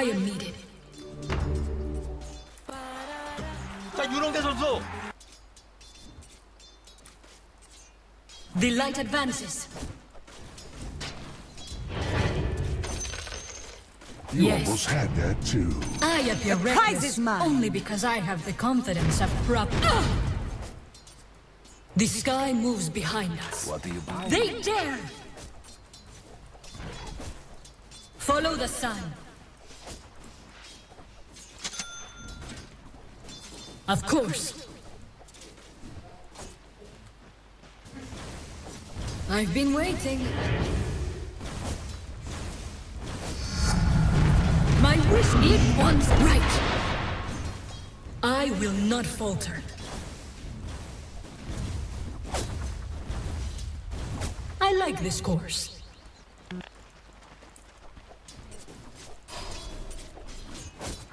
I am needed. 자, 유령대 선수. The light advances. You Yes. almost had that too. I appear The prize reckless is mine. only because I have the confidence of prop. The sky moves behind us. What do you buy? They dare! Follow the sun. Of course. I've been waiting. My wish it wants right. I will not falter. I like this course.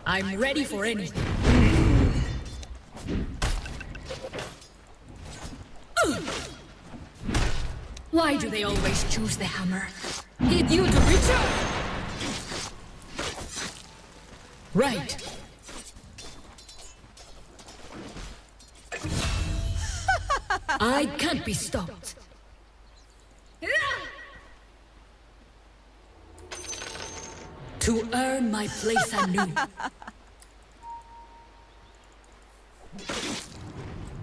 I'm ready for anything. Why do they always choose the hammer? Need you to return! Right. I can't be stopped. To earn my place anew.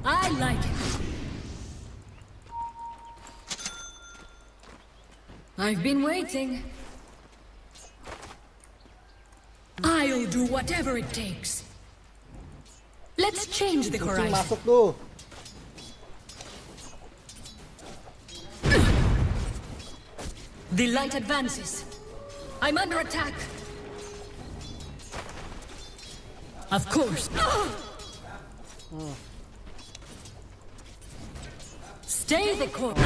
I like it. I've been waiting. I'll do whatever it takes. Let's change the Kucing horizon. masuk tuh. The light advances. I'm under attack. Of course. Stay the course.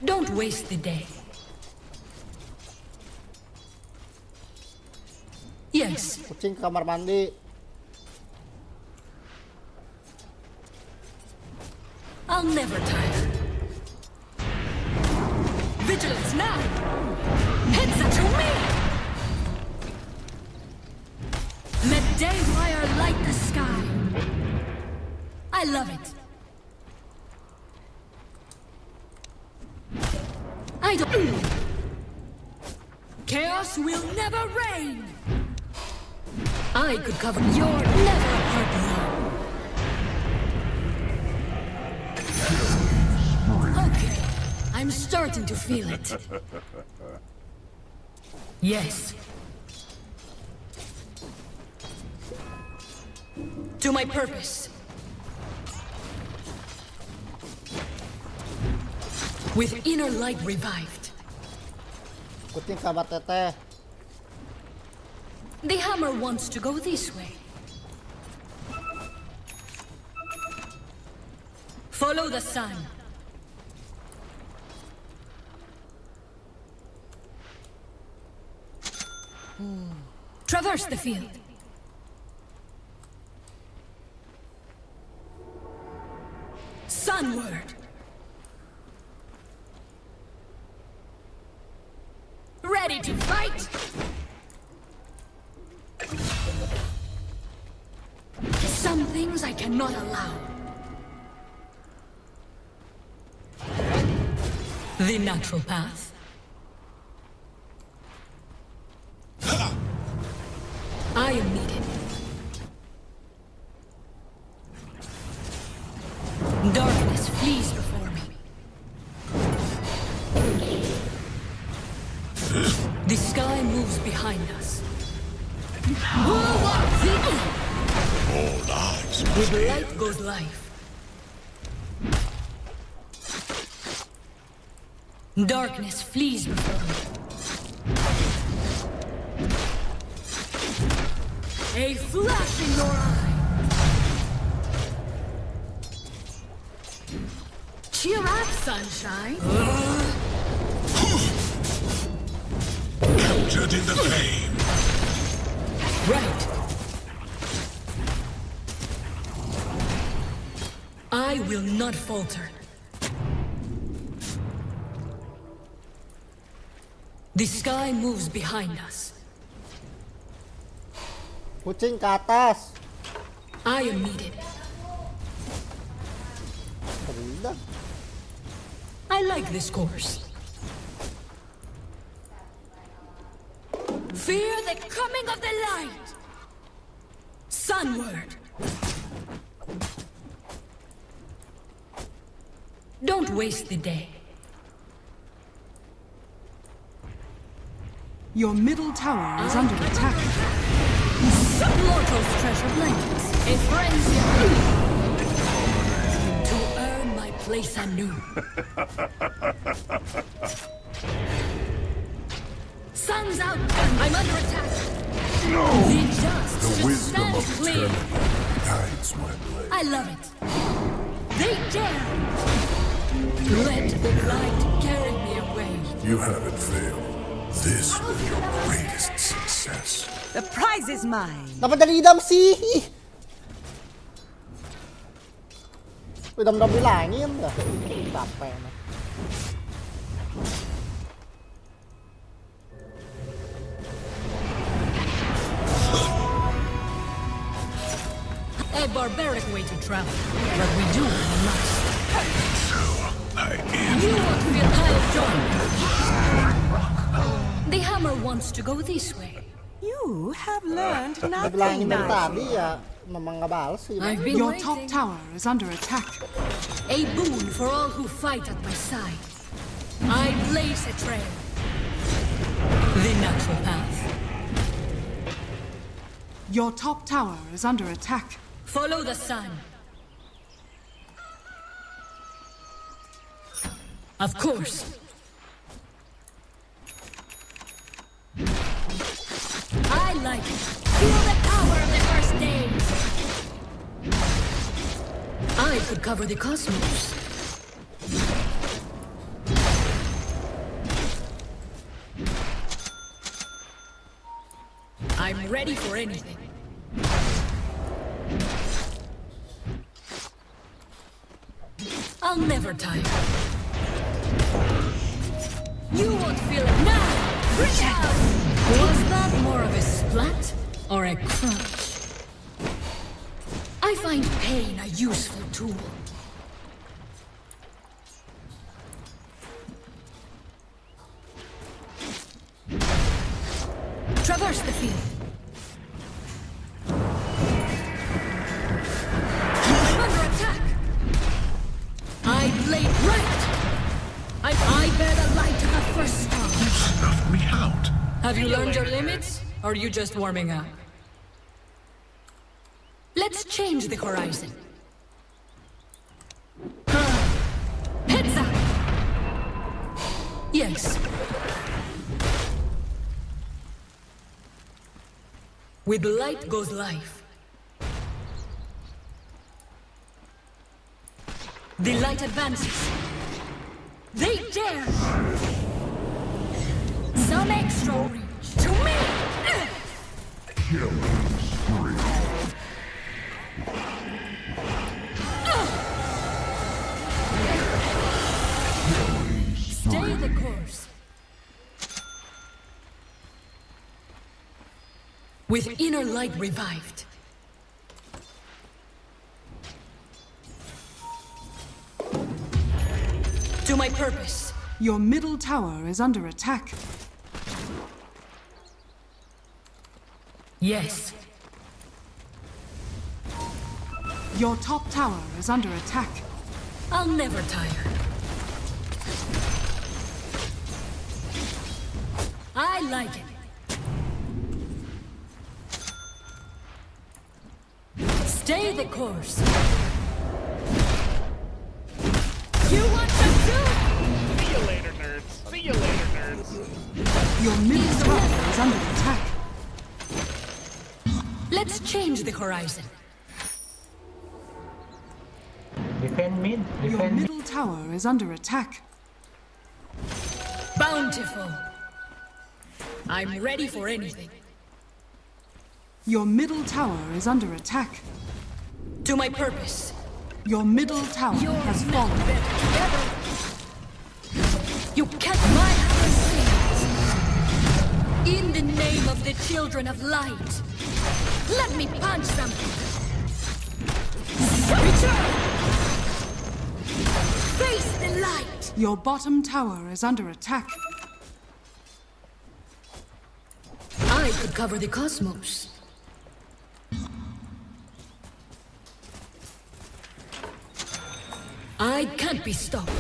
Don't waste the day. Yes, Kucing ke kamar mandi. I'll never tire. Vigilance now! Heads up to me! Let daywire light the sky. I love it. I don't... Chaos will never reign! I could cover your never apart love. Okay, I'm starting to feel it. Yes. To my purpose. With inner light revived. Kucing kamar teteh. The hammer wants to go this way. Follow the sun. Traverse the field. Sunward. Ready to fight? Some things I cannot allow. The natural path. I am needed. Darkness flees before me. The sky moves behind us. All lives With light goes life. Darkness flees before me. A flash in your eye. Cheer up, sunshine. captured in the flame. Right. I will not falter. The sky moves behind us. Kucing ke atas. I am needed. Rendah. I like this course. Fear the coming of the light. Sunward. Don't waste the day. Your middle tower is under attack. Mortal's treasure blankets. A frenzy. To earn my place anew. Sun's out. I'm under attack. No! The just The should wisdom stand of clear. eternity guides my blade. I love it. They dare. Let the light carry me away. You haven't failed. This was your greatest success. The prize is mine. Napadalidam sih. Udah bilangin dah. Capek nih. A barbaric way to travel, but we do what we must. So, I am. You won't feel I'll join. The hammer wants to go this way. You have learned Bilangin nothing. dari tadi ya memang nggak balas sih. I've been Your waiting. top tower is under attack. A boon for all who fight at my side. I blaze a trail. The natural path. Your top tower is under attack. Follow the sun. Of course. I like it. Feel the power of the first days. I could cover the cosmos. I'm ready for anything. I'll never tire. You won't feel it now! Reach out! Was that more of a splat or a crunch? I find pain a useful tool. Traverse the field. I'm under attack! I blade right! I bear the light of the first star. Snuffed me out. Have you learned your limits, or are you just warming up? Let's change the horizon. Heads up! Yes. With light goes life. The light advances. They dare! Some extra reach to me! Stay the course. With inner light revived. To my purpose. Your middle tower is under attack. Yes. Your top tower is under attack. I'll never tire. I like it. Stay the course. You want to do it? See you later, nerds. See you later, nerds. Your middle tower is under attack. Let's change the horizon. Defend mid. Your Defend mid. middle tower is under attack. Bountiful. I'm ready for anything. Your middle tower is under attack. To my purpose. Your middle tower has Yours fallen. better together. You kept my hammer safe. In the name of the children of light, let me punch something. Return! Face the light! Your bottom tower is under attack. I could cover the cosmos. I can't be stopped.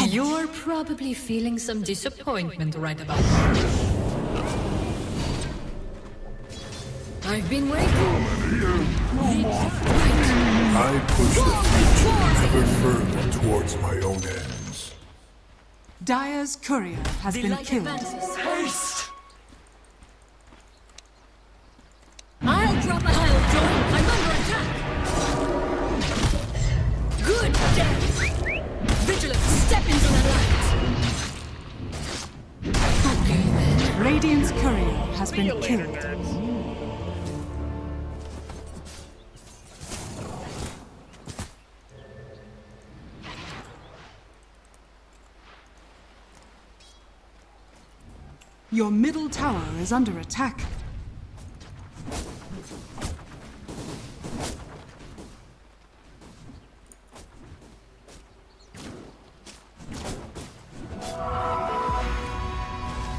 You're probably feeling some disappointment right about now. I've been waiting. I push the future ever further towards my own ends. Dire's courier has The been light killed. advances. Haste! I'll drop a I'll join. I'm under attack. Good death. Vigilant, step into the light. Okay then. Radiant's courier has See you been later, killed. nerds. Your middle tower is under attack.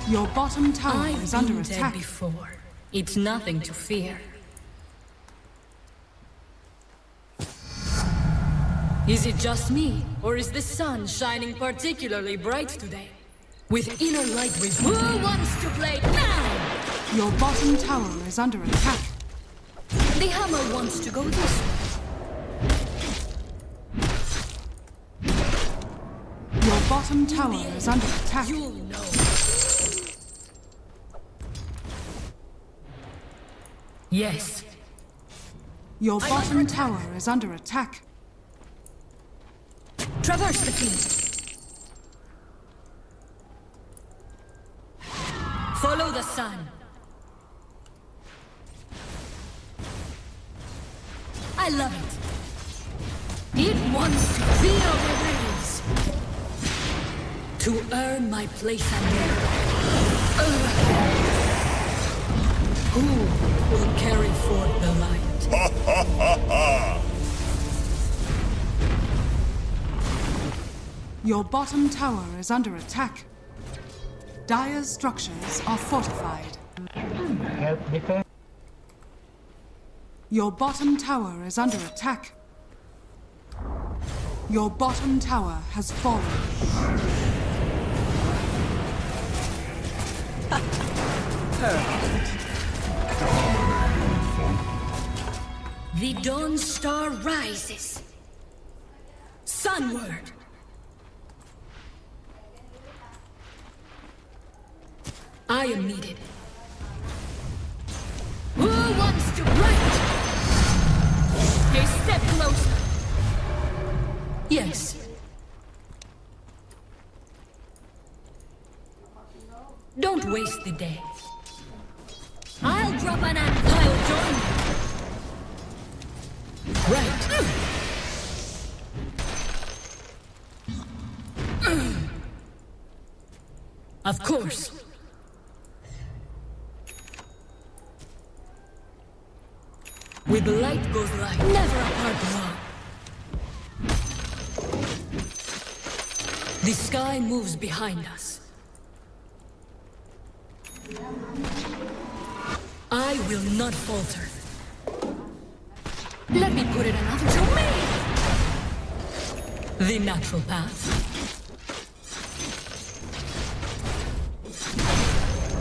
Your bottom tower I've is under been dead attack. before. It's nothing to fear. Is it just me, or is the sun shining particularly bright today? With inner light with who wants to play now? Your bottom tower is under attack. The hammer wants to go this way. Your bottom tower is under attack. You'll know. Yes. Your I'm bottom under tower is under attack. Traverse the field. Follow the sun. I love it. It wants to feel the rays. To earn my place under. Who will carry forth the light? Your bottom tower is under attack. Dire's structures are fortified. Help defend. Your bottom tower is under attack. Your bottom tower has fallen. The dawn star rises. Sunward. I am needed. Who wants to fight? A step closer. Yes. Don't waste the day. I'll drop an ant. I'll join you. Right. Of course. With light goes light, never apart long. The sky moves behind us. I will not falter. Let me put it another to me. The natural path.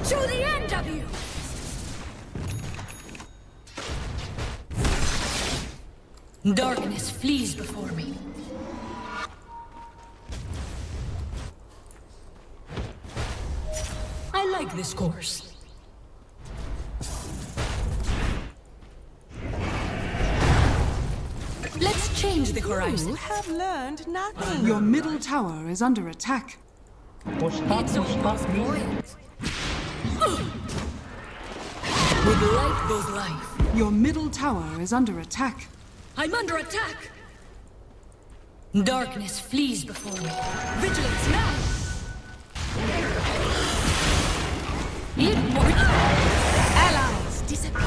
To the end of you! Darkness flees before me. I like this course. Let's change the horizon. You have learned nothing. Your middle tower is under attack. Push up, It's push almost up, me. buoyant. With light goes life. Your middle tower is under attack. I'm under attack! Darkness flees before me. Vigilance now! Allies disappear.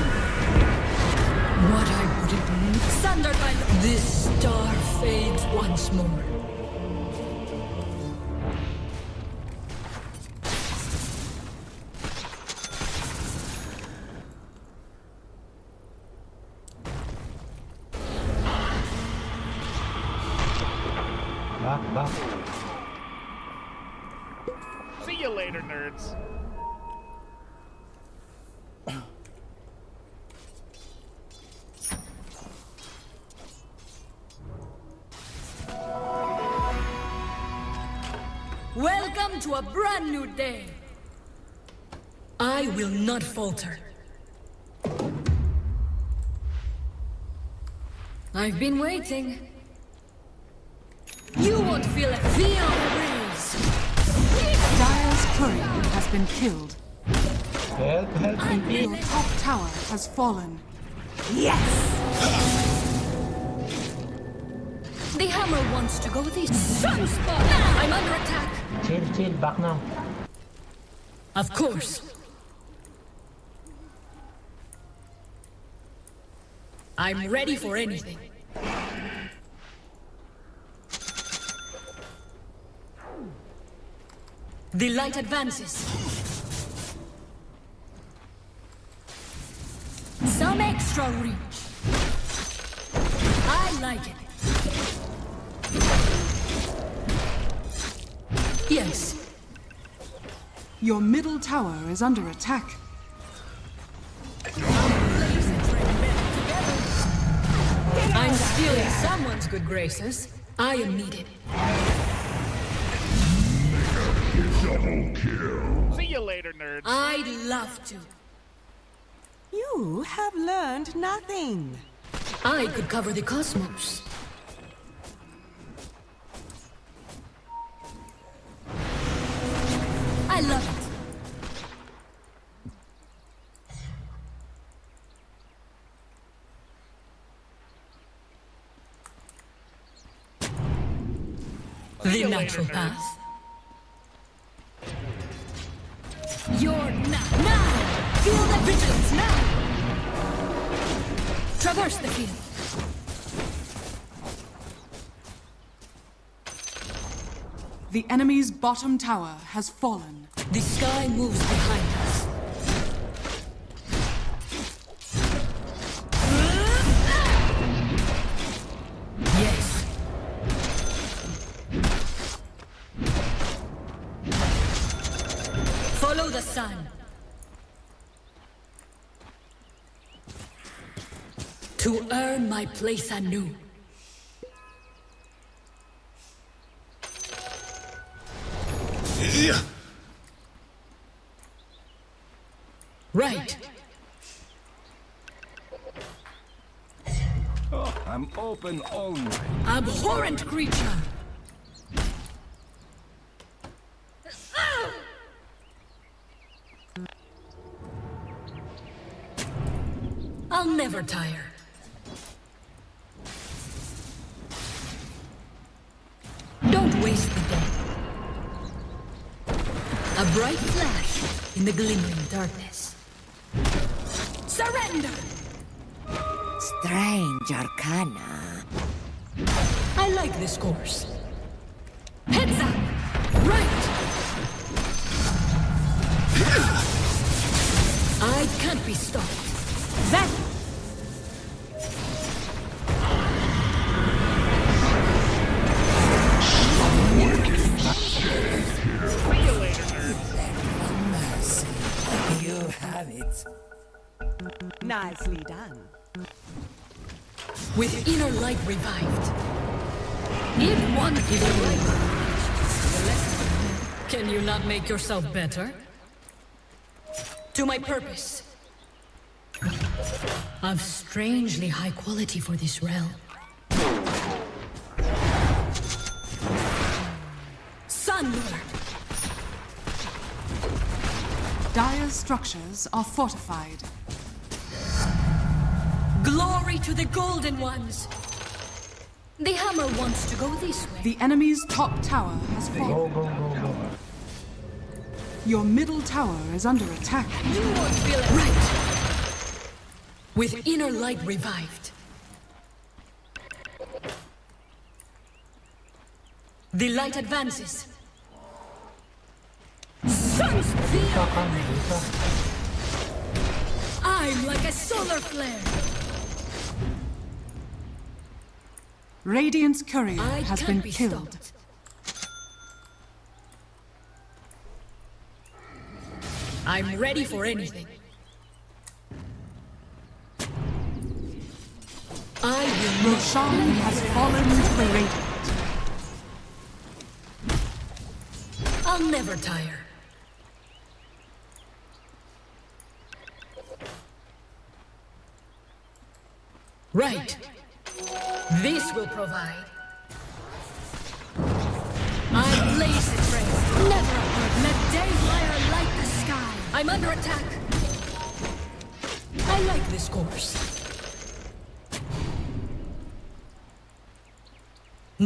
What I wouldn't sundered by this star fades once more. Back. See you later, nerds. Welcome to a brand new day. I will not falter. I've been waiting. You won't feel it. Feel the breeze. Dire's courier has been killed. Help me. Your top tower has fallen. The hammer wants to go this sunspot. I'm under attack. Chill, back now. Of course. I'm ready for anything. The light advances. Some extra reach. I like it. Yes. Your middle tower is under attack. I'm stealing someone's good graces. I am needed. Double kill. See you later, nerds. I'd love to. You have learned nothing. I could cover the cosmos. I love it. The natural path. You're now! Feel the vigilance now! Traverse the field. The enemy's bottom tower has fallen. The sky moves behind us. Yes. Follow the sun. To earn my place anew. Right. I'm open all night. Abhorrent creature. I'll never tire. Don't waste the day. A bright flash in the glimmering darkness. Surrender! Strange arcana. I like this course. Heads up! Right! I can't be stopped. That... See you later, nerds. You have it. Nicely done. With inner light revived. If one is right. Can you not make yourself better? To my purpose. Of strangely high quality for this realm. Sunward! Dire's structures are fortified. Glory to the Golden Ones! The hammer wants to go this way. The enemy's top tower has fallen. Go, go, go, go. Your middle tower is under attack. You won't feel it. Right. With inner light revived. The light advances. Sun's feel. I'm like a solar flare. Radiant's courier I has can't been be killed. stopped. I'm ready for anything. I will not. Roshan has fallen to the Radiant. I'll never tire. Right. This will provide. I blaze it, friends. Never apart. Let Daywire light the sky. I'm under attack. I like this course.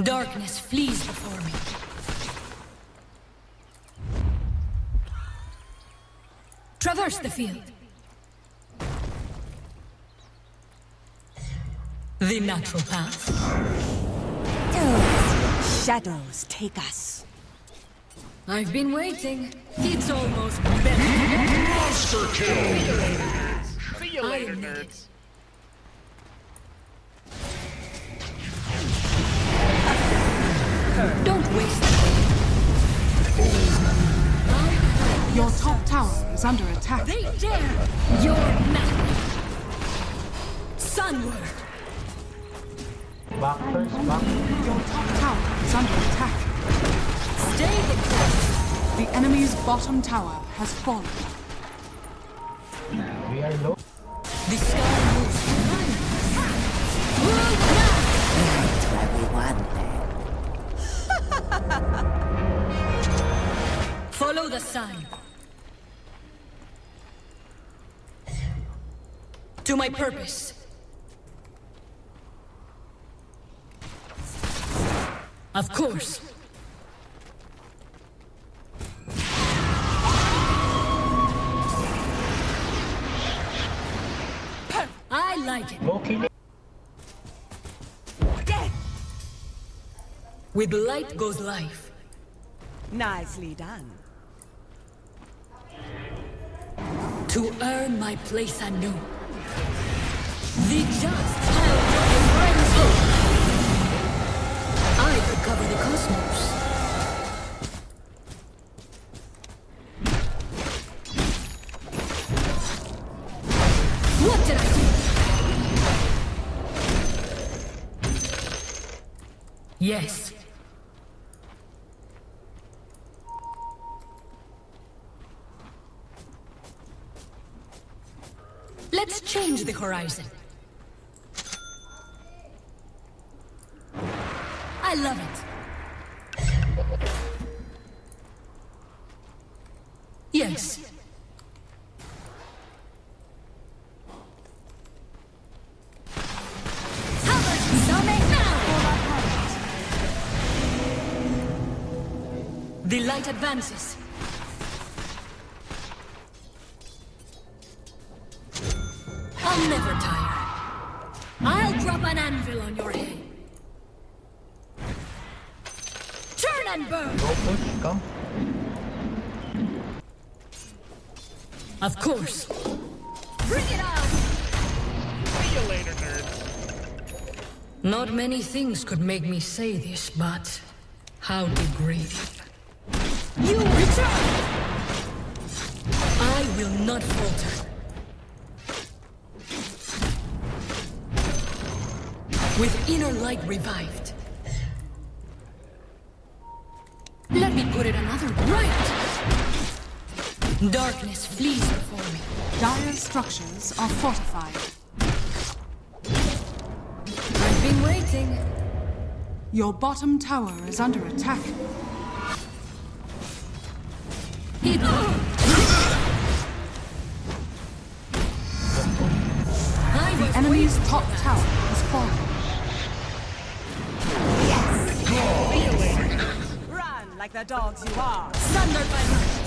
Darkness flees before me. Traverse the field. The natural path. Shadows take us. I've been waiting. It's almost better. Monster kill! See you later, I need nerds. Don't waste it. Your top tower is under attack. They dare! You're nothing. Sunward. Back first, back. Your top tower is under attack. Stay the course. The enemy's bottom tower has fallen. We are low. The sky moves behind us. Move now! That's what we wanted. Follow the sign. To my purpose. Of course. I like it. Go kill it. With light goes life. Nicely done. To earn my place anew. The just have a frenzy. I could cover the cosmos. What did I do? Yes. Let's change the horizon. I love it. Yes. The light advances. I'll never tire. I'll drop an anvil on your head. Turn and burn! Go push, come. Of course. Bring it out! See you later, nerds. Not many things could make me say this, but how degrading. You return! I will not falter. With inner light revived. Let me put it another way. Right! Darkness flees before me. Dire structures are fortified. I've been waiting. Your bottom tower is under attack. The The enemy's top tower has fallen. the dogs you are. Thunder by night.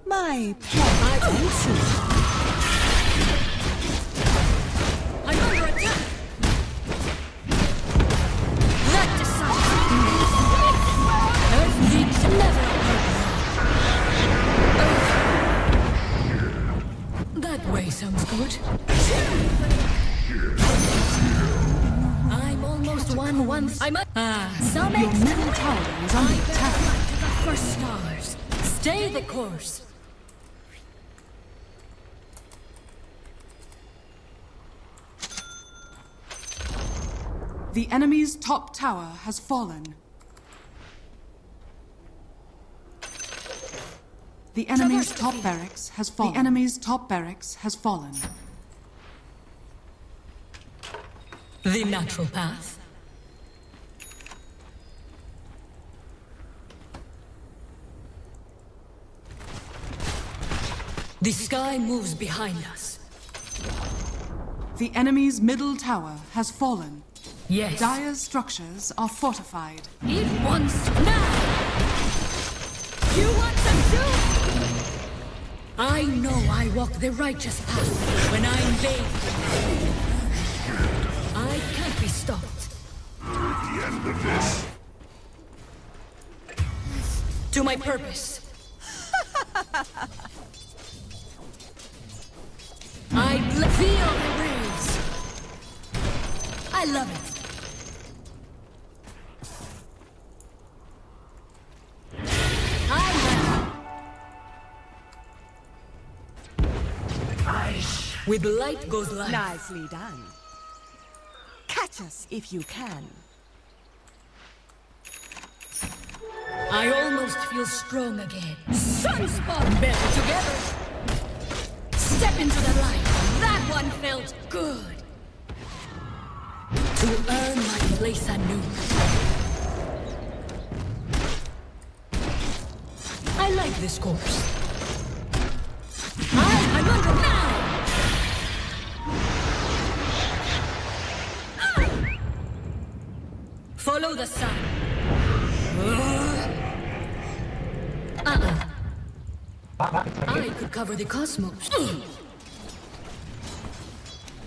My pet. I'm under attack. That decides. Earth needs never a That way sounds good. I'm almost won once. I'm a some Your middle tower is under attack. to the first stars. Stay the course. The enemy's top tower has fallen. The enemy's top barracks has fallen. The enemy's top barracks has fallen. The natural path. The sky moves behind us. The enemy's middle tower has fallen. Yes. Dire's structures are fortified. It wants now. You want some too? I know I walk the righteous path when I'm bathed. I can't be stopped. The end of this. To my purpose. I feel the rays. I love it. With light goes life. Nicely done. Catch us if you can. I almost feel strong again. Sunspawn better together. Step into the light. That one felt good. To earn my place anew. I like this course. I'm under now. Follow the sun. I could cover the cosmos.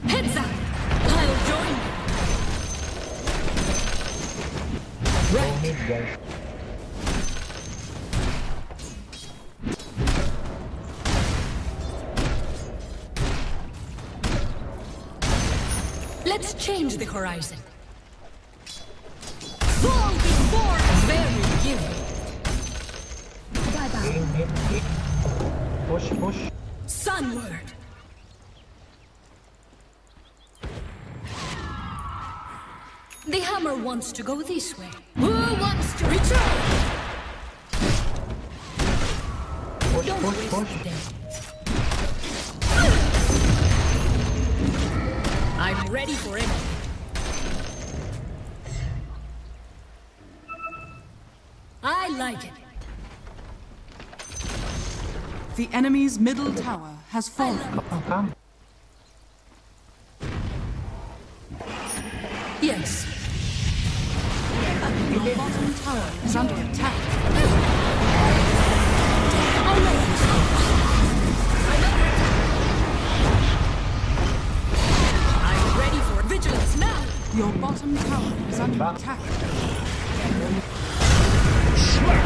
Heads up! I'll join you. Right. Mid, guys. Let's change the horizon. Fall before very giving. Mid. Push. Sunward. The hammer wants to go this way. Who wants to return? Don't waste the day. I'm ready for it. I like it. The enemy's middle tower has fallen. Come. Yes. Your bottom tower is under attack. I like this course. I'm ready for vigilance now. Your bottom tower is under attack.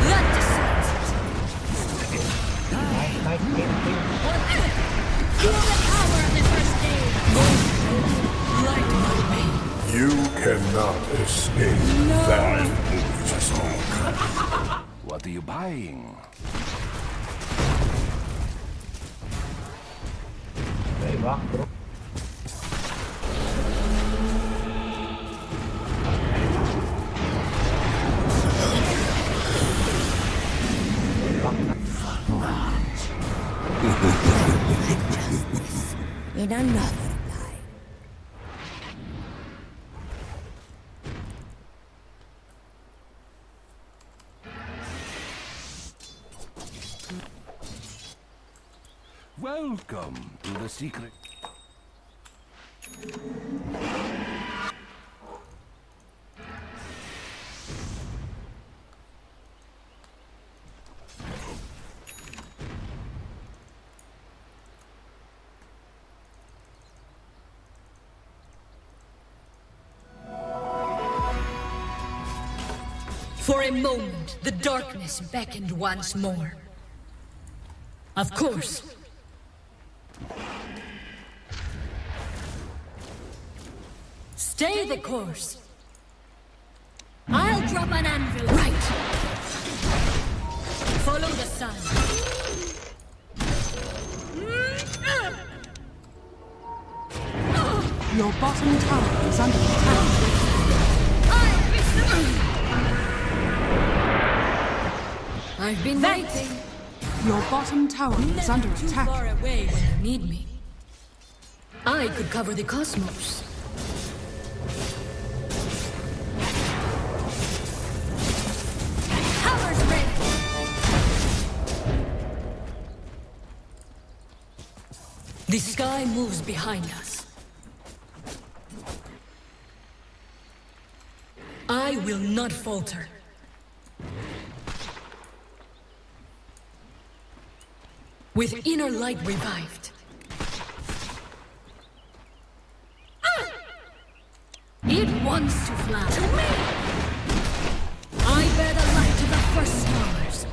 That decides it. Nice. Feel the power of the first day. Light my way. You cannot escape that which is all. What are you buying? Stay back, bro. In another life. Welcome to the secret. For a moment, the darkness beckoned once more. Of course. Stay the course. I'll drop an anvil. Right. Follow the sun. Your bottom tower is under attack. I've been waiting. Your bottom tower is under Too attack. far away when you need me. I could cover the cosmos. Hammer's ready. The sky moves behind us. I will not falter. With inner light revived. It wants to fly. To me! I bear the light to the first stars.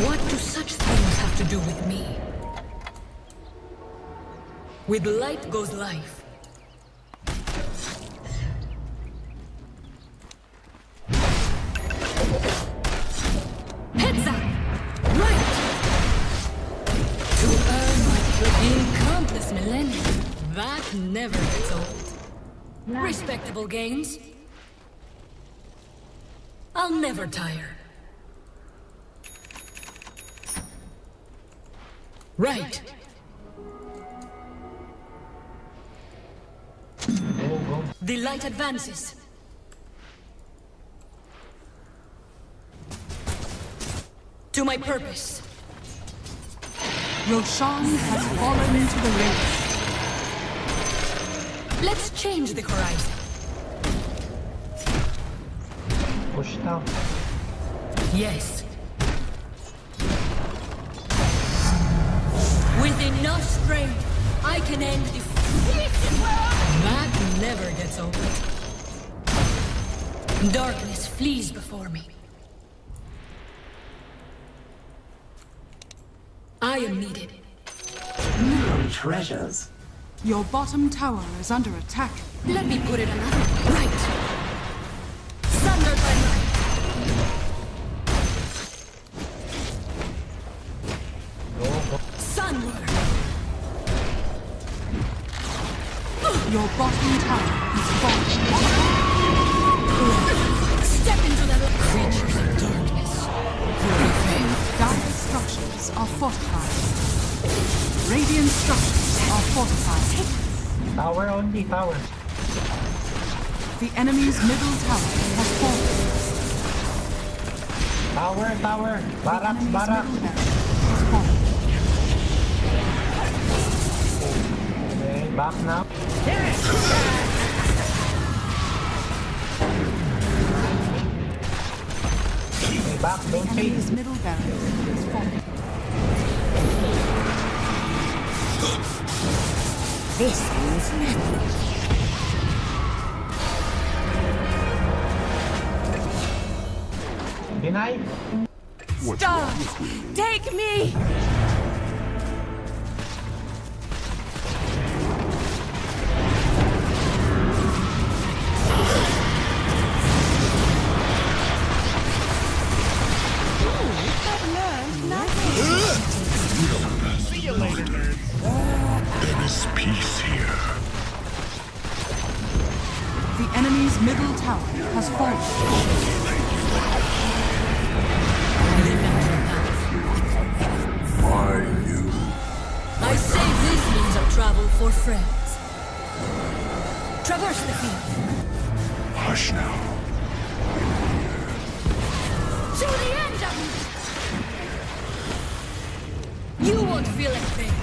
What do such things have to do with me? With light goes life. Heads up! Right! To earn my place in countless millennia, that never gets old. Respectable gains. I'll never tire. Right. The light advances. To my purpose. Roshan has fallen into the race. Let's change the horizon. Push down. Yes. With enough strength, I can end the that never gets old. Darkness flees before me. I am needed. New treasures. Your bottom tower is under attack. Let me put it another way. Right. Thunder by night. Sunward. Your bottom tower is falling. Step into the creatures of darkness. Dire structures are fortified. Radiant structures are fortified. Tower only, tower. The enemy's middle tower has fallen. Tower, tower. Barracks, Enemy's barracks. middle barracks has fallen. Okay, back now. Okay, back, don't chase. Enemy's middle barracks has fallen. This means nothing. Deny. Stop! Take me! See you later, nerds. There is peace here. The enemy's middle tower has fallen. Why you? I save these means of travel for friends. Traverse the field. Hush now. To the end of it! You won't feel a thing.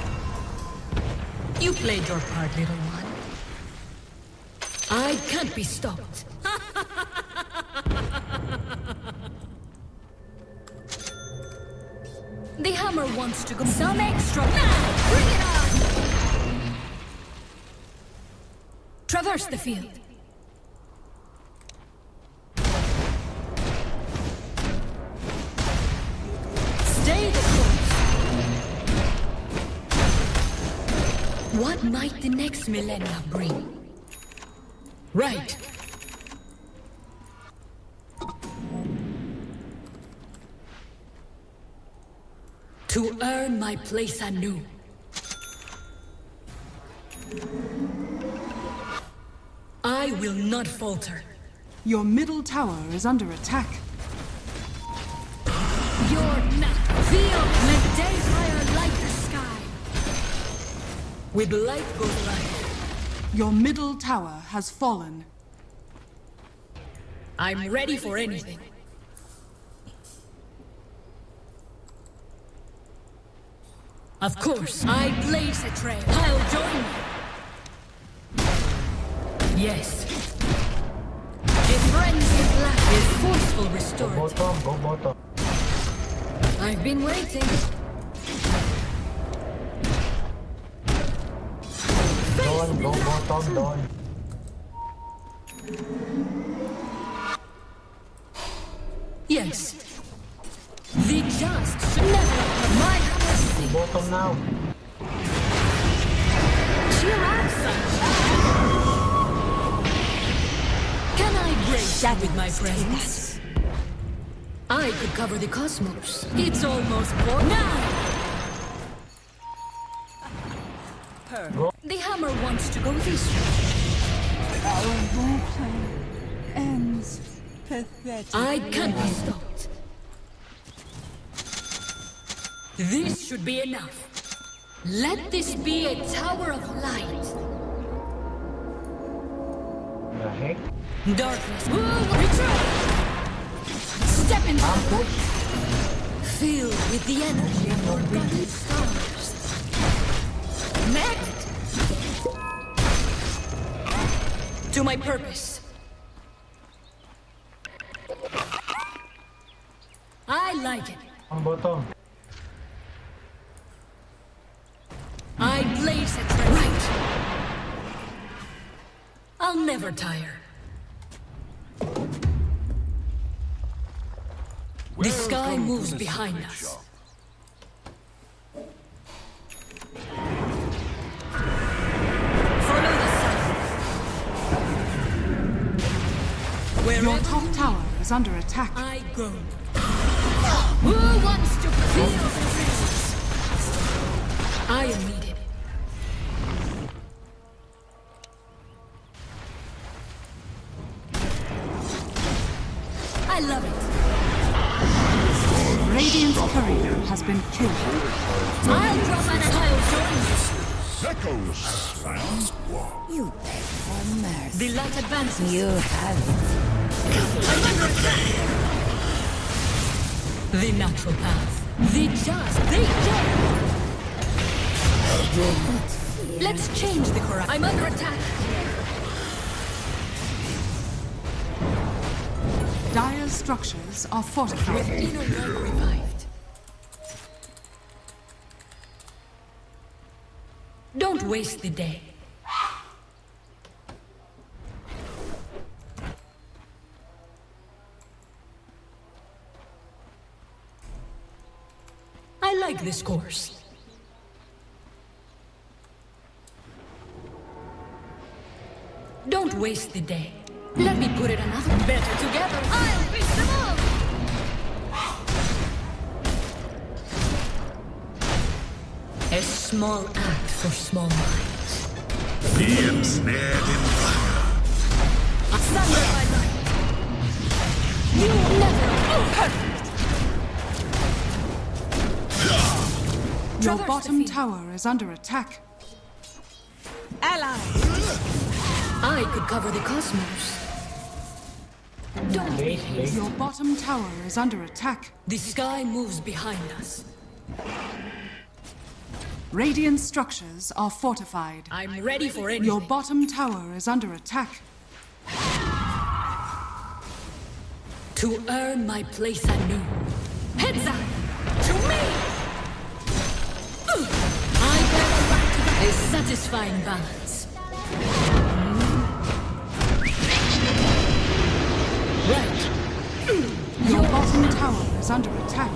You played your part, little one. I can't be stopped. The hammer wants to go some extra. Now, bring it on! Traverse the field. Stay the course. What might the next millennia bring? Right. To earn my place anew. I will not falter. Your middle tower is under attack. Your not feel let day fire light the sky. With light goes light. Your middle tower has fallen. I'm ready for anything. Of course, I blaze a trail. I'll join you. Yes. A frenzy blast is forceful Go restorative. bottom, go bottom. I've been waiting. Don, go bottom, Don. Yes. The just should never have my mercy. Bottom now. Cheer up, sunshine. Can I grace you with my presence? I could cover the cosmos. It's almost born now. The hammer wants to go this way. Our roleplay ends pathetic. I can't be stopped. This should be enough. Let this be a tower of light. The heck? Darkness. Retreat! Step into the Push. filled with the energy of forgotten stars. Next! To my purpose. I like it. On bottom. I blaze at the right. I'll never tire. The sky moves behind us. Follow the sun. Your Wherever top tower is under attack. I go. Who wants to feel the breeze? I am needed. I love it. Radiant's courier has been killed. I'll drop an I'll join Echoes fast walk. You beg for mercy. you. The light advances. You have it. I'm under attack. The natural path. The just. They dare. Let's change the correct. I'm under attack. Dire's structures are fortified. Inner light revived. Don't waste the day. I like this course. Don't waste the day. Let me put it another. Better together. I'll fix them all. A small act for small minds. Be ensnared in fire. Thunder by light. You will never. Oh, perfect. Your Traverse bottom the field. tower is under attack. Ally. I could cover the cosmos. Don't be Base, base. Your bottom tower is under attack. The sky moves behind us. Radiant structures are fortified. I'm ready for anything. Your bottom tower is under attack. To earn my place anew. Heads up! To me! I bear back to a satisfying balance. Your bottom tower is under attack.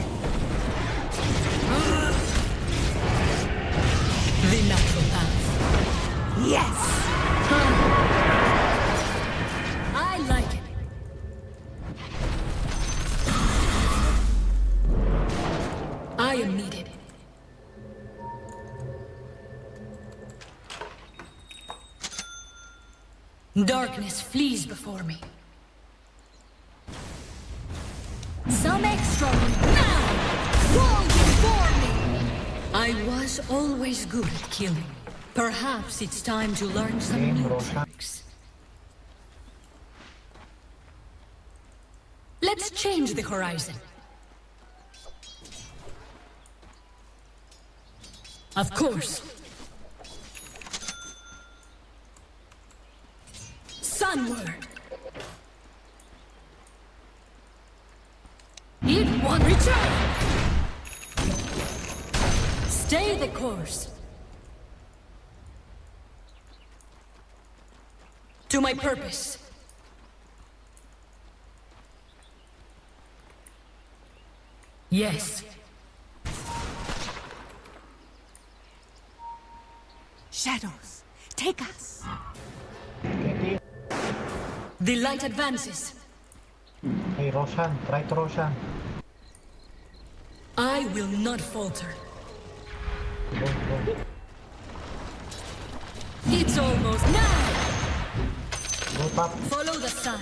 The natural path. Yes! I like it. I am needed. Darkness flees before me. Some extra now! Fall before me! I was always good at killing. Perhaps it's time to learn some new tricks. Let's change the horizon. Of course. Sunward. It won't return. Stay the course. To my purpose. Yes. Shadows, take us. The light advances. Hey, Roshan. Try to Roshan. I will not falter. Go, go. It's almost now. Go top. Follow the sun.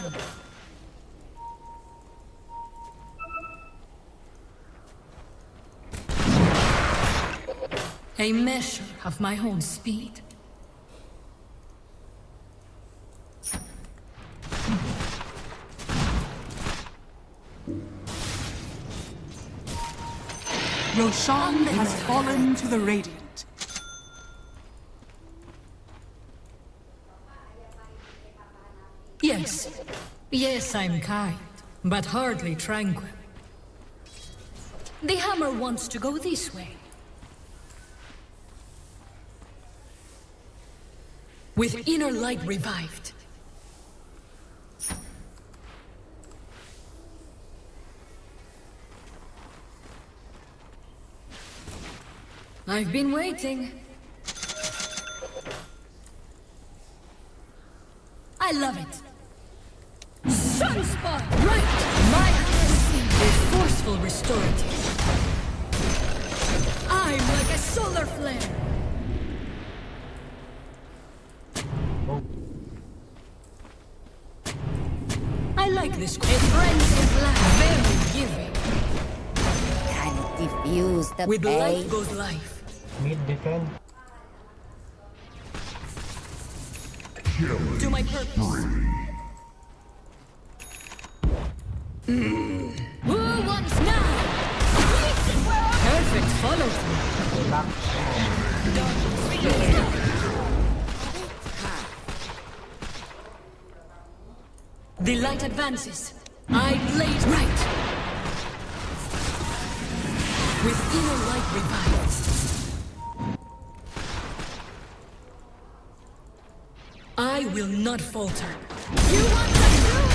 A measure of my own speed. Roshan has fallen to the Radiant. Yes. Yes, I'm kind, but hardly tranquil. The hammer wants to go this way. With inner light revived. I've been waiting. I love it. Sunspot! Right! My hand is forceful restorative. I'm like a solar flare. I like this. A frenzied laugh. Very giving. Can it diffuse the With pain? light goes life. Mid defend. To my purpose. Who wants now? Perfect follow through. Back. The light advances. I blaze right. With inner light revived. I will not falter. You want the truth?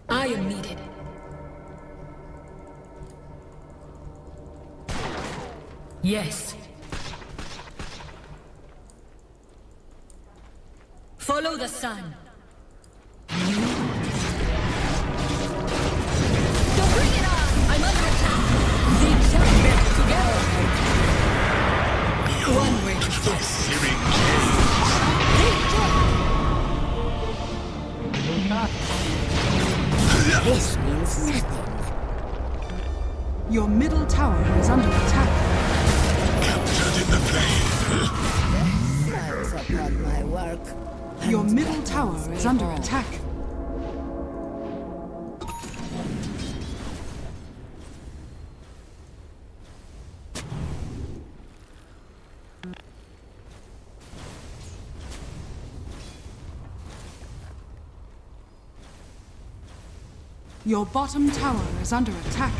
I am needed. Yes. Follow the sun. So bring it on! I'm under attack. The champions together. One way to fix. This means nothing. Your middle tower is under attack. Captured in the flame. Smiles upon my work. Your middle tower is under attack. Your bottom tower is under attack.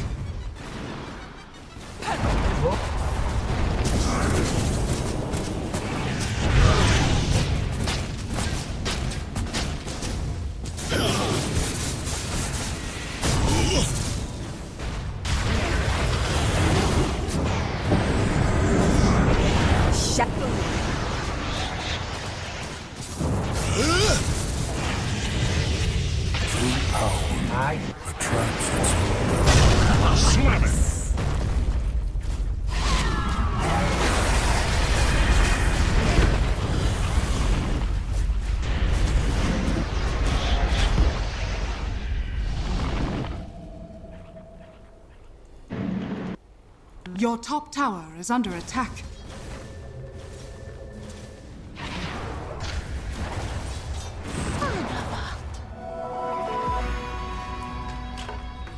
Your top tower is under attack.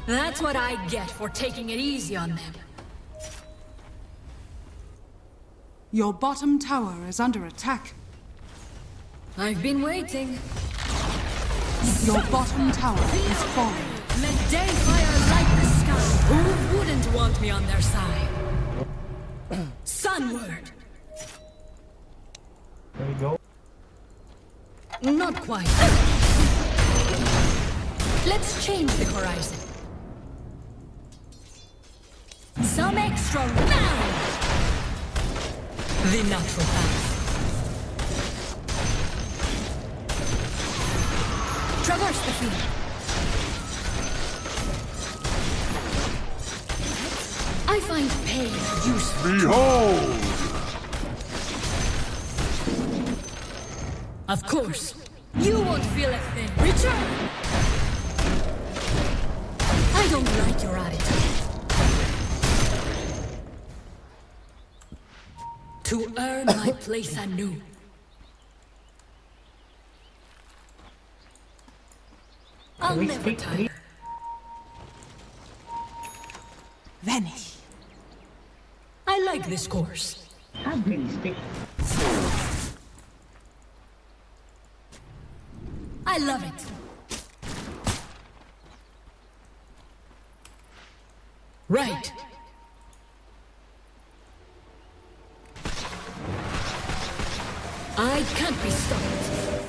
That's what I get for taking it easy on them. Your bottom tower is under attack. I've been waiting. Your bottom tower is falling. Let day fire light the sky. Who wouldn't want me on their side? Sunward! There we go. Not quite. Let's change the horizon. Some extra now! The natural path. Traverse the field. I find pain useful. Behold! Of course. You won't feel a thing. Return! I don't like your attitude. To earn my place anew. I'll we never speak tire. Vanish. I like this course. Stick. I love it. Right. I can't be stopped.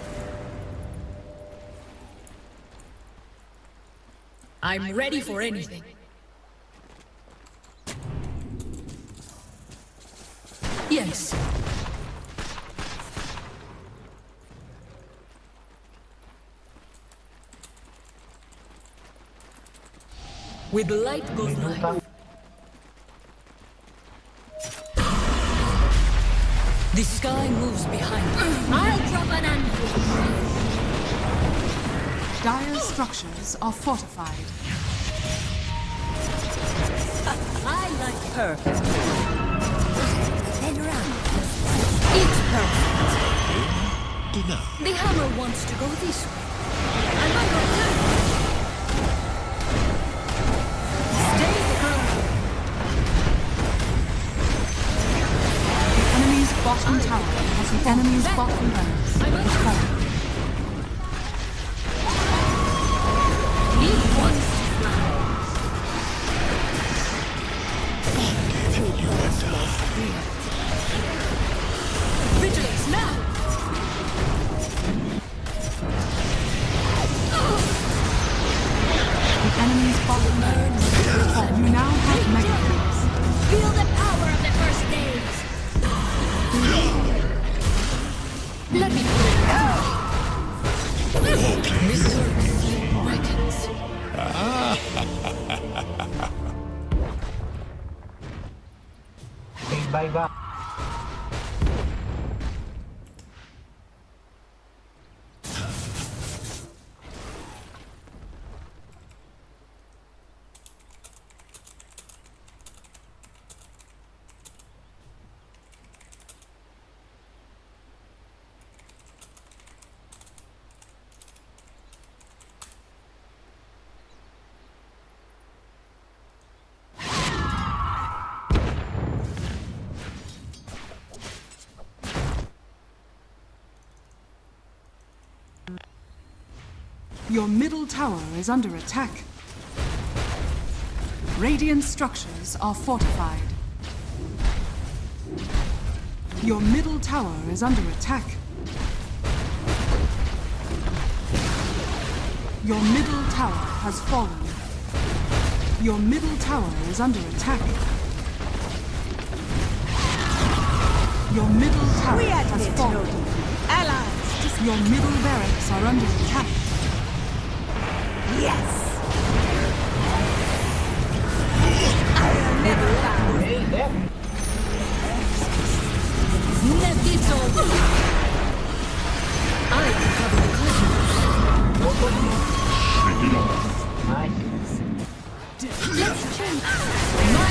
I'm ready for anything. Yes. With light goes life. The sky moves behind me. I'll drop an anvil. Dire structures are fortified. I like Perfect. Head around. it's perfect. The hammer wants to go this way. I'm on your turn. Stay firm. The enemy's bottom tower has the enemy's bottom barracks has fallen. He wants to fly. Vigilance now! The enemy's bottom barracks has fallen. You now have mega kills. Feel the power of the first days! Let me put it down. Mr. Reckons. Bye bye. Your middle tower is under attack. Radiant structures are fortified. Your middle tower is under attack. Your middle tower has fallen. Your middle tower is under attack. Your middle tower We has admit no fallen. defeat. Allies. Your middle barracks are under attack. Yes. I'll never bow. Hey, there. It's over. I can cover the cosmos. Nice. Let's change. My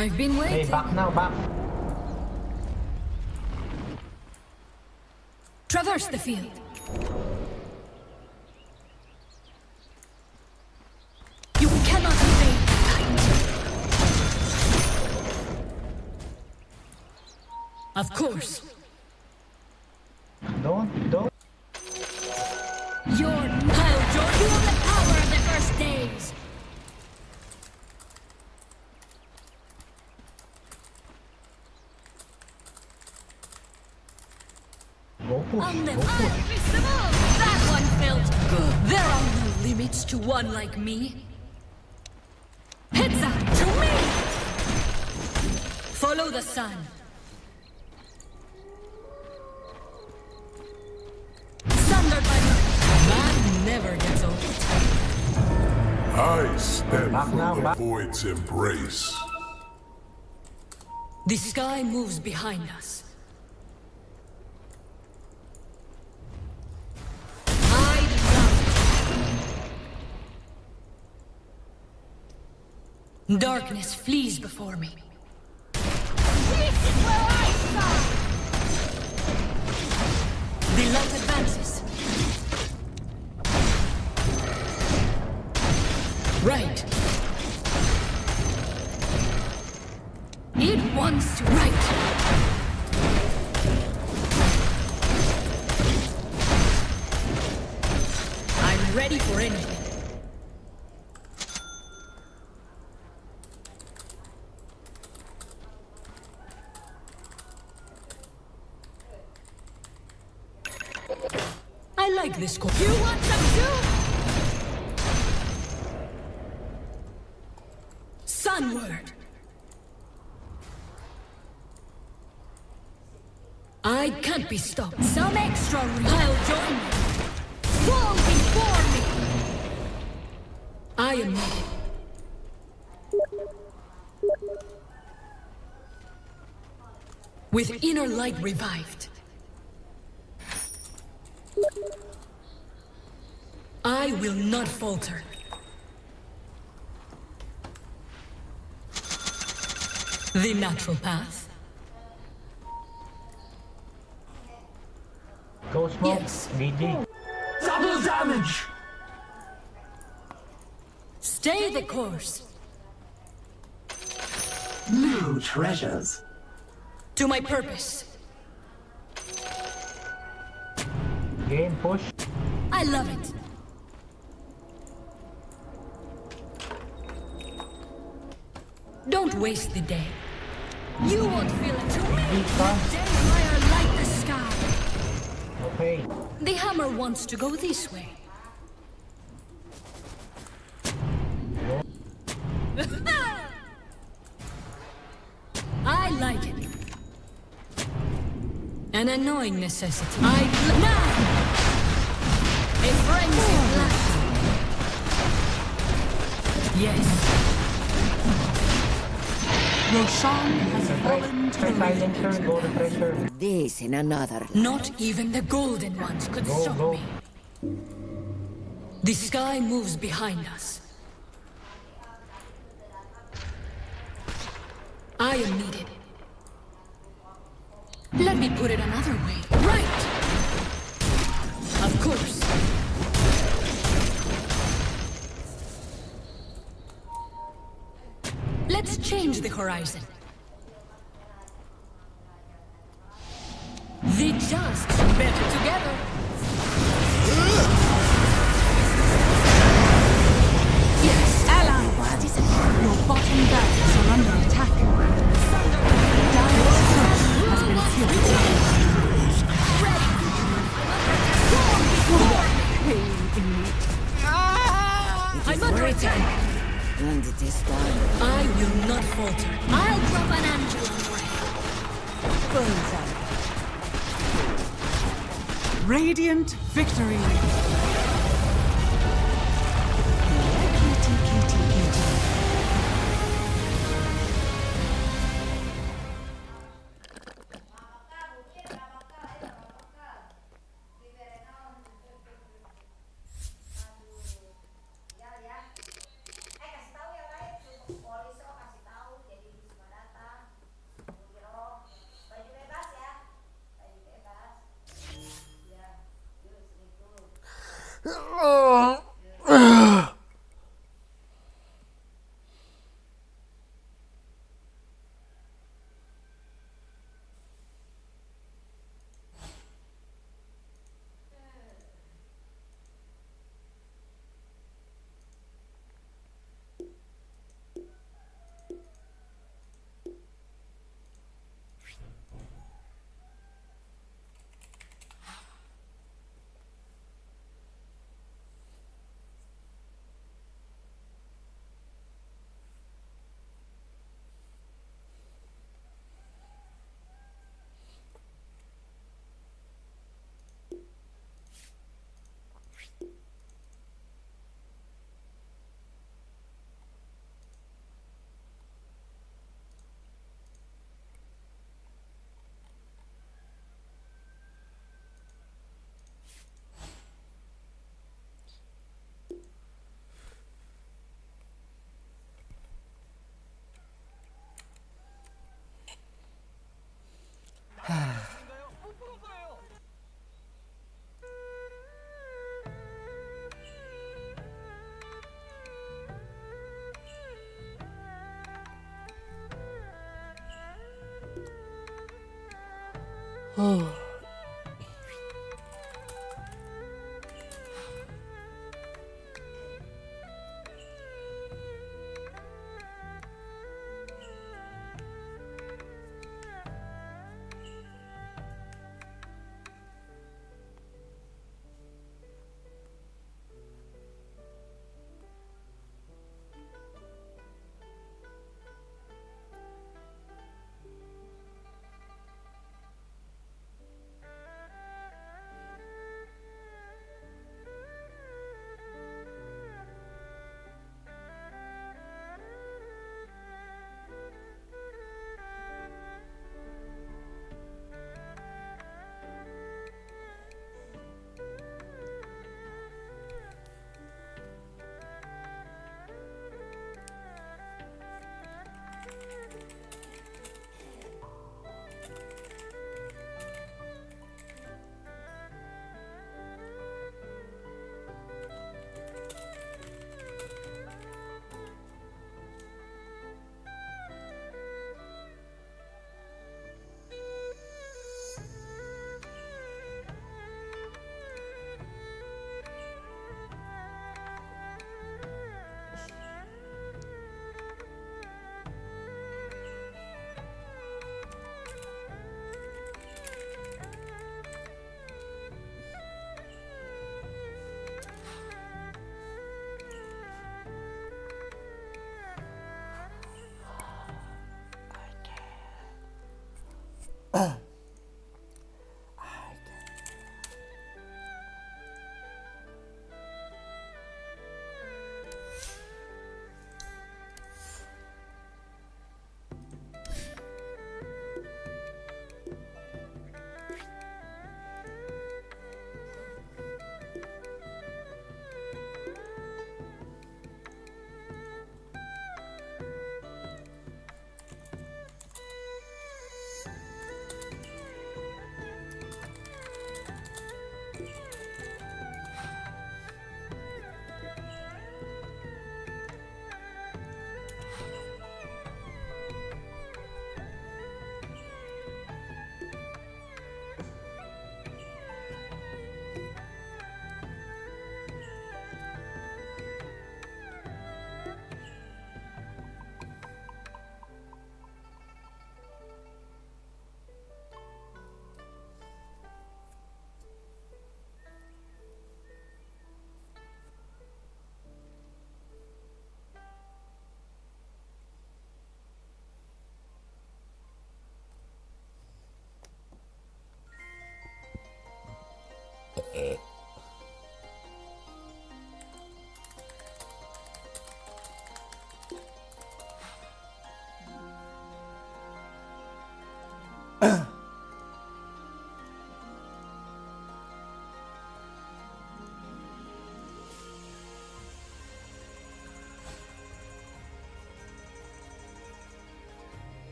I've been Hey, waiting. back now, back. Traverse the field. You cannot evade the light. Of course. Don't. I'll join you on the power of the first days. Go push, On the go push. Irresistible! That one felt good. There are no limits to one like me. Heads up to me! Follow the sun. Sundered by the... Man never gets old. I step Back from now, the back. void's embrace. The sky moves behind us. I love it. Darkness flees before me. This is where I shine! The light advances. Right. It wants to right. I'm ready for anything. I like this call. You want some too? Sunward. I can't be stopped. Some extra I'll join you. Fall before me. I am needed. With inner light revived. I will not falter. The natural path. Go smoke. Yes. BD. Double damage! Stay the course. New treasures. To my purpose. Game push. I love it. Don't waste the day. You won't feel it to me. Daybreaker light the sky. Okay. The hammer wants to go this way. I like it. An annoying necessity. Now! A frenzy blast. Yes. Roshan has fallen to the Silencer, Radiant. go refresher. This in another. Not even the golden ones could Go, stop go. me. The sky moves behind us. I am needed. Let me put it another way. Right! Of course. Let's change the horizon. The just better together. Yes, ally. Your bottom barracks are under attack. Dire's push has been killed. I'm under attack. And it is done. I will not falter. I'll drop an angel on your head. Radiant victory.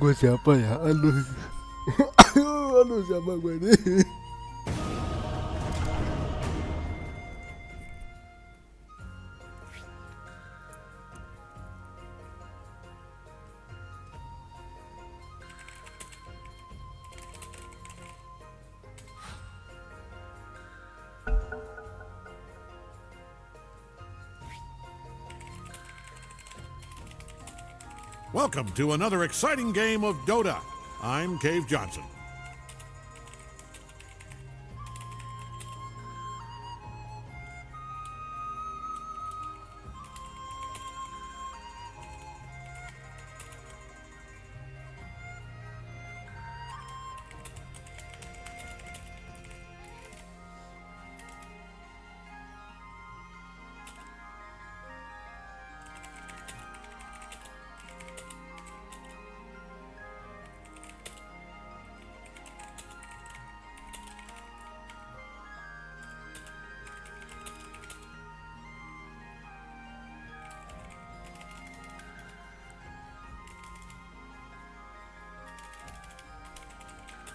Gue siapa ya? Aduh. Aduh siapa gue ini? Welcome to another exciting game of Dota. I'm Cave Johnson.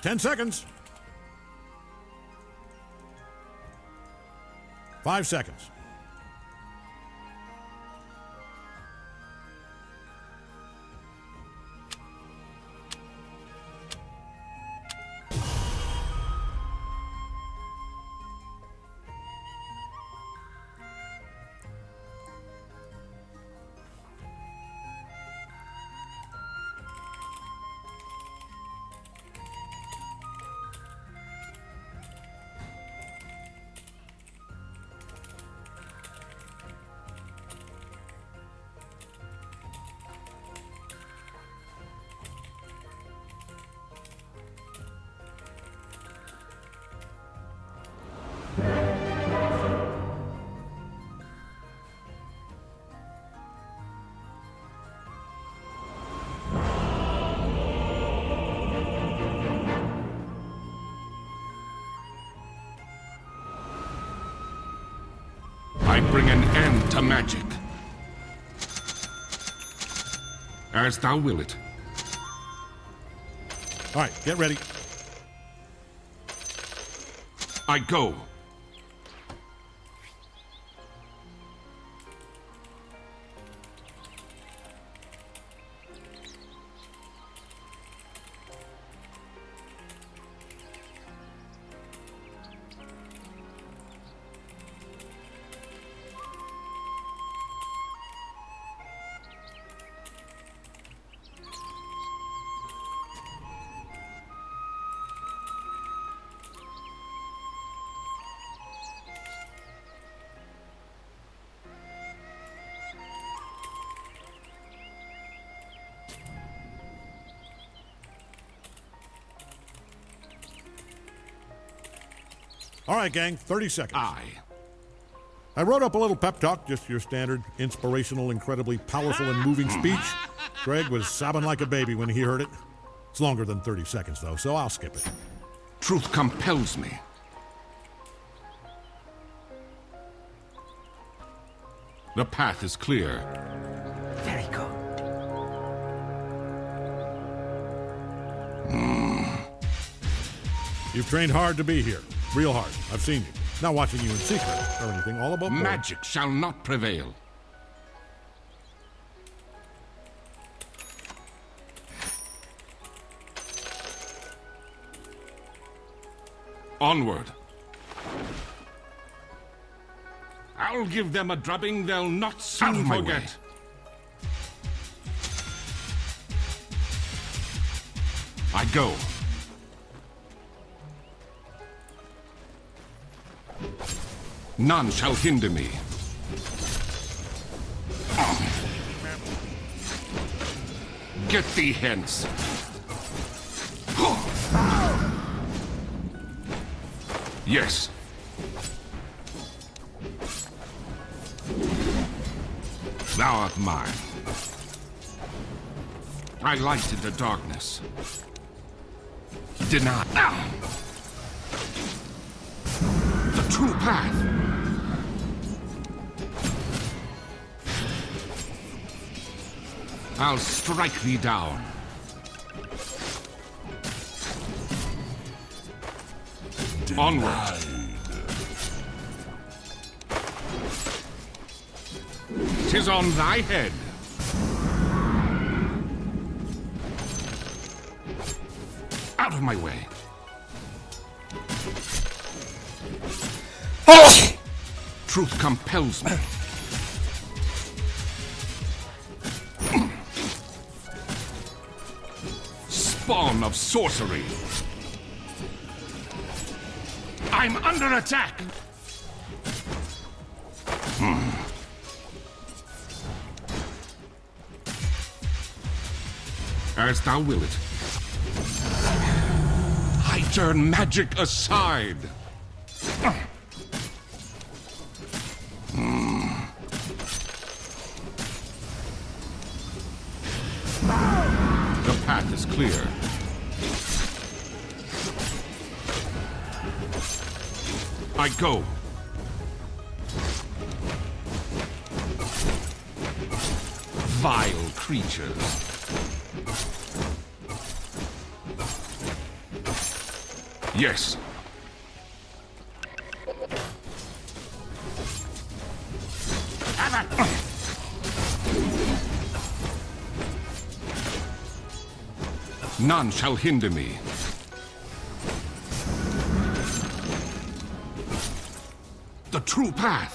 Ten seconds. 5 seconds. I bring an end to magic. As thou will it. All right, get ready. I go. All right, gang, 30 seconds. I wrote up a little pep talk, just your standard inspirational, incredibly powerful and moving speech. Greg was sobbing like a baby when he heard it. It's longer than 30 seconds, though, so I'll skip it. Truth compels me. The path is clear. Very good. You've trained hard to be here. Real hard. I've seen you. Not watching you in secret or anything. All about magic shall not prevail. Onward. I'll give them a drubbing they'll not soon forget. I go. None shall hinder me. Get thee hence. Yes. Thou art mine. I lighted the darkness. Deny. The true path. I'll strike thee down. Onward. 'Tis on thy head. Out of my way. Truth compels me. spawn of sorcery. I'm under attack. As thou will it. I turn magic aside. The path is clear. I go. Vile creatures. Yes. None shall hinder me. The true path.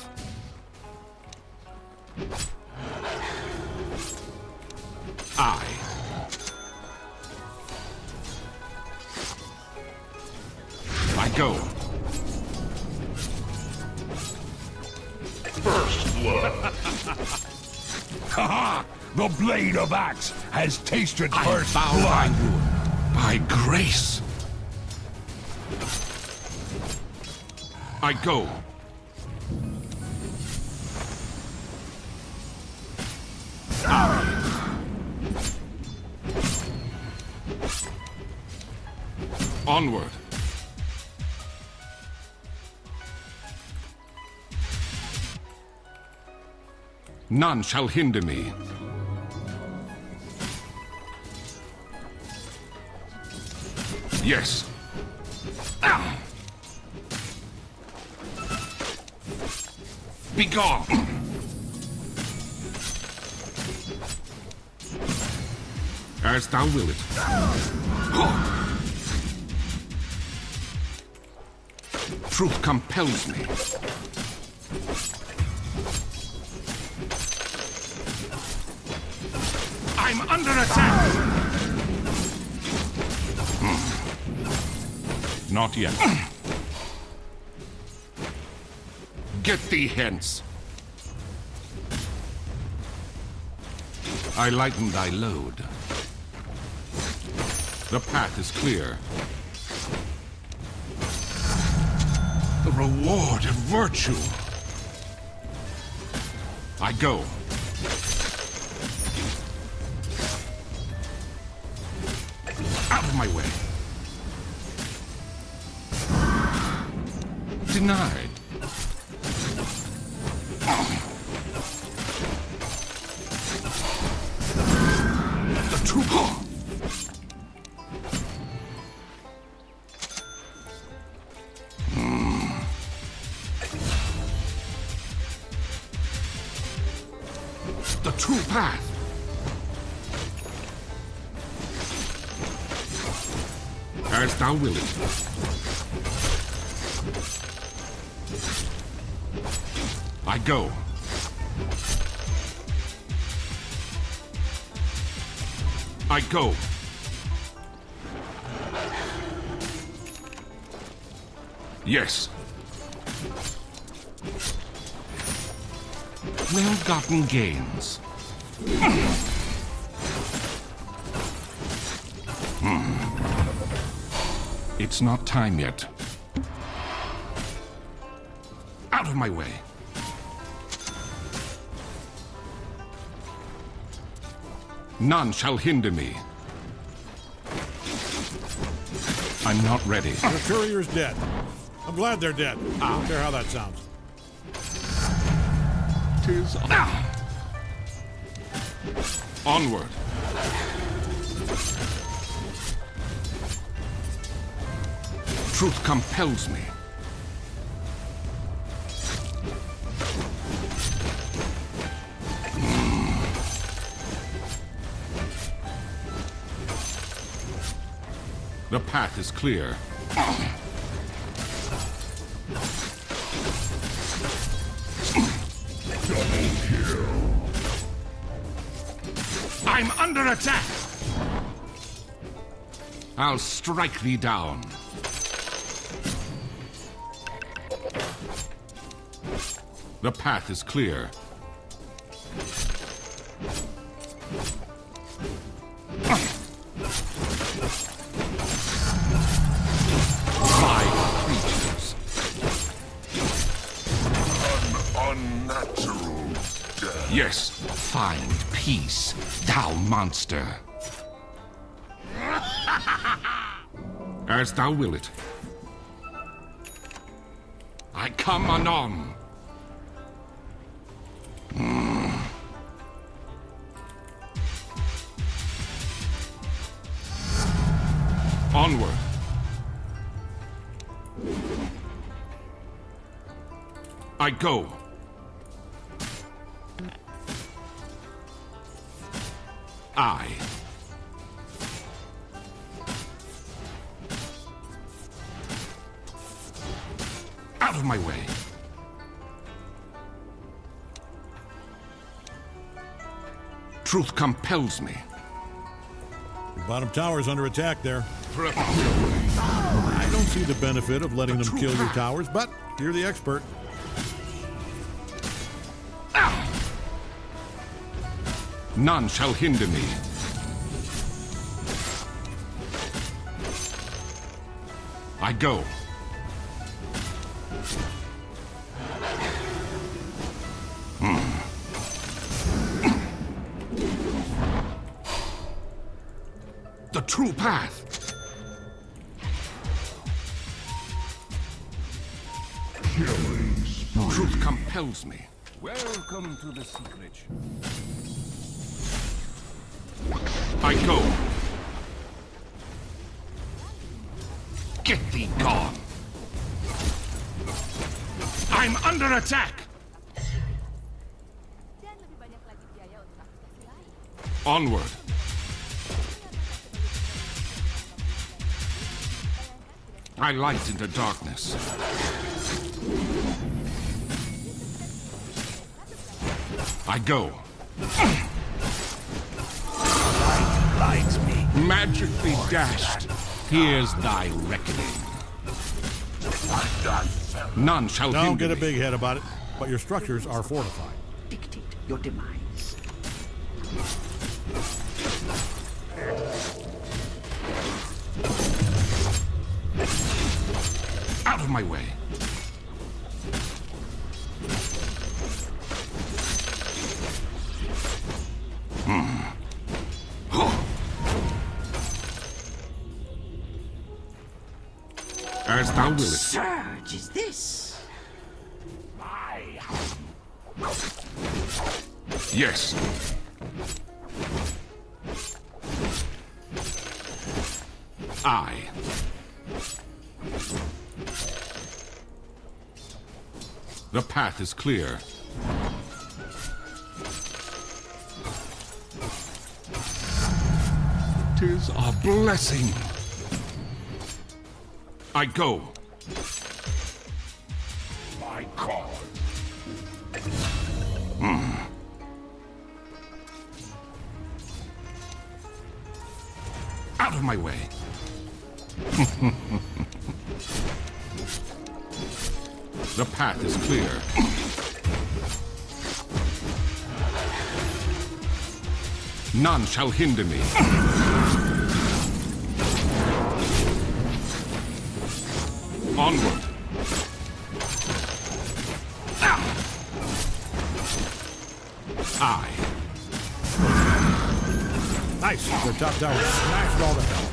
I go. First blood. Ha! The blade of axe has tasted first bow blood. By grace. I go. Onward. None shall hinder me. Yes. Begone. As thou will it. Truth compels me. I'm under attack! Not yet. Get thee hence. I lighten thy load. The path is clear. The reward of virtue. I go. Out of my way. Denied. The true. The true path. As thou wilt. I go. I go. Yes. Well-gotten gains. It's not time yet. Out of my way. None shall hinder me. I'm not ready. Your courier's dead. I'm glad they're dead. I don't care how that sounds. 'Tis onward. Truth compels me. The path is clear. Double kill. I'm under attack. I'll strike thee down. The path is clear. Vile creatures. Unnatural death. Yes, find peace, thou monster. As thou will it. I come anon. Onward. I go. I. Out of my way. Truth compels me. Your bottom tower's under attack there. I don't see the benefit of letting them kill your towers, but you're the expert. None shall hinder me. I go. The true path. Truth compels me. Welcome to the secret. I go. Get thee gone. I'm under attack. Onward. I light into darkness. I go. Light lights me. Magically dashed. Here's thy reckoning. None shall hinder me. Don't get a big head about it, but your structures are fortified. Dictate your demise. Out of my way. As thou willest. Surge is this? Yes. I. The path is clear. Tis a blessing. I go. My God. Out of my way. The path is clear. None shall hinder me. Onward. I. Nice. Their top tower smashed all to hell.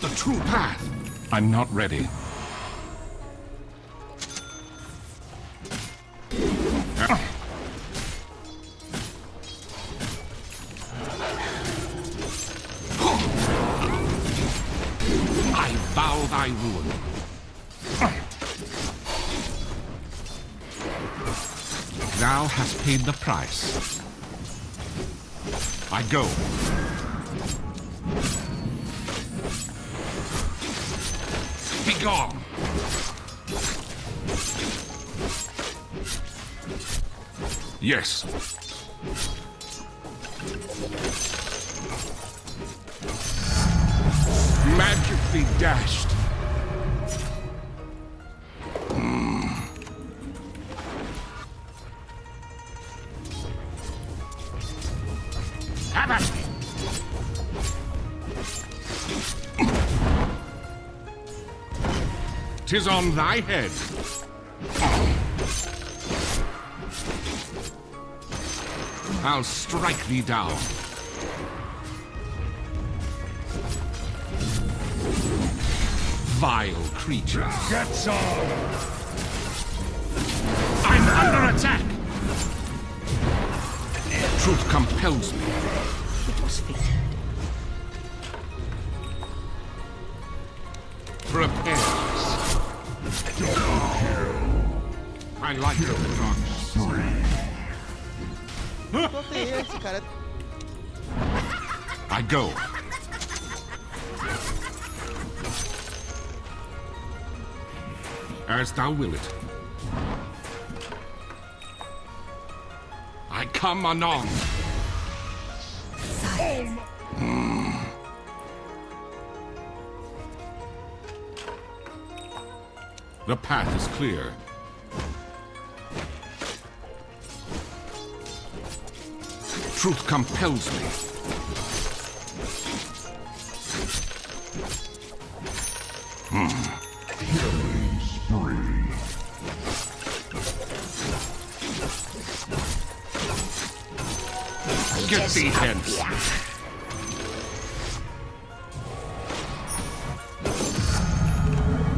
The true path. I'm not ready. I vow thy ruin. Thou hast paid the price. I go. Be gone. Yes. be dashed. Have it! 'Tis on thy head. I'll strike thee down. Vile creatures. Get some! I'm under attack! Truth compels me. It was fated. Prepares. I like the darkness. I go. As thou will it. I come anon. The path is clear. Truth compels me. Get thee hence.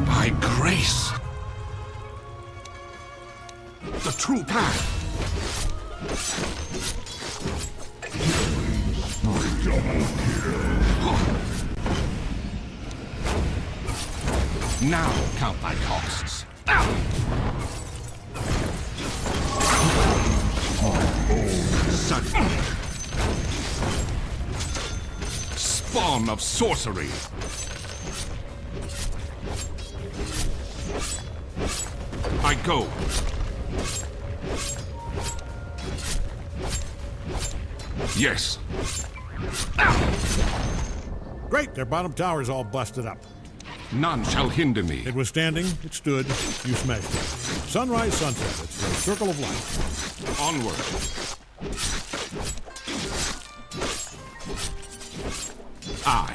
By grace. The true path. Now count thy costs. Sudden. Spawn of sorcery. I go. Yes. Great, their bottom tower's all busted up. None shall hinder me. It was standing, it stood, you smashed it. Sunrise, sunset, it's the circle of life. Onward. I.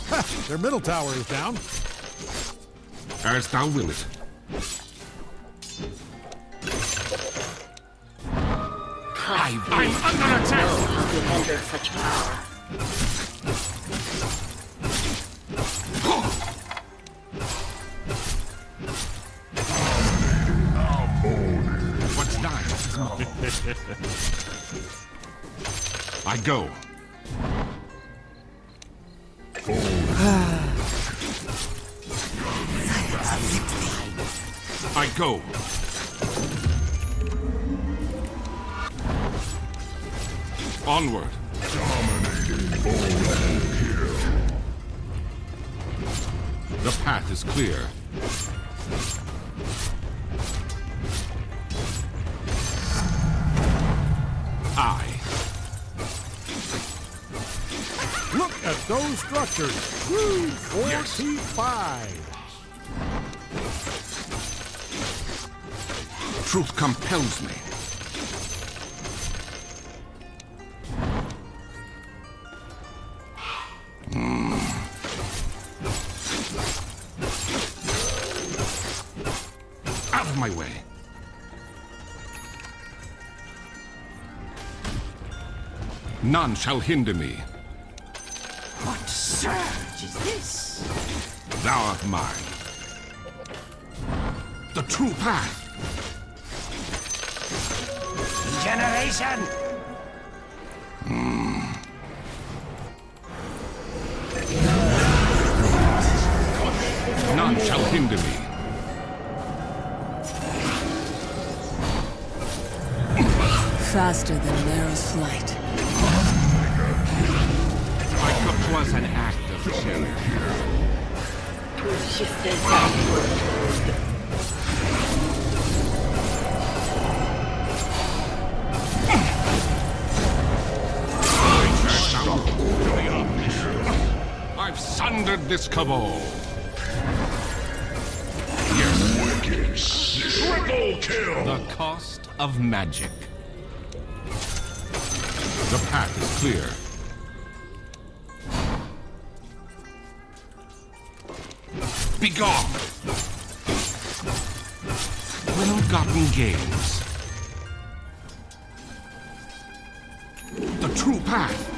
Ha! Their middle tower is down. As thou will it. I'm under attack! How to handle such power. What's thine? I go. I go. Onward. The path is clear. I. Look at those structures. Woo! 45. Truth compels me. Out of my way. None shall hinder me. What surge is this? Thou art mine. The true path. Generation! None shall hinder me. Faster than arrow's flight. Was an act of charity. sundered this cabal. Yes. Triple kill! The cost of magic. The path is clear. Begone! Ill-gotten gains. The true path.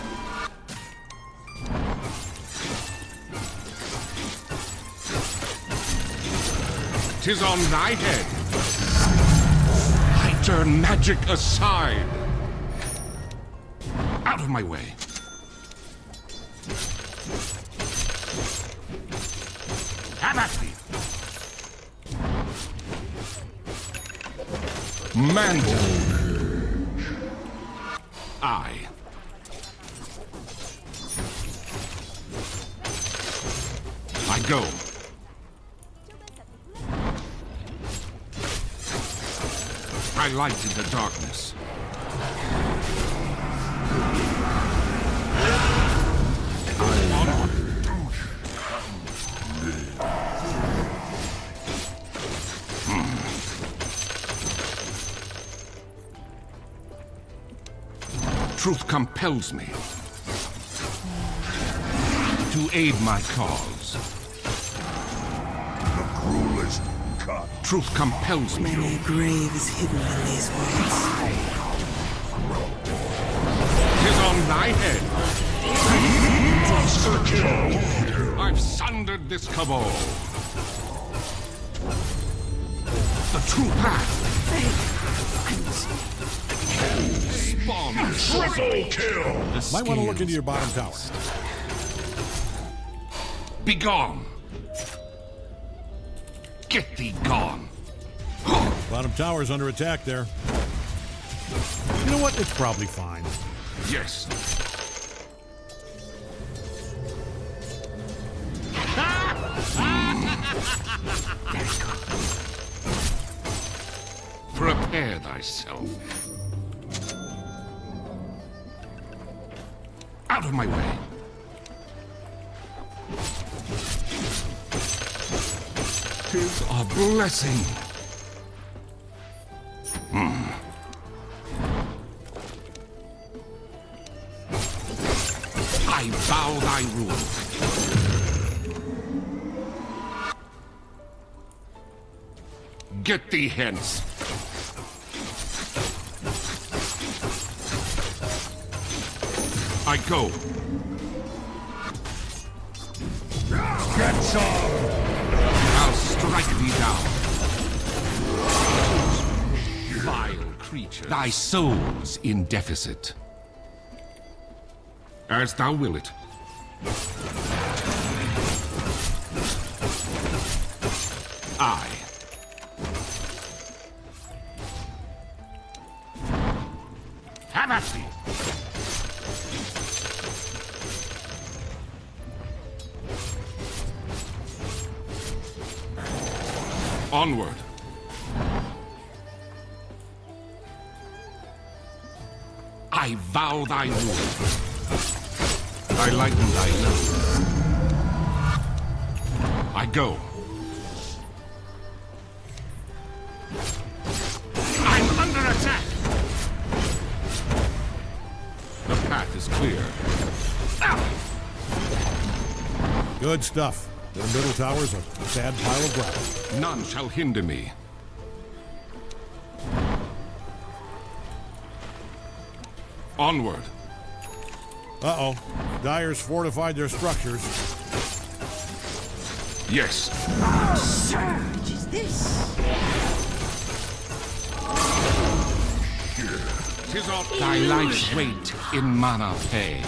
Tis on thy head. I turn magic aside. Out of my way. Have at thee. Mantle. I. I go. I light in the darkness. Truth compels me to aid my cause. The cruelest cut. Truth compels me. Many a grave is hidden in these woods. Tis on thy head. Monster kill! I've sundered this cabal. The true path. Spawn. Triple kill! The Might want to look scales into your bottom tower. Begone. Get thee gone. Bottom tower's under attack there. You know what? It's probably fine. Yes. Prepare thyself. Out of my way. Tis a blessing. I bow thy rule. Get thee hence. I go. Get some! I'll strike thee down. Vile creature. Thy soul's in deficit. As thou will it. I. Have at thee. Onward. I vow thy rule. I lighten thy load. I go. I'm under attack. The path is clear. Good stuff. The middle tower's a sad pile of gravel. None shall hinder me. Onward. Uh-oh. Dyer's fortified their structures. Yes. What surge is this? Tis of thy life's weight in mana pay.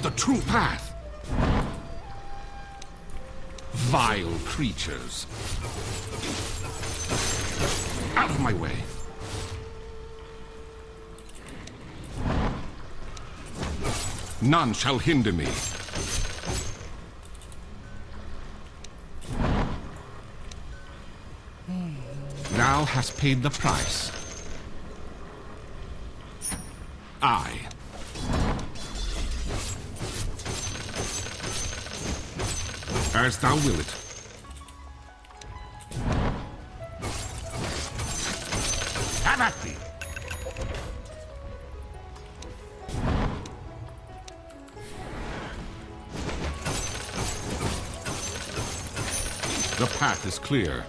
The true path. Vile creatures. Out of my way. None shall hinder me. Thou hast paid the price. As thou wilt. Have at thee. The path is clear.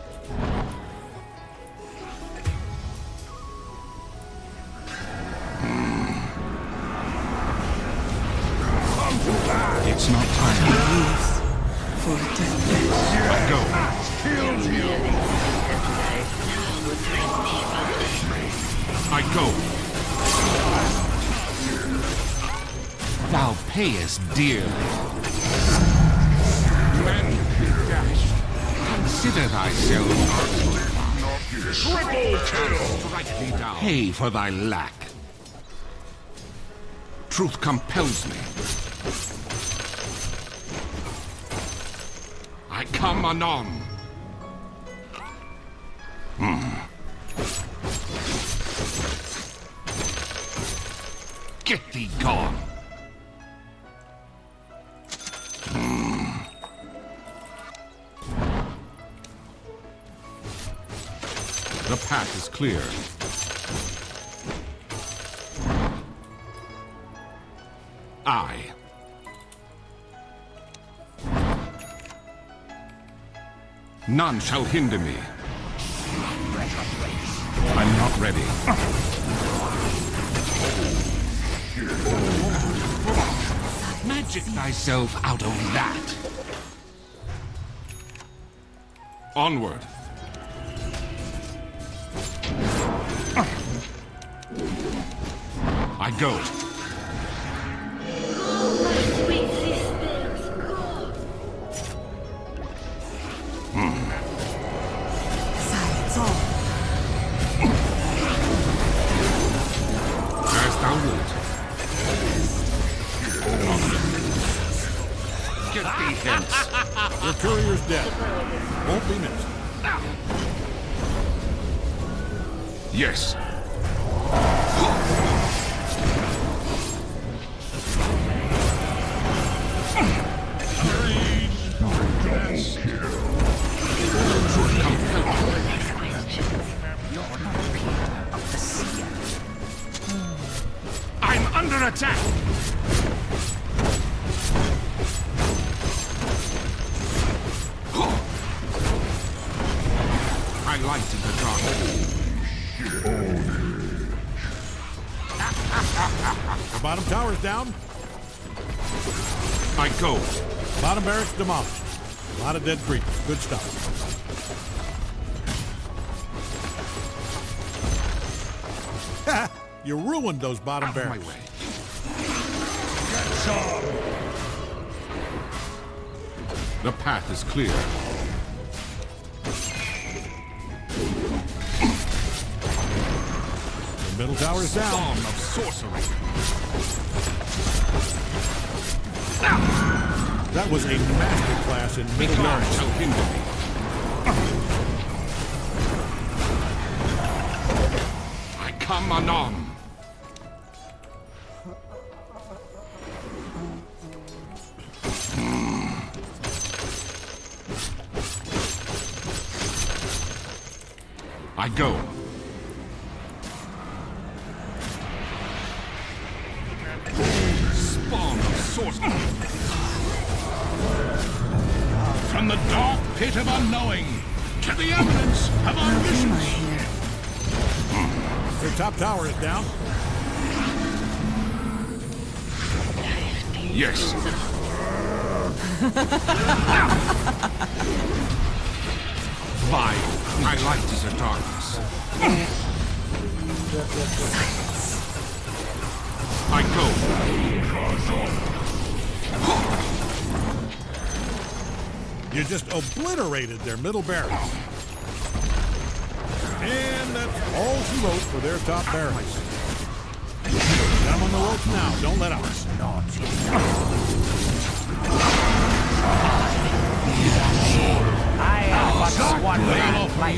It's not time. For death. Go. I go. Thou payest dearly. Men dashed. Consider thyself. Triple kill. Strike thee down. Pay for thy lack. Truth compels me. I come anon. Get thee gone. The path is clear. I. None shall hinder me. I'm not ready. Magic thyself out of that. Onward. I go. Silence all. As thou wilt. Get thee hence. Your courier's dead. Won't be missed. Yes. I'm under attack. I light in the darkness. The bottom tower's down. I go. Bottom barracks demolished. A lot of dead creatures. Good stuff. You ruined those bottom barracks. My way. The path is clear. The middle tower is down. Storm of sorcery. That was a masterclass in middle None barracks. shall hinder me. I come anon. I go. Spawn of sorcery. From the dark pit of unknowing to the eminence of our missions. Their top tower is down. Yes. Vile. My light is a darkness. I go. You just obliterated their middle barracks. And that's all she wrote for their top barracks. Got them on the ropes now. Don't let up. I but one man like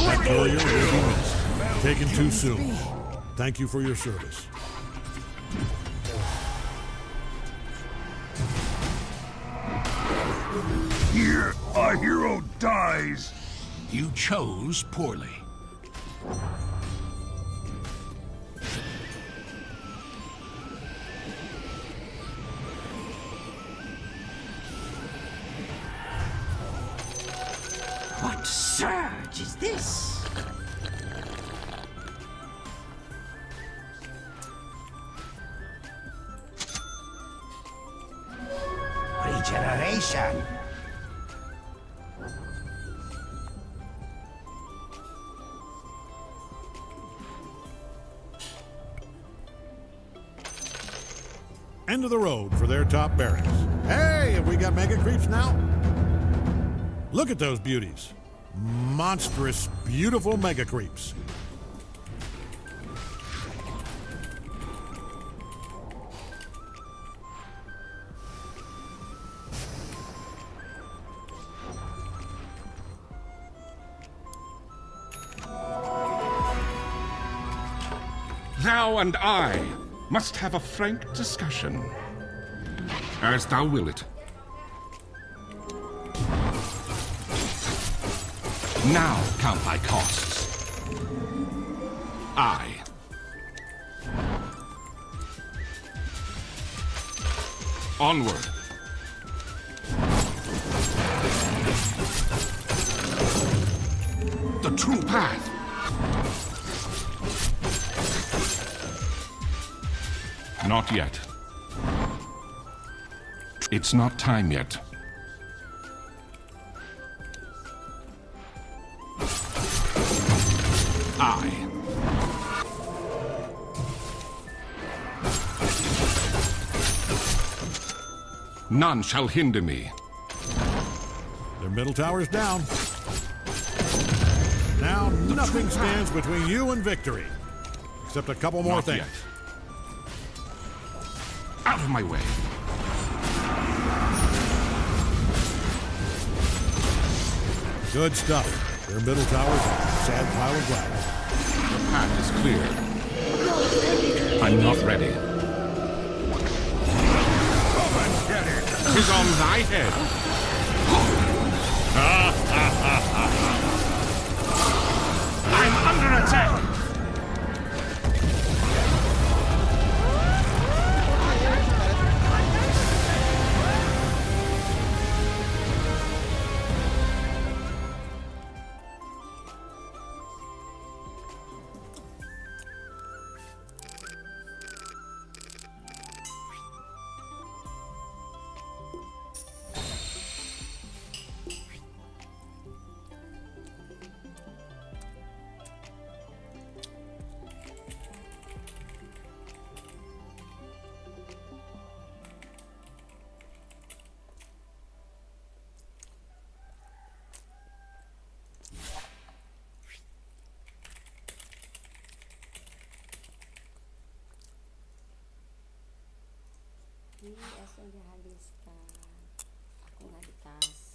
That courier will be missed. Taken too soon. thank you for your service. Here, a hero dies. You chose poorly. What surge is this? Regeneration. End of the road for their top barracks. Hey, have we got mega creeps now? Look at those beauties. Monstrous, beautiful mega creeps. Thou and I must have a frank discussion. As thou will it. Now count thy costs. I. Onward. The true path. Not yet. It's not time yet. I. None shall hinder me. Their middle tower's down. Now nothing stands between you and victory. Except a couple more Not things. yet. Out of my way. Good stuff. Their middle tower's a sad pile of glass. The path is clear. I'm not ready. Come and get it. 'Tis on thy head. I'm under attack. IS yang dihabiskan. Aku nggak dikasih.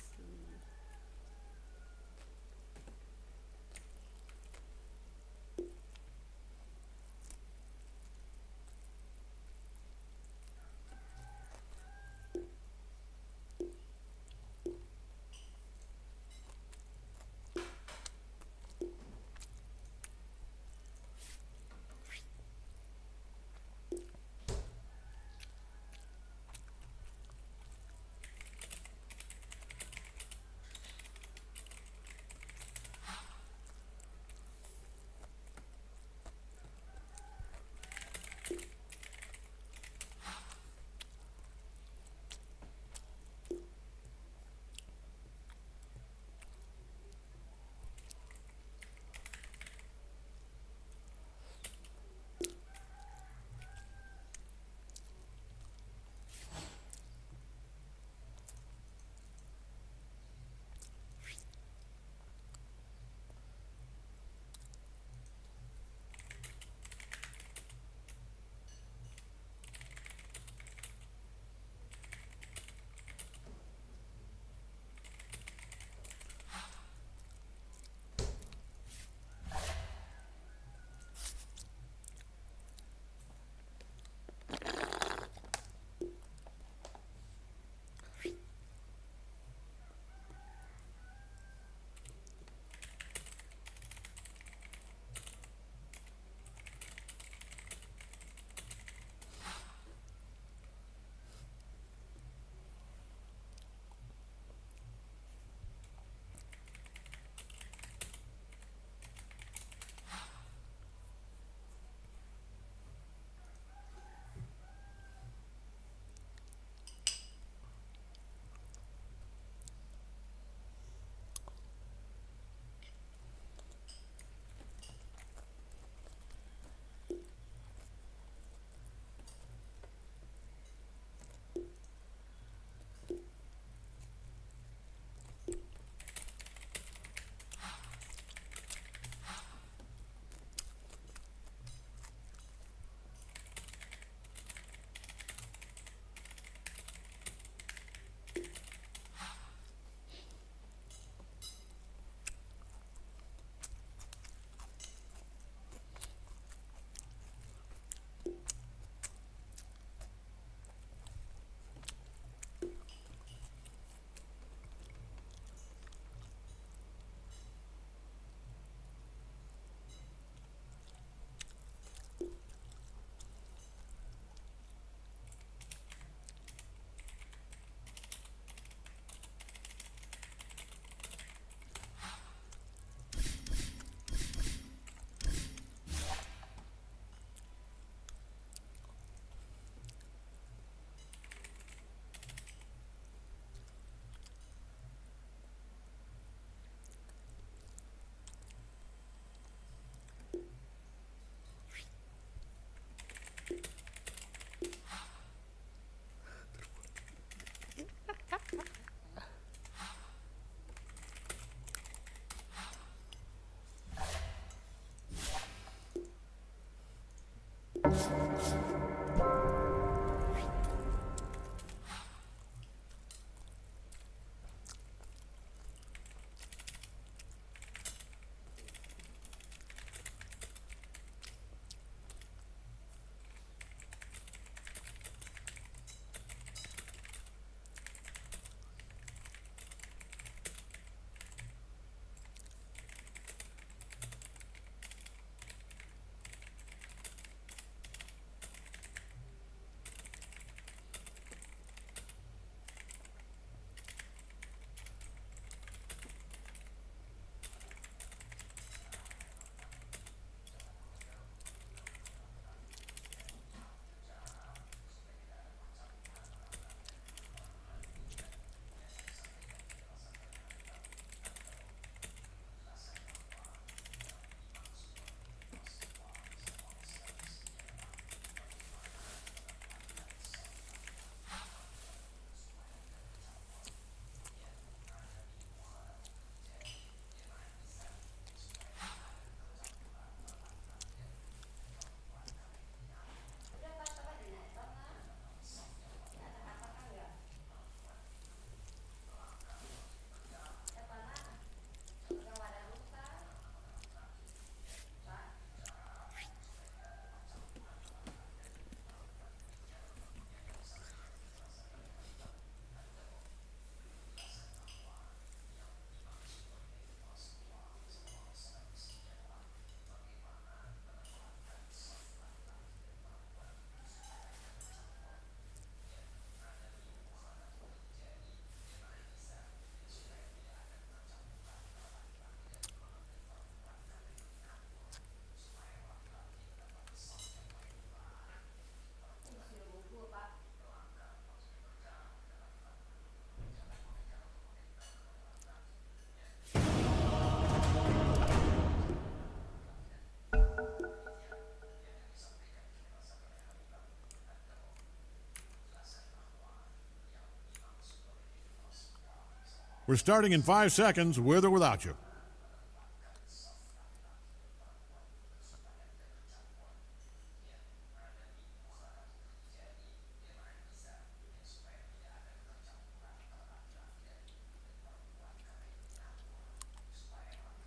We're starting in 5 seconds, with or without you.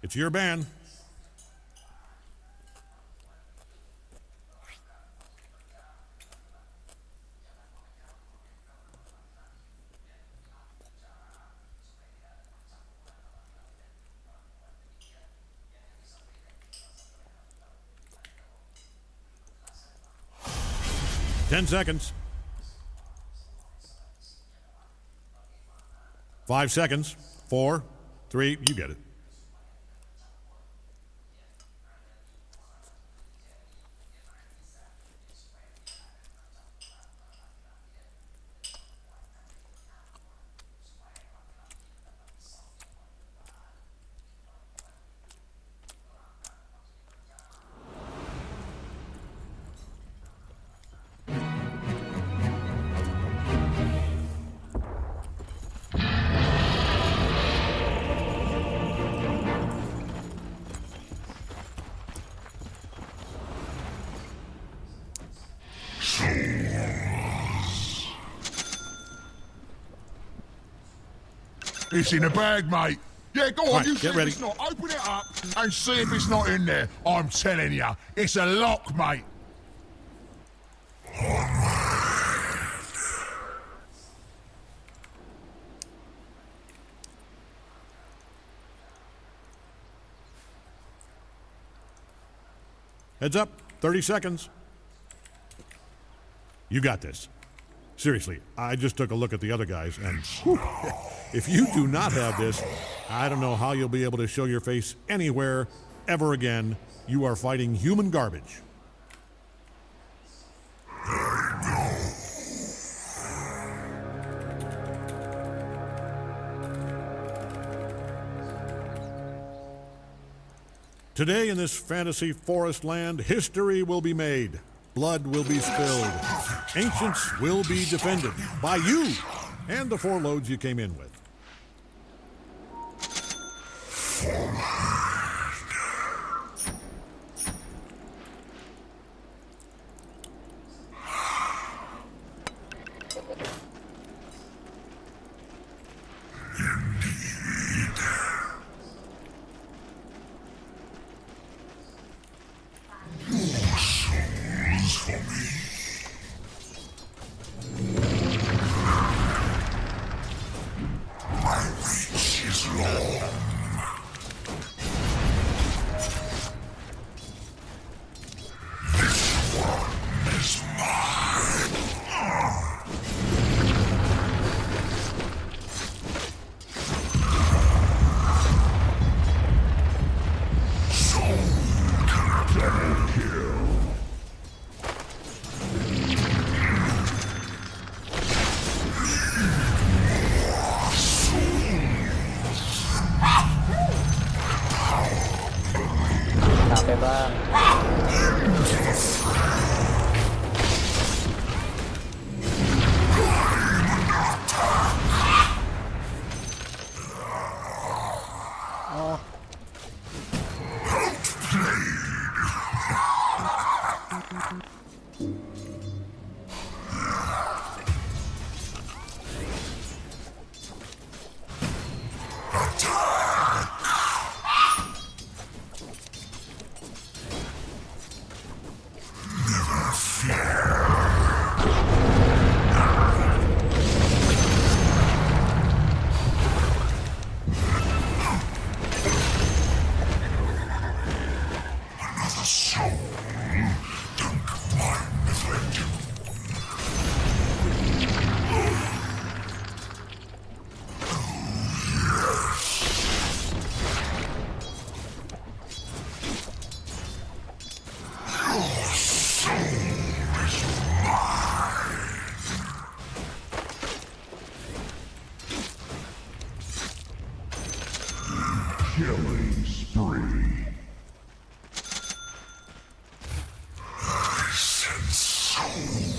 It's your band. Ten seconds. 5 seconds. 4, 3, you get it. It's in a bag, mate. Yeah, go on, Right, you get see ready. if it's not. Open it up and see if it's not in there. I'm telling you, it's a lock, mate. Heads up, 30 seconds. You got this. Seriously, I just took a look at the other guys, and whew, if you do not have this, I don't know how you'll be able to show your face anywhere ever again. You are fighting human garbage. Today in this fantasy forest land, history will be made. Blood will be spilled. Ancients will be defended by you and the 4 loads you came in with. Sampe bang. Oh. Killing spree. I sense souls.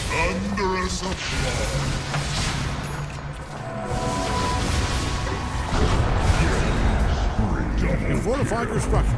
Thunderous applause. You fortified your structures.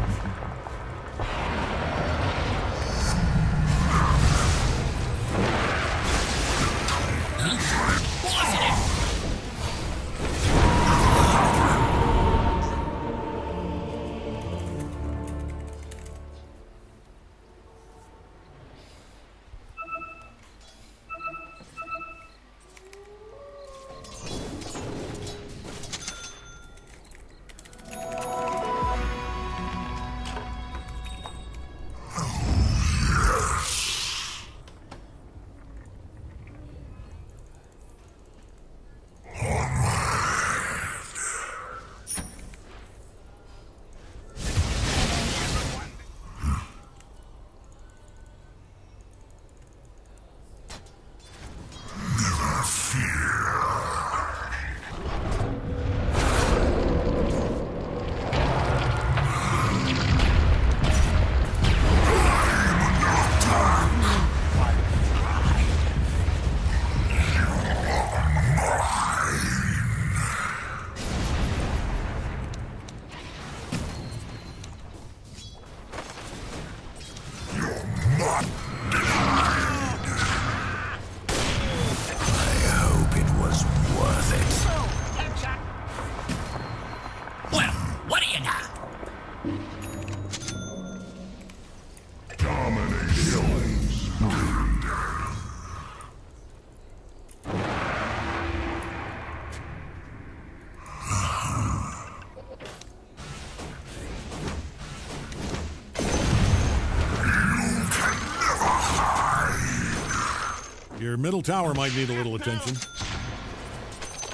Your middle tower might need a little attention.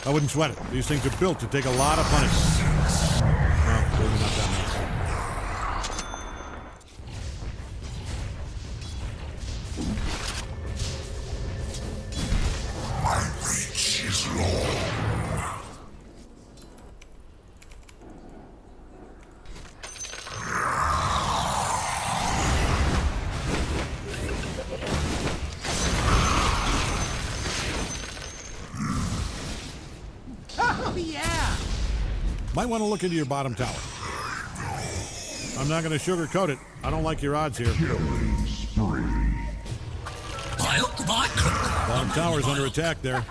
I wouldn't sweat it. These things are built to take a lot of punishment. Well, maybe not that much. My reach is long. Might want to look into your bottom tower. I'm not going to sugarcoat it. I don't like your odds here. Killing spree. Bottom tower's under attack there. Into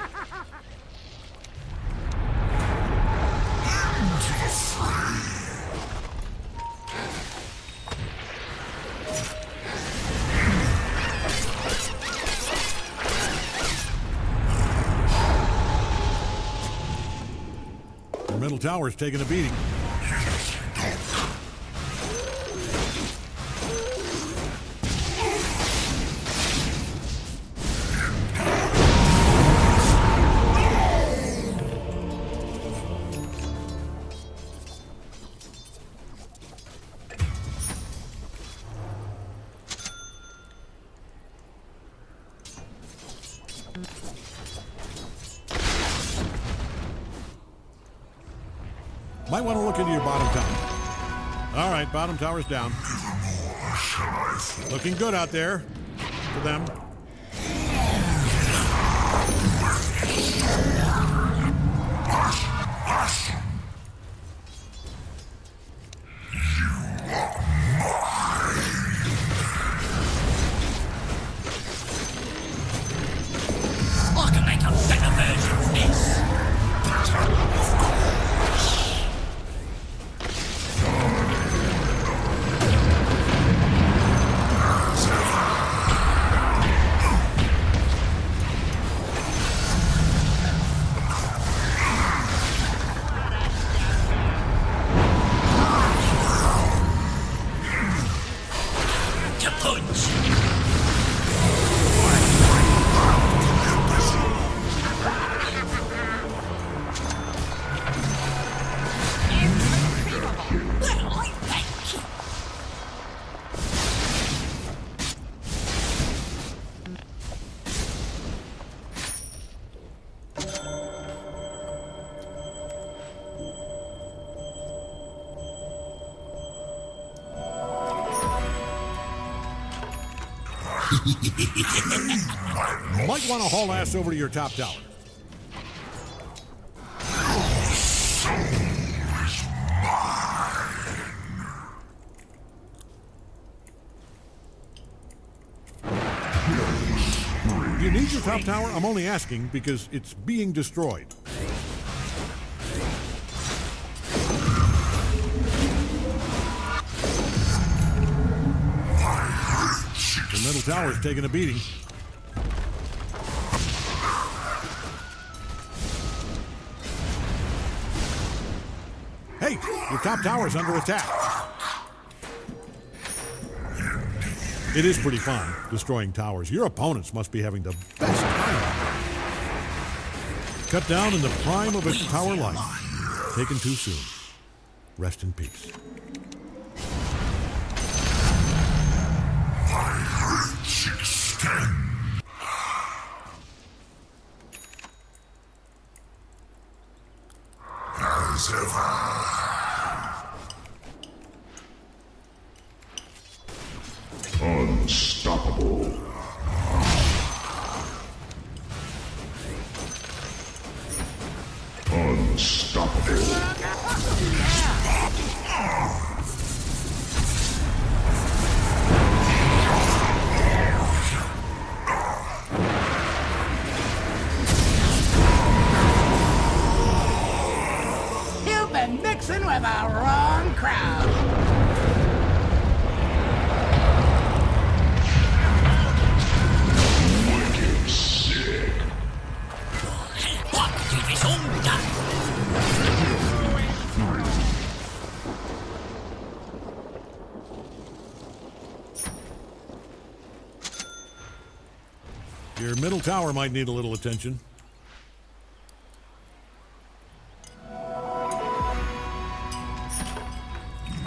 the fray. Your middle tower's taking a beating. Might want to look into your bottom tower. All right, bottom tower's down. Looking good out there for them. I can make a Might want to haul ass over to your top tower. Do you need your top tower? I'm only asking because it's being destroyed. The middle tower's taking a beating. Hey, your top tower's under attack. It is pretty fun, destroying towers. Your opponents must be having the best time. Cut down in the prime of its power life. Taken too soon. Rest in peace. As ever. Unstoppable. Unstoppable. You've been mixing with the wrong crowd. Your middle tower might need a little attention.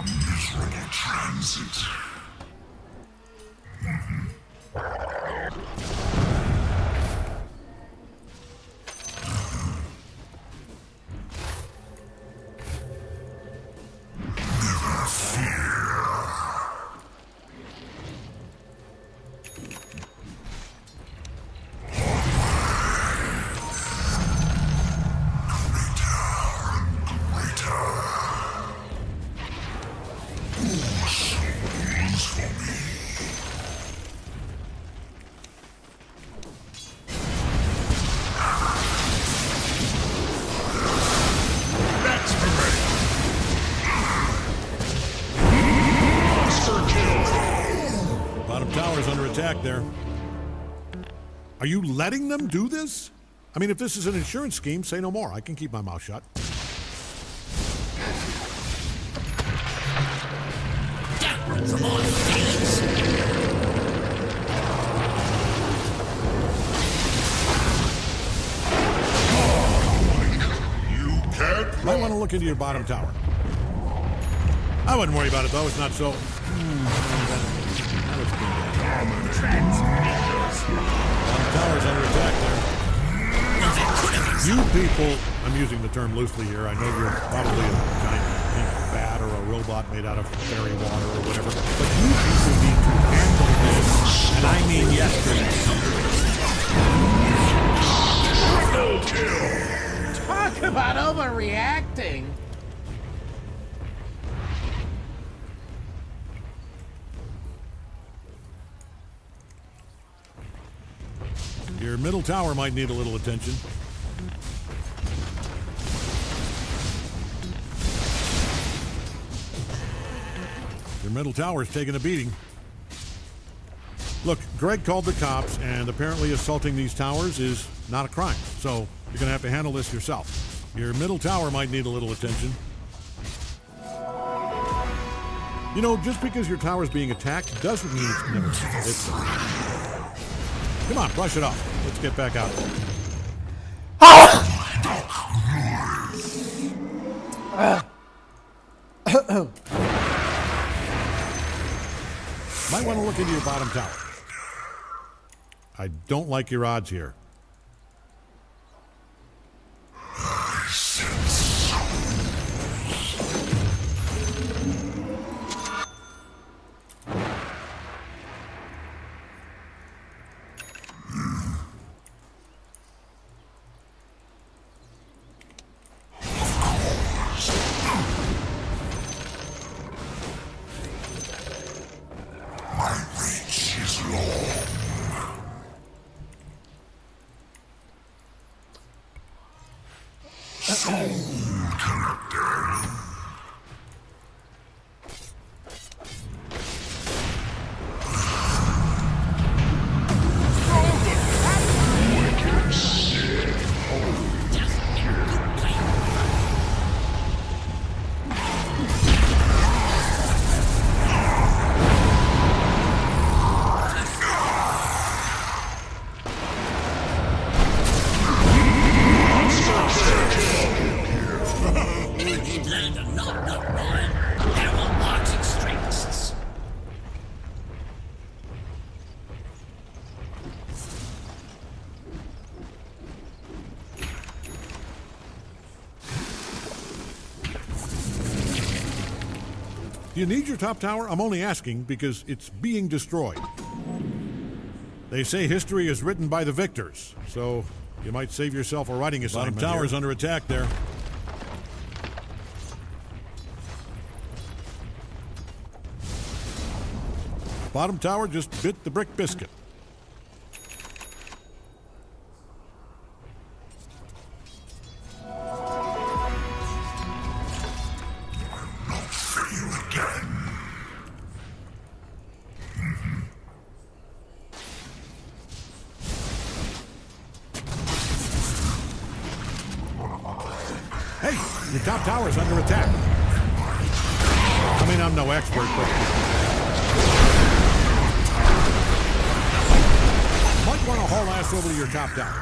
Miserable transit. Never fear. Attack there. Are you letting them do this? I mean, if this is an insurance scheme, say no more. I can keep my mouth shut. From all feelings. You can't. Might want to look into your bottom tower. I wouldn't worry about it though. It's not so. Tower's under attack there. You people, I'm using the term loosely here. I know you're probably a giant pink bat or a robot made out of fairy water or whatever, but you people need to handle this, and I mean yesterday. Talk about overreacting. Your middle tower might need a little attention. Your middle tower's taking a beating. Look, Greg called the cops, and apparently assaulting these towers is not a crime. So you're going to have to handle this yourself. Your middle tower might need a little attention. You know, just because your tower's being attacked doesn't mean it's never. Come on, brush it off. Let's get back out there. Might want to look into your bottom tower. I don't like your odds here. You need your top tower? I'm only asking because it's being destroyed. They say history is written by the victors, so you might save yourself a writing assignment. Bottom tower's under attack there. Bottom tower just bit the brick biscuit. Hey, your top tower's under attack. I mean, I'm no expert, but might want to haul ass over to your top tower.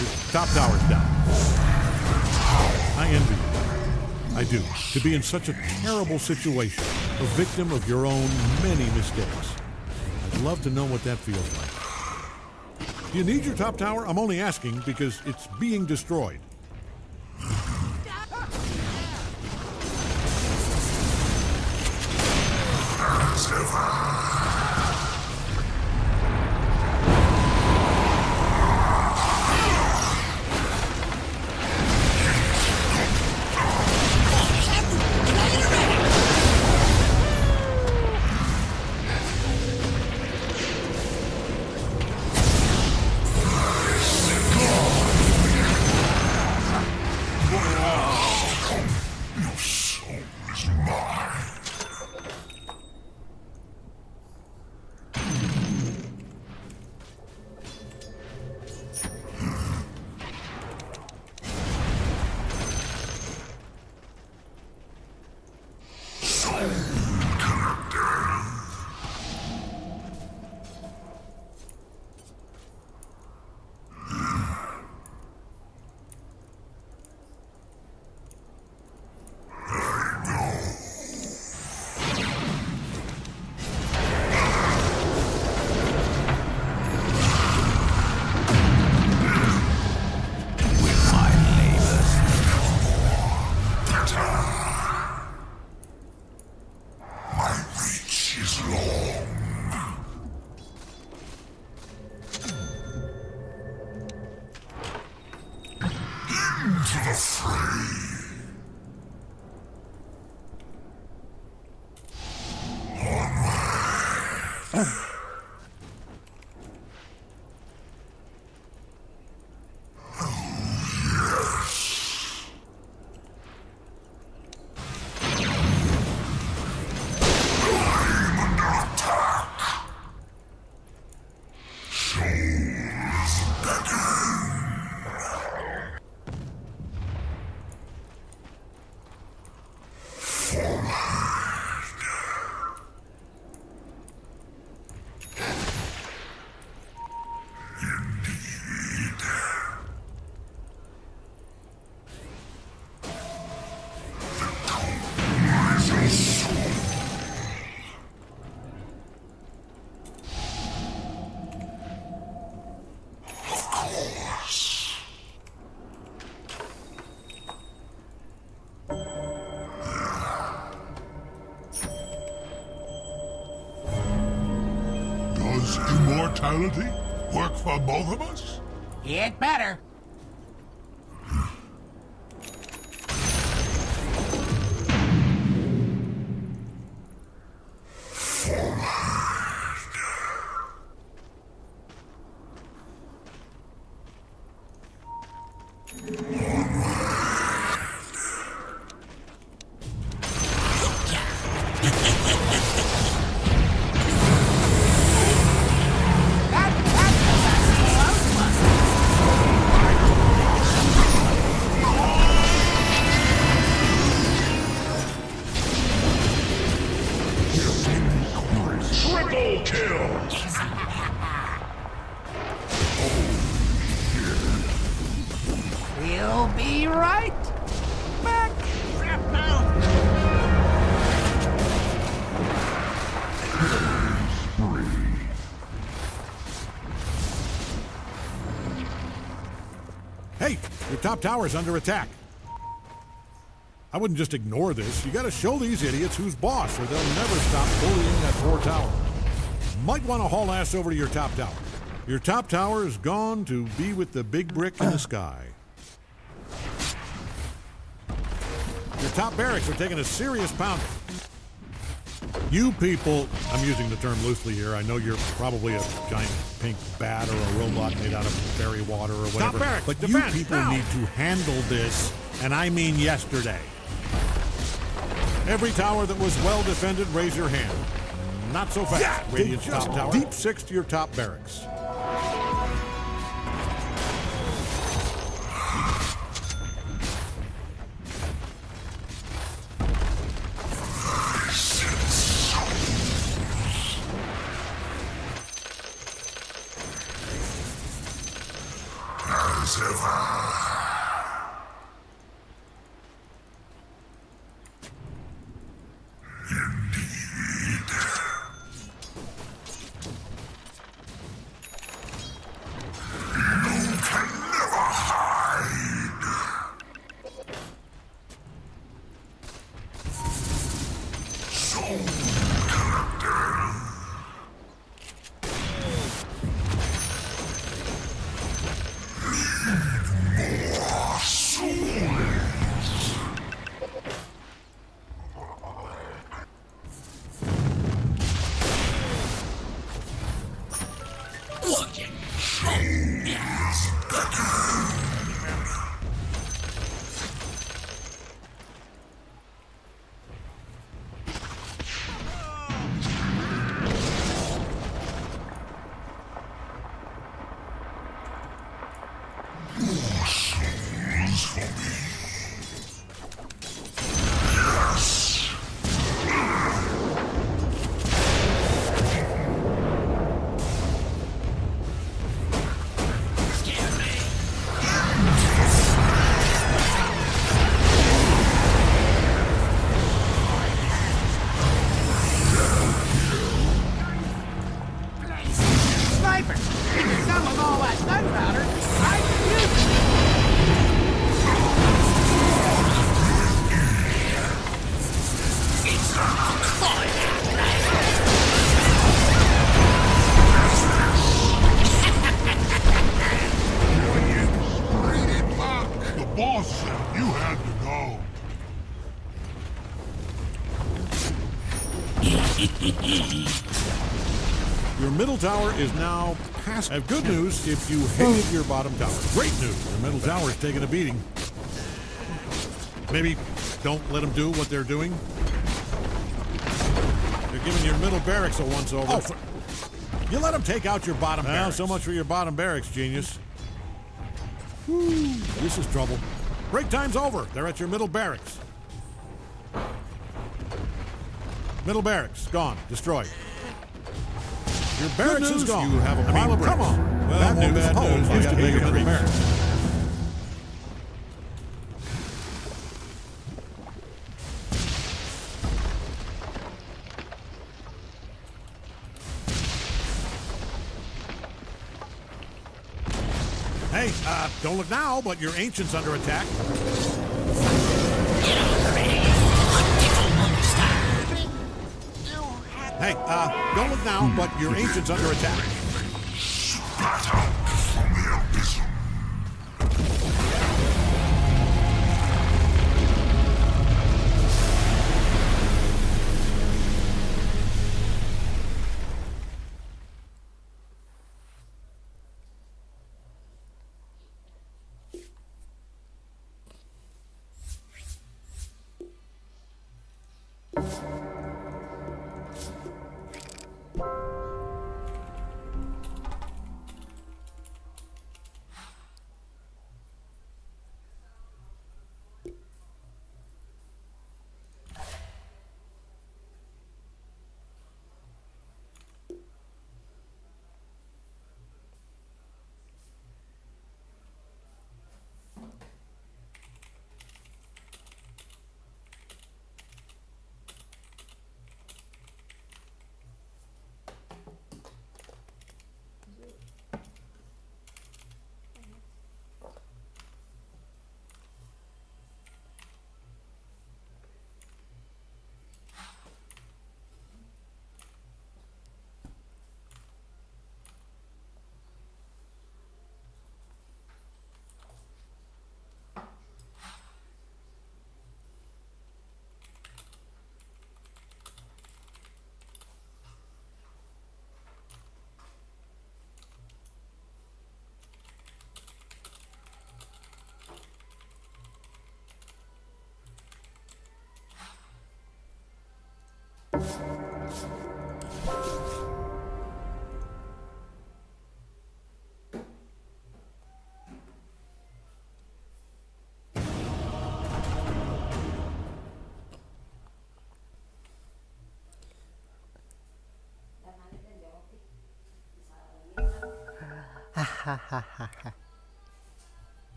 Your top tower's down. I envy you. I do. To be in such a terrible situation, a victim of your own many mistakes. I'd love to know what that feels like. Do you need your top tower? I'm only asking because it's being destroyed. Does immortality work for both of us? It better. Hey, your top tower is under attack. I wouldn't just ignore this. You gotta show these idiots who's boss, or they'll never stop bullying that poor tower. Might want to haul ass over to your top tower. Your top tower is gone to be with the big brick in the sky. Your top barracks are taking a serious pounding. You people, I'm using the term loosely here. I know you're probably a giant pink bat or a robot made out of fairy water or whatever. Top barracks, but defense, you people now. need to handle this, and I mean yesterday. Every tower that was well defended, raise your hand. Not so fast. Yeah, Radiant's good top job. tower. Deep 6 to your top barracks. As ever. Sniper! If you come with all that gunpowder, I can use it! The boss said you had to go. Your middle tower is now past. I have good news if you hated your bottom tower. Great news. Your middle tower is taking a beating. Maybe don't let them do what they're doing. You're giving your middle barracks a once-over. Oh, you let them take out your bottom barracks. So much for your bottom barracks, genius. Whew, this is trouble. Break time's over. They're at your middle barracks. Middle barracks, gone. Destroyed. Your barracks is gone. You have a pile of bricks. Come on. Well, bad news. Bad news. Used to be your middle barracks. Hey, don't look now, but your ancient's under attack. Hey, don't look now, but your ancient's under attack. Spat out from the abyss.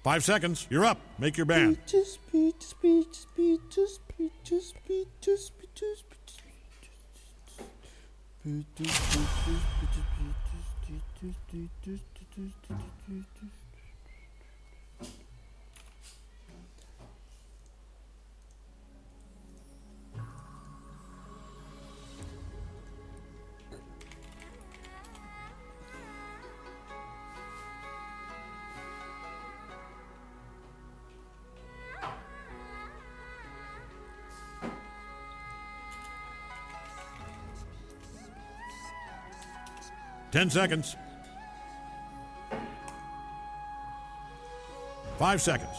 5 seconds. You're up. Make your band. Ten seconds. 5 seconds.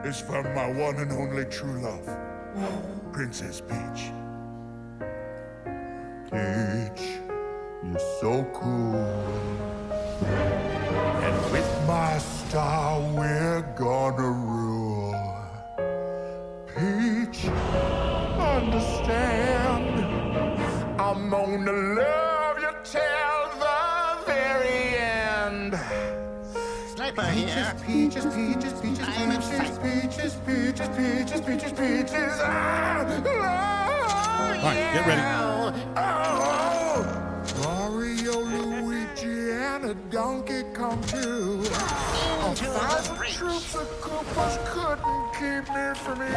It's from my one and only true love, Princess Peach. Peach, you're so cool. And with my star, we're gonna rule. Peach, understand, I'm gonna love you till the very end. Sniper here. Peaches, peaches, peaches, I'm peaches, peaches, peaches, peaches, peaches, peaches. Ah, oh, All right, get ready. oh, Mario, Luigi, and a Donkey Kong too. A thousand troops of Koopas couldn't keep me from you.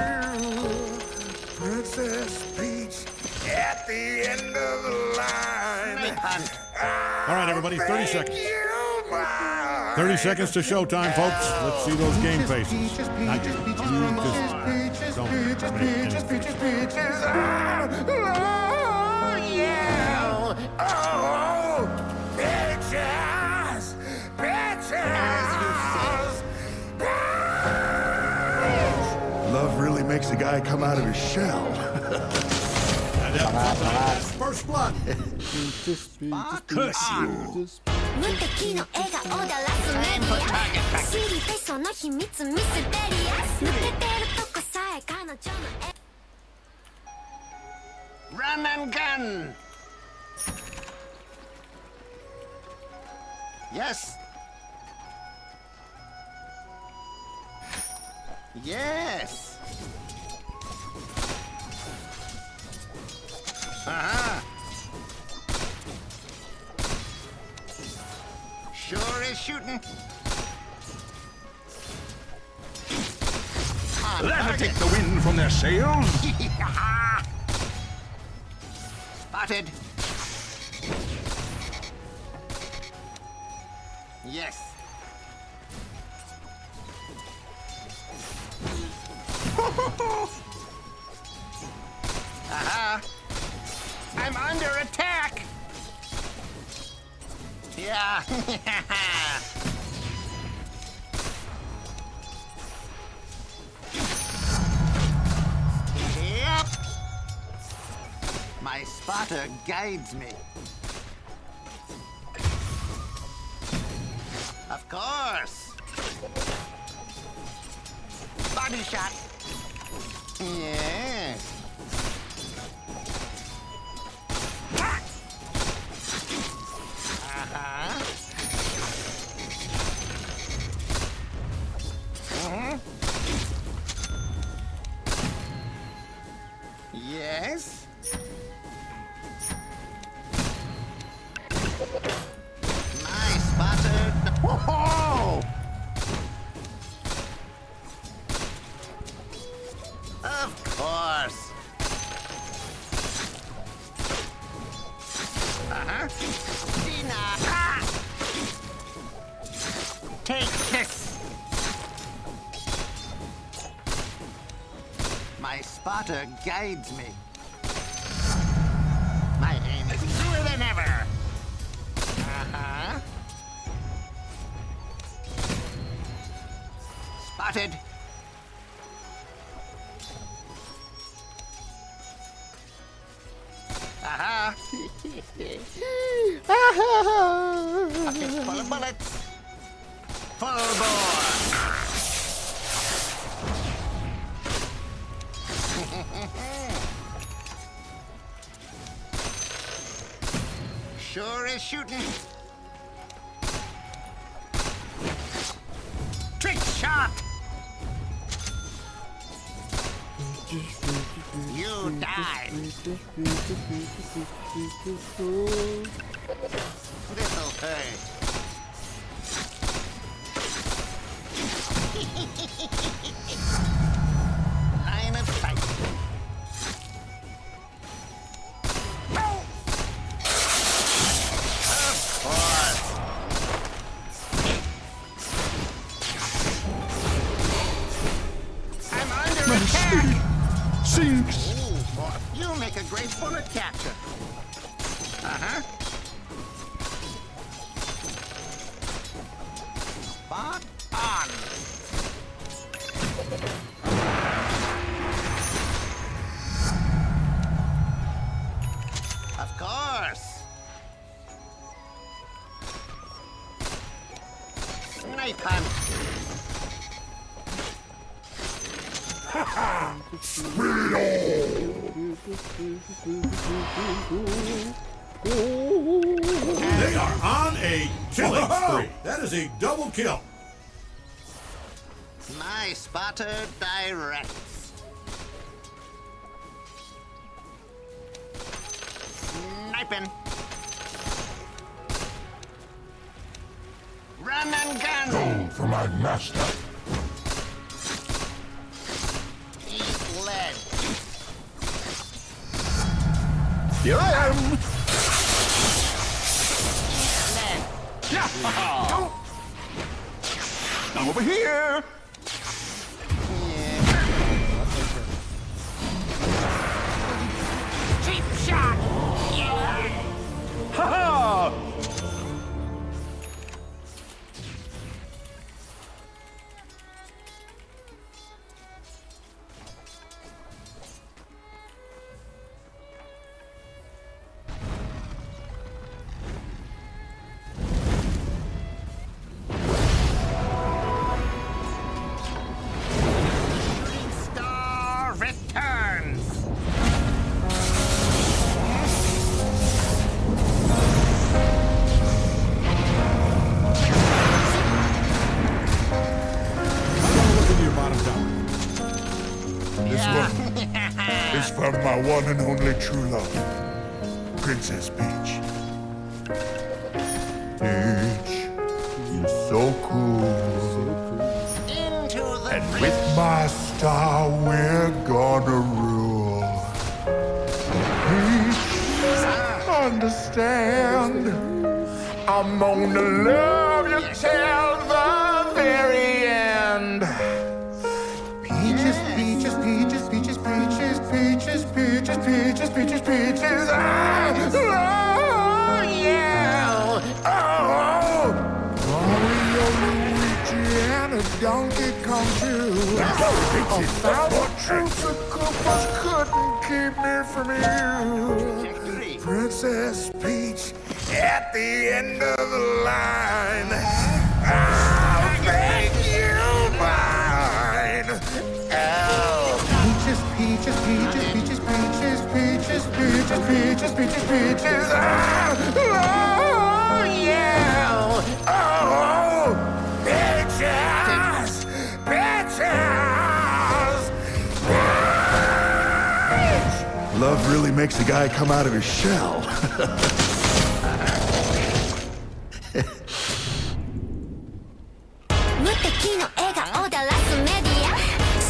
Princess Peach at the end of the line. All right, everybody, 30 seconds. 30 seconds to showtime, folks. Let's see those game faces. Not you. You just don't make any Peaches. Oh, yeah. Oh, peaches. Love really makes a guy come out of his shell. First blood. 無敵の笑顔でラスメディア知りたいその秘密ミステリアス抜けてるとこさえ彼女のRun and gun. Yes. Yes. Uh-huh. Sure is shooting. That'll take the wind from their sails. Spotted. Yes. Aha. I'm under attack. Yeah. Yep. My spotter guides me. Of course. Body shot. Yes. Uh-huh. Mm-hmm. Yes. My spotter. Whoa! Of course. Uh-huh. Dina. Ah! Take this. My spotter guides me. My aim is truer than ever. Uh-huh. Spotted. Aha. A fistful of piglets. Full bore. Sure is shooting. Trick shot. You died. This'll hurt. Line of sight. Oh! Of course. I'm under attack. Sinks. Ooh, boy, you make a great bullet catcher. Uh-huh. Spot on. Of course. Snipe hunt. They are on a killing spree. That is a double kill. My spotter directs. Sniping. Run and gun. Gold for my master. Eat lead. Here I am. Lead. Yeah. I'm over here. Cheap shot. Yeah. Ha ha. Star returns. Look into your bottom tower. This one is from my one and only true love, Princess Peach. Peach, you're so cool. Into the And with my star, we're gonna rule. Peach, understand. I'm gonna love you till the very end. Peaches, peaches, peaches, peaches, peaches, peaches, peaches, peaches, peaches, peaches. Ah, oh, yeah. Oh, Mario, Luigi, and a Donkey Kong too. A thousand troops of Koopas couldn't keep me from you. Princess Peach at the end of the line. I'll make you mine. Oh. Peaches, peaches, peaches, peaches, peaches, peaches, peaches, peaches, peaches, peaches. Ah, oh, yeah. Oh, peaches, peaches. Love really makes a guy come out of his shell. 無敵の笑顔だらすメディア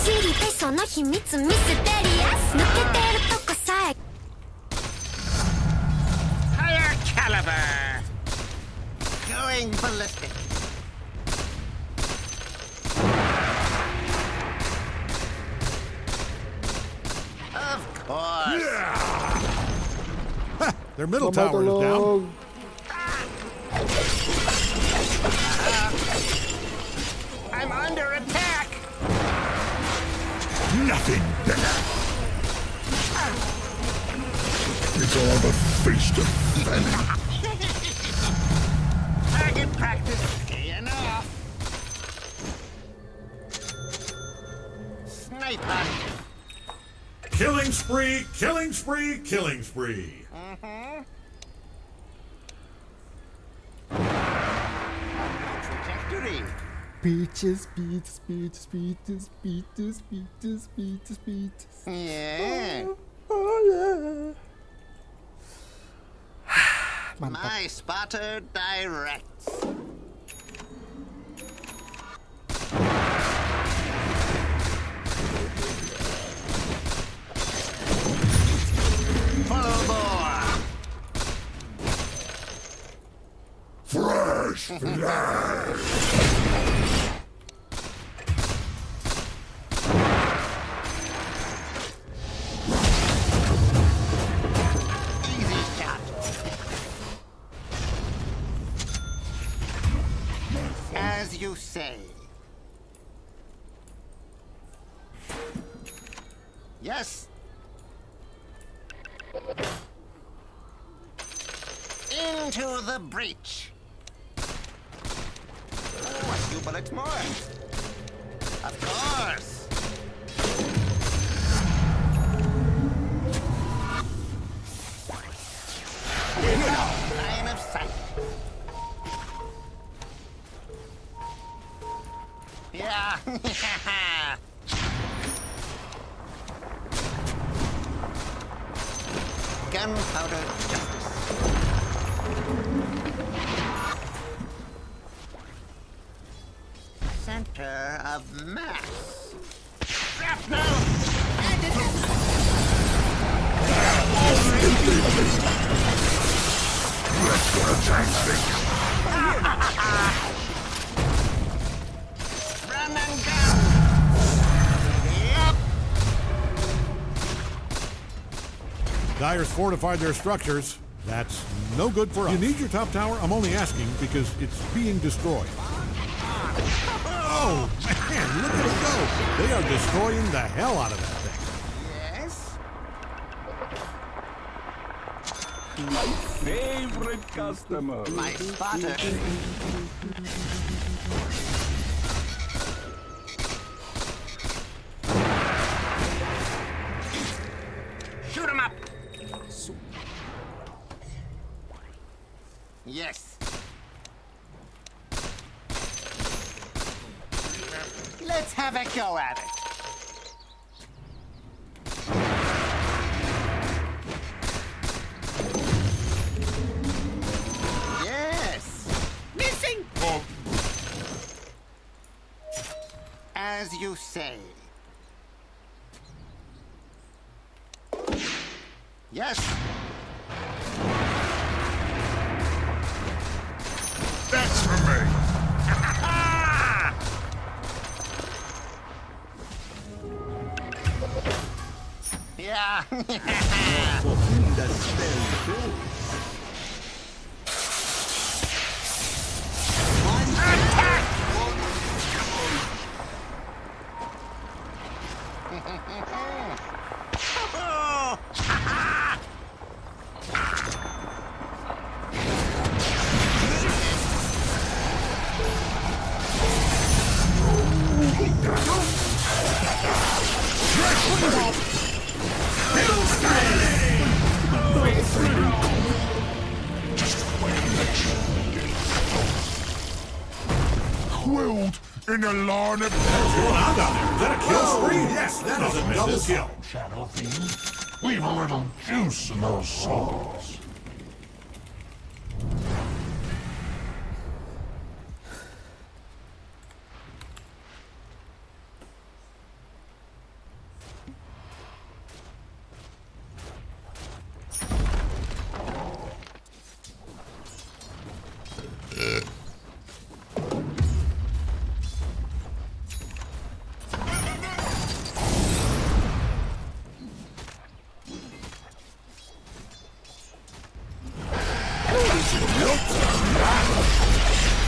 知りたいその秘密ミステリアス抜けてるとこさえ higher caliber. Going ballistic. Of course. Ha! Their middle tower is down. I'm under attack. Nothing better. It's all the feast of famine. Target practice. sniper. Killing spree, killing spree, killing spree. Trajectory. Peaches, peaches, peaches, peaches, peaches, peaches, peaches, peaches. Yeah. Oh, yeah. Mantap. My spotter directs. Full bore. Fresh flag! Easy shot. As you say. Yes. Into the breach. Oh, a few bullets more. Of course. Line of sight. Yeah. Gunpowder justice. Center of mass. Shrapnel! Run and gun! Yep! Dyer's fortified their structures. That's no good for us. You need your top tower? I'm only asking because it's being destroyed. Oh, man, look at it go. They are destroying the hell out of that thing. Yes? My favorite customer. My spotter. Shoot him up! Yes. Let's have a go at it. Yes. Missing. As you say. Yes. That's for me! Yeah. Attack! Quilled in a line of... What's going on down there? Is that a kill spree? Yes, that is a double kill. Shadow Fiend. We've a little juice in those souls.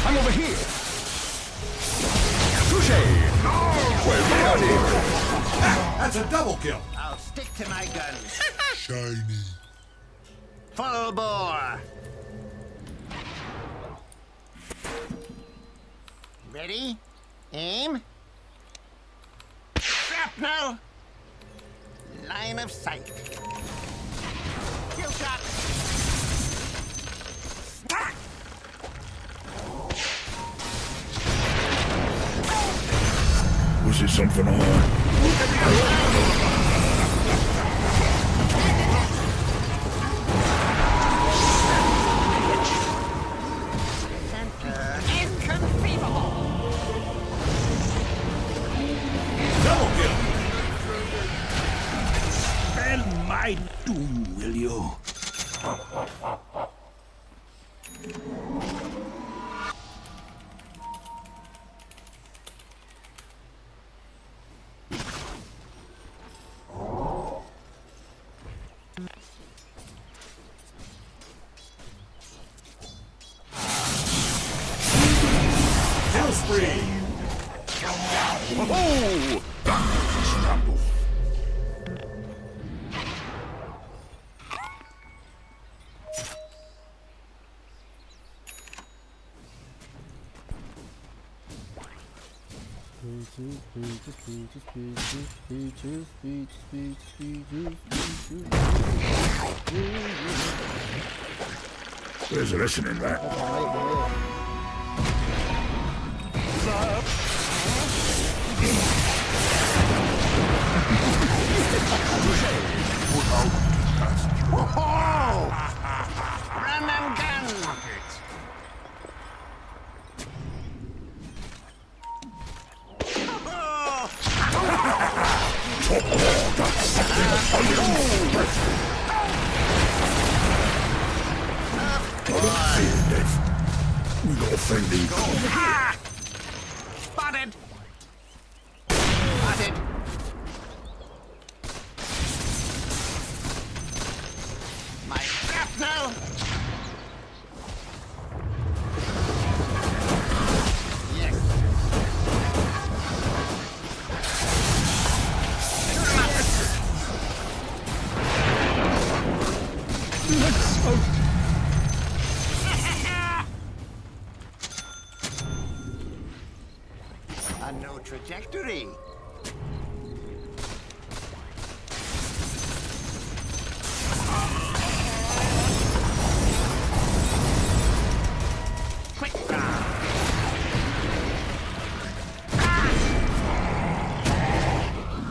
I'm over here. Touche. That's a double kill. I'll stick to my guns. Shiny. Full bore. Ready? Aim. Shrapnel! Line of sight. Kill shot! Stack! Was it something I Inconceivable! Double kill! Spell my doom, will you? Kill spree! Oh! Scramble. There's a lesson in that. Whoa! Run and gun! We got a friendly. Ha! Spotted! Spotted! My shrapnel! Yes! Let's go. A no trajectory. Quick draw.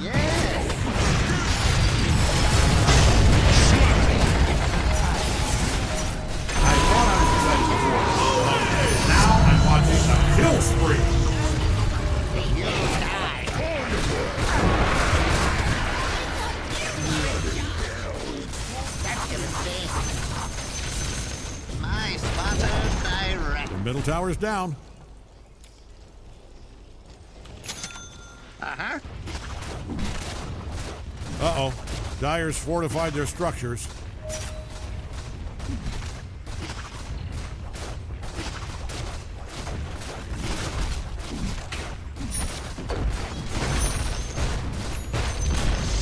Yes. I thought I was excited before. Now I'm watching a kill spree. You die. Speculative. My spotter direct. The middle tower's down. Uh-huh. Uh-oh. Dyer's fortified their structures.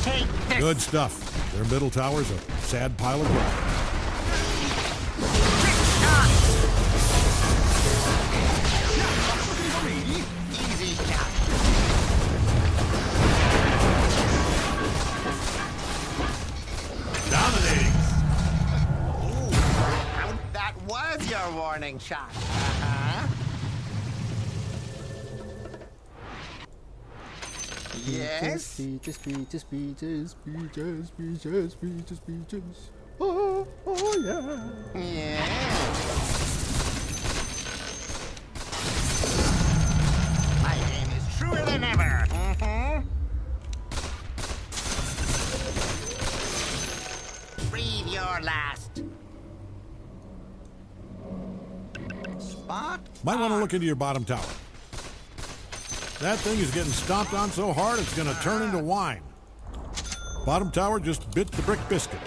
Take this. Good stuff. Their middle tower's a sad pile of rubble. Easy shot. Dominating. Ooh, that was your warning shot. Uh-huh. Yes. Speeches. Oh yeah. Yeah. My aim is truer than ever. Mm-hmm. Breathe your last. Spot. Might want to look into your bottom tower. That thing is getting stomped on so hard it's going to turn into wine. Bottom tower just bit the brick biscuit.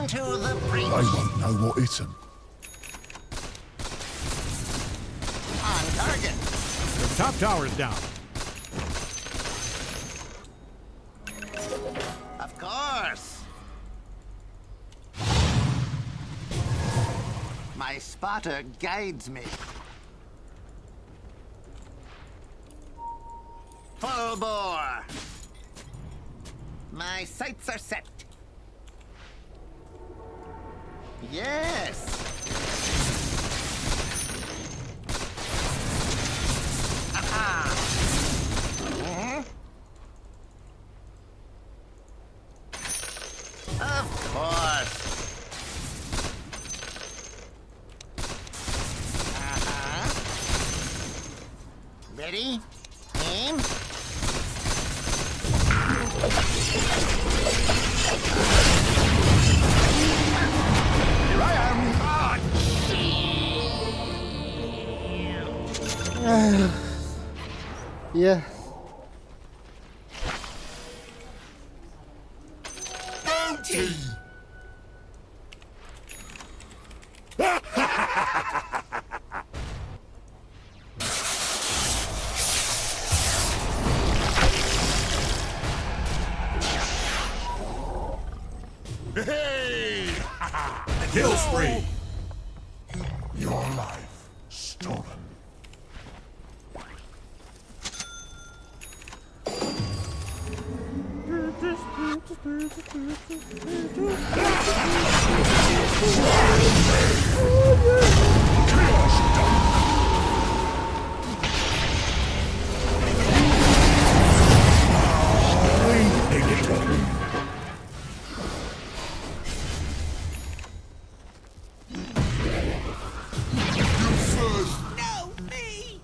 Into the breach. I won't know what hit 'em. On target. The top tower is down. Of course. My spotter guides me. Full bore. My sights are set. Yes. Aha. Of course. Ready? Aim. Here I am. Yeah. Bounty! Hey! Kill spree! Your life stolen. No, me.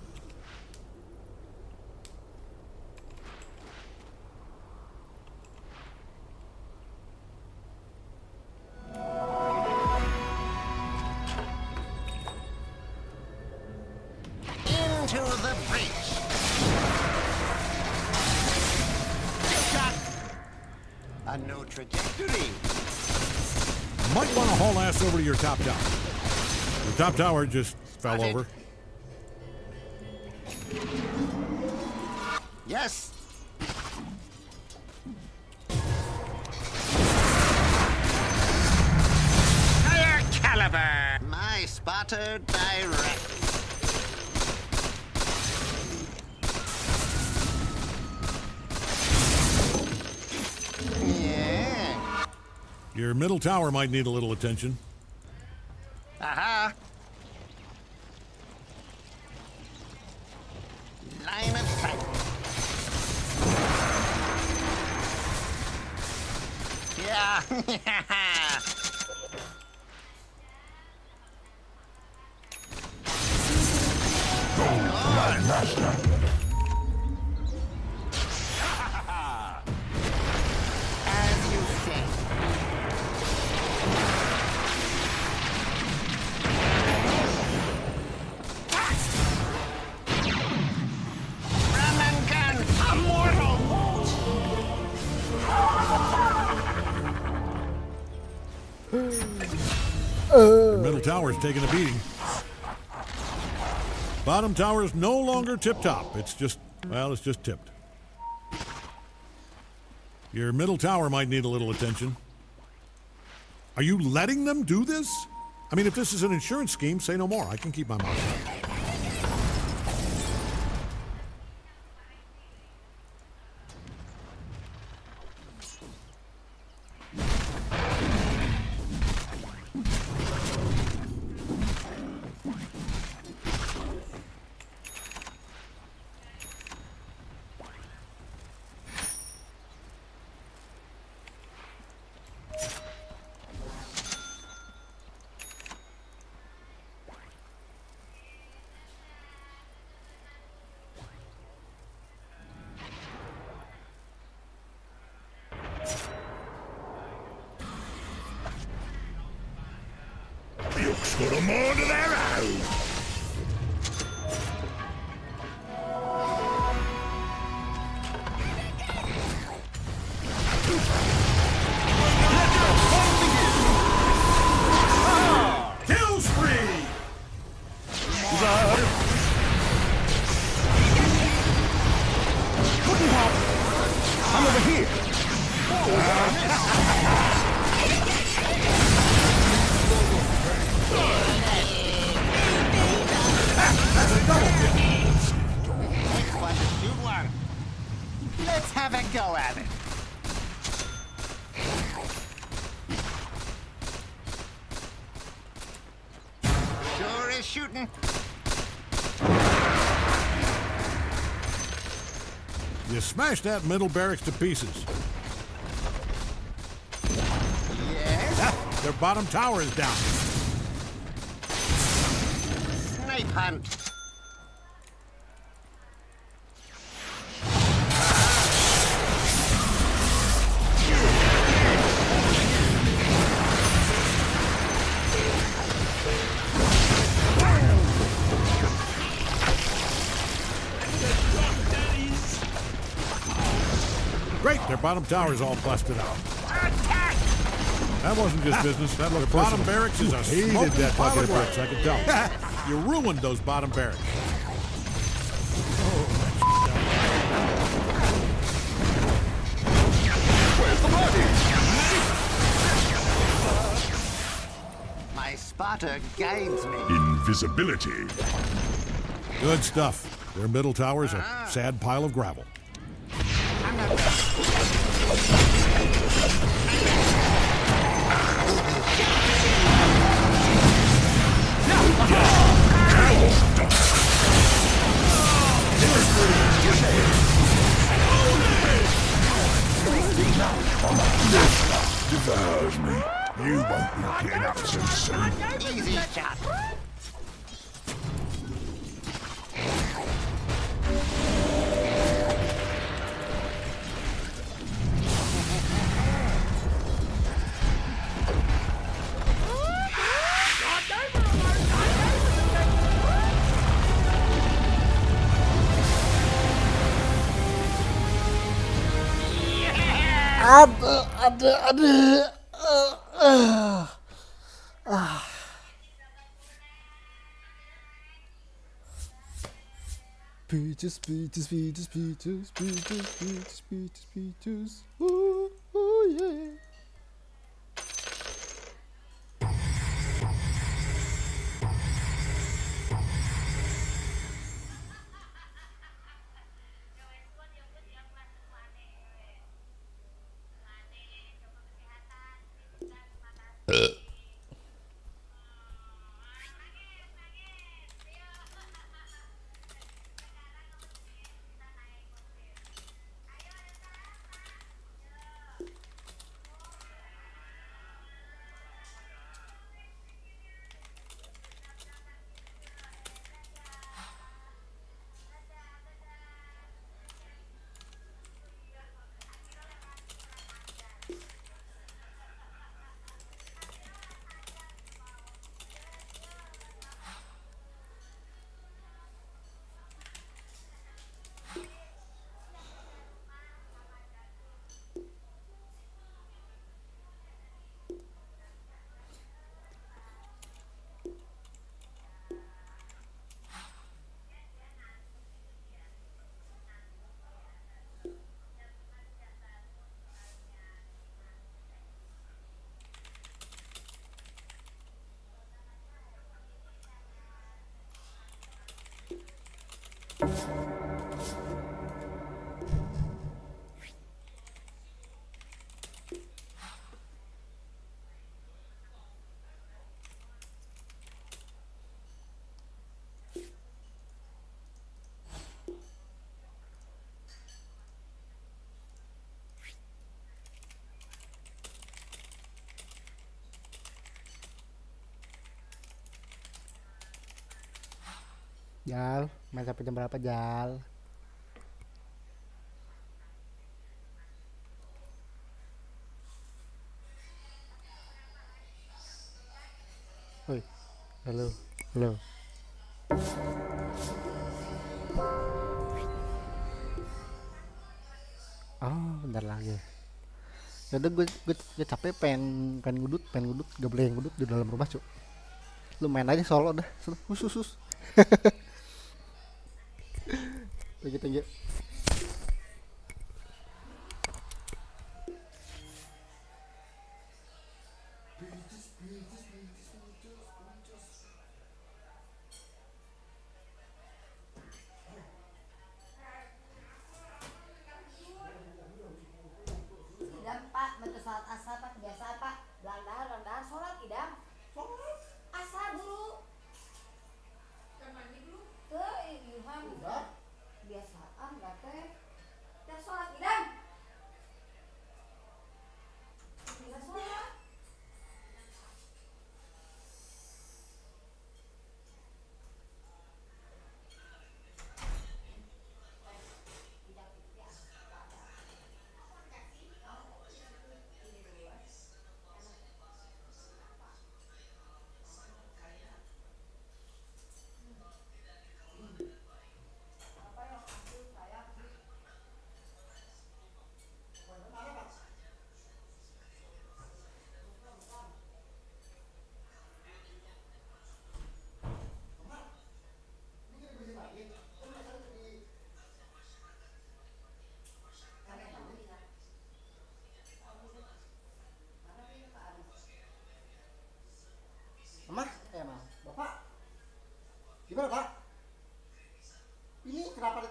Into the breach. Shot. A new trajectory. Might want to haul ass over to your top tower. The top tower just fell Spotted. over. Yes. Higher caliber. My spotter direct. Yeah. Your middle tower might need a little attention. Aha. Line of sight. Yeah. My master. As you say. Run and gun, immortal. Your middle tower's taking a beating. Bottom tower is no longer tip-top. It's just, well, it's just tipped. Your middle tower might need a little attention. Are you letting them do this? I mean, if this is an insurance scheme, say no more. I can keep my mouth shut. Duke's got 'em all to their own. Kill spree! I'm over here. Let's have a go at it. You smashed that middle barracks to pieces. Yes? Their bottom tower is down. Snipe hunt. Great, their bottom tower is all busted out. That wasn't just business. That looked personal. Bottom barracks is a hated that bucket of bricks, I can tell. You ruined those bottom barracks. Where's the body? My spotter guides me. Invisibility. Good stuff. Their middle tower's a sad pile of gravel. Devours me. You won't be getting up so soon. Easy shot. Aduh. Peaches. Ooh, yeah. Jal, main sampai jam berapa, Jal? Woi, halo. Oh, bentar lagi. Yaudah, gue capek pengen ngudut, gak boleh yang ngudut di dalam rumah, cuk. Lu main aja solo dah, khusus. Thank you. Idam, Pak, bentuk salat asar, Pak, biasa, Pak. Belandar, sholat, Idam. Sholat? Asar dulu. Kan mandi dulu. Tuh, Ilham. Biasaan, gak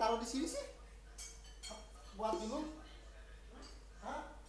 taruh di sini sih? Buat minum? Hah?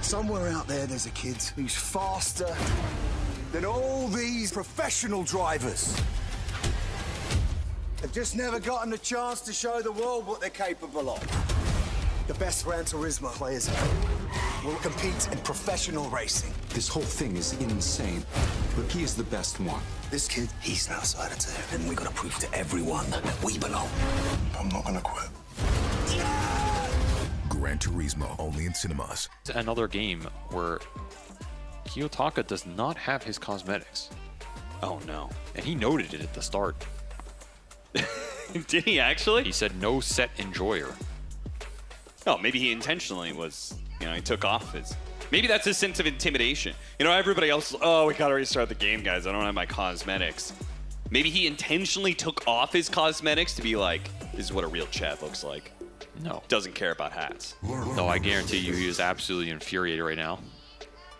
Somewhere out there's a kid who's faster than all these professional drivers. They've just never gotten a chance to show the world what they're capable of. The best Gran Turismo players will compete in professional racing. This whole thing is insane, but he is the best one. This kid, he's an outsider too, and we gotta prove to everyone that we belong. I'm not gonna quit. Gran Turismo, only in cinemas. Another game where Kiyotaka does not have his cosmetics. Oh no. And he noted it at the start. Did he actually? He said no set enjoyer. Oh, maybe he intentionally was, you know, he took off his... Maybe that's his sense of intimidation. You know, everybody else, oh, we gotta restart the game, guys. I don't have my cosmetics. Maybe he intentionally took off his cosmetics to be like, this is what a real Chad looks like. No. Doesn't care about hats. No, I guarantee you he is absolutely infuriated right now.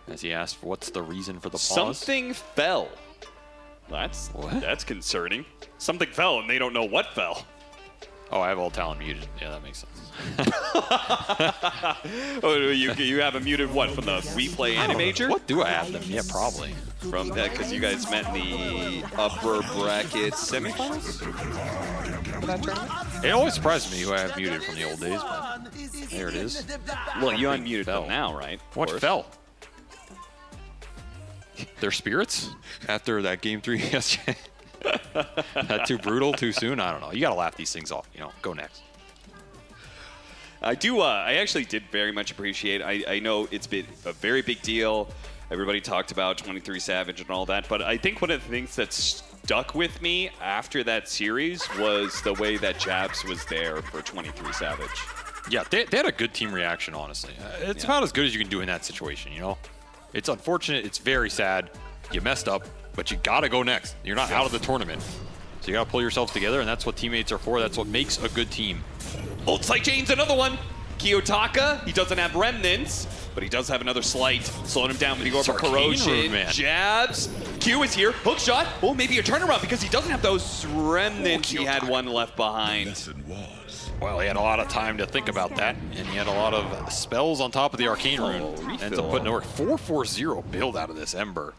As he asked, what's the reason for the pause? Something fell. That's concerning. Something fell and they don't know what fell. Oh, I have all talent muted. Yeah, that makes sense. Oh, you have a muted what, from the replay animator? What do I have them? Yeah, probably. From that, because you guys met in the upper bracket semifinals? For that tournament? It always surprises me who I have muted from the old days, but there it is. Well, you unmuted them now, right? What fell? Their spirits? After that game 3 yesterday? That too brutal, too soon? I don't know. You gotta laugh these things off, you know. Go next. I actually did very much appreciate, I know it's been a very big deal. Everybody talked about 23 Savage and all that, but I think one of the things that stuck with me after that series was the way that Jabs was there for 23 Savage. Yeah, they had a good team reaction, honestly. It's about as good as you can do in that situation, you know? It's unfortunate. It's very sad. You messed up, but you got to go next. You're not out of the tournament. So you got to pull yourselves together, and that's what teammates are for. That's what makes a good team. Old Slight Chain's another one. Kiyotaka, he doesn't have remnants, but he does have another slight. Slowing him down when he goes for corrosion. Jabs. Q is here. Hook shot. Oh, maybe a turnaround because he doesn't have those remnants. He had one left behind. Well, he had a lot of time to think about that, and he had a lot of spells on top of the Arcane Rune. Ends up putting over 4-4-0 build out of this Ember.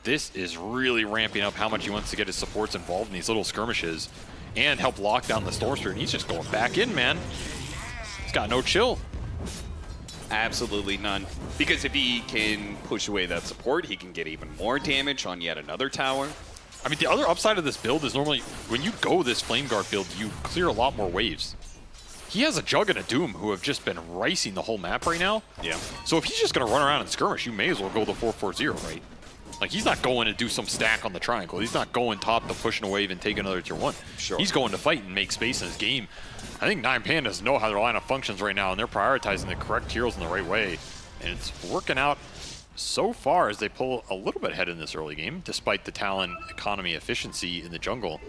This is really ramping up how much he wants to get his supports involved in these little skirmishes and help lock down the Storm Spirit. And he's just going back in, man. He's got no chill. Absolutely none. Because if he can push away that support, he can get even more damage on yet another tower. I mean, the other upside of this build is normally when you go this Flame Guard build, you clear a lot more waves. He has a Jug and a Doom who have just been ricing the whole map right now. Yeah. So if he's just going to run around and skirmish, you may as well go the 4-4-0, right? Like, he's not going to do some stack on the triangle. He's not going top to pushing a wave and take another tier 1. Sure. He's going to fight and make space in his game. I think 9 Pandas know how their lineup functions right now, and they're prioritizing the correct heroes in the right way. And it's working out so far as they pull a little bit ahead in this early game, despite the talent, economy, efficiency in the jungle.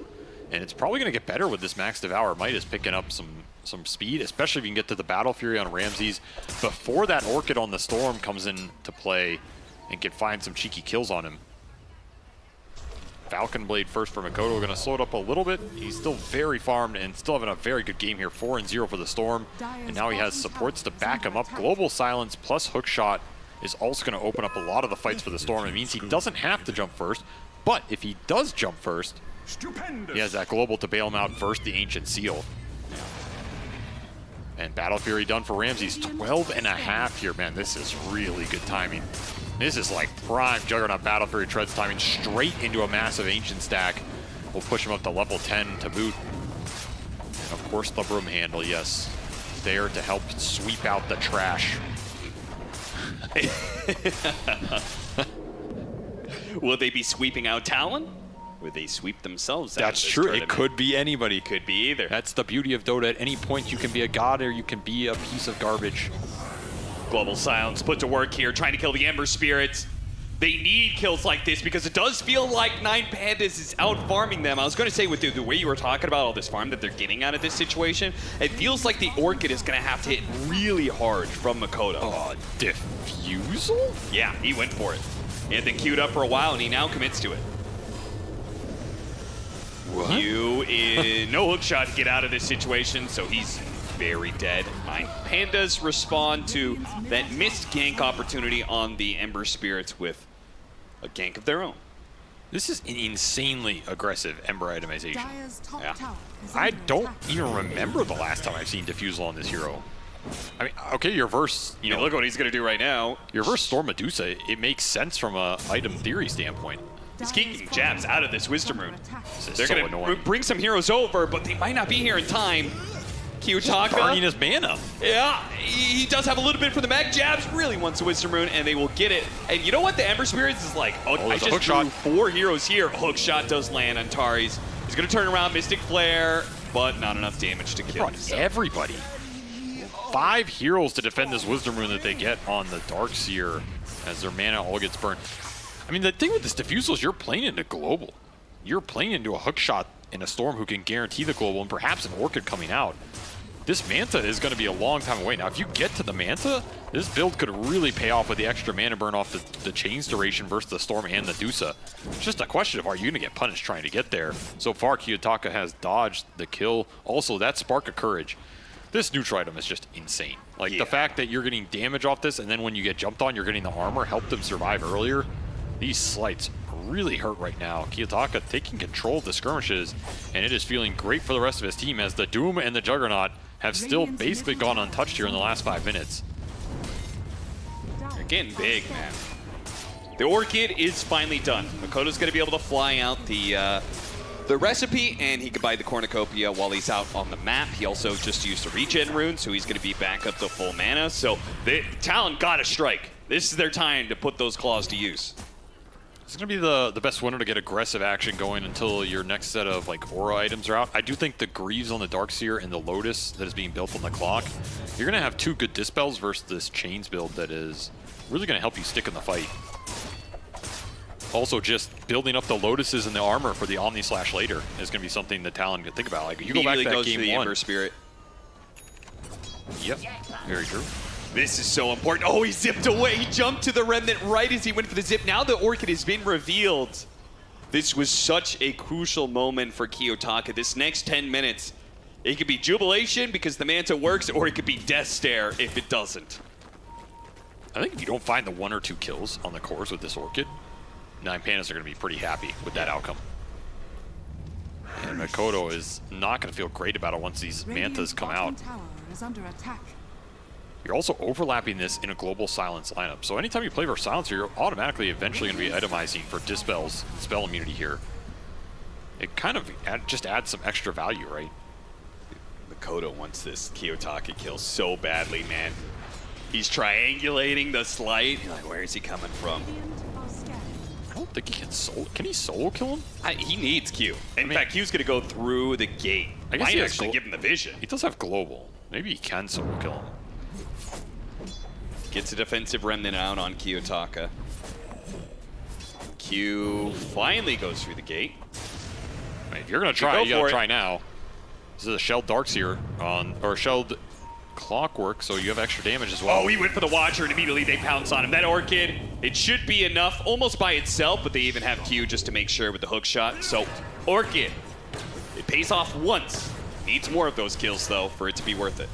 And it's probably going to get better with this Max Devour. Midas picking up some speed, especially if you can get to the Battle Fury on Ramses before that Orchid on the Storm comes into play and can find some cheeky kills on him. Falcon Blade first for Makoto, going to slow it up a little bit. He's still very farmed and still having a very good game here. 4-0 for the Storm. And now he has supports to back him up. Global Silence plus Hookshot is also going to open up a lot of the fights for the Storm. It means he doesn't have to jump first, but if he does jump first, he has that Global to bail him out first, the Ancient Seal. And Battle Fury done for Ramses. 12.5 here. Man, this is really good timing. This is like prime Juggernaut Battle Fury Treads timing straight into a massive Ancient stack. We'll push him up to level 10 to boot. And of course the Broom Handle, yes. There to help sweep out the trash. Will they be sweeping out Talon? Would they sweep themselves out? That's true. It could be anybody. Could be either. That's the beauty of Dota. At any point, you can be a god or you can be a piece of garbage. Global Silence put to work here, trying to kill the Ember Spirits. They need kills like this because it does feel like 9 Pandas is out farming them. I was going to say, with the way you were talking about all this farm that they're getting out of this situation, it feels like the Orchid is going to have to hit really hard from Makoto. Diffusal? Yeah, he went for it. He had been queued up for a while, and he now commits to it. What? You in no hook shot to get out of this situation, so he's very dead. Nine Pandas respond to that missed gank opportunity on the Ember Spirits with a gank of their own. This is an insanely aggressive Ember itemization. Yeah. I don't even remember the last time I've seen Diffusal on this hero. I mean, okay, your verse, you know, look what he's going to do right now. Your verse Storm Medusa, it makes sense from a item theory standpoint. He's keeping jabs out of this Wisdom Rune. They're so going to annoying. bring some heroes over, but they might not be here in time. Kiyotaka. Burning his mana. Yeah, he does have a little bit for the mag jabs. Really wants a Wisdom Rune, and they will get it. And you know what? The Ember Spirits is like, oh I just drew 4 heroes here. Hook shot does land on Tari's. He's going to turn around Mystic Flare, but not enough damage to kill. Everybody. 5 heroes to defend this Wisdom Rune that they get on the Darkseer as their mana all gets burned. I mean, the thing with this Diffusal is you're playing into global. You're playing into a hookshot in a Storm who can guarantee the global and perhaps an Orchid coming out. This Manta is going to be a long time away. Now, if you get to the Manta, this build could really pay off with the extra mana burn off the chains duration versus the Storm and the Dusa. It's just a question of, are you going to get punished trying to get there? So far, Kiyotaka has dodged the kill. Also, that Spark of Courage. This neutral item is just insane. Like, the fact that you're getting damage off this, and then when you get jumped on, you're getting the armor, helped them survive earlier. These slights really hurt right now. Kiyotaka taking control of the skirmishes, and it is feeling great for the rest of his team as the Doom and the Juggernaut have still basically gone untouched here in the last 5 minutes. They're getting big, man. The Orchid is finally done. Makoto's going to be able to fly out the recipe, and he can buy the Cornucopia while he's out on the map. He also just used a regen rune, so he's going to be back up to full mana. So the Talon got to strike. This is their time to put those claws to use. It's going to be the best winner to get aggressive action going until your next set of like aura items are out. I do think the Greaves on the Darkseer and the Lotus that is being built on the clock, you're going to have 2 good dispels versus this Chains build that is really going to help you stick in the fight. Also, just building up the Lotuses and the armor for the Omni Slash later is going to be something that Talon can think about. Like, you go back to that game 1. Ember Spirit. Yep, very true. This is so important. Oh, he zipped away. He jumped to the Remnant right as he went for the zip. Now the Orchid has been revealed. This was such a crucial moment for Kiyotaka. This next 10 minutes, it could be jubilation because the Manta works, or it could be death stare if it doesn't. I think if you don't find the 1 or 2 kills on the cores with this Orchid, 9 Pandas are going to be pretty happy with that outcome. And Makoto is not going to feel great about it once these Mantas come out. Tower is under attack. You're also overlapping this in a global silence lineup. So anytime you play for Silencer, you're automatically eventually going to be itemizing for Dispels and spell immunity here. It kind of just adds some extra value, right? Makoto wants this Kiyotaka kill so badly, man. He's triangulating the slight. Like, where is he coming from? I don't think he can solo. Can he solo kill him? He needs Q. In fact, Q's going to go through the gate. I guess might he actually give him the vision. He does have global. Maybe he can solo kill him. Gets a defensive remnant out on Kiyotaka. Q finally goes through the gate. I mean, if you're going to try, you got to try now. This is a Shelled Darkseer or Shelled Clockwork, so you have extra damage as well. Oh, he went for the Watcher, and immediately they pounce on him. That Orchid, it should be enough almost by itself, but they even have Q just to make sure with the hook shot. So, Orchid, it pays off once. Needs more of those kills, though, for it to be worth it.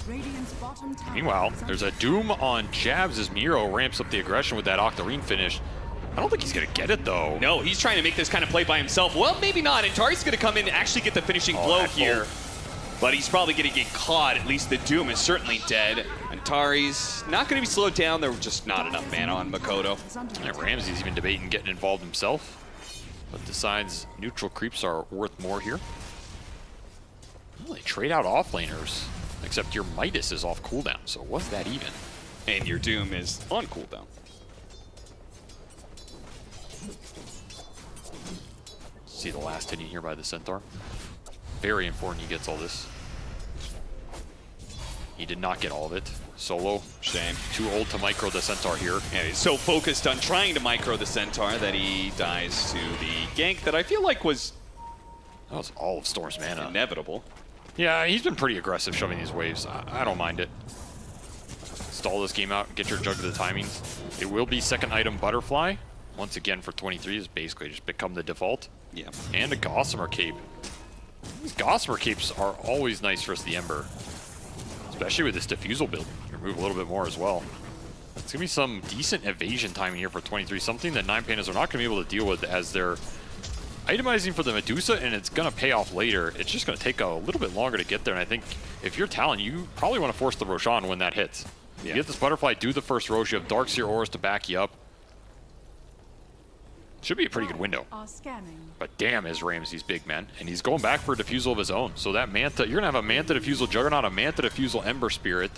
Meanwhile, there's a Doom on Jabs as Miro ramps up the aggression with that Octarine finish. I don't think he's going to get it, though. No, he's trying to make this kind of play by himself. Well, maybe not, and Tari's going to come in and actually get the finishing blow here. But he's probably going to get caught. At least the Doom is certainly dead. And Tari's not going to be slowed down. There was just not enough mana on Makoto. And Ramsey's even debating getting involved himself, but decides neutral creeps are worth more here. Well, they trade out offlaners, except your Midas is off cooldown, so what's that even? And your Doom is on cooldown. See the last hit here by the Centaur. Very important he gets all this. He did not get all of it. Solo. Shame. Too old to micro the Centaur here. And he's so focused on trying to micro the Centaur that he dies to the gank that I feel like was... That was all of Storm's mana. Inevitable. Yeah, he's been pretty aggressive shoving these waves. I don't mind it. Stall this game out and get your jug to the timings. It will be second item Butterfly. Once again for 23 is basically just become the default. Yeah. And a Gossamer Cape. These Gossamer Capes are always nice versus the Ember. Especially with this diffusal build. You remove a little bit more as well. It's going to be some decent evasion timing here for 23. Something that 9 Pandas are not going to be able to deal with as they're itemizing for the Medusa, and it's going to pay off later. It's just going to take a little bit longer to get there, and I think if you're Talon, you probably want to force the Roshan when that hits. You get this Butterfly, do the first Rosh, you have Darkseer auras to back you up. Should be a pretty good window. But damn, is Ramses big, man. And he's going back for a Diffusal of his own. So that Manta, you're going to have a Manta Diffusal Juggernaut, a Manta Diffusal Ember Spirit.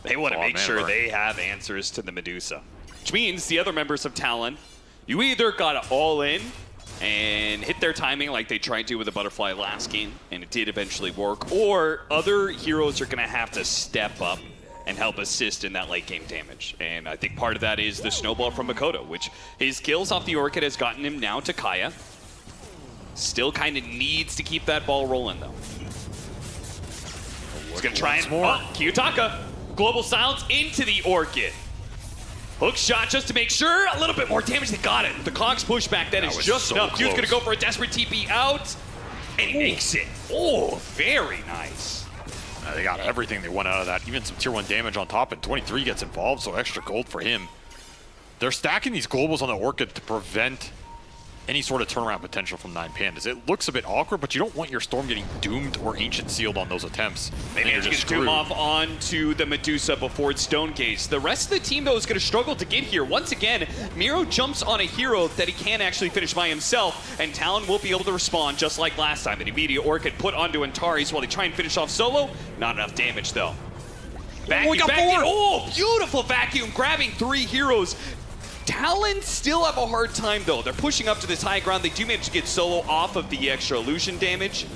They want to make sure they have answers to the Medusa. Which means the other members of Talon, you either got to all in and hit their timing like they tried to with the Butterfly last game, and it did eventually work, or other heroes are going to have to step up and help assist in that late game damage. And I think part of that is the snowball from Makoto, which his kills off the Orchid has gotten him now to Kaya. Still kind of needs to keep that ball rolling, though. He's going to try and... Oh, Kiyotaka! Global Silence into the Orchid. Hook shot just to make sure. A little bit more damage. They got it. The Cog's pushback, that is just so enough. Dude's close. going to go for a desperate TP out. And he makes it. Oh, very nice. They got everything they want out of that. Even some tier 1 damage on top, and 23 gets involved, so extra gold for him. They're stacking these globals on the Orchid to prevent any sort of turnaround potential from 9 Pandas. It looks a bit awkward, but you don't want your Storm getting doomed or Ancient Sealed on those attempts. They managed to get Doom off onto the Medusa before it's Stone Case. The rest of the team, though, is going to struggle to get here. Once again, Miro jumps on a hero that he can't actually finish by himself, and Talon won't be able to respond just like last time. An immediate Orchid put onto Antares while they try and finish off solo. Not enough damage, though. Vacuum, oh, beautiful vacuum, grabbing 3 heroes. Talon still have a hard time, though. They're pushing up to this high ground. They do manage to get solo off of the extra illusion damage.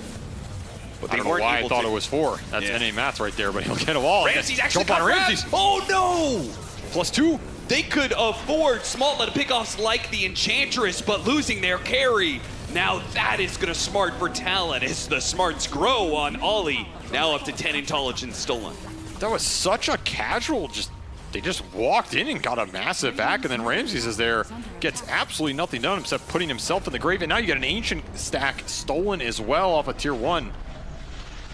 But I don't know why I thought it was 4. That's NA Mats right there, but he'll get them all. Ramses actually jump on Ramses. Oh, no! +2. They could afford small little pickoffs like the Enchantress, but losing their carry. Now that is going to smart for Talon as the smarts grow on Ollie. Now up to 10 intelligence stolen. That was such a casual, they just walked in and got a massive back, and then Ramses is there, gets absolutely nothing done except putting himself in the grave, and now you get an Ancient stack stolen as well off of tier 1.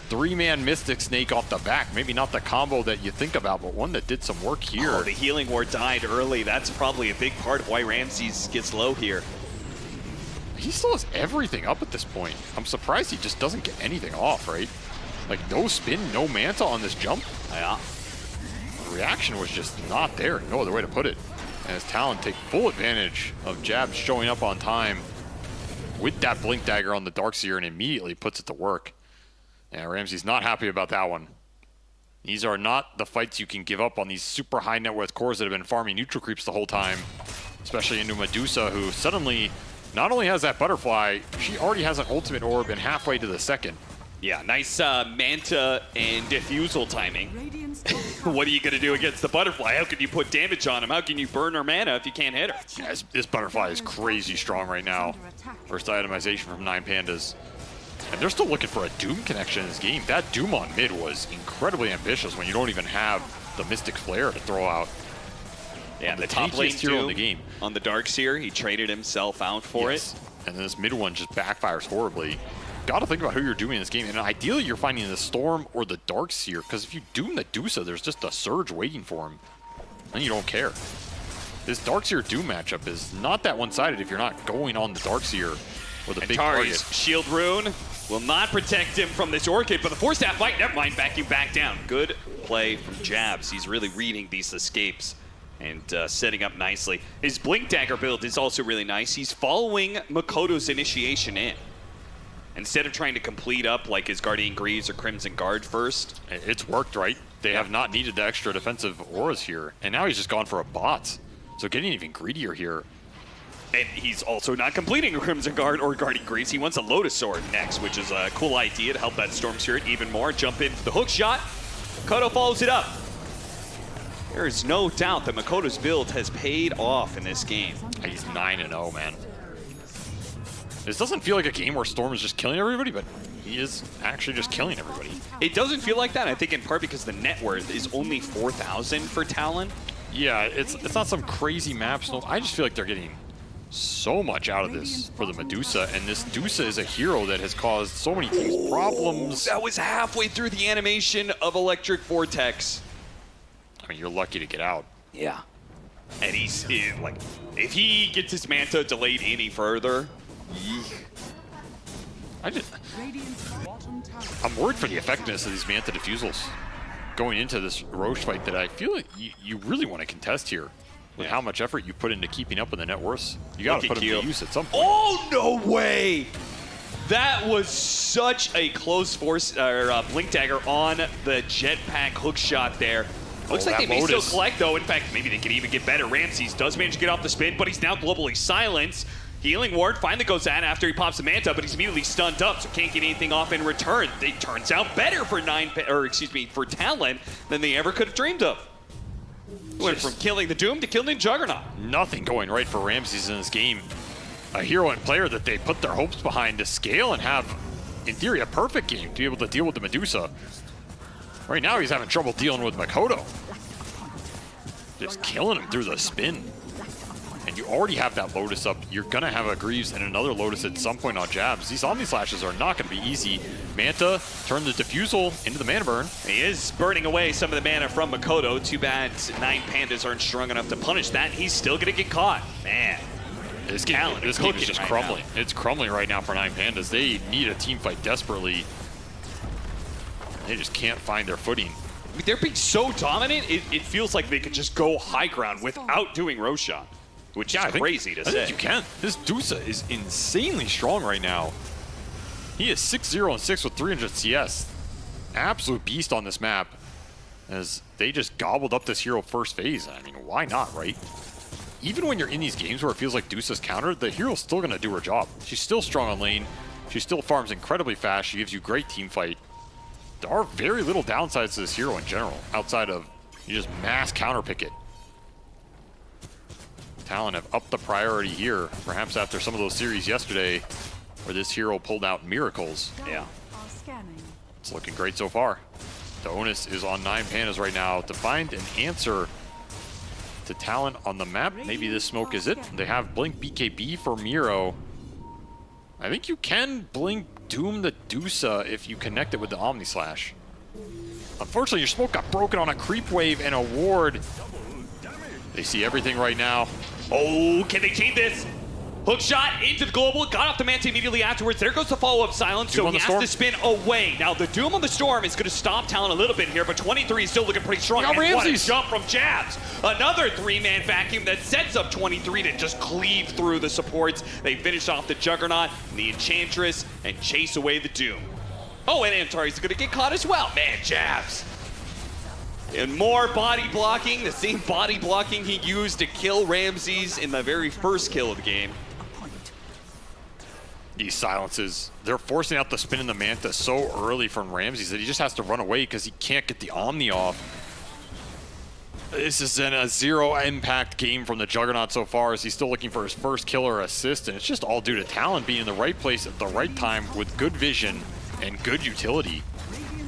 3-man Mystic Snake off the back. Maybe not the combo that you think about, but one that did some work here. Oh, the Healing Ward died early. That's probably a big part of why Ramses gets low here. He still has everything up at this point. I'm surprised he just doesn't get anything off, right? Like, no spin, no Manta on this jump. Yeah. Reaction was just not there. No other way to put it. And as Talon take full advantage of Jabs showing up on time with that Blink Dagger on the Darkseer and immediately puts it to work. Yeah, Ramsey's not happy about that one. These are not the fights you can give up on these super high net worth cores that have been farming neutral creeps the whole time. Especially into Medusa, who suddenly not only has that Butterfly, she already has an ultimate orb and halfway to the second. Yeah, nice Manta and Diffusal timing. What are you going to do against the Butterfly? How can you put damage on him? How can you burn her mana if you can't hit her? Yeah, this Butterfly is crazy strong right now. First itemization from 9 Pandas. And they're still looking for a Doom connection in this game. That Doom on mid was incredibly ambitious when you don't even have the Mystic Flare to throw out. Yeah, the top lane hero in Doom the game. on the Darkseer, he traded himself out for it. And then this mid one just backfires horribly. Got to think about who you're doing in this game, and ideally you're finding the Storm or the Darkseer, because if you Doom the Medusa, there's just a Surge waiting for him, and you don't care. This Darkseer Doom matchup is not that one-sided if you're not going on the Darkseer with a big target. Shield Rune will not protect him from this Orchid, but the Force Staff might, never mind, vacuum back down. Good play from Jabs. He's really reading these escapes and setting up nicely. His Blink Dagger build is also really nice. He's following Makoto's initiation in. Instead of trying to complete up like his Guardian Greaves or Crimson Guard first. It's worked, right? They have not needed the extra defensive auras here, and now he's just gone for a bot. So getting even greedier here. And he's also not completing a Crimson Guard or Guardian Greaves. He wants a Lotus Sword next, which is a cool idea to help that Storm Spirit even more. Jump into the hook shot. Makoto follows it up. There is no doubt that Makoto's build has paid off in this game. He's 9-0, man. This doesn't feel like a game where Storm is just killing everybody, but he is actually just killing everybody. It doesn't feel like that, I think in part because the net worth is only 4,000 for Talon. Yeah, it's not some crazy map. So I just feel like they're getting so much out of this for the Medusa, and this Dusa is a hero that has caused so many teams problems. That was halfway through the animation of Electric Vortex. I mean, you're lucky to get out. Yeah. And he's like, if he gets his Manta delayed any further, I'm worried for the effectiveness of these Manta defusals going into this Roche fight that I feel like you really want to contest here. With how much effort you put into keeping up with the net worths. You got to put them to use at some point. Oh, no way! That was such a close force blink dagger on the jetpack hook shot there. Looks like they may still collect, though. In fact, maybe they could even get better. Ramses does manage to get off the spin, but he's now globally silenced. Healing Ward finally goes out after he pops the Manta, but he's immediately stunned up, so can't get anything off in return. It turns out better for for Talon than they ever could have dreamed of. Went from killing the Doom to killing Juggernaut. Nothing going right for Ramses in this game. A hero and player that they put their hopes behind to scale and have, in theory, a perfect game to be able to deal with the Medusa. Right now, he's having trouble dealing with Makoto. Just killing him through the spin. And you already have that Lotus up. You're going to have a Greaves and another Lotus at some point on jabs. These Omni Slashes are not going to be easy. Manta turned the Diffusal into the mana burn. He is burning away some of the mana from Makoto. Too bad 9 Pandas aren't strong enough to punish that. He's still going to get caught. Man. This game is just crumbling. It's crumbling right now for 9 Pandas. They need a team fight desperately. They just can't find their footing. I mean, they're being so dominant, it feels like they could just go high ground without doing Roshan. Which is crazy to say. I think you can. This Dusa is insanely strong right now. He is 6-0 and 6 with 300 CS. Absolute beast on this map. As they just gobbled up this hero first phase. I mean, why not, right? Even when you're in these games where it feels like Dusa's countered, the hero's still going to do her job. She's still strong on lane. She still farms incredibly fast. She gives you great team fight. There are very little downsides to this hero in general, outside of you just mass counterpick it. Talon have upped the priority here, perhaps after some of those series yesterday where this hero pulled out miracles. Yeah. It's looking great so far. The onus is on 9 Pandas right now to find an answer to Talon on the map. Maybe this smoke is it. They have Blink BKB for Miro. I think you can Blink Doom the Dusa if you connect it with the Omni Slash. Unfortunately, your smoke got broken on a creep wave and a ward. They see everything right now. Oh, can they chain this? Hook shot into the global, got off the Manta immediately afterwards. There goes the follow-up silence, so he has to spin away. Now, the Doom on the Storm is going to stop Talon a little bit here, but 23 is still looking pretty strong. And what a jump from Jabs. Another 3-man vacuum that sets up 23 to just cleave through the supports. They finish off the Juggernaut, the Enchantress, and chase away the Doom. Oh, and Antari's going to get caught as well. Man, Jabs. And more body blocking, the same body blocking he used to kill Ramses in the very first kill of the game. These silences, they're forcing out the spin in the Manta so early from Ramses that he just has to run away because he can't get the Omni off. This is a zero impact game from the Juggernaut so far as he's still looking for his first kill or assist, and it's just all due to Talon being in the right place at the right time with good vision and good utility,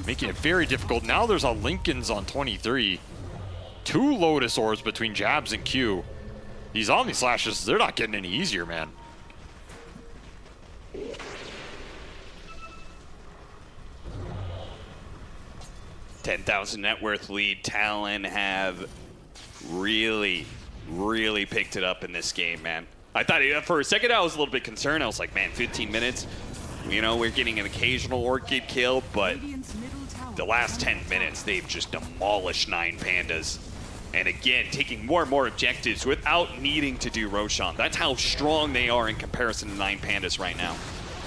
making it very difficult. Now there's a Lincoln's on 23. 2 Lotus Orbs between Jabs and Q. These Omni Slashes, they're not getting any easier, man. $10,000 net worth lead. Talon have really picked it up in this game, man. I thought for a second I was a little bit concerned. I was like, man, 15 minutes. You know, we're getting an occasional Orchid kill, but the last 10 minutes, they've just demolished 9 Pandas. And again, taking more and more objectives without needing to do Roshan. That's how strong they are in comparison to 9 Pandas right now.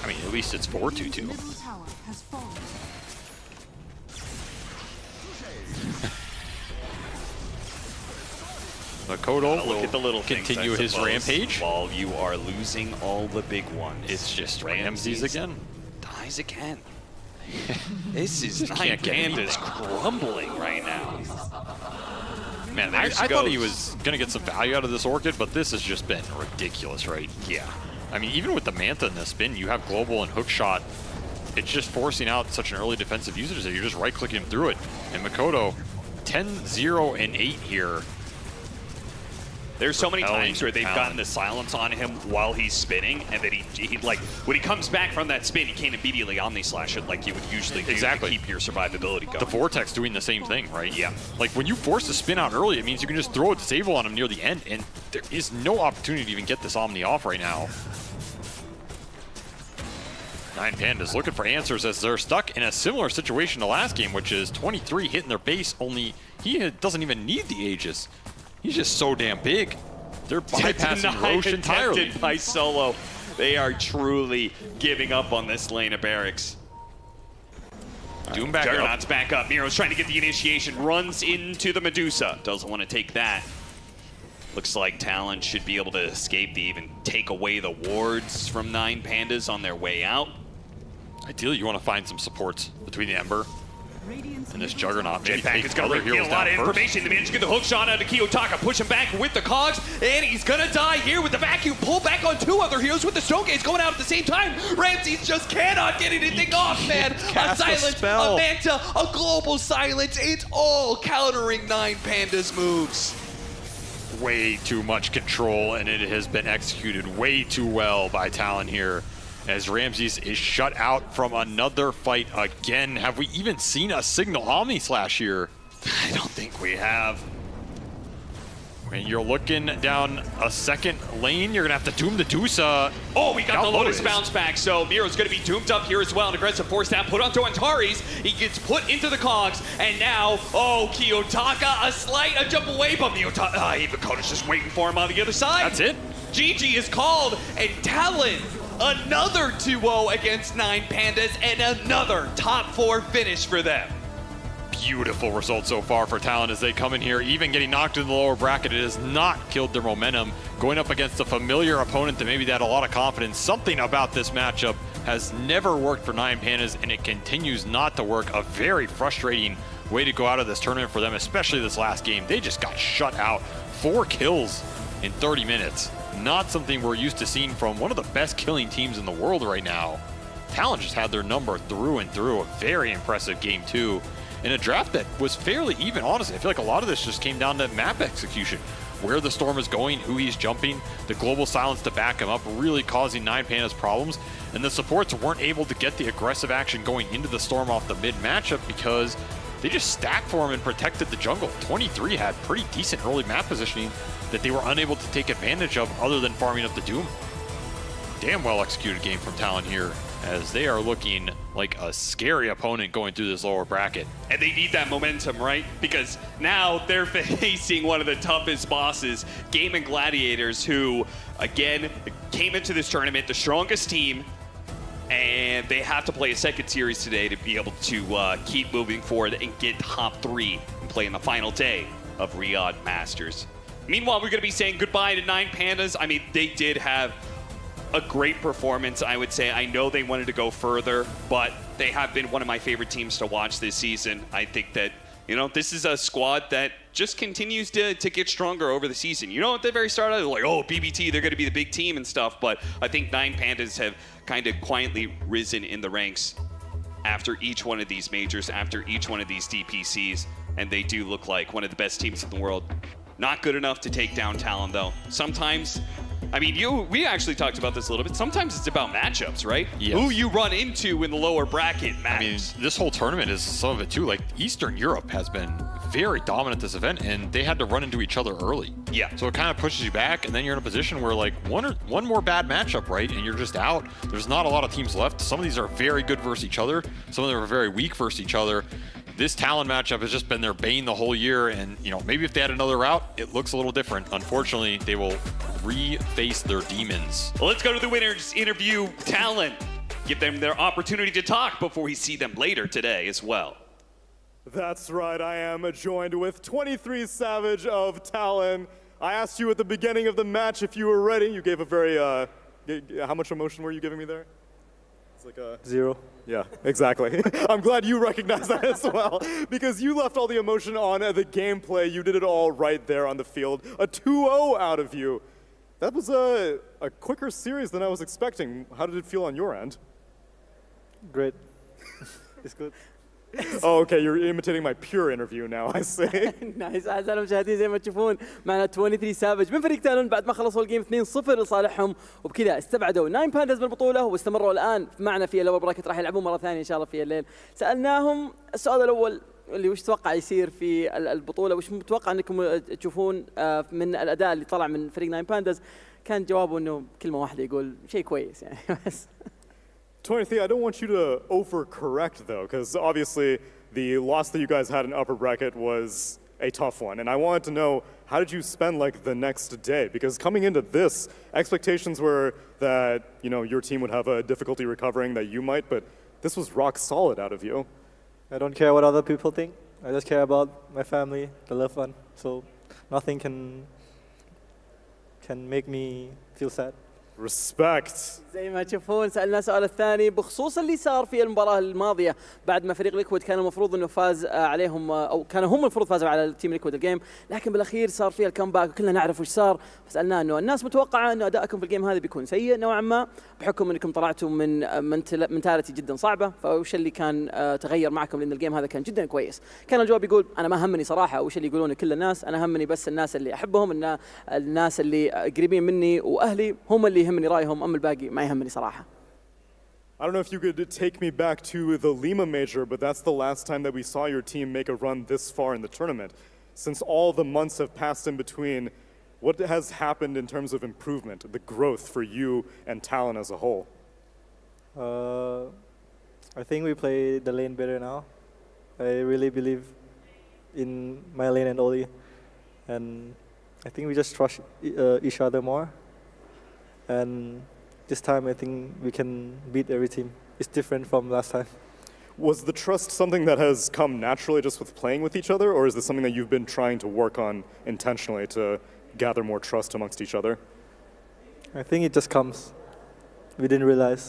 I mean, at least it's 4-2-2. Makoto will look at the little continue things, his rampage. While you are losing all the big ones. It's just Ramses again. Dies again. This is 9 Pandas crumbling right now. Man, I thought he was going to get some value out of this Orchid, but this has just been ridiculous, right? Yeah. I mean, even with the Manta and the spin, you have Global and Hook Shot. It's just forcing out such an early defensive usage that you're just right-clicking him through it. And Makoto, 10-0 and 8 here. There's so many times where they've gotten the silence on him while he's spinning, and that he like, when he comes back from that spin, he can't immediately Omni-Slash it like you would usually do to keep your survivability going. The Vortex doing the same thing, right? Yeah. Like, when you force the spin out early, it means you can just throw a disable on him near the end, and there is no opportunity to even get this Omni off right now. Nine Pandas looking for answers as they're stuck in a similar situation to last game, which is 23 hitting their base, only he doesn't even need the Aegis. He's just so damn big. They're bypassing Roche entirely. By Solo. They are truly giving up on this lane of barracks. Doom back Juggernaut's back up. Miro's trying to get the initiation, runs into the Medusa. Doesn't want to take that. Looks like Talon should be able to escape to even take away the wards from Nine Pandas on their way out. Ideally, you want to find some supports between the Ember and this Juggernaut. Jetpack is going to get a lot of information. They managed to get the hook shot out of Kiyotaka, push him back with the cogs, and he's going to die here with the vacuum. Pull back on two other heroes with the Stone Gaze going out at the same time. Ramses just cannot get anything off, man. A silence, a Manta, a global silence. It's all countering Nine Pandas moves. Way too much control, and it has been executed way too well by Talon here, as Ramses is shut out from another fight again. Have we even seen a signal Omni-Slash here? I don't think we have. When you're looking down a second lane, you're gonna have to doom the Medusa. Oh, we got the Lotus bounce back, so Miro's gonna be doomed up here as well. An aggressive force down put onto Antares. He gets put into the cogs, and now, oh, Kiyotaka, a jump away, but Koda's just waiting for him on the other side. That's it. GG is called, and Talon, another 2-0 against Nine Pandas, and another top 4 finish for them. Beautiful result so far for Talon as they come in here. Even getting knocked in the lower bracket, it has not killed their momentum. Going up against a familiar opponent that maybe they had a lot of confidence. Something about this matchup has never worked for Nine Pandas, and it continues not to work. A very frustrating way to go out of this tournament for them, especially this last game. They just got shut out. 4 kills in 30 minutes. Not something we're used to seeing from one of the best killing teams in the world right now. Talon just had their number through and through. A very impressive game too. In a draft that was fairly even, honestly. I feel like a lot of this just came down to map execution. Where the Storm is going, who he's jumping, the global silence to back him up, really causing Nine Pandas problems. And the supports weren't able to get the aggressive action going into the Storm off the mid matchup because they just stacked for him and protected the jungle. 23 had pretty decent early map positioning that they were unable to take advantage of other than farming up the Doom. Damn well executed game from Talon here, as they are looking like a scary opponent going through this lower bracket. And they need that momentum, right? Because now they're facing one of the toughest bosses, Game & Gladiators, who, again, came into this tournament the strongest team, and they have to play a second series today to be able to keep moving forward and get top 3 and play in the final day of Riyadh Masters. Meanwhile, we're going to be saying goodbye to Nine Pandas. I mean, they did have a great performance, I would say. I know they wanted to go further, but they have been one of my favorite teams to watch this season. I think that, you know, this is a squad that just continues to get stronger over the season. You know, at the very start, I was like, oh, BBT, they're going to be the big team and stuff, but I think Nine Pandas have kind of quietly risen in the ranks after each one of these majors, after each one of these DPCs, and they do look like one of the best teams in the world. Not good enough to take down Talon, though. Sometimes, I mean, we actually talked about this a little bit. Sometimes it's about matchups, right? Yes. Who you run into in the lower bracket matters. I mean, this whole tournament is some of it too. Like, Eastern Europe has been very dominant this event, and they had to run into each other early. Yeah. So it kind of pushes you back, and then you're in a position where, like, one more bad matchup, right, and you're just out. There's not a lot of teams left. Some of these are very good versus each other. Some of them are very weak versus each other. This Talon matchup has just been their bane the whole year, and, you know, maybe if they had another route, it looks a little different. Unfortunately, they will re-face their demons. Well, let's go to the winners interview Talon. Give them their opportunity to talk before we see them later today as well. That's right, I am joined with 23 Savage of Talon. I asked you at the beginning of the match if you were ready. You gave a very, how much emotion were you giving me there? It's like a 0. Yeah, exactly. I'm glad you recognize that as well, because you left all the emotion on the gameplay. You did it all right there on the field. A 2-0 out of you. That was a quicker series than I was expecting. How did it feel on your end? Great. It's good. Oh, okay, you're imitating my pure interview now, I see. نايس. اعزائي المشاهدين زي ما تشوفون معنا 23 سافج من فريق تالون بعد ما خلصوا الجيم 2-0 لصالحهم، وبكذا استبعدوا 9 بانداز من البطوله واستمروا الان معنا في اللور براكت، راح يلعبون مره ثانيه ان شاء الله في الليل. سالناهم السؤال الاول اللي وش تتوقع يصير في البطوله، وش متوقع انكم تشوفون من الاداء اللي طلع من فريق 9 بانداز، كان جوابه انه كلمه واحده يقول شيء كويس يعني بس. 23, I don't want you to overcorrect though, because obviously the loss that you guys had in upper bracket was a tough one, and I wanted to know, how did you spend like the next day? Because coming into this, expectations were that, you know, your team would have a difficulty recovering, that you might, but this was rock solid out of you. I don't care what other people think. I just care about my family, the loved one. So nothing can make me feel sad. Respect. زي ما تشوفون سألنا السؤال الثاني بخصوص اللي صار في المباراة الماضية بعد ما فريق ليكويد كان المفروض انه فاز عليهم، او كانوا هم المفروض فازوا على التيم ليكويد الجيم، لكن بالاخير صار فيها الكمباك وكلنا نعرف وش صار. فسألناه انه الناس متوقعة انه ادائكم في الجيم هذا بيكون سيء نوعا ما بحكم انكم طلعتوا من منتاليتي جدا صعبة، فوش اللي كان تغير معكم لان الجيم هذا كان جدا كويس. كان الجواب يقول انا ما همني صراحة وش اللي يقولون كل الناس، انا همني بس الناس اللي احبهم، ان الناس اللي قريبين مني واهلي هم اللي يهمني رايهم، اما الباقي ما يهمني صراحة. I don't know if you could take me back to the Lima Major, but that's the last time that we saw your team make a run this far in the tournament. Since all the months have passed in between, what has happened in terms of improvement, the growth for you and Talon as a whole? I think we play the lane better now. I really believe in my lane and Oli, and I think we just trust each other more. And this time I think we can beat every team. It's different from last time. Was the trust something that has come naturally just with playing with each other, or is this something that you've been trying to work on intentionally to gather more trust amongst each other? I think it just comes. We didn't realize.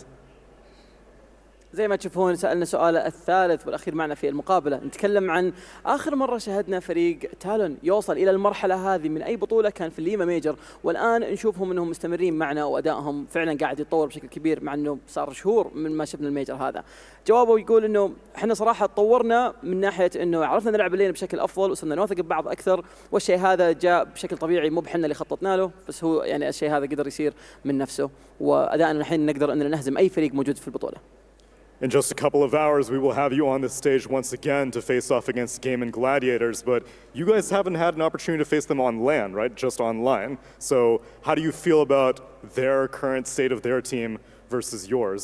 زي ما تشوفون سألنا سؤال الثالث والأخير معنا في المقابلة، نتكلم عن آخر مرة شاهدنا فريق تالون يوصل إلى المرحلة هذه من أي بطولة كان في الليما ميجر، والآن نشوفهم أنهم مستمرين معنا وأدائهم فعلا قاعد يتطور بشكل كبير مع أنه صار شهور من ما شفنا الميجر هذا. جوابه يقول أنه إحنا صراحة تطورنا من ناحية أنه عرفنا نلعب الليل بشكل أفضل وصرنا نوثق ببعض أكثر، والشيء هذا جاء بشكل طبيعي مو بحنا اللي خططنا له، بس هو يعني الشيء هذا قدر يصير من نفسه، وأدائنا الحين نقدر أن نهزم أي فريق موجود في البطولة. In just a couple of hours, we will have you on the stage once again to face off against Game & Gladiators, but you guys haven't had an opportunity to face them on LAN, right? Just online. So how do you feel about their current state of their team versus yours?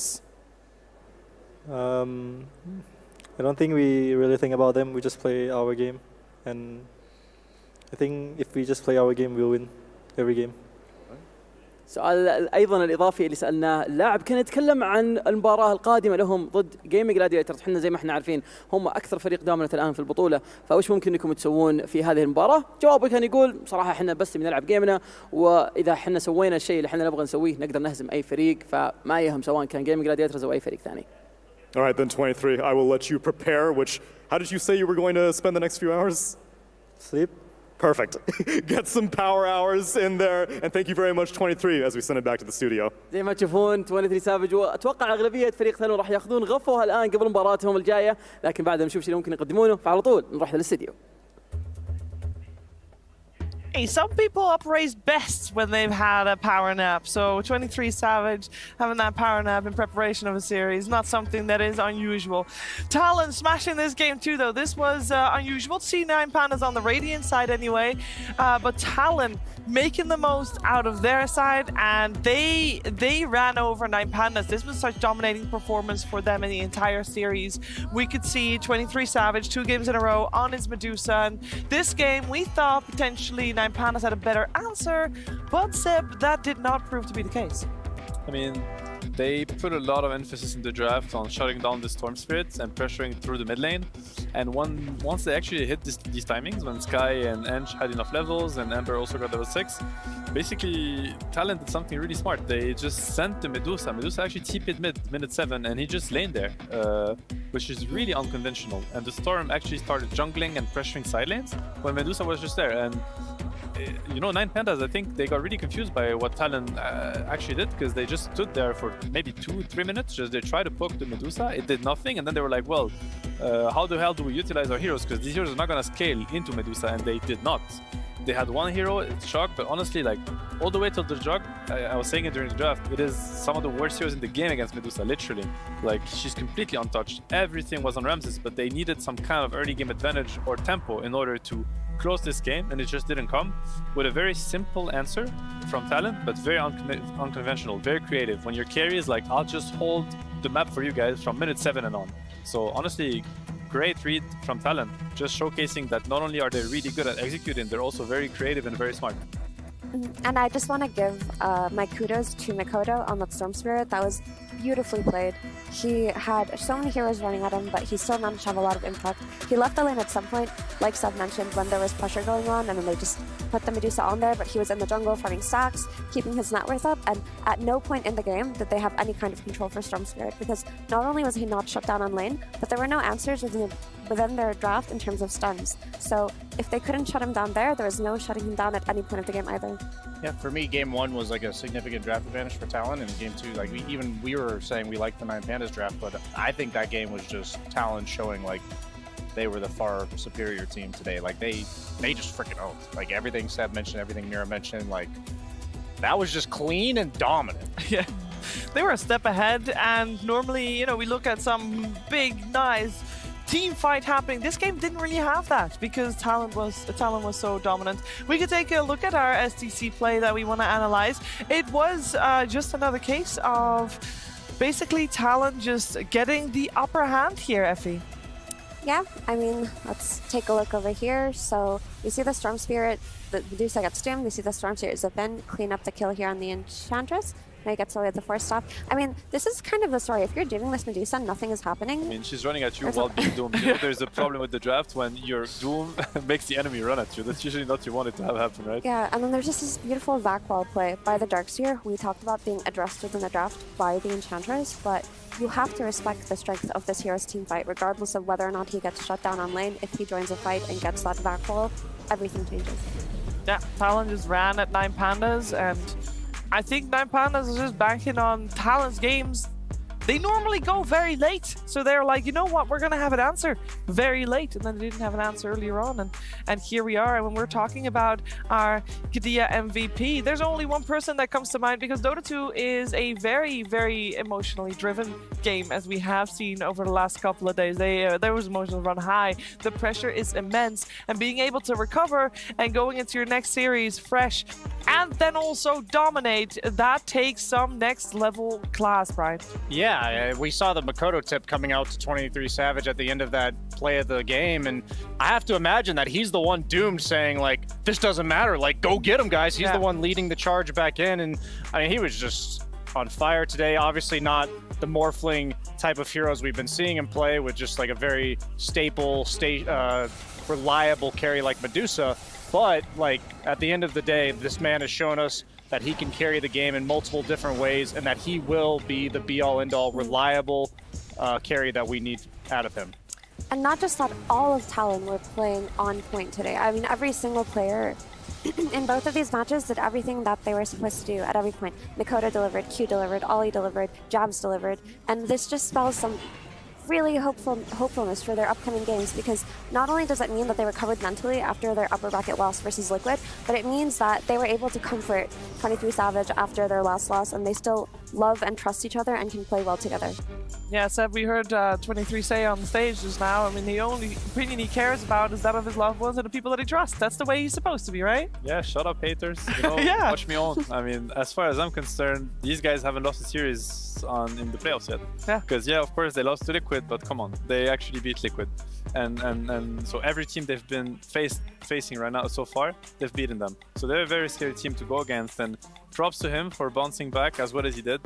I don't think we really think about them. We just play our game. And I think if we just play our game, we'll win every game. سؤال ايضا الاضافي اللي سالناه اللاعب كان يتكلم عن المباراه القادمه لهم ضد جيمنج جلاديترز. احنا زي ما احنا عارفين هم اكثر فريق دوميننت الان في البطوله، فايش ممكن انكم تسوون في هذه المباراه؟ جوابه كان يقول صراحه احنا بس بنلعب جيمنا، واذا احنا سوينا الشيء اللي احنا نبغى نسويه نقدر نهزم اي فريق، فما يهم سواء كان جيمنج جلاديترز او اي فريق ثاني. All right, then 23, I will let you prepare, which, how did you say you were going to spend the next few hours? Sleep. Perfect. Get some power hours in there, and thank you very much, 23, as we send it back to the studio. زي ما تشوفون 23 سافج، واتوقع اغلبيه فريق ثاني راح ياخذون غفوه الان قبل مباراتهم الجايه، لكن بعدها نشوف شو ممكن يقدمونه، فعلى طول نروح للاستديو. Hey, some people upraise best when they've had a power nap. So 23 Savage having that power nap in preparation of a series, not something that is unusual. Talon smashing this game too, though. This was unusual to see 9 Pandas on the Radiant side anyway, but Talon making the most out of their side, and they ran over 9 Pandas. This was such dominating performance for them in the entire series. We could see 23 Savage 2 games in a row on his Medusa, and this game we thought potentially 9 Pandas had a better answer, but Seb, that did not prove to be the case. I mean, they put a lot of emphasis in the draft on shutting down the Storm Spirits and pressuring through the mid lane. And once they actually hit these timings, when Sky and Ench had enough levels and Ember also got level 6, basically Talon did something really smart. They just sent the Medusa. Medusa actually TP'd mid, minute 7, and he just laned there, which is really unconventional. And the Storm actually started jungling and pressuring side lanes when Medusa was just there. And you know, Nine Pandas, I think they got really confused by what Talon actually did, because they just stood there for maybe 2-3 minutes. Just they tried to poke the Medusa, it did nothing, and then they were like, well, how the hell do we utilize our heroes? Because these heroes are not going to scale into Medusa, and they did not. They had one hero, it's shock, but honestly, like, all the way till the jug, I was saying it during the draft, it is some of the worst heroes in the game against Medusa, literally. Like, she's completely untouched. Everything was on Ramses, but they needed some kind of early game advantage or tempo in order to close this game, and it just didn't come. With a very simple answer from Talon, but very unconventional, very creative. When your carry is like, I'll just hold the map for you guys from minute 7 and on. So honestly, great read from Talon, just showcasing that not only are they really good at executing, they're also very creative and very smart. And I just want to give my kudos to Mikoto on that Storm Spirit. That was beautifully played. He had so many heroes running at him, but he still managed to have a lot of impact. He left the lane at some point, like Seth mentioned, when there was pressure going on, and then they just put the Medusa on there, but he was in the jungle farming stacks, keeping his net worth up, and at no point in the game did they have any kind of control for Storm Spirit, because not only was he not shut down on lane, but there were no answers within their draft in terms of stuns. So if they couldn't shut him down there was no shutting him down at any point of the game either. Yeah, for me, game 1 was like a significant draft advantage for Talon, and game 2, like we were saying we liked the Nine Pandas draft, but I think that game was just Talon showing like they were the far superior team today. Like they just freaking owned. Like everything Seb mentioned, everything Mira mentioned, like that was just clean and dominant. Yeah, they were a step ahead, and normally, you know, we look at some big, nice team fight happening. This game didn't really have that because Talon was so dominant. We could take a look at our STC play that we want to analyze. It was just another case of basically Talon just getting the upper hand here, Effie. Yeah, I mean, let's take a look over here. So we see the Storm Spirit, the Medusa gets doomed. We see the Storm Spirit zip in, clean up the kill here on the Enchantress. Now he gets away with the force stop. I mean, this is kind of the story. If you're doing this Medusa, nothing is happening. I mean, she's running at you while being doomed. You know, there's a problem with the draft when your doom makes the enemy run at you. That's usually not what you want it to have happen, right? Yeah, and then there's just this beautiful back wall play by the Darkseer. We talked about being addressed within the draft by the Enchantress, but you have to respect the strength of this hero's team fight, regardless of whether or not he gets shut down on lane. If he joins a fight and gets that back wall, everything changes. Yeah, Talon just ran at 9 Pandas, and I think 9 Pandas is just banking on Talon's games. They normally go very late, so they're like, you know what, we're gonna have an answer very late, and then they didn't have an answer earlier on, and here we are. And when we're talking about our Qiddiya MVP, there's only one person that comes to mind, because Dota 2 is a very, very emotionally driven game, as we have seen over the last couple of days. There was emotions run high, the pressure is immense, and being able to recover and going into your next series fresh, and then also dominate, that takes some next level class, Brian. Yeah, we saw the Mikoto tip coming out to 23 Savage at the end of that play of the game, and I have to imagine that he's the one doomed saying, like, this doesn't matter, like, go get him, guys. He's the one leading the charge back in, and I mean, he was just on fire today. Obviously not the Morphling type of heroes we've been seeing him play with, just like a very staple, reliable carry like Medusa, but like at the end of the day, this man has shown us that he can carry the game in multiple different ways, and that he will be the be-all, end-all, reliable carry that we need out of him. And not just that, all of Talon were playing on point today. I mean, every single player in both of these matches did everything that they were supposed to do at every point. Mikoto delivered, Q delivered, Ollie delivered, Jabs delivered, and this just spells some really hopefulness for their upcoming games, because not only does it mean that they recovered mentally after their upper bracket loss versus Liquid, but it means that they were able to comfort 23 Savage after their last loss, and they still love and trust each other and can play well together. Yeah, Seb, we heard 23 say on the stage just now, I mean, the only opinion he cares about is that of his loved ones and the people that he trusts. That's the way he's supposed to be, right? Yeah, shut up, haters. You know, Yeah. watch me on. I mean, as far as I'm concerned, these guys haven't lost a series in the playoffs yet. Yeah. Because, yeah, of course, they lost to Liquid, but come on, they actually beat Liquid. And so every team they've been facing right now so far, they've beaten them. So they're a very scary team to go against, and props to him for bouncing back as well as he did.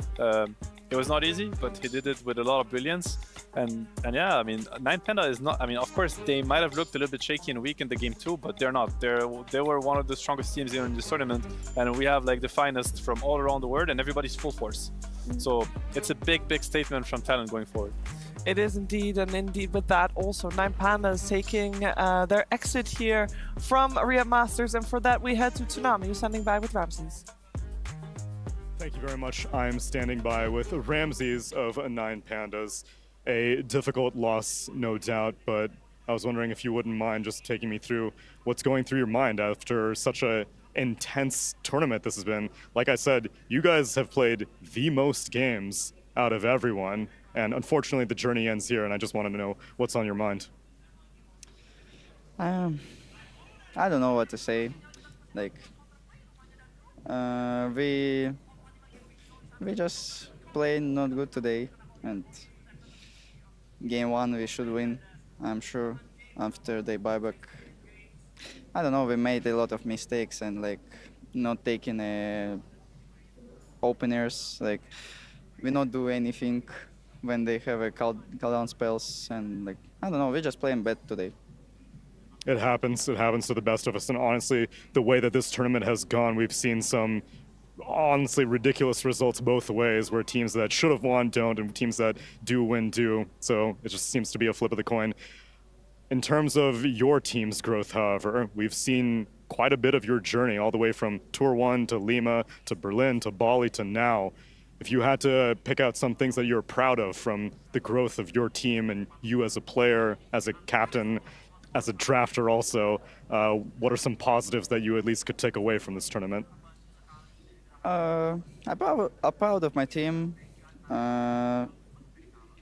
It was not easy, but he did it with a lot of brilliance. And yeah, I mean, 9 Panda is not, I mean, of course, they might have looked a little bit shaky and weak in the game too, but they're not. They were one of the strongest teams in this tournament, and we have like the finest from all around the world, and everybody's full force. So it's a big statement from Talon going forward. It is indeed, and indeed with that also 9 Pandas taking their exit here from Riyadh Masters, and for that we head to Tsunami, who's standing by with Ramses. Thank you very much. I'm standing by with Ramses of 9 Pandas. A difficult loss, no doubt, but I was wondering if you wouldn't mind just taking me through what's going through your mind after such a intense tournament this has been. Like I said, you guys have played the most games out of everyone, and unfortunately the journey ends here, and I just wanted to know what's on your mind. I don't know what to say. Like, we just played not good today, and game 1 we should win, I'm sure, after the buyback. I don't know, we made a lot of mistakes and like not taking openers, like we not do anything when they have a cooldown spells, and like, I don't know, we're just playing bad today. It happens to the best of us, and honestly, the way that this tournament has gone, we've seen some honestly ridiculous results both ways, where teams that should have won don't, and teams that do win do, so it just seems to be a flip of the coin. In terms of your team's growth, however, we've seen quite a bit of your journey, all the way from Tour 1 to Lima to Berlin to Bali to now. If you had to pick out some things that you're proud of from the growth of your team and you as a player, as a captain, as a drafter also, what are some positives that you at least could take away from this tournament? I'm proud of my team. I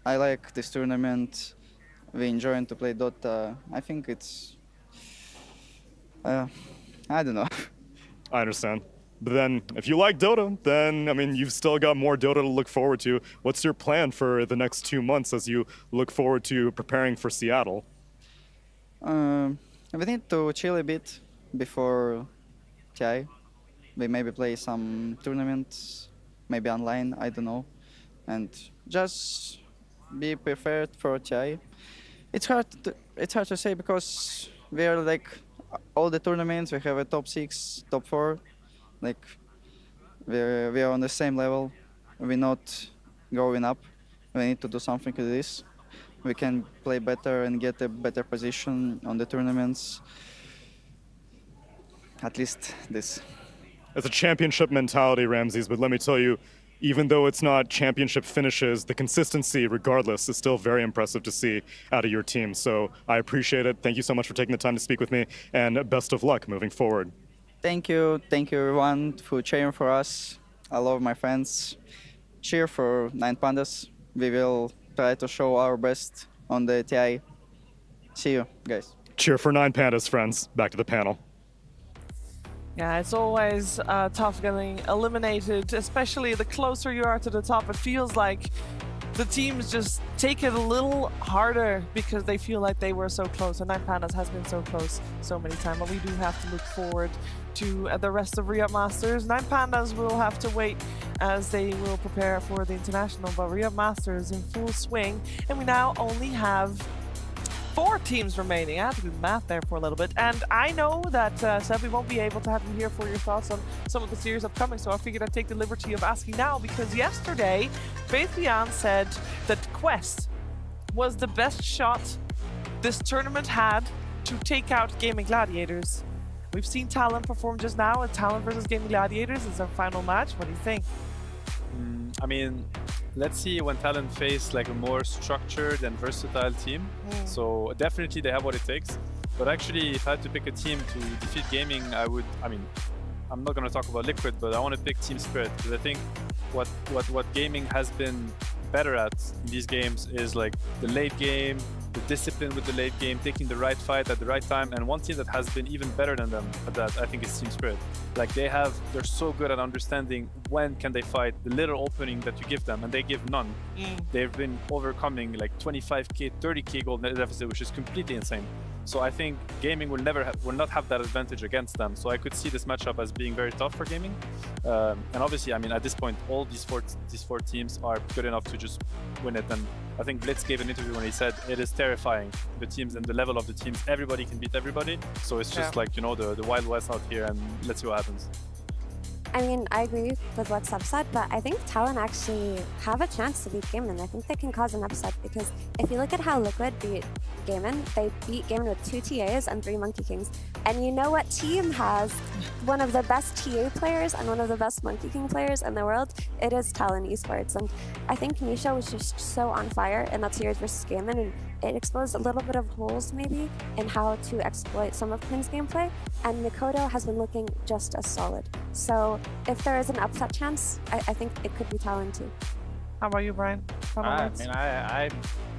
like this tournament. We enjoying to play Dota. I think it's... I don't know. I understand. But then, if you like Dota, then, I mean, you've still got more Dota to look forward to. What's your plan for the next 2 months as you look forward to preparing for Seattle? We need to chill a bit before TI. We maybe play some tournaments, maybe online, I don't know. And just be prepared for TI. It's hard to say because we are like all the tournaments, we have a top 6, top 4. Like we are on the same level. We're not going up. We need to do something with this. We can play better and get a better position on the tournaments. At least this. It's a championship mentality, Ramses, but let me tell you, even though it's not championship finishes, the consistency, regardless, is still very impressive to see out of your team. So I appreciate it. Thank you so much for taking the time to speak with me, and best of luck moving forward. Thank you everyone for cheering for us. I love my fans. Cheer for 9 Pandas. We will try to show our best on the TI. See you, guys. Cheer for 9 Pandas, friends. Back to the panel. Yeah, it's always tough getting eliminated, especially the closer you are to the top. It feels like the teams just take it a little harder because they feel like they were so close, and 9 Pandas has been so close so many times. But we do have to look forward to the rest of Riyadh Masters. 9 Pandas will have to wait as they will prepare for the international, but Riyadh Masters in full swing, and we now only have 4 teams remaining. I have to do the math there for a little bit. And I know that, Seb, we won't be able to have you here for your thoughts on some of the series upcoming, so I figured I'd take the liberty of asking now, because yesterday, Faith Beyond said that Quest was the best shot this tournament had to take out Gaming Gladiators. We've seen Talon perform just now, and Talon versus Gaming Gladiators is our final match. What do you think? I mean, let's see when Talon face like a more structured and versatile team. So definitely they have what it takes. But actually, if I had to pick a team to defeat Gaming, I'm not going to talk about Liquid, but I want to pick Team Spirit, because I think what Gaming has been better at in these games is like the late game, the discipline with the late game, taking the right fight at the right time. And one team that has been even better than them at that, I think, is Team Spirit. Like they're so good at understanding when can they fight, the little opening that you give them, and they give none. They've been overcoming like 25k, 30k gold net deficit, which is completely insane. So I think Gaming will not have that advantage against them. So I could see this matchup as being very tough for Gaming. And obviously, I mean, at this point, all these four teams are good enough to just win it. And I think Blitz gave an interview when he said it is terrifying, the teams and the level of the teams. Everybody can beat everybody. So it's just like, you know, the Wild West out here, and let's see what happens. I mean, I agree with what Sub said, but I think Talon actually have a chance to beat Gaimin. I think they can cause an upset because if you look at how Liquid beat Gaimin, they beat Gaimin with 2 TAs and 3 Monkey Kings. And you know what team has one of the best TA players and one of the best Monkey King players in the world? It is Talon Esports. And I think Nisha was just so on fire in that series versus Gaimin, and it exposed a little bit of holes maybe in how to exploit some of Quinn's gameplay. And Mikoto has been looking just as solid. So if there is an upset chance, I think it could be Talon too. How about you, Brian? I mean, I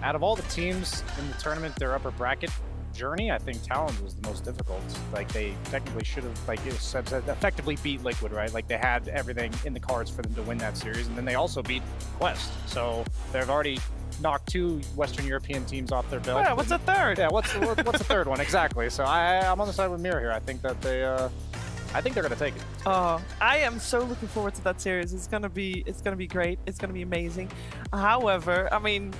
out of all the teams in the tournament, their upper bracket journey, I think Talon was the most difficult. Like, they technically should have, like Seb said, effectively beat Liquid, right? Like, they had everything in the cards for them to win that series, and then they also beat Quest. So they've already knocked 2 Western European teams off their belt. Yeah, what's the third? Yeah, what's the third one? Exactly. So I'm on the side with Mir here. I think that I think they're gonna take it. Oh, I am so looking forward to that series. It's gonna be great. It's gonna be amazing. However, I mean,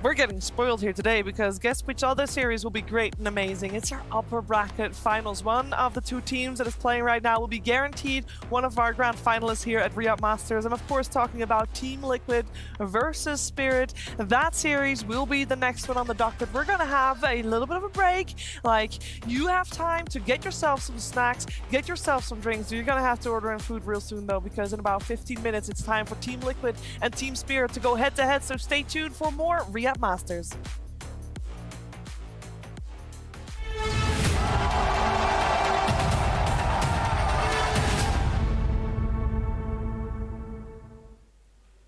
we're getting spoiled here today because guess which other series will be great and amazing? It's our upper bracket finals. One of the 2 teams that is playing right now will be guaranteed one of our grand finalists here at Re-Up Masters. I'm of course talking about Team Liquid versus Spirit. That series will be the next one on the docket. We're gonna have a little bit of a break. Like, you have time to get yourself some snacks, get yourself some drinks. You're gonna have to order in food real soon though, because in about 15 minutes it's time for Team Liquid and Team Spirit to go head to head. So stay tuned for more Re-Up Masters.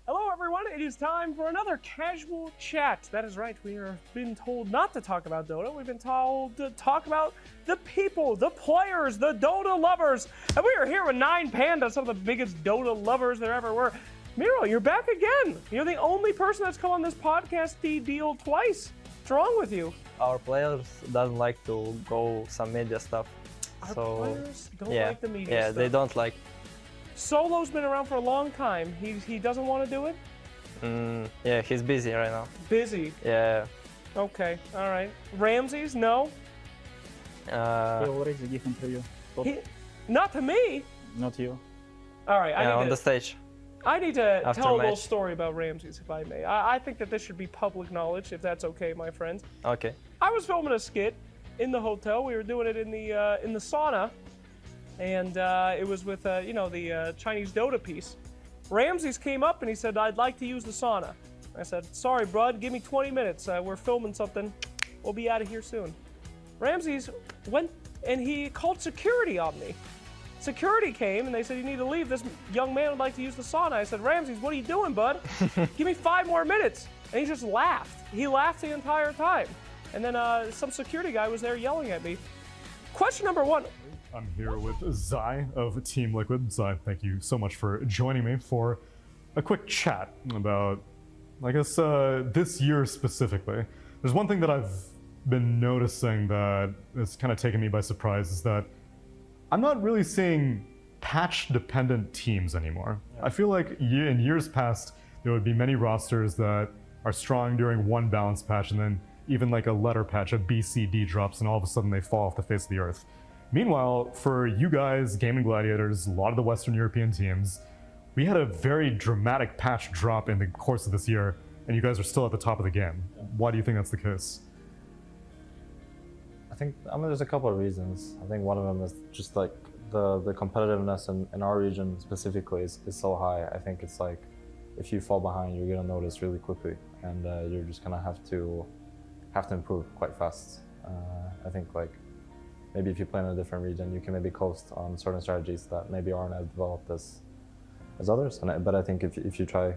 Hello everyone, it is time for another casual chat. That is right, we are been told not to talk about Dota. We've been told to talk about the people, the players, the Dota lovers. And we are here with 9Panda, some of the biggest Dota lovers there ever were. Miro, you're back again. You're the only person that's come on this podcast deal twice. What's wrong with you? Our players doesn't like to go some media stuff. Our so players don't yeah, like the media yeah, stuff. they don't like. Solo's been around for a long time. He doesn't want to do it? Yeah, he's busy right now. Busy? Yeah. Okay, all right. Ramses, no? He already gave interview. Not to me. Not you. All right. Yeah, on the stage. I need to After tell a little match. story about Ramses, if I may. I think that this should be public knowledge, if that's okay, my friends. Okay. I was filming a skit in the hotel. We were doing it in the sauna, and it was with the Chinese Dota piece. Ramses came up and he said, "I'd like to use the sauna." I said, "Sorry, bud. Give me 20 minutes. We're filming something. We'll be out of here soon." Ramses went and he called security on me. Security came and they said, "You need to leave. This young man would like to use the sauna." I said, "Ramses, what are you doing, bud? Give me 5 more minutes." And he just laughed. He laughed the entire time. And then some security guy was there yelling at me. Question number 1. I'm here with Zai of Team Liquid. Zai, thank you so much for joining me for a quick chat about, I guess, this year specifically. There's one thing that I've been noticing that has kind of taken me by surprise is that I'm not really seeing patch-dependent teams anymore. I feel like in years past, there would be many rosters that are strong during one balance patch, and then even like a letter patch, a B, C, D drops, and all of a sudden they fall off the face of the earth. Meanwhile, for you guys, Gaming Gladiators, a lot of the Western European teams, we had a very dramatic patch drop in the course of this year, and you guys are still at the top of the game. Why do you think that's the case? I mean, there's a couple of reasons. I think one of them is just like the competitiveness in our region specifically is so high. I think it's like if you fall behind, you're gonna notice really quickly, and you're just gonna have to improve quite fast. I think like maybe if you play in a different region, you can maybe coast on certain strategies that maybe aren't as developed as others. But I think if you try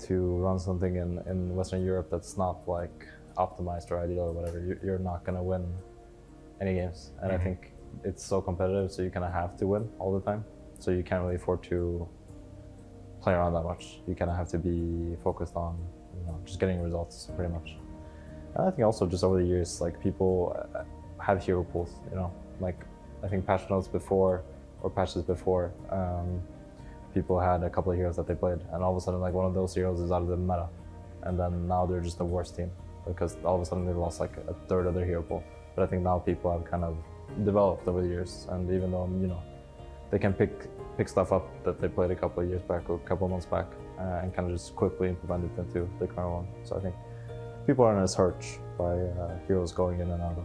to run something in Western Europe that's not like optimized or ideal or whatever, you're not gonna win any games. And I think it's so competitive, so you kind of have to win all the time. So you can't really afford to play around that much. You kind of have to be focused on, just getting results pretty much. And I think also just over the years, like people have hero pools, like I think patch notes before or patches before, people had a couple of heroes that they played, and all of a sudden like one of those heroes is out of the meta, and then now they're just the worst team because all of a sudden they lost like a third of their hero pool. But I think now people have kind of developed over the years, and even though they can pick pick stuff up that they played a couple of years back or a couple of months back and kind of just quickly implement it into the current one. So I think people aren't as hurt by heroes going in and out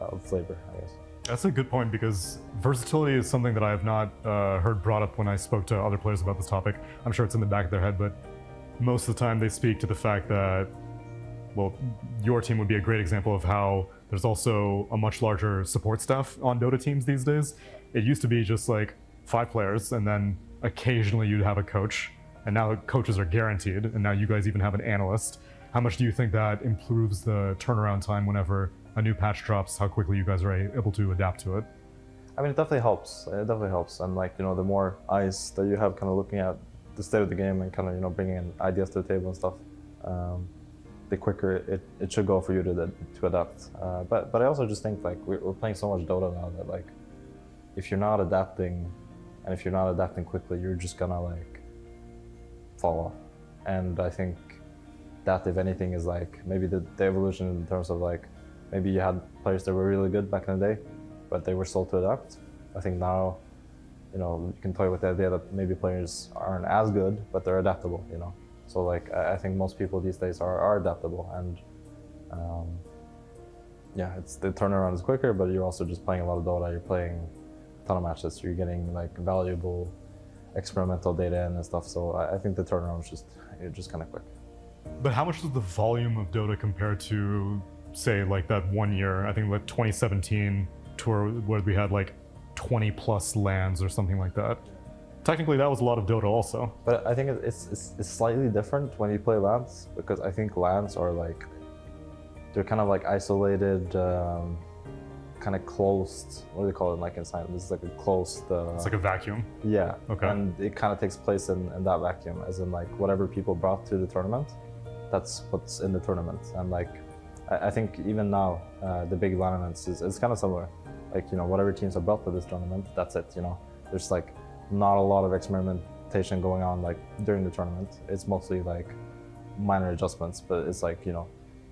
of flavor, I guess. That's a good point, because versatility is something that I have not heard brought up when I spoke to other players about this topic. I'm sure it's in the back of their head, but most of the time they speak to the fact that, well, your team would be a great example of how there's also a much larger support staff on Dota teams these days. It used to be just like 5 players, and then occasionally you'd have a coach, and now coaches are guaranteed, and now you guys even have an analyst. How much do you think that improves the turnaround time whenever a new patch drops, how quickly you guys are able to adapt to it? I mean, it definitely helps. It definitely helps. And like, you know, the more eyes that you have kind of looking at the state of the game and kind of, you know, bringing in ideas to the table and stuff, the quicker it should go for you to adapt. But I also just think like we're playing so much Dota now that like, if you're not adapting, and if you're not adapting quickly, you're just gonna like fall off. And I think that, if anything, is like maybe the evolution in terms of like, maybe you had players that were really good back in the day, but they were slow to adapt. I think now, you know, you can play with the idea that maybe players aren't as good, but they're adaptable, you know? So like, I think most people these days are adaptable, and yeah, the turnaround is quicker, but you're also just playing a lot of Dota, you're playing a ton of matches, you're getting like valuable experimental data and stuff, so I think the turnaround is just kind of quick. But how much does the volume of Dota compare to, say, like that one year, I think like 2017 tour where we had like 20 plus lands or something like that? Technically that was a lot of Dota also. But I think it's slightly different when you play LANs, because I think LANs are like, they're kind of like isolated, kind of closed, what do they call it like inside? This is like a closed... it's like a vacuum? Yeah, okay. And it kind of takes place in that vacuum, as in like whatever people brought to the tournament, that's what's in the tournament. And like, I think even now, the big LAN events is kind of similar. Like, you know, whatever teams are brought to this tournament, that's it, you know? There's like not a lot of experimentation going on like during the tournament. It's mostly like minor adjustments, but it's like, you know,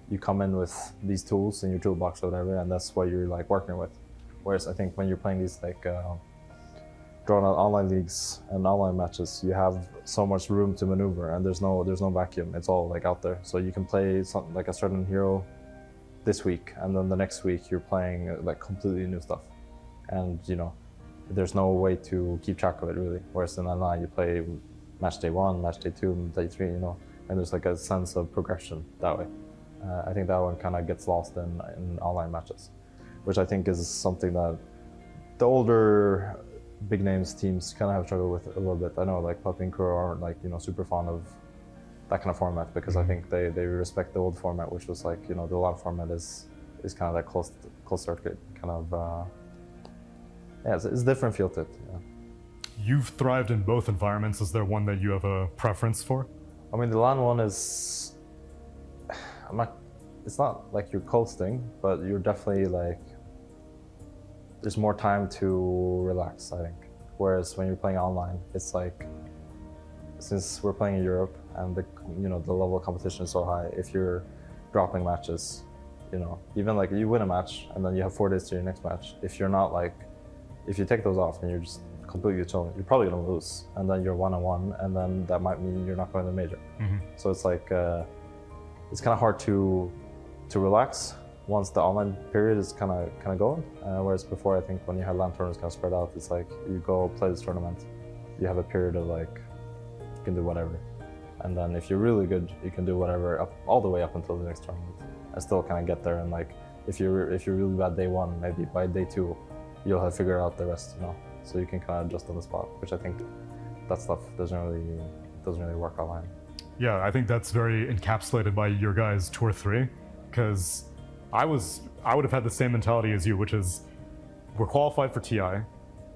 you come in with these tools in your toolbox or whatever, and that's what you're like working with. Whereas I think when you're playing these like drawn out online leagues and online matches, you have so much room to maneuver, and there's no vacuum. It's all like out there. So you can play something like a certain hero this week, and then the next week you're playing like completely new stuff, and you know, there's no way to keep track of it really. Whereas in online you play match day 1, match day 2, day 3, you know, and there's like a sense of progression that way. I think that one kind of gets lost in online matches, which I think is something that the older big names teams kind of have struggled with a little bit. I know like Puppy and Crow aren't like, you know, super fond of that kind of format, because I think they respect the old format, which was like, you know, the LAN format is kind of that closed circuit kind of, yeah, it's a different feel to it. Yeah. You've thrived in both environments. Is there one that you have a preference for? I mean, the LAN one is, it's not like you're coasting, but you're definitely like, there's more time to relax, I think. Whereas when you're playing online, it's like, since we're playing in Europe and the level of competition is so high, if you're dropping matches, you know, even like you win a match and then you have 4 days to your next match, if you're not like, if you take those off and you're just completely chilling, you're probably gonna lose, and then you're 1-on-1, and then that might mean you're not going to the major. So it's like, it's kind of hard to relax once the online period is kind of going. Whereas before, I think when you had LAN tournaments kind of spread out, it's like you go play this tournament, you have a period of like, you can do whatever, and then if you're really good, you can do whatever all the way up until the next tournament, and still kind of get there. And like, if you're really bad day 1, maybe by day 2, you'll have figured out the rest, you know. So you can kind of adjust on the spot, which I think that stuff doesn't really work online. Yeah, I think that's very encapsulated by your guys' Tour 3, because I would have had the same mentality as you, which is we're qualified for TI,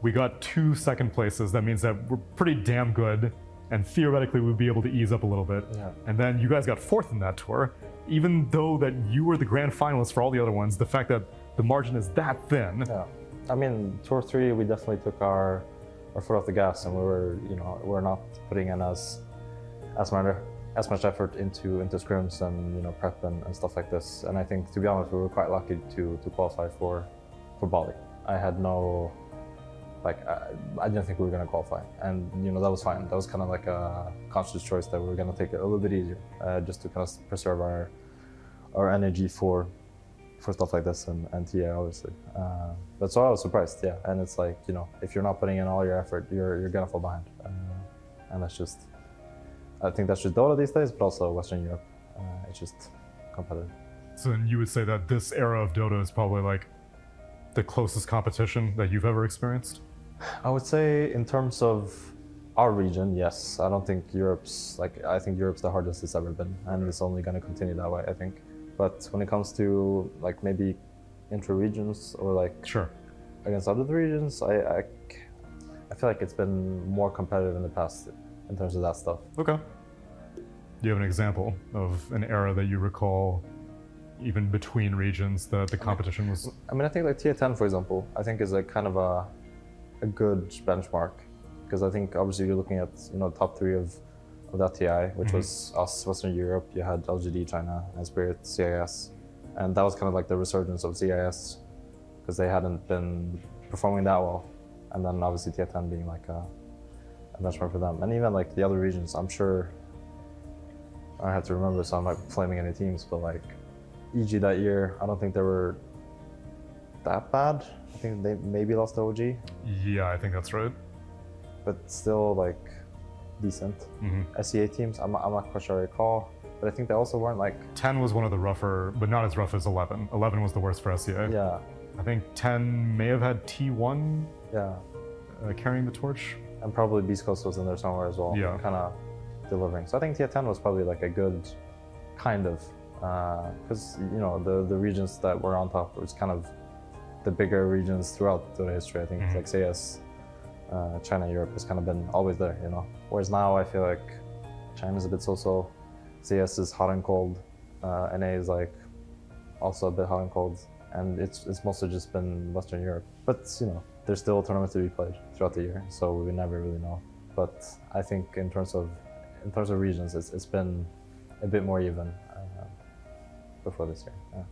we got 2 second places, that means that we're pretty damn good, and theoretically we'd be able to ease up a little bit. Yeah. And then you guys got 4th in that tour, even though that you were the grand finalists for all the other ones, the fact that the margin is that thin. Yeah. I mean, Tour 3, we definitely took our foot off the gas, and we're not putting in as much effort into scrims and, you know, prep and stuff like this. And I think, to be honest, we were quite lucky to qualify for Bali. I had no Like I didn't think we were gonna qualify, and you know that was fine. That was kind of like a conscious choice that we were gonna take it a little bit easier, just to kind of preserve our energy for stuff like this and TA obviously. But so I was surprised, yeah. And it's like, you know, if you're not putting in all your effort, you're gonna fall behind, and that's just. I think that's just Dota these days, but also Western Europe. It's just competitive. So then you would say that this era of Dota is probably like the closest competition that you've ever experienced? I would say in terms of our region, yes. I don't think I think Europe's the hardest it's ever been, and it's only going to continue that way, I think. But when it comes to like maybe intra-regions or like against other regions, I feel like it's been more competitive in the past in terms of that stuff. Okay. Do you have an example of an era that you recall, even between regions, that the competition was? I mean, I think like Tier 10, for example, I think is a kind of a good benchmark, because I think obviously you're looking at, you know, top 3 of that TI, which was us, Western Europe. You had LGD, China, and Spirit, CIS, and that was kind of like the resurgence of CIS, because they hadn't been performing that well, and then obviously Tier 10 being like a benchmark for them, and even like the other regions. I'm sure I have to remember, so I'm not flaming any teams, but like EG that year, I don't think they were that bad. I think they maybe lost to OG. Yeah, I think that's right. But still like decent. SEA teams, I'm not quite sure I recall, but I think they also weren't like... 10 was one of the rougher, but not as rough as 11. 11 was the worst for SEA. Yeah. I think 10 may have had T1 carrying the torch. And probably Beast Coast was in there somewhere as well, kind of delivering. So I think Tier 10 was probably like a good kind of, because you know the regions that were on top was kind of the bigger regions throughout Dota history. I think like CS, China, Europe has kind of been always there, you know. Whereas now I feel like China's a bit so-so, CS is hot and cold, NA is like also a bit hot and cold, and it's mostly just been Western Europe. But you know, there's still tournaments to be played throughout the year, so we never really know. But I think in terms of regions, it's been a bit more even before this year. Yeah.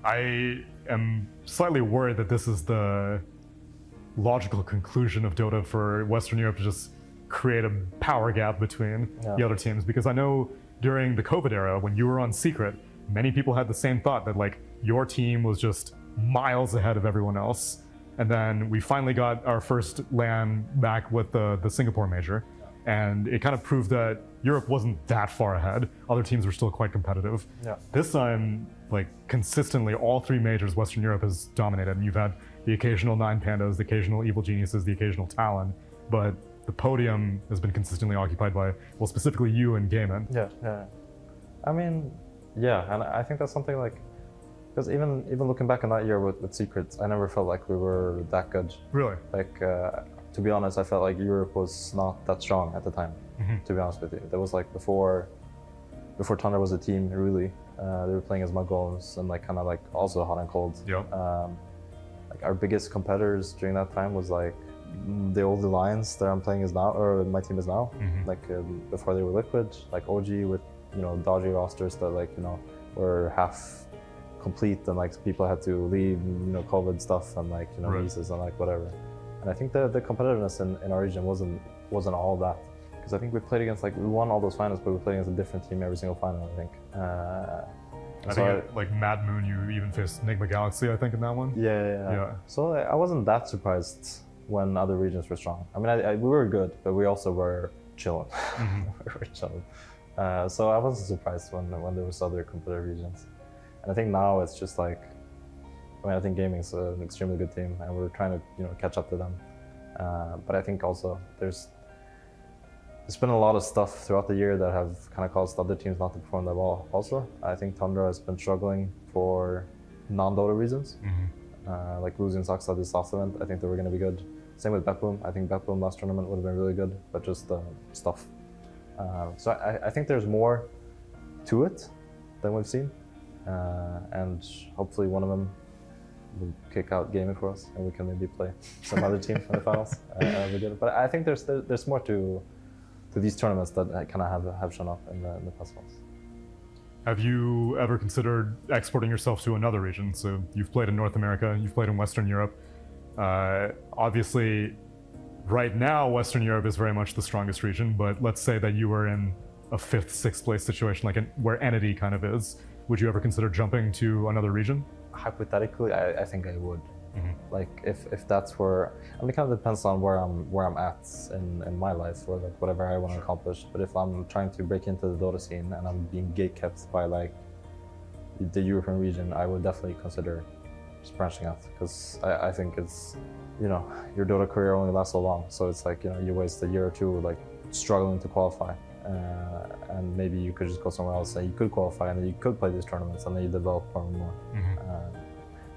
I am slightly worried that this is the logical conclusion of Dota for Western Europe to just create a power gap between the other teams, because I know during the COVID era, when you were on Secret, many people had the same thought that like your team was just miles ahead of everyone else. And then we finally got our first LAN back with the Singapore major, and it kind of proved that Europe wasn't that far ahead. Other teams were still quite competitive. Yeah. This time, like consistently, all 3 majors Western Europe has dominated, and you've had the occasional 9 Pandas, the occasional Evil Geniuses, the occasional Talon, but the podium has been consistently occupied by, well, specifically you and Gaiman. Yeah. I mean, yeah, and I think that's something like, because even looking back on that year with Secrets, I never felt like we were that good. Really? Like, to be honest, I felt like Europe was not that strong at the time, to be honest with you. There was like, before Thunder was a team, really, they were playing as Mongols and like kind of like also hot and cold. Yeah. Like our biggest competitors during that time was like the old Alliance that I'm playing is now, or my team is now. Like before they were Liquid, like OG with, you know, dodgy rosters that like, you know, were half complete, and like people had to leave, you know, COVID stuff and like, you know, visas and like whatever. And I think the competitiveness in our region wasn't all that, because I think we played against, like, we won all those finals, but we played against a different team every single final, I think. I think like Mad Moon, you even faced Enigma Galaxy, I think, in that one. Yeah. So I wasn't that surprised when other regions were strong. I mean, we were good, but we also were chilling. We were chilling. So I wasn't surprised when there was other competitive regions. And I think now it's just like, I mean, I think gaming's an extremely good team, and we're trying to, you know, catch up to them. But I think also there's been a lot of stuff throughout the year that have kind of caused other teams not to perform that well. Also, I think Tundra has been struggling for non-Dota reasons, like losing Saxa this last event. I think they were going to be good. Same with BetBoom. I think BetBoom last tournament would have been really good, but just stuff. So I think there's more to it than we've seen, and hopefully one of them will kick out gaming for us, and we can maybe play some other team in the finals. But I think there's more to these tournaments that kind of have shown up in the past months. Have you ever considered exporting yourself to another region? So you've played in North America, you've played in Western Europe. Obviously, right now, Western Europe is very much the strongest region, but let's say that you were in a 5th, 6th place situation, like where Entity kind of is. Would you ever consider jumping to another region? Hypothetically, I think I would. Like if that's where, I mean, it kind of depends on where I'm at in my life, or like whatever I want to accomplish. But if I'm trying to break into the Dota scene and I'm being gatekept by like the European region, I would definitely consider just branching out, because I think it's, you know, your Dota career only lasts so long, so it's like, you know, you waste a year or two like struggling to qualify, and maybe you could just go somewhere else and you could qualify and then you could play these tournaments and then you develop more and more.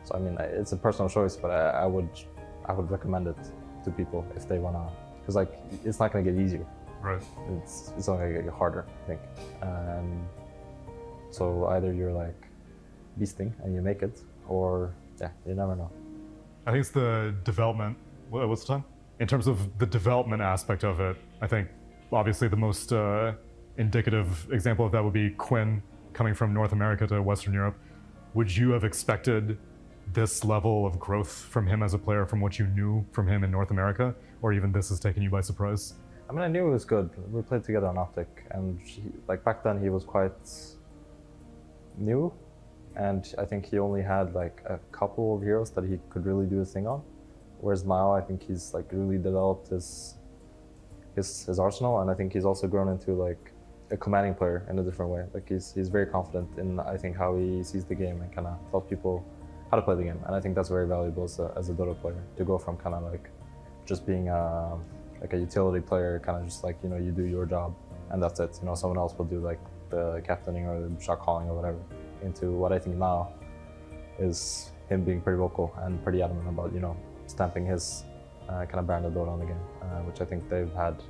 So I mean, it's a personal choice, but I would recommend it to people if they wanna, because like it's not gonna get easier. Right. It's only gonna get harder, I think. So either you're like beasting and you make it, or yeah, you never know. I think it's the development. What's the time? In terms of the development aspect of it, I think obviously the most indicative example of that would be Quinn coming from North America to Western Europe. Would you have expected this level of growth from him as a player from what you knew from him in North America, or even this has taken you by surprise? I mean, I knew he was good. We played together on Optic, and like back then he was quite new, and I think he only had like a couple of heroes that he could really do his thing on. Whereas now I think he's like really developed his arsenal, and I think he's also grown into like a commanding player in a different way. Like he's very confident in, I think, how he sees the game and kind of tells people how to play the game. And I think that's very valuable as a Dota player, to go from kind of like just being like a utility player, kind of just like, you know, you do your job and that's it. You know, someone else will do like the captaining or the shot calling or whatever, into what I think now is him being pretty vocal and pretty adamant about, you know, stamping his kind of brand of Dota on the game, which I think they've had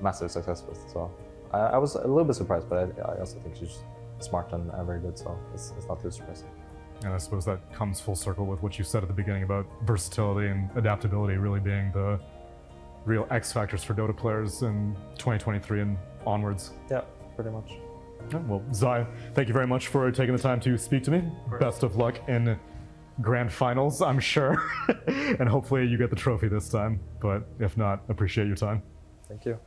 massive success with. So I was a little bit surprised, but I also think she's smart and very good, so it's not too surprising. And I suppose that comes full circle with what you said at the beginning about versatility and adaptability really being the real X factors for Dota players in 2023 and onwards. Yeah, pretty much. Well, Zai, thank you very much for taking the time to speak to me. Best of luck in grand finals, I'm sure. And hopefully you get the trophy this time, but if not, appreciate your time. Thank you.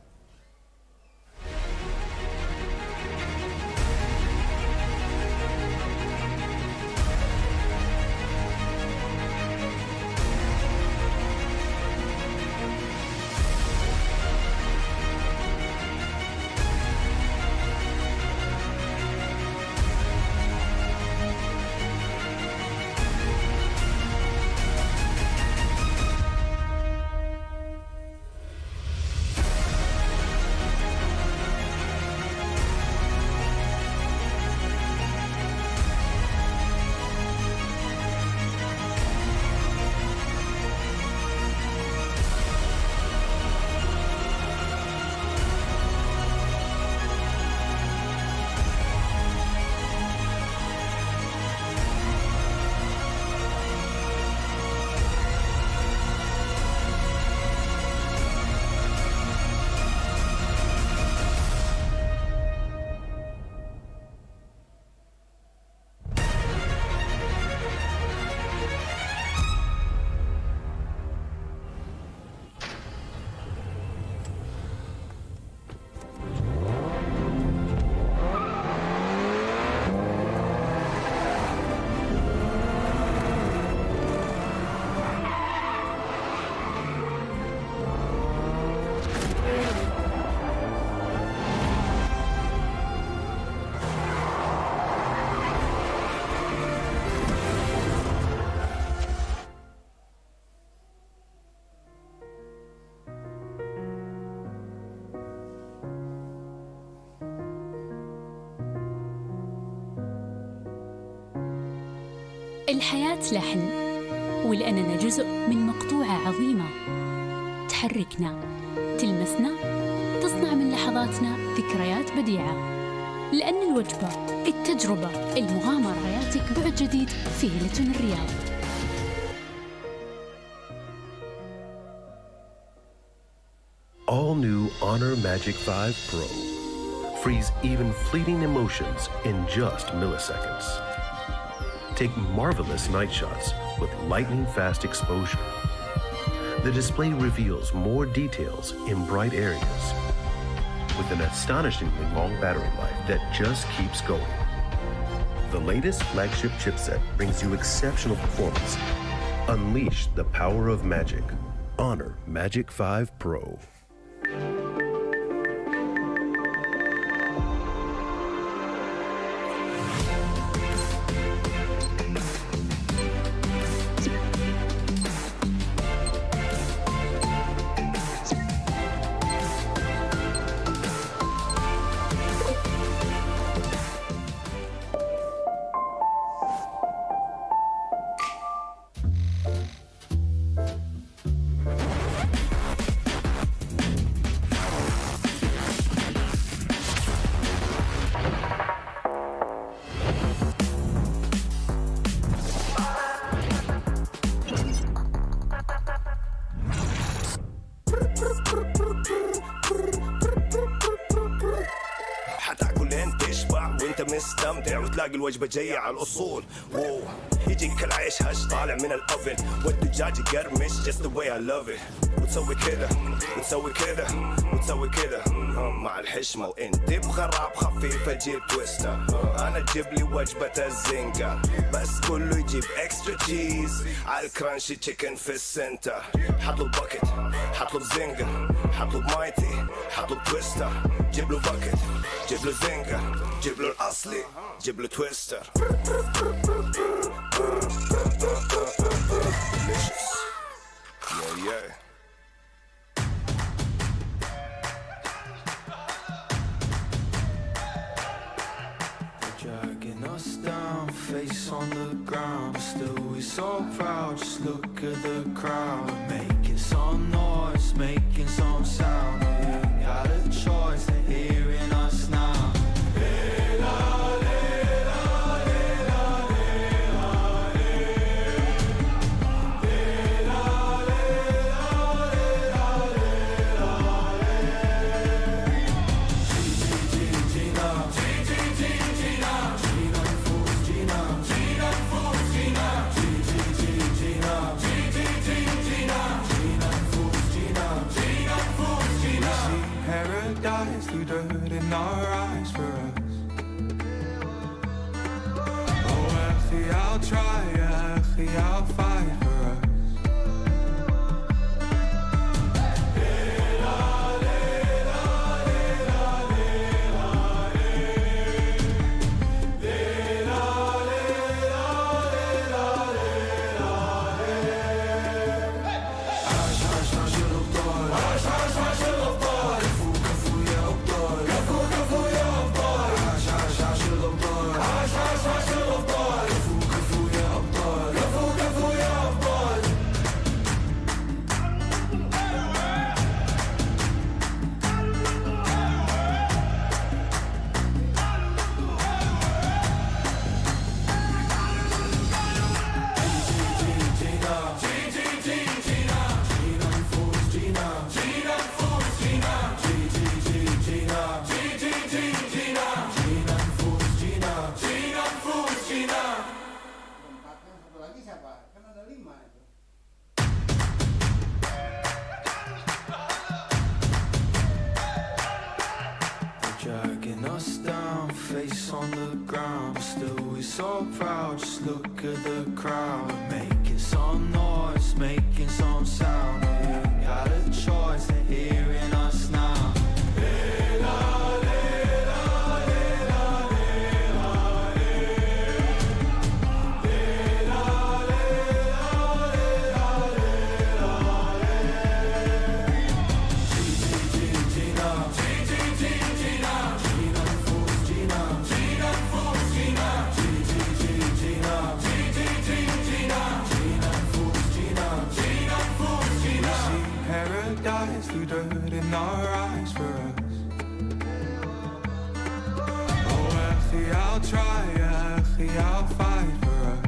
الحياة لحن، ولأننا جزء من مقطوعة عظيمة تحركنا، تلمسنا، تصنع من لحظاتنا ذكريات بديعة. لأن الوجبة، التجربة، المغامرة، حياتك بعد جديد في هيلتون الرياض. All new Honor Magic 5 Pro. Freeze even fleeting emotions in just milliseconds. Take marvelous night shots with lightning-fast exposure. the display reveals more details in bright areas with an astonishingly long battery life that just keeps going. The latest flagship chipset brings you exceptional performance. Unleash the power of magic. Honor Magic 5 Pro. حتاكل لين تشبع وانت مستمتع وتلاقي الوجبة جاية على الأصول. واو يجيك العيش هش طالع من الأوفن والدجاج يقرمش just the way I love it. وتسوي كده وتسوي كده وتسوي كده مع الحشمة وانت بغراب خفيفة جيب تويستر. أنا تجيب لي وجبة الزنجر بس كله يجيب اكسترا تشيز على الكرانشي تشيكن في السنتر. حطلب باكت حطلب زنجر حطلب مايتي حطلب تويستر. جيب له باكت جيب له زنجر جيب له الأصلي جيب له تويستر. Delicious. Yeah, yeah. Dragging us down, face on the ground, but still we so proud. Just look at the crowd, making some noise, making some sound. We ain't got a choice, they're hearing us now. Paradise, through dirt in our eyes for us. Oh, Effie, I'll try, Effie, I'll fight for us. Dragging us down, face on the ground, but still we so proud. Just look at the crowd, making some noise, making some sound. We ain't got a choice, they're hearing us now. Paradise, through dirt in our eyes for us. Oh, Effie, I'll try, Effie, I'll fight for us.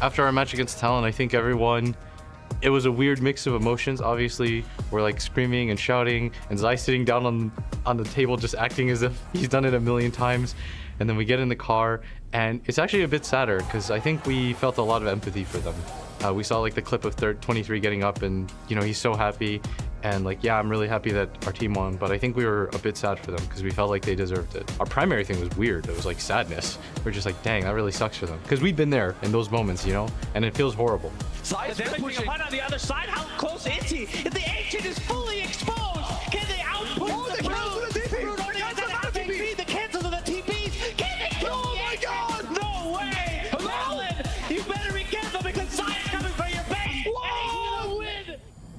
After our match against Talon, I think everyone, it was a weird mix of emotions. Obviously, we're like screaming and shouting, and Zai sitting down on the table just acting as if he's done it a million times. And then we get in the car, and it's actually a bit sadder because I think we felt a lot of empathy for them. We saw like the clip of 23 getting up, and you know, he's so happy. And like, yeah, I'm really happy that our team won, but I think we were a bit sad for them because we felt like they deserved it. Our primary thing was weird. It was like sadness. We're just like, dang, that really sucks for them. Because we've been there in those moments, you know, and it feels horrible. Zai's pushing a punt on the other side. How close is he? If the ancient is fully exposed, can they output the Brood? The TP! The cancels of the TPs! Can they kill him? Oh my god! No way! Marlon, you better be careful because Zai's coming for your base! Whoa! And he's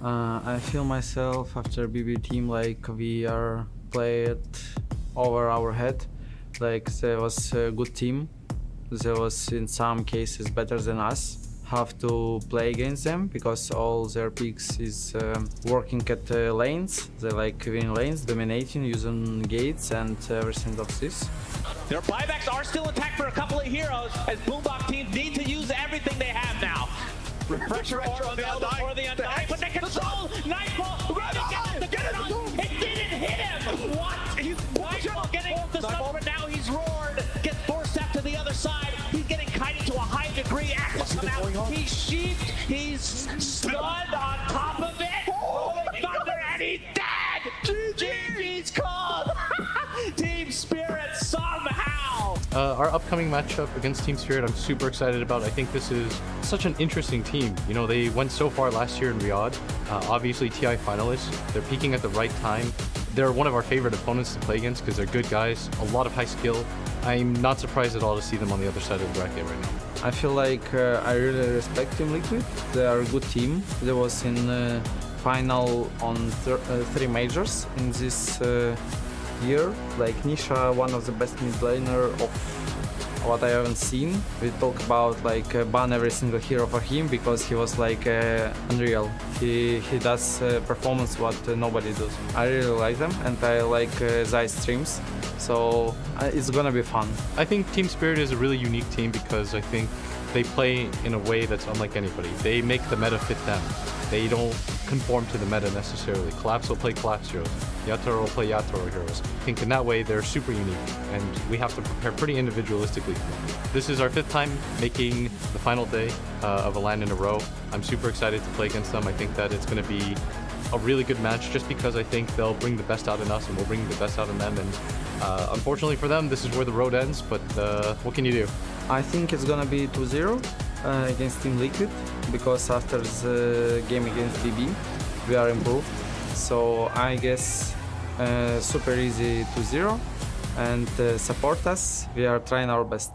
gonna win! I feel myself after BB team like we are played over our head. Like there was a good team. There was in some cases better than us. Have to play against them because all their picks is working at lanes. They like winning lanes, dominating, using gates and everything of this. Their buybacks are still intact for a couple of heroes as Boombox teams need to use everything they have now. Refresher on the Undying, but they control Nightfall. Get it! It didn't hit him! What? Nightfall getting off the summer, but now he's roared. Gets forced out to the other side. He's getting kited to a high degree. Axel come out. He's sheeped. He's stunned on top of it. Rolling thunder, and he's dead! GG's called! Team Spirit somehow! Our upcoming matchup against Team Spirit, I'm super excited about. I think this is such an interesting team. You know, they went so far last year in Riyadh. Obviously, TI finalists. They're peaking at the right time. They're one of our favorite opponents to play against because they're good guys, a lot of high skill. I'm not surprised at all to see them on the other side of the bracket right now. I feel like I really respect Team Liquid. They are a good team. They was in final on 3 majors in this year. Like Nisha, one of the best mid laner of what I haven't seen. We talk about like ban every single hero for him because he was like unreal. He does performance what nobody does. I really like them and I like Zai's streams. So it's gonna be fun. I think Team Spirit is a really unique team because I think they play in a way that's unlike anybody. They make the meta fit them. They don't conform to the meta necessarily. Collapse will play Collapse heroes. Yatoro will play Yatoro heroes. I think in that way they're super unique and we have to prepare pretty individualistically for them. This is our 5th time making the final day of a LAN in a row. I'm super excited to play against them. I think that it's going to be a really good match just because I think they'll bring the best out in us and we'll bring the best out in them. And unfortunately for them, this is where the road ends, but what can you do? I think it's gonna be 2-0 against Team Liquid because after the game against BB, we are improved. So I guess super easy 2-0 and support us. We are trying our best.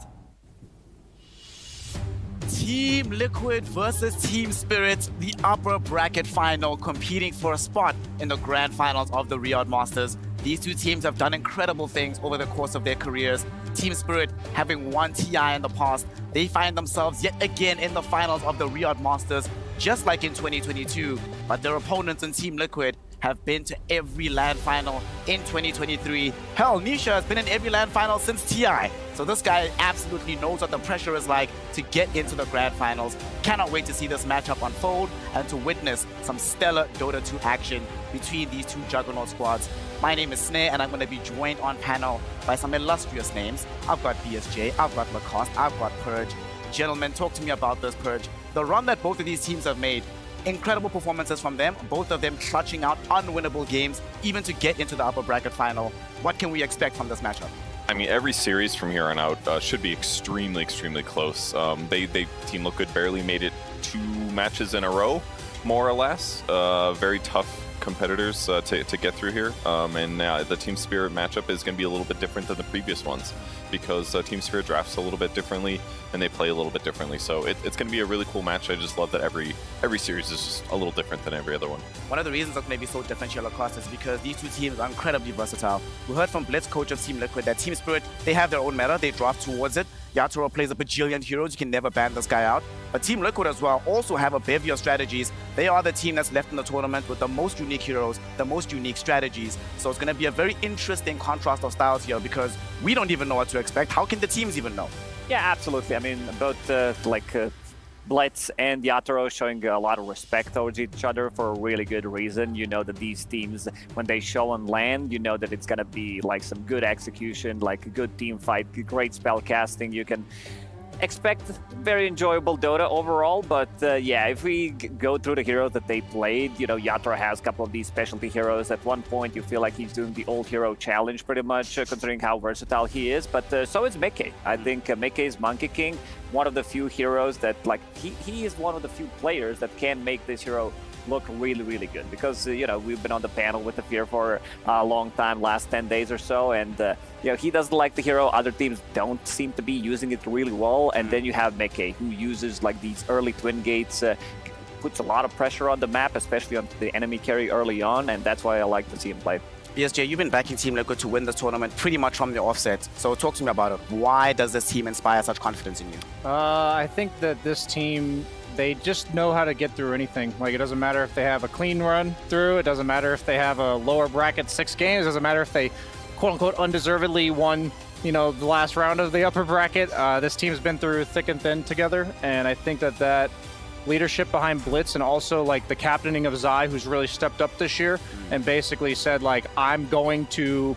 Team Liquid versus Team Spirit, the upper bracket final, competing for a spot in the grand finals of the Riyadh Masters. These two teams have done incredible things over the course of their careers. Team Spirit, having won TI in the past, they find themselves yet again in the finals of the Riyadh Masters, just like in 2022. But their opponents in Team Liquid have been to every LAN final in 2023. Hell, Nisha has been in every LAN final since TI. So this guy absolutely knows what the pressure is like to get into the grand finals. Cannot wait to see this matchup unfold and to witness some stellar Dota 2 action between these two juggernaut squads. My name is Snare and I'm going to be joined on panel by some illustrious names. I've got BSJ, I've got Lacoste, I've got Purge. Gentlemen, talk to me about this, Purge. The run that both of these teams have made, incredible performances from them, both of them clutching out unwinnable games, even to get into the upper bracket final. What can we expect from this matchup? I mean, every series from here on out should be extremely, extremely close. Team Liquid barely made it 2 matches in a row, more or less. Very tough competitors to get through here. And the Team Spirit matchup is going to be a little bit different than the previous ones because Team Spirit drafts a little bit differently and they play a little bit differently. So it's going to be a really cool match. I just love that every series is just a little different than every other one. One of the reasons that may be so different here across is because these two teams are incredibly versatile. We heard from Blitz, coach of Team Liquid, that Team Spirit, they have their own meta, they draft towards it. Yatoro plays a bajillion heroes, you can never ban this guy out. But Team Liquid as well also have a bevy of strategies. They are the team that's left in the tournament with the most unique heroes, the most unique strategies. So it's going to be a very interesting contrast of styles here because we don't even know what to expect. How can the teams even know? Yeah, absolutely. I mean, both Blitz and Yatoro showing a lot of respect towards each other for a really good reason. You know that these teams, when they show on land, you know that it's gonna be like some good execution, like a good team fight, great spell casting. You can expect very enjoyable Dota overall, but yeah, if we go through the heroes that they played, you know, Yatoro has a couple of these specialty heroes. At one point, you feel like he's doing the old hero challenge pretty much, considering how versatile he is, but so is Meke. I think Meke is Monkey King, one of the few heroes that, like, he is one of the few players that can make this hero look really, really good, because you know, we've been on the panel with the Fear for a long time, last 10 days or so, and you know, he doesn't like the hero. Other teams don't seem to be using it really well, and then you have Meke, who uses like these early twin gates, puts a lot of pressure on the map, especially on the enemy carry early on, and that's why I like to see him play. BSJ, you've been backing Team Liquid to win this tournament pretty much from the offset. So talk to me about it. Why does this team inspire such confidence in you? I think that this team, they just know how to get through anything. Like, it doesn't matter if they have a clean run through, it doesn't matter if they have a lower bracket 6 games, it doesn't matter if they quote-unquote undeservedly won, you know, the last round of the upper bracket. This team's been through thick and thin together, and I think that leadership behind Blitz, and also like the captaining of Zai, who's really stepped up this year and basically said, like, I'm going to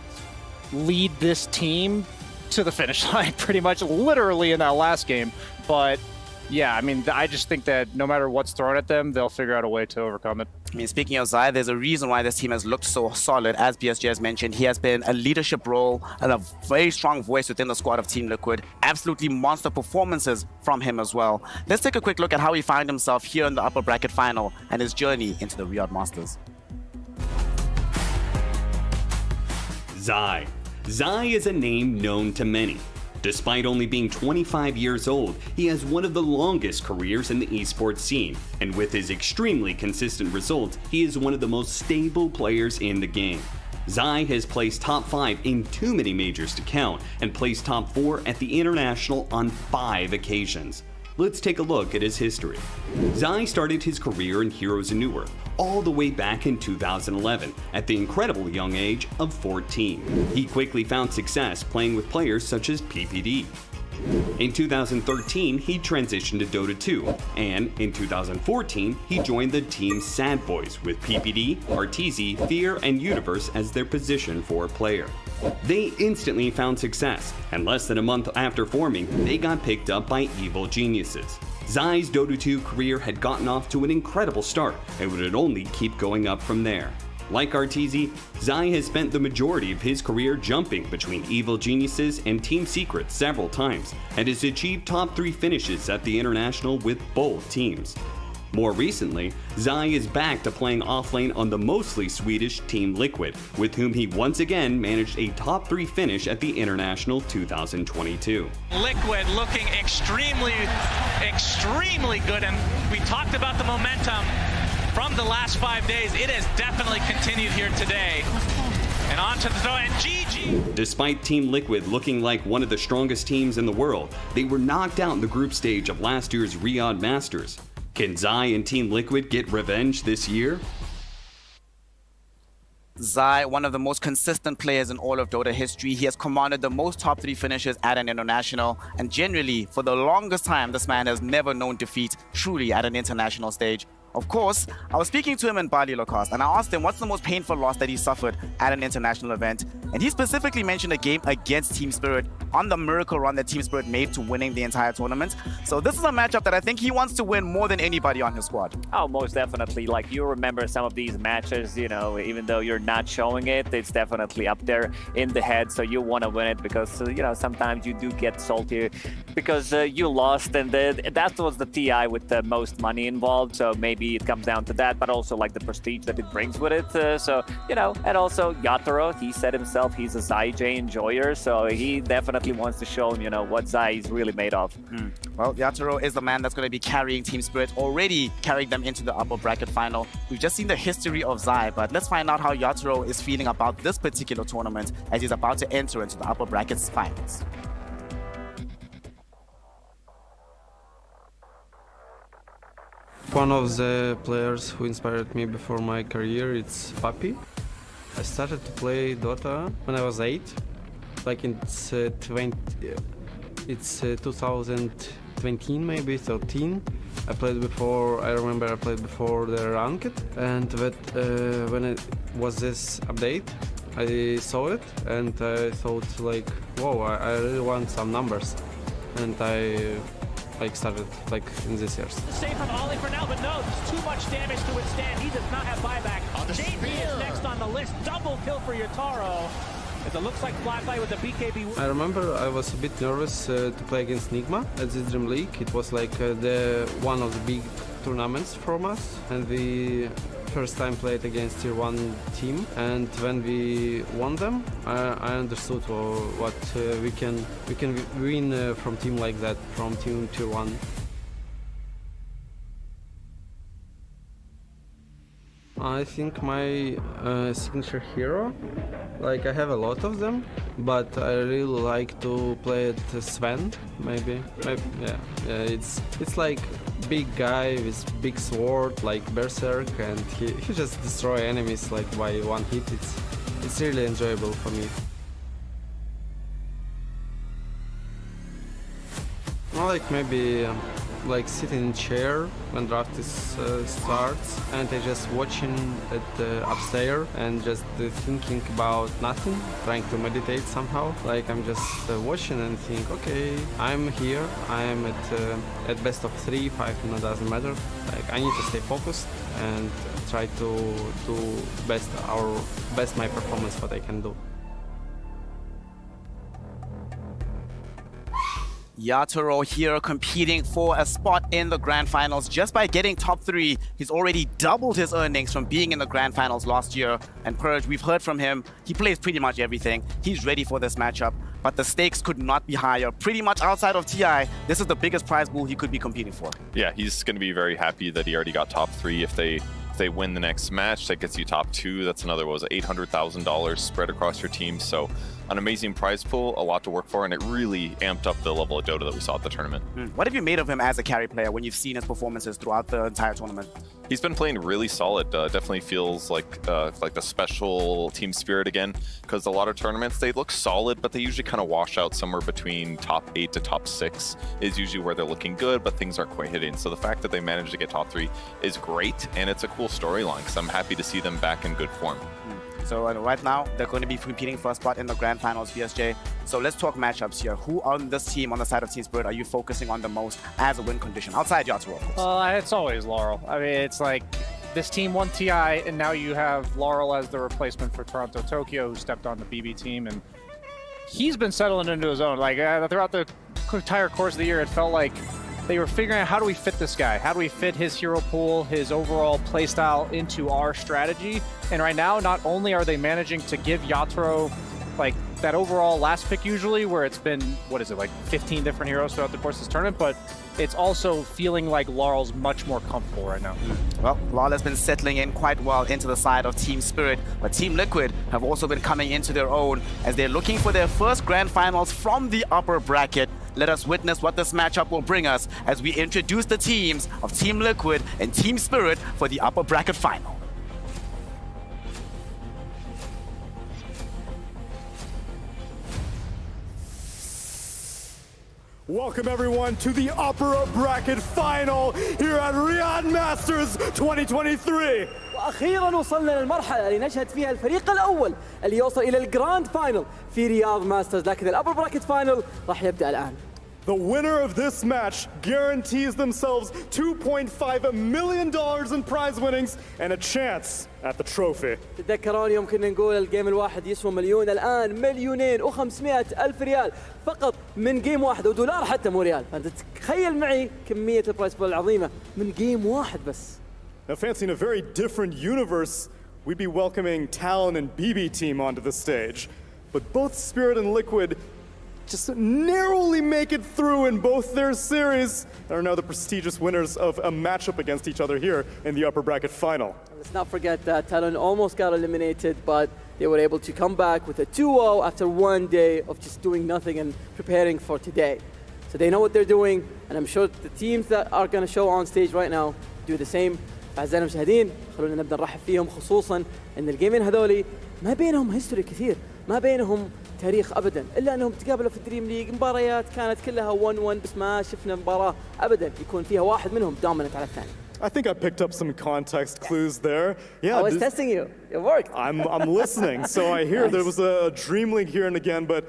lead this team to the finish line pretty much literally in that last game. But yeah, I mean, I just think that no matter what's thrown at them, they'll figure out a way to overcome it. I mean, speaking of Zai, there's a reason why this team has looked so solid. As BSJ has mentioned, he has been a leadership role and a very strong voice within the squad of Team Liquid. Absolutely monster performances from him as well. Let's take a quick look at how he found himself here in the upper bracket final and his journey into the Riyadh Masters. Zai. Zai is a name known to many. Despite only being 25 years old, he has one of the longest careers in the esports scene, and with his extremely consistent results, he is one of the most stable players in the game. Zai has placed top 5 in too many majors to count, and placed top 4 at the International on 5 occasions. Let's take a look at his history. Zai started his career in Heroes and Newer, all the way back in 2011, at the incredible young age of 14. He quickly found success playing with players such as PPD. In 2013, he transitioned to Dota 2, and in 2014, he joined the team Sad Boys with PPD, RTZ, Fear, and Universe as their position 4 player. They instantly found success, and less than a month after forming, they got picked up by Evil Geniuses. Zai's Dota 2 career had gotten off to an incredible start, and would only keep going up from there. Like RTZ, Zai has spent the majority of his career jumping between Evil Geniuses and Team Secret several times, and has achieved top 3 finishes at the International with both teams. More recently, Zai is back to playing offlane on the mostly Swedish Team Liquid, with whom he once again managed a top 3 finish at the International 2022. Liquid looking extremely good, and we talked about the momentum from the last 5 days. It has definitely continued here today. And on to the throw, and GG! Despite Team Liquid looking like one of the strongest teams in the world, they were knocked out in the group stage of last year's Riyadh Masters. Can Zai and Team Liquid get revenge this year? Zai, one of the most consistent players in all of Dota history. He has commanded the most top 3 finishes at an international, and generally, for the longest time, this man has never known defeat truly at an international stage. Of course, I was speaking to him in Bali Locast, and I asked him what's the most painful loss that he suffered at an international event, and he specifically mentioned a game against Team Spirit on the miracle run that Team Spirit made to winning the entire tournament. So this is a matchup that I think he wants to win more than anybody on his squad. Oh, most definitely. Like, you remember some of these matches, you know, even though you're not showing it, it's definitely up there in the head, so you want to win it because, you know, sometimes you do get salty because you lost, and that was the TI with the most money involved, so maybe it comes down to that, but also like the prestige that it brings with it. So, you know, and also Yatoro, he said himself he's a Zai J enjoyer, so he definitely wants to show him, you know, what Zai is really made of. Well, Yatoro is the man that's going to be carrying Team Spirit, already carrying them into the upper bracket final. We've just seen the history of Zai, but let's find out how Yatoro is feeling about this particular tournament as he's about to enter into the upper brackets finals. One of the players who inspired me before my career, it's Papi. I started to play Dota when I was 8, like it's 2020 maybe 13. I played before. I remember I played before the ranked, and when it was this update, I saw it and I thought like, whoa, I really want some numbers, and I started like in this years. Safe from Ollie for now, but no, there's too much damage to withstand. He does not have buyback. JP is next on the list. Double kill for Yatoro. As it looks like Flyfly with the BKB. I remember I was a bit nervous to play against Nigma at the Dream League. It was like one of the big tournaments from us, and we first time played against tier 1 team, and when we won them, I understood what we can win from team like that, from team tier 1. I think my signature hero, like I have a lot of them, but I really like to play it Sven, maybe yeah, it's like big guy with big sword like Berserk, and he just destroy enemies like by one hit. It's really enjoyable for me. I like maybe like sitting in chair when draft starts, and I just watching it upstairs and just thinking about nothing, trying to meditate somehow. Like I'm just watching and think, okay, I'm here, I'm at best of 3, 5, no, doesn't matter. Like I need to stay focused and try to do best my performance what I can do. Yatoro here competing for a spot in the Grand Finals. Just by getting top 3, he's already doubled his earnings from being in the Grand Finals last year. And Purge, we've heard from him, he plays pretty much everything. He's ready for this matchup, but the stakes could not be higher. Pretty much outside of TI, this is the biggest prize pool he could be competing for. Yeah, he's going to be very happy that he already got top 3. If they win the next match, that gets you top 2. That's another, what was it, $800,000 spread across your team. So an amazing prize pool, a lot to work for, and it really amped up the level of Dota that we saw at the tournament. What have you made of him as a carry player when you've seen his performances throughout the entire tournament? He's been playing really solid. Definitely feels like the special team spirit again, because a lot of tournaments, they look solid, but they usually kind of wash out somewhere between top 8 to top 6 is usually where they're looking good, but things aren't quite hitting. So the fact that they managed to get top 3 is great, and it's a cool storyline, because I'm happy to see them back in good form. So right now, they're going to be competing for a spot in the Grand Finals, VSJ. So let's talk matchups here. Who on this team, on the side of Team Spirit, are you focusing on the most as a win condition? Outside Yatoro, of course. It's always Laurel. I mean, it's like this team won TI, and now you have Laurel as the replacement for Toronto Tokyo, who stepped on the BB team, and he's been settling into his own. Like throughout the entire course of the year, it felt like they were figuring out, how do we fit this guy? How do we fit his hero pool, his overall playstyle into our strategy? And right now, not only are they managing to give Yatoro like that overall last pick usually, where it's been, what is it, like 15 different heroes throughout the course of this tournament, but it's also feeling like Laurel's much more comfortable right now. Well, Laurel has been settling in quite well into the side of Team Spirit, but Team Liquid have also been coming into their own as they're looking for their first Grand Finals from the upper bracket. Let us witness what this matchup will bring us as we introduce the teams of Team Liquid and Team Spirit for the upper bracket final. Welcome everyone to the upper bracket final here at Riyadh Masters 2023. واخيرا وصلنا للمرحله اللي نشهد فيها الفريق الاول اللي يوصل الى الجراند فاينل في رياض ماسترز، لكن الابر براكت فاينل راح يبدا الان. The winner of this match guarantees themselves $2.5 million in prize winnings and a chance at the trophy. تتذكرون يوم كنا نقول الجيم الواحد يسوى مليون، الان $2,500,000 ريال فقط من جيم واحد، ودولار حتى مو ريال. فانت تخيل معي كميه البرايز بول العظيمه من جيم واحد بس. Now, fancy in a very different universe, we'd be welcoming Talon and BB team onto the stage, but both Spirit and Liquid just narrowly make it through in both their series and are now the prestigious winners of a matchup against each other here in the upper bracket final. Let's not forget that Talon almost got eliminated, but they were able to come back with a 2-0 after one day of just doing nothing and preparing for today. So they know what they're doing, and I'm sure the teams that are going to show on stage right now do the same. أعزائنا المشاهدين، خلونا نبدأ نرحب فيهم، خصوصاً إن الجيمين هذولي ما بينهم هيستوري كثير، ما بينهم تاريخ ابدا الا انهم تقابلوا في الدريم ليج. مباريات كانت كلها 1-1 بس ما شفنا مباراه ابدا يكون فيها واحد منهم دوميننت على الثاني. I think I picked up some context clues there. Yeah, I was testing you. It worked. I'm listening. So I hear there was a Dream League here and again, but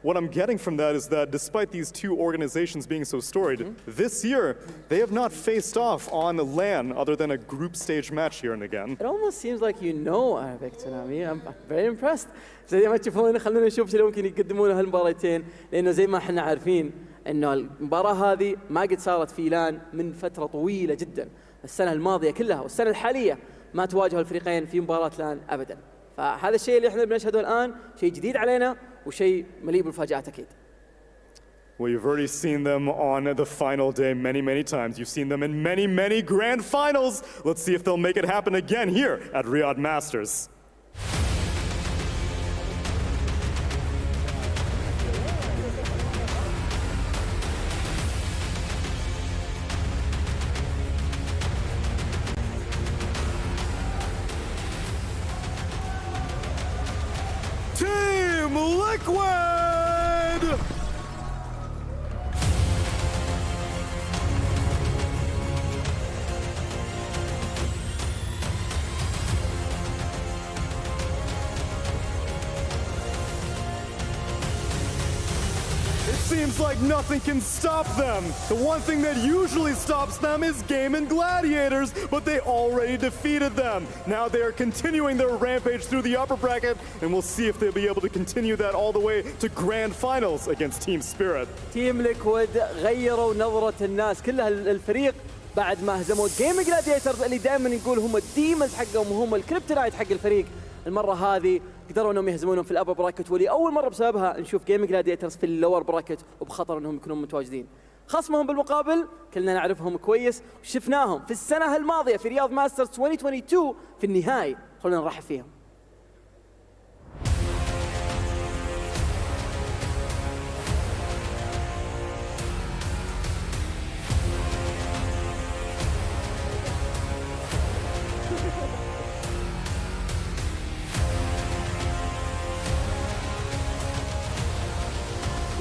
what I'm getting from that is that despite these two organizations being so storied, this year they have not faced off on the LAN other than a group stage match here and again. It almost seems like you know Arabic Tsunami. I'm very impressed. زي ما تشوفون خلونا نشوف شو ممكن يقدمونه هالمباراتين لأنه زي ما احنا عارفين إنه المباراة هذه ما قد صارت في لان من فترة طويلة جدا. السنة الماضية كلها والسنة الحالية ما تواجهوا الفريقين في مباراة لان أبدا. فهذا الشيء اللي احنا بنشهده الآن شيء جديد علينا وشيء مليء بالمفاجآت أكيد. Well, you've already seen them on the final day many times. You've seen them in many grand finals. Let's see if they'll make it happen again here at Riyadh Masters. Team Liquid! Seems like nothing can stop them. The one thing that usually stops them is Game and Gladiators, but they already defeated them. Now they are continuing their rampage through the upper bracket, and we'll see if they'll be able to continue that all the way to grand finals against Team Spirit. Team Liquid غيروا نظرة الناس كلها الفريق بعد ما هزموا Game and Gladiators اللي دائما نقول هم الديمز حقهم وهم الكريبتونايت حق الفريق. المرة هذه قدروا انهم يهزمونهم في الابر براكت ولأول مرة بسببها نشوف جيم جلاديترز في اللور براكت وبخطر انهم يكونون متواجدين. خصمهم بالمقابل كلنا نعرفهم كويس وشفناهم في السنة الماضية في رياض ماسترز 2022 في النهائي. خلونا نرحب فيهم.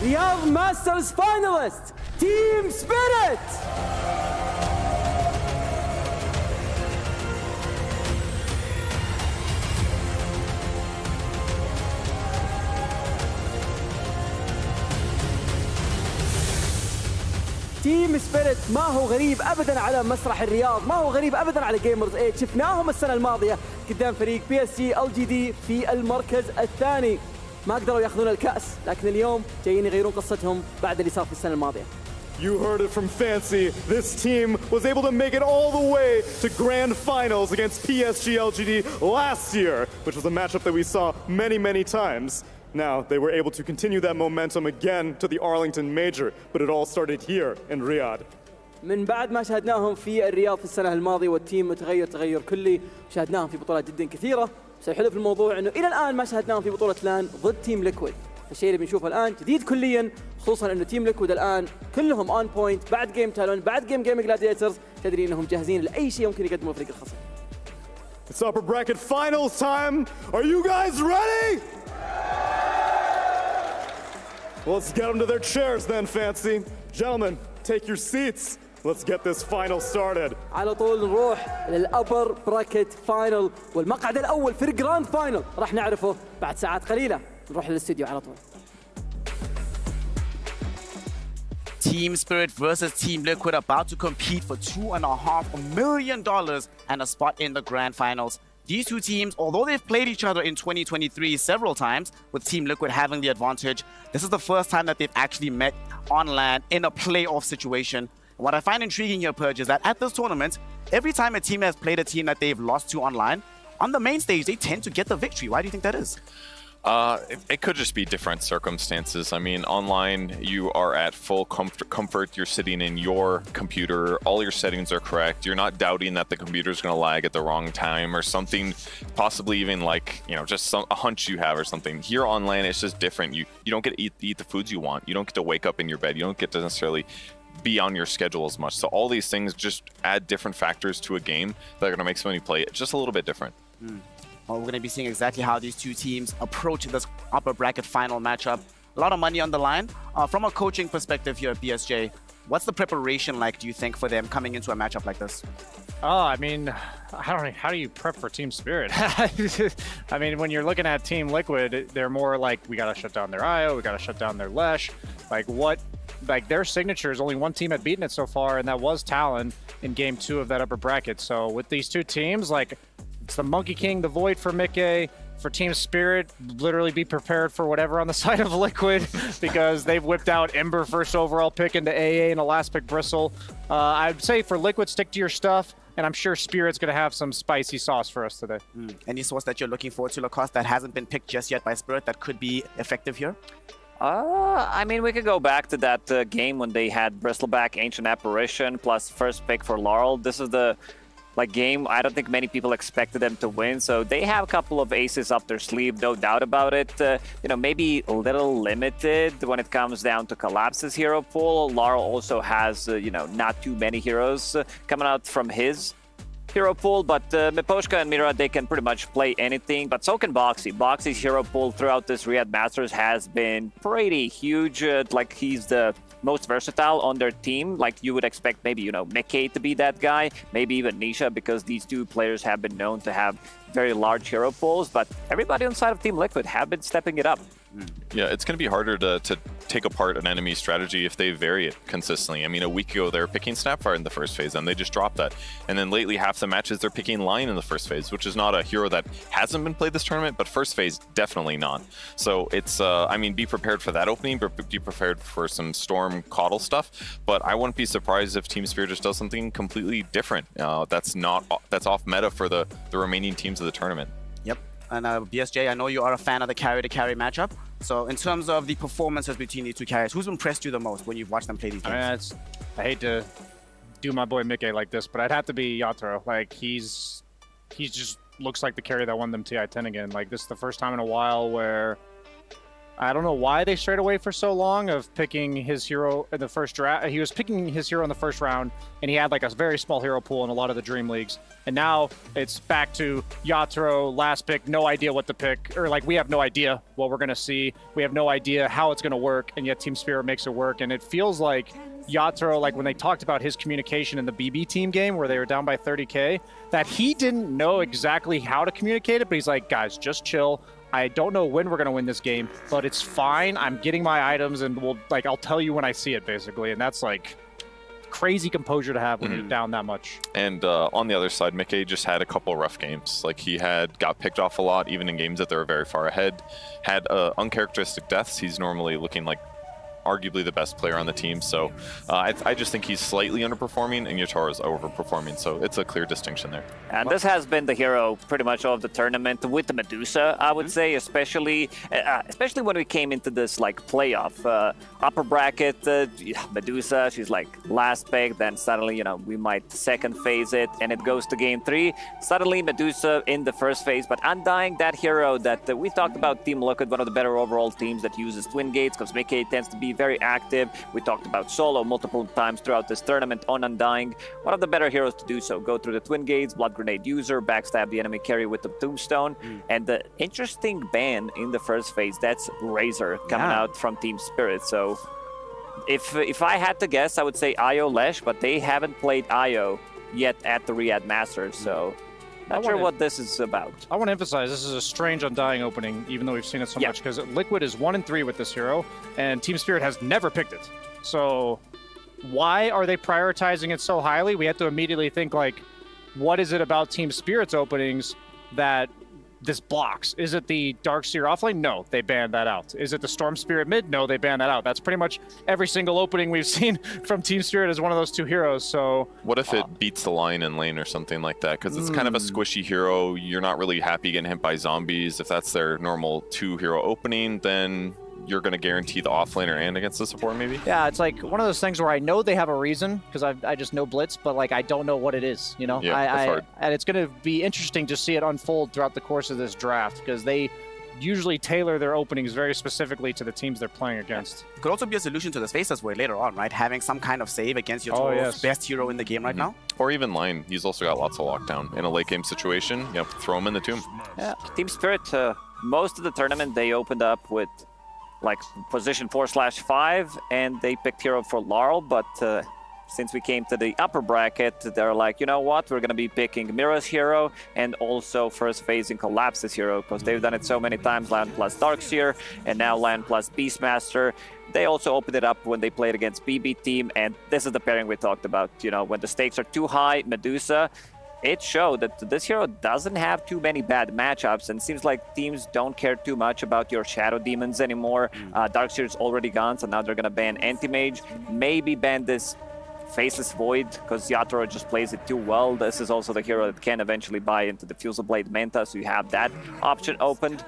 Riyadh Masters finalist, Team Spirit! تيم سبيريت ما هو غريب ابدا على مسرح الرياض، ما هو غريب ابدا على جيمرز 8. شفناهم السنه الماضيه قدام فريق PSG LGD في المركز الثاني. ما قدروا ياخذون الكأس، لكن اليوم جايين يغيرون قصتهم بعد اللي صار في السنة الماضية. You heard it from Fancy. This team was able to make it all the way to grand finals against PSG LGD last year, which was a matchup that we saw many times. Now, they were able to continue that momentum again to the Arlington Major, but it all started here in Riyadh. من بعد ما شاهدناهم في الرياض في السنة الماضية والتيم متغير تغير كلي، شاهدناهم في بطولات جدا كثيرة. بس الحلو في الموضوع انه الى الان ما شاهدناهم في بطولة لان ضد تيم ليكويد. الشيء اللي بنشوفه الان جديد كليا، خصوصا انه تيم ليكويد الان كلهم اون بوينت بعد جيم تالون بعد جيم جلاديترز، تدري انهم جاهزين لاي شيء ممكن يقدمه الفريق الخصم. It's upper bracket finals time. Are you guys ready? Well, let's get them to their chairs then, Fancy. Gentlemen, take your seats. Let's get this final started. على طول نروح للأبر براكت فاينل، والمقعد الأول في الجراند فاينل راح نعرفه بعد ساعات قليلة. نروح للاستوديو على طول. Team Spirit versus Team Liquid about to compete for $2.5 million and a spot in the grand finals. These two teams, although they've played each other in 2023 several times, with Team Liquid having the advantage, this is the first time that they've actually met on LAN in a playoff situation. What I find intriguing here, Purge, is that at this tournament, every time a team has played a team that they've lost to online, on the main stage, they tend to get the victory. Why do you think that is? It could just be different circumstances. I mean, online, you are at full comfort. You're sitting in your computer. All your settings are correct. You're not doubting that the computer's going to lag at the wrong time or something, possibly even like, you know, just a hunch you have or something. Here online, it's just different. You don't get to eat the foods you want. You don't get to wake up in your bed. You don't get to necessarily be on your schedule as much. So all these things just add different factors to a game that are going to make somebody play it just a little bit different. Well, we're going to be seeing exactly how these two teams approach this upper bracket final matchup. A lot of money on the line. From a coaching perspective here at BSJ, what's the preparation like, do you think, for them coming into a matchup like this? I mean, how do you prep for Team Spirit? I mean, when you're looking at Team Liquid, they're more like, we gotta shut down their IO, we gotta shut down their Lesh. Like their signature is only one team had beaten it so far, and that was Talon in game 2 of that upper bracket. So with these two teams, like, it's the Monkey King, the Void for Mickey. For Team Spirit, literally be prepared for whatever on the side of Liquid, because they've whipped out Ember first overall pick into AA and a last pick Bristle. I'd say for Liquid, stick to your stuff, and I'm sure Spirit's going to have some spicy sauce for us today. Any sauce that you're looking forward to, Lacoste, that hasn't been picked just yet by Spirit that could be effective here? I mean, we could go back to that game when they had Bristleback, Ancient Apparition, plus first pick for Laurel. This is the game I don't think many people expected them to win, so they have a couple of aces up their sleeve, no doubt about it. Maybe a little limited when it comes down to Collapse's hero pool. Laurel also has, not too many heroes coming out from his hero pool, but Miposhka and Mira, they can pretty much play anything, but so can Boxy. Boxy's hero pool throughout this Riyadh Masters has been pretty huge. He's the most versatile on their team. Like, you would expect maybe, Mickey to be that guy, maybe even Nisha, because these two players have been known to have very large hero pools, but everybody on the side of Team Liquid have been stepping it up. Yeah, it's going to be harder to take apart an enemy's strategy if they vary it consistently. I mean, a week ago, they were picking Snapfire in the first phase, and they just dropped that. And then lately, half the matches, they're picking Lion in the first phase, which is not a hero that hasn't been played this tournament, but first phase, definitely not. So it's, be prepared for that opening, but be prepared for some Storm Coddle stuff. But I wouldn't be surprised if Team Spirit just does something completely different. That's off meta for the remaining teams of the tournament. Yep. And BSJ, I know you are a fan of the carry-to-carry matchup. So in terms of the performances between these two carriers, who's impressed you the most when you've watched them play these games? I hate to do my boy Mickey like this, but I'd have to be Yatoro. Like, he's just looks like the carry that won them TI-10 again. Like, this is the first time in a while where I don't know why they strayed away for so long of picking his hero in the first draft. He was picking his hero in the first round, and he had like a very small hero pool in a lot of the Dream Leagues. And now it's back to Yatoro, last pick, no idea what to pick. Or like, we have no idea what we're going to see. We have no idea how it's going to work, and yet Team Spirit makes it work. And it feels like Yatoro, like when they talked about his communication in the BB team game where they were down by 30K, that he didn't know exactly how to communicate it, but he's like, guys, just chill. I don't know when we're going to win this game, but it's fine. I'm getting my items, and I'll tell you when I see it, basically. And that's like crazy composure to have when you're down that much. And on the other side, Mickey just had a couple rough games. Like, he got picked off a lot, even in games that they were very far ahead. Had uncharacteristic deaths. He's normally looking like arguably the best player on the team. So I just think he's slightly underperforming, and Yatoro's overperforming. So it's a clear distinction there. And this has been the hero pretty much of the tournament with the Medusa, I would say, especially when we came into this playoff upper bracket. Medusa, she's like last pick, then suddenly we might second phase it, and it goes to game 3. Suddenly Medusa in the first phase, but Undying, that hero that we talked about, Team Liquid, one of the better overall teams that uses Twin Gates, because Mickey tends to be very active. We talked about Solo multiple times throughout this tournament on Undying. One of the better heroes to do so. Go through the Twin Gates, Blood Grenade user, backstab the enemy carry with the Tombstone. And the interesting ban in the first phase, that's Razor coming out from Team Spirit. So if I had to guess, I would say IO Lesh, but they haven't played IO yet at the Riyadh Masters, so not sure what this is about. I want to emphasize this is a strange Undying opening, even though we've seen it so much, because Liquid is 1-3 with this hero, and Team Spirit has never picked it. So why are they prioritizing it so highly? We have to immediately think, like, what is it about Team Spirit's openings that this blocks? Is it the Darkseer offlane? No, they banned that out. Is it the Storm Spirit mid? No, they banned that out. That's pretty much every single opening we've seen from Team Spirit as one of those two heroes. So what if it beats the line in lane or something like that? Because it's kind of a squishy hero. You're not really happy getting hit by zombies. If that's their normal 2-hero opening, then you're going to guarantee the offlaner and against the support, maybe? Yeah, it's like one of those things where I know they have a reason, because I just know Blitz, but like I don't know what it is, you know? Yeah, that's hard. And it's going to be interesting to see it unfold throughout the course of this draft, because they usually tailor their openings very specifically to the teams they're playing against. Could also be a solution to the Faceless Void later on, right? Having some kind of save against your best hero in the game right now. Or even Lion. He's also got lots of lockdown. In a late game situation, throw him in the tomb. Yeah, Team Spirit most of the tournament they opened up with like position 4/5 and they picked hero for Laurel, but since we came to the upper bracket, they're like, you know what, we're going to be picking Mira's hero and also first phasing Collapse's hero, because they've done it so many times, Lion plus Darkseer, and now Lion plus Beastmaster. They also opened it up when they played against BB Team, and this is the pairing we talked about. You know, when the stakes are too high, Medusa, it showed that this hero doesn't have too many bad matchups, and seems like teams don't care too much about your Shadow Demons anymore. Darkseer's already gone, so now they're going to ban Anti-Mage, maybe ban this Faceless Void, because Yatoro just plays it too well. This is also the hero that can eventually buy into the Fusel Blade Manta, so you have that option opened.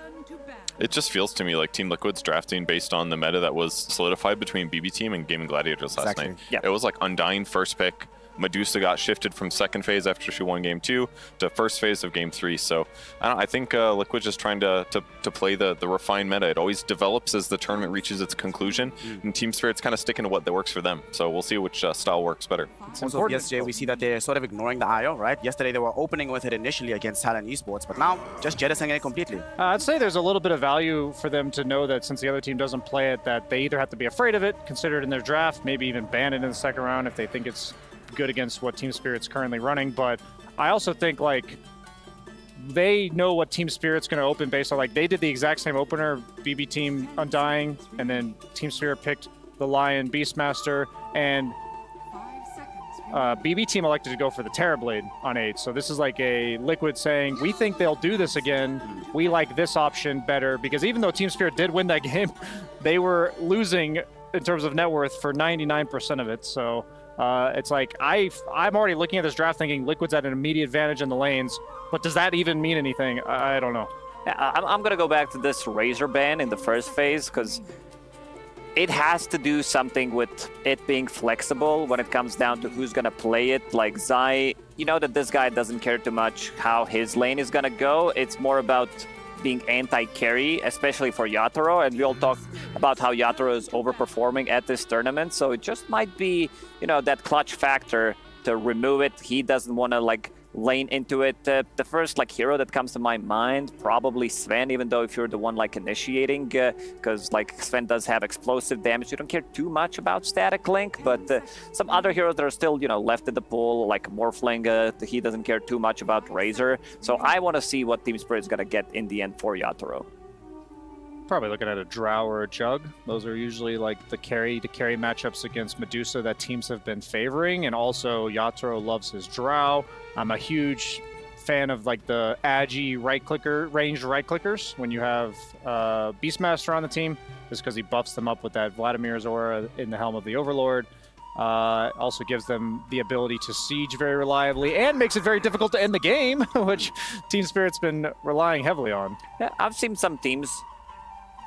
It just feels to me like Team Liquid's drafting based on the meta that was solidified between BB Team and Gaming Gladiators last night. Yeah. It was like Undying first pick. Medusa got shifted from second phase after she won game 2 to first phase of game 3. So I think Liquid's just trying to play the refined meta. It always develops as the tournament reaches its conclusion, and Team Spirit's kind of sticking to what works for them. So we'll see which style works better. Also, yesterday we see that they're sort of ignoring the IO, right? Yesterday they were opening with it initially against Talon Esports, but now just jettisoning it completely. I'd say there's a little bit of value for them to know that since the other team doesn't play it, that they either have to be afraid of it, consider it in their draft, maybe even ban it in the second round if they think it's good against what Team Spirit's currently running. But I also think like they know what Team Spirit's going to open based on, like, they did the exact same opener, BB Team Undying, and then Team Spirit picked the Lion Beastmaster, and BB Team elected to go for the Terrorblade on 8. So this is like a Liquid saying, we think they'll do this again. We like this option better, because even though Team Spirit did win that game, they were losing in terms of net worth for 99% of it. So it's like I'm already looking at this draft thinking Liquid's at an immediate advantage in the lanes, but does that even mean anything? I don't know. Yeah, I'm going to go back to this Razor ban in the first phase, because it has to do something with it being flexible when it comes down to who's going to play it. Like Zai, you know that this guy doesn't care too much how his lane is going to go. It's more about being anti-carry, especially for Yatoro, and we all talked about how Yatoro is overperforming at this tournament, so it just might be, you know, that clutch factor to remove it. He doesn't want to like lane into it. The first like hero that comes to my mind, probably Sven, even though if you're the one like initiating, because like Sven does have explosive damage, you don't care too much about Static Link, but some other heroes that are still, you know, left in the pool, like Morphling, he doesn't care too much about Razor. So I want to see what Team Spirit's going to get in the end for Yatoro. Probably looking at a Drow or a Jug. Those are usually like the carry-to-carry matchups against Medusa that teams have been favoring, and also Yatoro loves his Drow. I'm a huge fan of like the Agi ranged right clickers when you have Beastmaster on the team, just because he buffs them up with that Vladimir's aura in the Helm of the Overlord. Also gives them the ability to siege very reliably and makes it very difficult to end the game, which Team Spirit's been relying heavily on. Yeah, I've seen some teams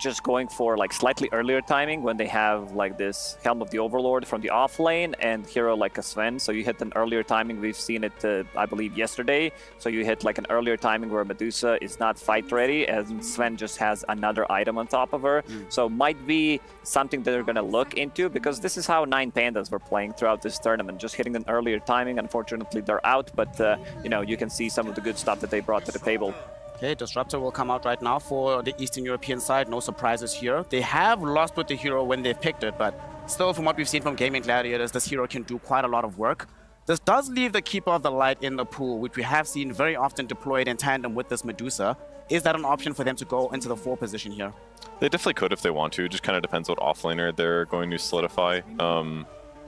just going for like slightly earlier timing when they have like this Helm of the Overlord from the off lane and hero like a Sven. So you hit an earlier timing. We've seen it, I believe, yesterday. So you hit like an earlier timing where Medusa is not fight ready and Sven just has another item on top of her. So might be something that they're going to look into, because this is how 9 Pandas were playing throughout this tournament, just hitting an earlier timing. Unfortunately, they're out, but you know, you can see some of the good stuff that they brought to the table. Okay, Disruptor will come out right now for the Eastern European side. No surprises here. They have lost with the hero when they picked it, but still, from what we've seen from Gaming Gladiators, this hero can do quite a lot of work. This does leave the Keeper of the Light in the pool, which we have seen very often deployed in tandem with this Medusa. Is that an option for them to go into the 4 position here? They definitely could if they want to. It just kind of depends what offlaner they're going to solidify.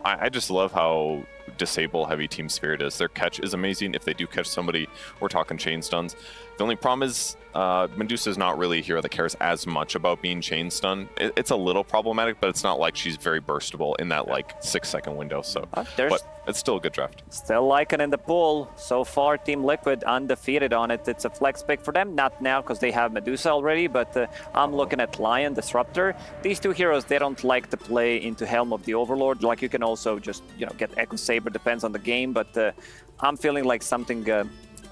I just love how disable heavy Team Spirit is. Their catch is amazing. If they do catch somebody, we're talking chain stuns. The only problem is Medusa is not really a hero that cares as much about being chain stun. It's a little problematic, but it's not like she's very burstable in that like 6-second window. So, but it's still a good draft. Still Lycan in the pool. So far, Team Liquid undefeated on it. It's a flex pick for them. Not now because they have Medusa already, but I'm looking at Lion, Disruptor. These two heroes, they don't like to play into Helm of the Overlord. Like you can also just, you know, get Echo Saber, depends on the game, but I'm feeling like something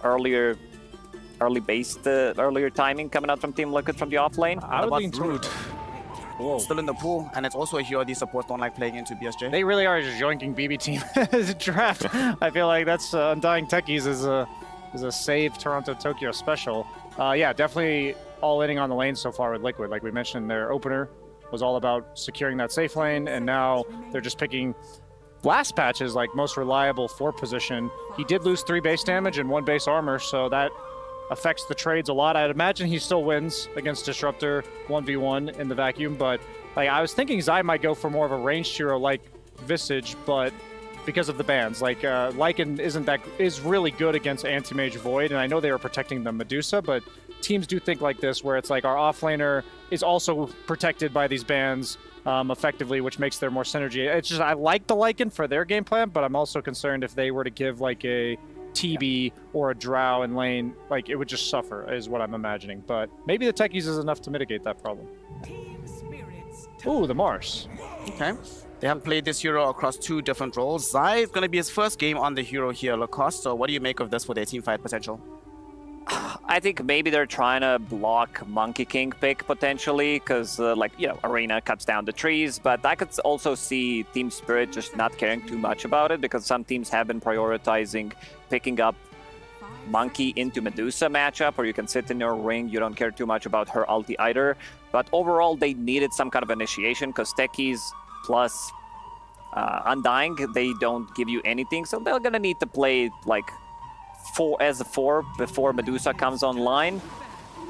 earlier timing coming out from Team Liquid from the off lane. I would lean Brood. Still in the pool, and it's also a hero these supports don't like playing into BSJ. They really are just yoinking BB Team as a draft. I feel like that's Undying Techies is is a save Toronto Tokyo special. Yeah, definitely all inning on the lane so far with Liquid. Like we mentioned, their opener was all about securing that safe lane, and now they're just picking last patch's like most reliable 4 position. He did lose 3 base damage and 1 base armor, so that affects the trades a lot. I'd imagine he still wins against Disruptor 1v1 in the vacuum, but like I was thinking Zai might go for more of a ranged hero like Visage, but because of the bans, like Lycan is really good against anti-mage Void, and I know they were protecting the Medusa, but teams do think like this, where it's like our offlaner is also protected by these bans effectively, which makes there more synergy. It's just I like the Lycan for their game plan, but I'm also concerned if they were to give like a TB or a Drow in lane, like it would just suffer, is what I'm imagining. But maybe the techies is enough to mitigate that problem. Ooh, the Mars. Okay. They have played this hero across 2 different roles. Zai is going to be his first game on the hero here, Lacoste. So what do you make of this for their team fight potential? I think maybe they're trying to block Monkey King pick potentially, because Arena cuts down the trees, but I could also see Team Spirit just not caring too much about it, because some teams have been prioritizing picking up Monkey into Medusa matchup, where you can sit in your ring, you don't care too much about her ulti either. But overall, they needed some kind of initiation, because techies plus Undying, they don't give you anything, so they're gonna need to play like 4 as a 4 before Medusa comes online.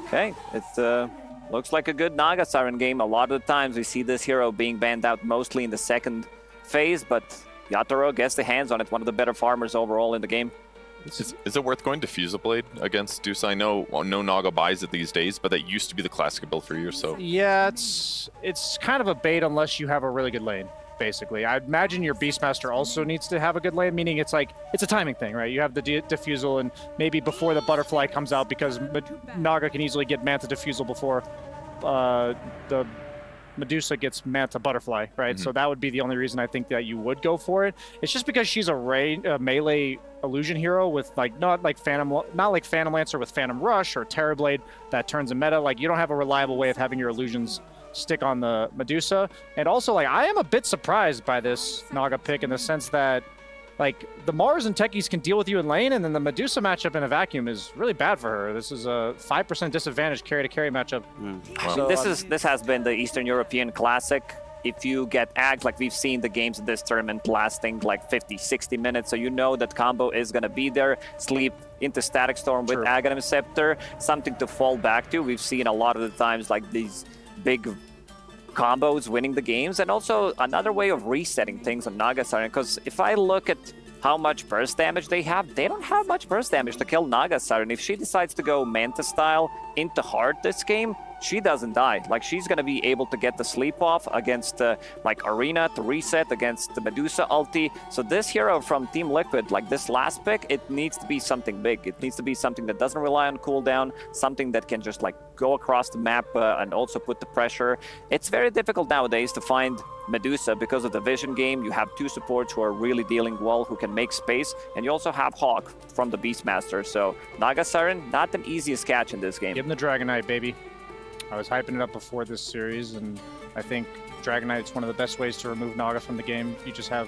Okay, it looks like a good Naga Siren game. A lot of the times we see this hero being banned out mostly in the second phase, but Yatoro gets the hands on it, one of the better farmers overall in the game. Is it worth going Diffusal Blade against Deuce? I know no Naga buys it these days, but that used to be the classic build for years. So Yeah, it's kind of a bait unless you have a really good lane, basically. I imagine your Beastmaster also needs to have a good lane, meaning it's like, it's a timing thing, right? You have the Diffusal, and maybe before the Butterfly comes out, because Naga can easily get Manta Diffusal before the Medusa gets Manta Butterfly, right? So that would be the only reason I think that you would go for it. It's just because she's a melee illusion hero with not like Phantom Lancer with Phantom Rush or Terrorblade that turns a meta. Like, you don't have a reliable way of having your illusions stick on the Medusa. And also, like, I am a bit surprised by this Naga pick in the sense that, like, the Mars and techies can deal with you in lane, and then the Medusa matchup in a vacuum is really bad for her. This is a 5% disadvantage carry-to-carry matchup. So this has been the Eastern European Classic. If you get agged, like we've seen the games in this tournament lasting like 50, 60 minutes, so you know that combo is going to be there. Sleep into Static Storm with Aghanim Scepter, something to fall back to. We've seen a lot of the times like these big combos winning the games, and also another way of resetting things on Naga Siren, because if I look at how much burst damage they don't have much burst damage to kill Naga Siren. If she decides to go Manta style into Heart this game, she doesn't die. Like, she's gonna be able to get the sleep off against like Arena to reset against the Medusa ulti. So this hero from Team Liquid, like this last pick, it needs to be something big. It needs to be something that doesn't rely on cooldown, something that can just like go across the map and also put the pressure. It's very difficult nowadays to find Medusa because of the vision game. You have 2 supports who are really dealing well, who can make space, and you also have Hawk from the Beastmaster. So Naga Siren, not the easiest catch in this game. Give him the Dragonite, baby. I was hyping it up before this series, and I think Dragonite's one of the best ways to remove Naga from the game. You just have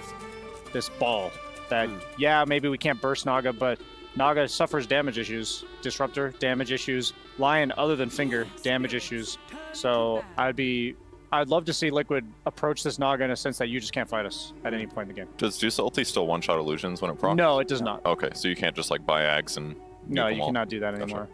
this ball that, yeah, maybe we can't burst Naga, but Naga suffers damage issues. Disruptor, damage issues. Lion, other than Finger, damage issues. So I'd love to see Liquid approach this Naga in a sense that you just can't fight us at any point in the game. Does Deuce ulti still one-shot illusions when it procs? No, it does not. Okay, so you can't just like buy Ags and No, you cannot do that anymore.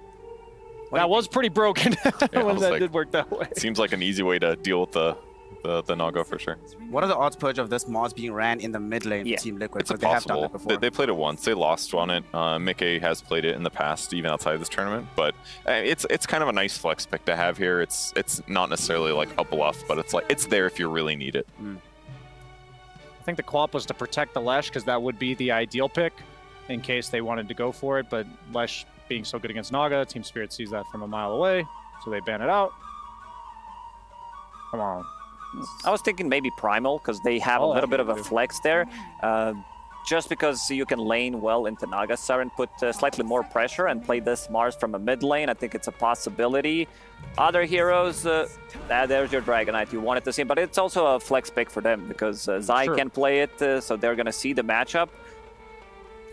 That was pretty broken when that did work that way. Seems like an easy way to deal with the Naga for sure. What are the odds, Purge, of this Mars being ran in the mid lane for Team Liquid? It's possible. They have done it before. They played it once. They lost on it. Mickey has played it in the past, even outside of this tournament. But it's kind of a nice flex pick to have here. It's not necessarily like a bluff, but it's there if you really need it. I think the Quap was to protect the Lesh, because that would be the ideal pick in case they wanted to go for it. But Lesh being so good against Naga, Team Spirit sees that from a mile away, so they ban it out. Come on. I was thinking maybe Primal, because they have a little bit of a flex there. Just because you can lane well into Naga Siren, put slightly more pressure and play this Mars from a mid lane. I think it's a possibility. Other heroes, there's your Dragonite. You wanted to see him, but it's also a flex pick for them, because Zai can play it, so they're going to see the matchup.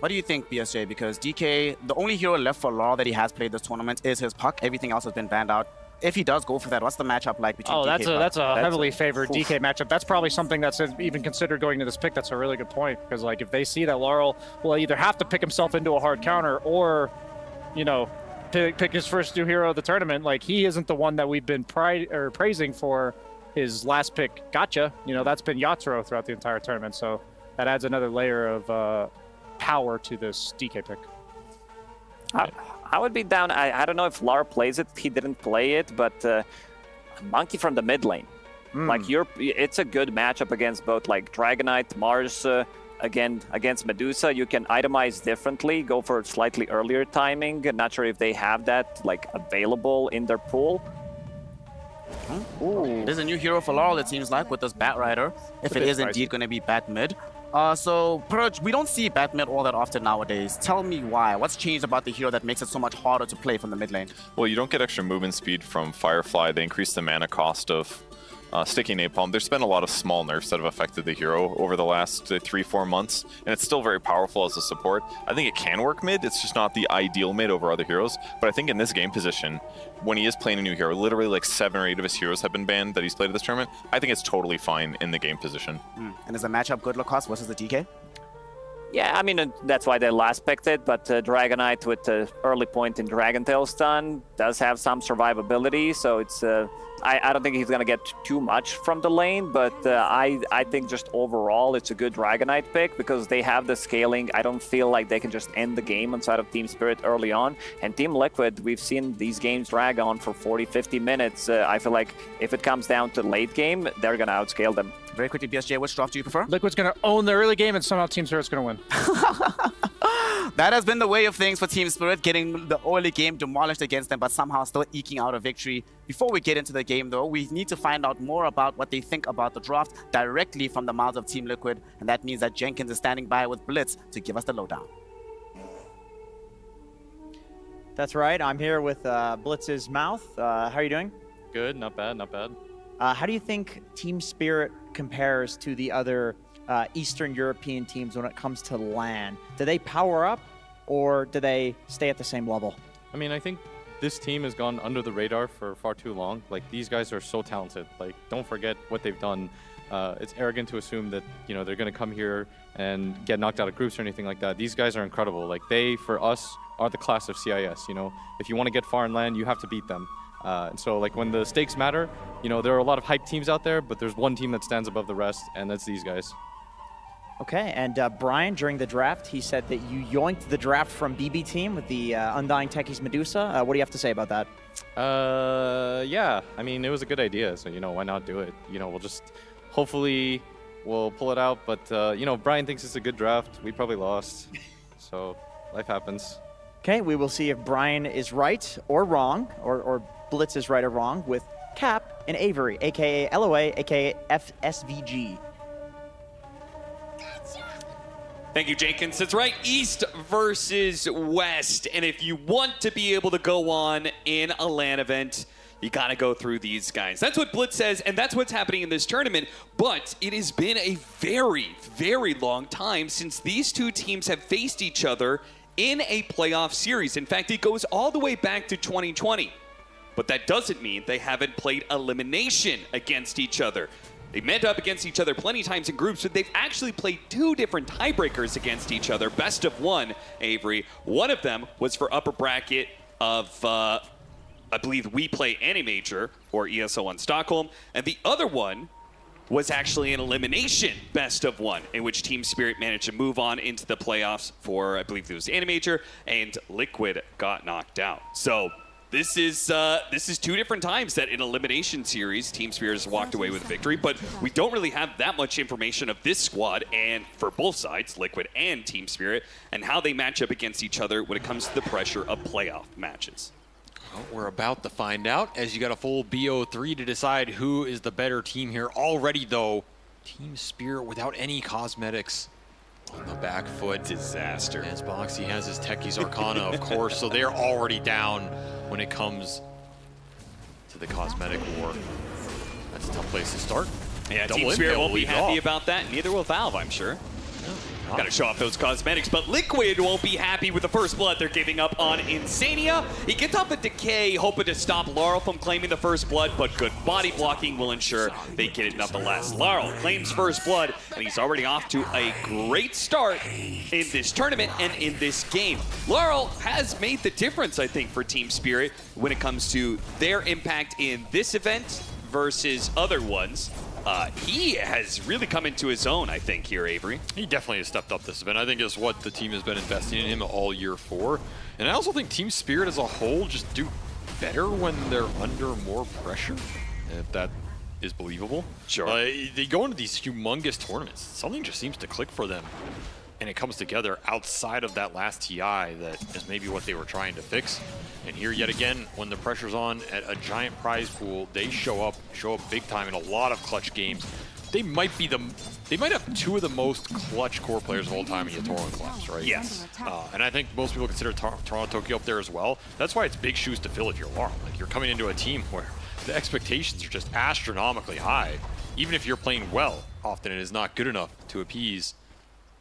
What do you think, BSJ? Because DK, the only hero left for Law that he has played this tournament is his puck. Everything else has been banned out. If he does go for that, what's the matchup like between DK and that's a heavily favored DK matchup. That's probably something that's even considered going into this pick. That's a really good point, because like if they see that Laurel will either have to pick himself into a hard counter or, you know, pick his first new hero of the tournament, like he isn't the one that we've been praising for his last pick, Gotcha. You know, that's been Yatoro throughout the entire tournament, so that adds another layer of power to this DK pick. I would be down. I don't know if Lar plays it. He didn't play it, but Monkey from the mid lane. Like it's a good matchup against both like Dragonite, Mars, again against Medusa. You can itemize differently, go for slightly earlier timing. Not sure if they have that like available in their pool. Ooh. There's a new hero for Laurel, it seems like, with this Bat Rider. If it is indeed going to be Bat mid. So, Purge, we don't see Bat mid all that often nowadays. Tell me why. What's changed about the hero that makes it so much harder to play from the mid lane? Well, you don't get extra movement speed from Firefly. They increase the mana cost of Sticky Napalm. There's been a lot of small nerfs that have affected the hero over the last 3-4 months, and it's still very powerful as a support. I think it can work mid. It's just not the ideal mid over other heroes, but I think in this game position, when he is playing a new hero, literally like 7 or 8 of his heroes have been banned that he's played at this tournament. I think it's totally fine in the game position. And is the matchup good, Lacoste, versus the DK? Yeah, I mean, that's why they last picked it, but Dragonite with the early point in Dragon Tail stun does have some survivability, so it's I don't think he's going to get too much from the lane, but I think just overall it's a good Dragonite pick because they have the scaling. I don't feel like they can just end the game inside of Team Spirit early on. And Team Liquid, we've seen these games drag on for 40-50 minutes. I feel like if it comes down to late game, they're going to outscale them. Very quickly, BSJ, which draft do you prefer? Liquid's going to own the early game, and somehow Team Spirit's going to win. That has been the way of things for Team Spirit, getting the early game demolished against them, but somehow still eking out a victory. Before we get into the game, though, we need to find out more about what they think about the draft directly from the mouths of Team Liquid, and that means that Jenkins is standing by with Blitz to give us the lowdown. That's right. I'm here with Blitz's mouth. How are you doing? Good, not bad, not bad. How do you think Team Spirit compares to the other Eastern European teams when it comes to LAN? Do they power up or do they stay at the same level? I mean, I think this team has gone under the radar for far too long. Like, these guys are so talented. Like, don't forget what they've done. It's arrogant to assume that, you know, they're going to come here and get knocked out of groups or anything like that. These guys are incredible. Like, they, for us, are the class of CIS, you know. If you want to get far in LAN, you have to beat them. And so, like, when the stakes matter, you know, there are a lot of hype teams out there, but there's one team that stands above the rest, and that's these guys. Okay, and Brian, during the draft, he said that you yoinked the draft from BB team with the Undying Techies Medusa. What do you have to say about that? Yeah, I mean, it was a good idea, so, you know, why not do it? You know, we'll just, hopefully, we'll pull it out, but, you know, Brian thinks it's a good draft. We probably lost, so life happens. Okay, we will see if Brian is right or wrong, or Blitz is right or wrong, with Cap and Avery, a.k.a. LOA, a.k.a. FSVG. Thank you, Jenkins. That's right, East versus West. And if you want to be able to go on in a LAN event, you got to go through these guys. That's what Blitz says, and that's what's happening in this tournament. But it has been a very, very long time since these two teams have faced each other in a playoff series. In fact, it goes all the way back to 2020. But that doesn't mean they haven't played elimination against each other. They met up against each other plenty of times in groups, but they've actually played 2 different tiebreakers against each other. Best of 1, Avery. One of them was for upper bracket of, I believe, We Play Animajor, or ESL1 Stockholm. And the other one was actually an elimination best of 1, in which Team Spirit managed to move on into the playoffs for, I believe it was Animajor, and Liquid got knocked out. So this is 2 different times that in elimination series, Team Spirit has walked away with victory, but we don't really have that much information of this squad, and for both sides, Liquid and Team Spirit, and how they match up against each other when it comes to the pressure of playoff matches. Well, we're about to find out, as you got a full BO3 to decide who is the better team here. Already, though, Team Spirit without any cosmetics on the back foot. Disaster. As Boxy has his Techies Arcana, of course, so they're already down when it comes to the cosmetic war. That's a tough place to start. Yeah, Team Spirit won't be happy about that. Neither will Valve, I'm sure. Gotta show off those cosmetics, but Liquid won't be happy with the first blood they're giving up on Insania. He gets off a decay, hoping to stop Laurel from claiming the first blood, but good body blocking will ensure they get it nonetheless. Laurel claims first blood, and he's already off to a great start in this tournament and in this game. Laurel has made the difference, I think, for Team Spirit when it comes to their impact in this event versus other ones. He has really come into his own, I think, here, Avery. He definitely has stepped up this event. I think it's what the team has been investing in him all year for. And I also think Team Spirit as a whole just do better when they're under more pressure, if that is believable. Sure. They go into these humongous tournaments. Something just seems to click for them. And it comes together outside of that last TI that is maybe what they were trying to fix. And here yet again, when the pressure's on at a giant prize pool, they show up big time in a lot of clutch games. They might have two of the most clutch core players of all time in Yatoro and Collapse, right? Yes. And I think most people consider Toronto Tokyo up there as well. That's why it's big shoes to fill if you're Laurel. Like, you're coming into a team where the expectations are just astronomically high. Even if you're playing well, often it is not good enough to appease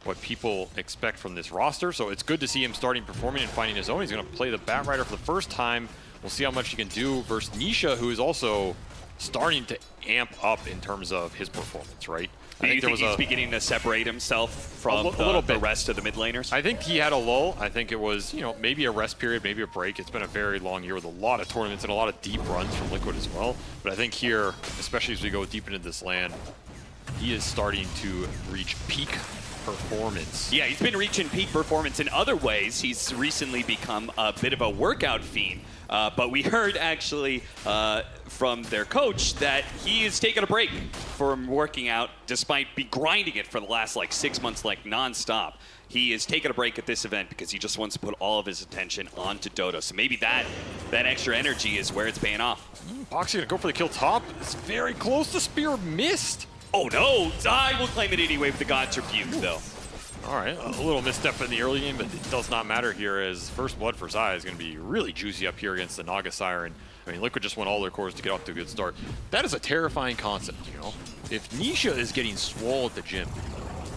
what people expect from this roster. So it's good to see him starting performing and finding his own. He's going to play the Batrider for the first time. We'll see how much he can do versus Nisha, who is also starting to amp up in terms of his performance, right? Do you think he's beginning to separate himself from the rest of the mid laners? I think he had a lull. I think it was, maybe a rest period, maybe a break. It's been a very long year with a lot of tournaments and a lot of deep runs from Liquid as well. But I think here, especially as we go deep into this LAN, he is starting to reach peak performance. Yeah, he's been reaching peak performance in other ways. He's recently become a bit of a workout fiend. But we heard actually from their coach that he has taken a break from working out despite grinding it for the last 6 months nonstop. He is taking a break at this event because he just wants to put all of his attention onto Dota. So maybe that extra energy is where it's paying off. Boxy gonna go for the kill top. It's very close. The spear missed. Oh no, I will claim it anyway with the God's Rebuke, though. All right, a little misstep in the early game, but it does not matter here as first blood for Zai is going to be really juicy up here against the Naga Siren. I mean, Liquid just won all their cores to get off to a good start. That is a terrifying concept, If Nisha is getting swole at the gym,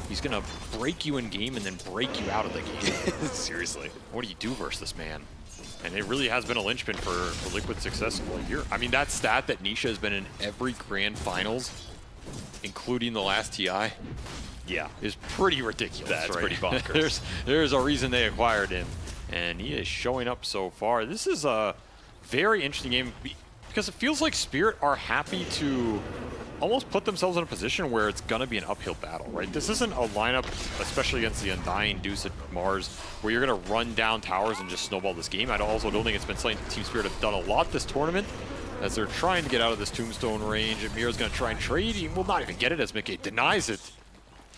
he's going to break you in game and then break you out of the game. Seriously. What do you do versus this man? And it really has been a linchpin for Liquid's success all year. I mean, that stat that Nisha has been in every grand finals, including the last TI, is pretty ridiculous. That's right? pretty bonkers. there's a reason they acquired him, and he is showing up so far. This is a very interesting game because it feels like Spirit are happy to almost put themselves in a position where it's going to be an uphill battle, right? This isn't a lineup, especially against the Undying Deuce at Mars, where you're going to run down towers and just snowball this game. I also don't think it's been something Team Spirit have done a lot this tournament, as they're trying to get out of this tombstone range. And Mira's going to try and trade. He will not even get it as Mickey denies it.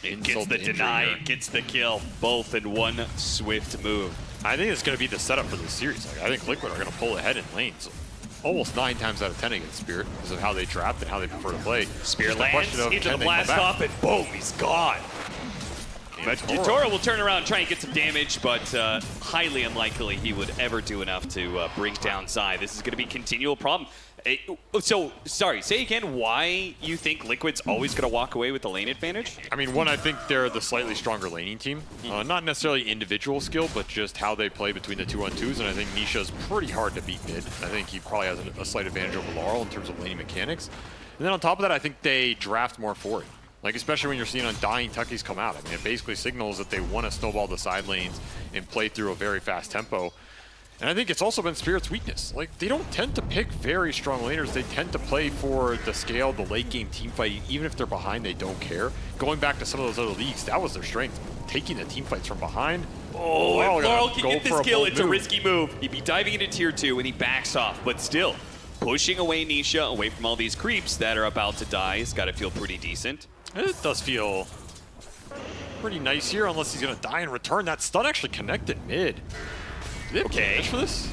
It gets the deny, gets the kill, both in one swift move. I think it's going to be the setup for this series. I think Liquid are going to pull ahead in lanes almost 9 times out of 10 against Spirit because of how they trapped and how they prefer to play. Spirit lands into the blast off and boom, he's gone. But Yatoro will turn around and try and get some damage, but highly unlikely he would ever do enough to bring down Zai. This is going to be a continual problem. So, sorry, say again why you think Liquid's always going to walk away with the lane advantage? I mean, one, I think they're the slightly stronger laning team. Not necessarily individual skill, but just how they play between the 2-on-2s, and I think Nisha's pretty hard to beat mid. I think he probably has a slight advantage over Laurel in terms of laning mechanics. And then on top of that, I think they draft more forward. Especially when you're seeing Undying Tuckies come out. I mean, it basically signals that they want to snowball the side lanes and play through a very fast tempo. And I think it's also been Spirit's weakness. They don't tend to pick very strong laners. They tend to play for the scale, the late game team fight. Even if they're behind, they don't care. Going back to some of those other leagues, that was their strength. Taking the team fights from behind. Oh, if Laurel can get this kill, it's a risky move. He'd be diving into tier 2 and he backs off, but still pushing away Nisha, away from all these creeps that are about to die. It's got to feel pretty decent. It does feel pretty nice here, unless he's going to die in return. That stun actually connected mid. Okay. For this?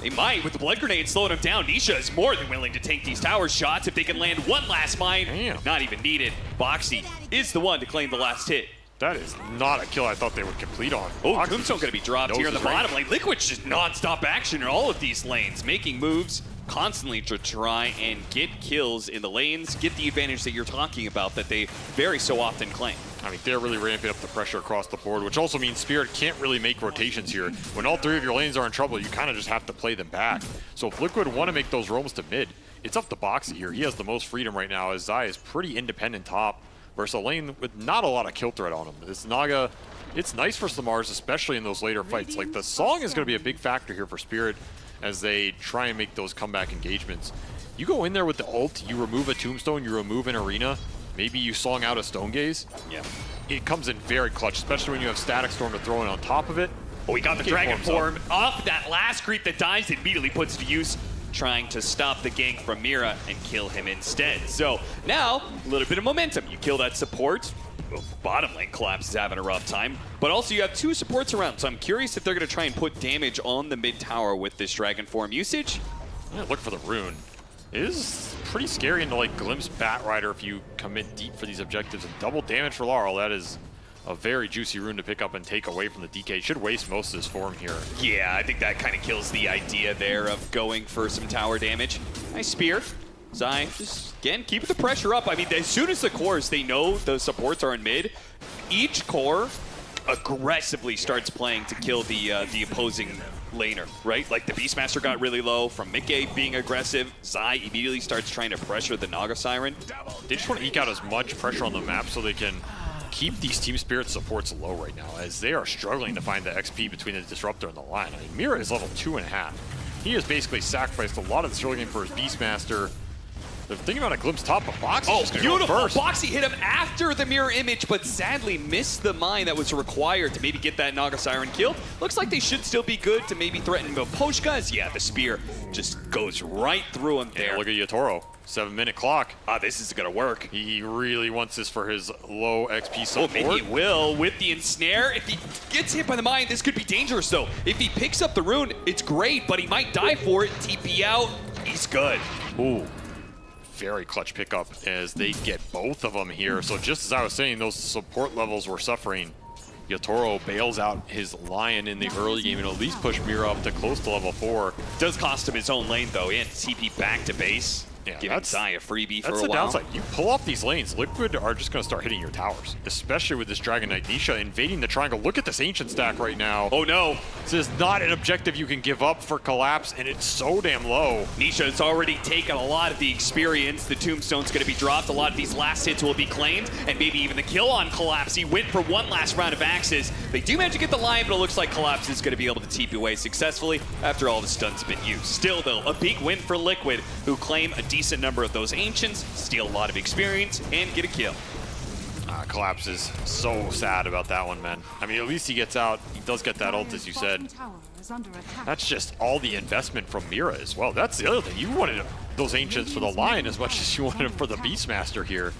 They might, with the blood grenade slowing him down. Nisha is more than willing to take these tower shots if they can land one last mine. Damn. Not even needed. Boxy is the one to claim the last hit. That is not a kill I thought they would complete on. Oh, Tombstone going to be dropped here in the bottom lane. Liquid's just non-stop action in all of these lanes, making moves constantly to try and get kills in the lanes, get the advantage that you're talking about that they very so often claim. I mean, they're really ramping up the pressure across the board, which also means Spirit can't really make rotations here. When all three of your lanes are in trouble, you kind of just have to play them back. So if Liquid want to make those roams to mid, it's up to Boxy here. He has the most freedom right now, as Zai is pretty independent top versus a lane with not a lot of kill threat on him. This Naga, it's nice for Samars, especially in those later fights. Like, the song is going to be a big factor here for Spirit as they try and make those comeback engagements. You go in there with the ult, you remove a tombstone, you remove an arena, maybe you song out a stone gaze. Yeah. It comes in very clutch, especially when you have Static Storm to throw in on top of it. Oh, he got the Dragon Form off. That last creep that dies immediately puts to use, trying to stop the gank from Mira and kill him instead. So now, a little bit of momentum. You kill that support. Bottom lane Collapse is having a rough time, but also you have two supports around, so I'm curious if they're going to try and put damage on the mid tower with this Dragon Form usage. Yeah, look for the rune. It is pretty scary into like Glimpse Batrider if you commit deep for these objectives, and double damage for Laurel. That is a very juicy rune to pick up and take away from the DK. Should waste most of his form here. Yeah, I think that kind of kills the idea there of going for some tower damage. Nice spear. Zai, just again, keeping the pressure up. I mean, as soon as the cores, they know the supports are in mid, each core aggressively starts playing to kill the opposing laner, right? Like the Beastmaster got really low from Mickey being aggressive. Zai immediately starts trying to pressure the Naga Siren. They just want to eke out as much pressure on the map so they can keep these Team Spirit supports low right now, as they are struggling to find the XP between the Disruptor and the line. I mean, Mira is level 2.5. He has basically sacrificed a lot of this early game for his Beastmaster. They're thinking about a Glimpse top, but Boxy just gonna beautiful! go first. Boxy hit him after the mirror image, but sadly missed the mine that was required to maybe get that Naga Siren killed. Looks like they should still be good to maybe threaten Poshka, as yeah, the spear just goes right through him there. Yeah, look at Yatoro. 7-minute clock. This is gonna work. He really wants this for his low XP support. Oh, maybe he will with the ensnare. If he gets hit by the mine, this could be dangerous though. If he picks up the rune, it's great, but he might die for it. TP out, he's good. Ooh. Very clutch pickup as they get both of them here. So just as I was saying, those support levels were suffering. Yatoro bails out his Lion in the early game and at least push Mira up to close to level 4. Does cost him his own lane though. He had to TP back to base. Yeah, giving Zai a freebie for a while. That's the downside. You pull off these lanes, Liquid are just going to start hitting your towers, especially with this Dragon Knight Nisha invading the triangle. Look at this Ancient stack right now. Oh no. This is not an objective you can give up for Collapse, and it's so damn low. Nisha's already taken a lot of the experience. The Tombstone's going to be dropped. A lot of these last hits will be claimed, and maybe even the kill on Collapse. He went for one last round of axes. They do manage to get the Lion, but it looks like Collapse is going to be able to TP away successfully after all the stuns have been used. Still, though, a big win for Liquid, who claim a decent number of those Ancients, steal a lot of experience, and get a kill. Collapse is so sad about that one, man. I mean, at least he gets out. He does get that ult, as you said. That's just all the investment from Mira as well. That's the other thing. You wanted those Ancients for the Lion as much as you wanted them for the Beastmaster here.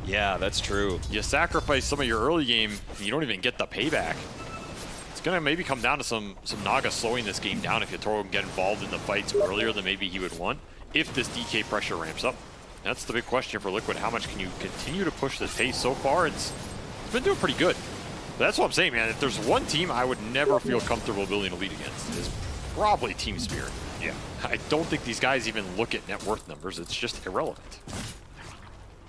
Yeah, that's true. You sacrifice some of your early game, and you don't even get the payback. It's going to maybe come down to some Naga slowing this game down if Yatoro can get involved in the fights earlier than maybe he would want, if this DK pressure ramps up. That's the big question for Liquid. How much can you continue to push this pace? So far, it's been doing pretty good. But that's what I'm saying, man. If there's one team I would never feel comfortable building a lead against, it's probably Team Spirit. Yeah. I don't think these guys even look at net worth numbers. It's just irrelevant.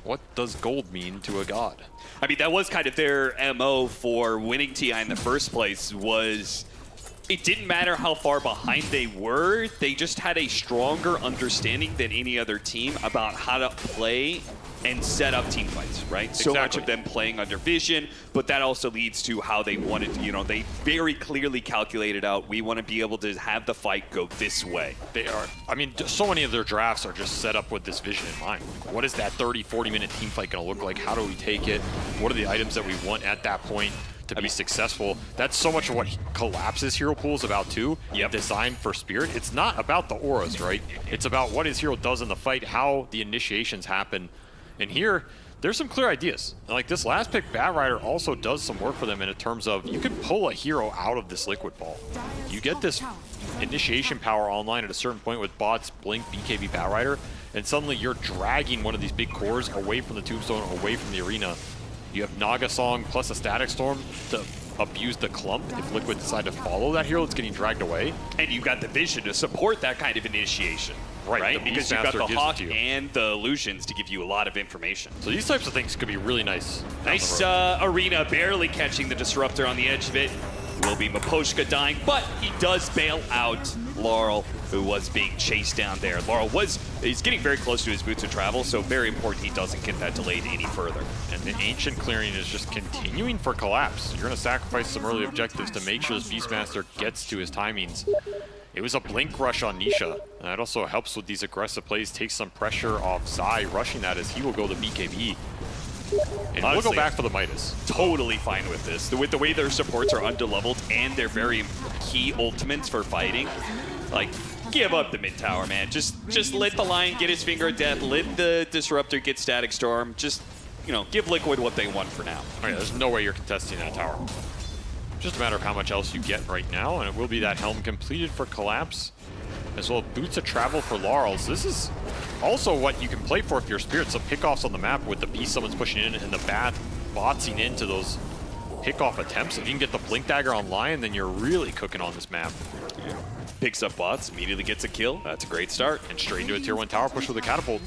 What does gold mean to a god? I mean, that was kind of their MO for winning TI in the first place, was it didn't matter how far behind they were, they just had a stronger understanding than any other team about how to play and set up team fights, right? Exactly. So much of them playing under vision, but that also leads to how they wanted to, you know, they very clearly calculated out, we want to be able to have the fight go this way. They are, I mean, so many of their drafts are just set up with this vision in mind. What is that 30, 40-minute team fight going to look like? How do we take it? What are the items that we want at that point to be successful? That's so much of what Collapse's hero pool is about too. Yep. Designed for Spirit. It's not about the auras, right? It's about what his hero does in the fight, how the initiations happen. And here, there's some clear ideas. Like this last pick, Batrider also does some work for them in terms of you can pull a hero out of this liquid ball. You get this initiation power online at a certain point with bots, Blink, BKB, Batrider, and suddenly you're dragging one of these big cores away from the Tombstone, away from the arena. You have Naga Song plus a Static Storm to abuse the clump if Liquid decide to follow that hero that's getting dragged away. And you've got the vision to support that kind of initiation. Right, Because you've got the Hawk and the illusions to give you a lot of information. So these types of things could be really nice. Nice arena, barely catching the Disruptor on the edge of it. Will be Miposhka dying, but he does bail out Laurel, who was being chased down there. Laurel he's getting very close to his boots of travel, so very important he doesn't get that delayed any further. And the Ancient clearing is just continuing for Collapse. You're going to sacrifice some early objectives to make sure this Beastmaster gets to his timings. It was a blink rush on Nisha. And that also helps with these aggressive plays, takes some pressure off Zai rushing that as he will go to BKB. And Honestly, we'll go back for the Midas. Totally fine with this. With the way their supports are underleveled and they're very key ultimates for fighting, like, give up the mid tower, man. Just let the Lion get his finger of death. Let the Disruptor get Static Storm. Just, you know, give Liquid what they want for now. Oh yeah, there's no way you're contesting that tower. Just a matter of how much else you get right now, and it will be that Helm completed for Collapse, as well as Boots of Travel for Laurels. This is also what you can play for if you're Spirit, some pickoffs on the map with the Beast Summons pushing in and the Bat botsing into those pickoff attempts. If you can get the Blink Dagger online, then you're really cooking on this map. Yeah. Picks up bots, immediately gets a kill. That's a great start. And straight into a tier 1 tower push with a catapult.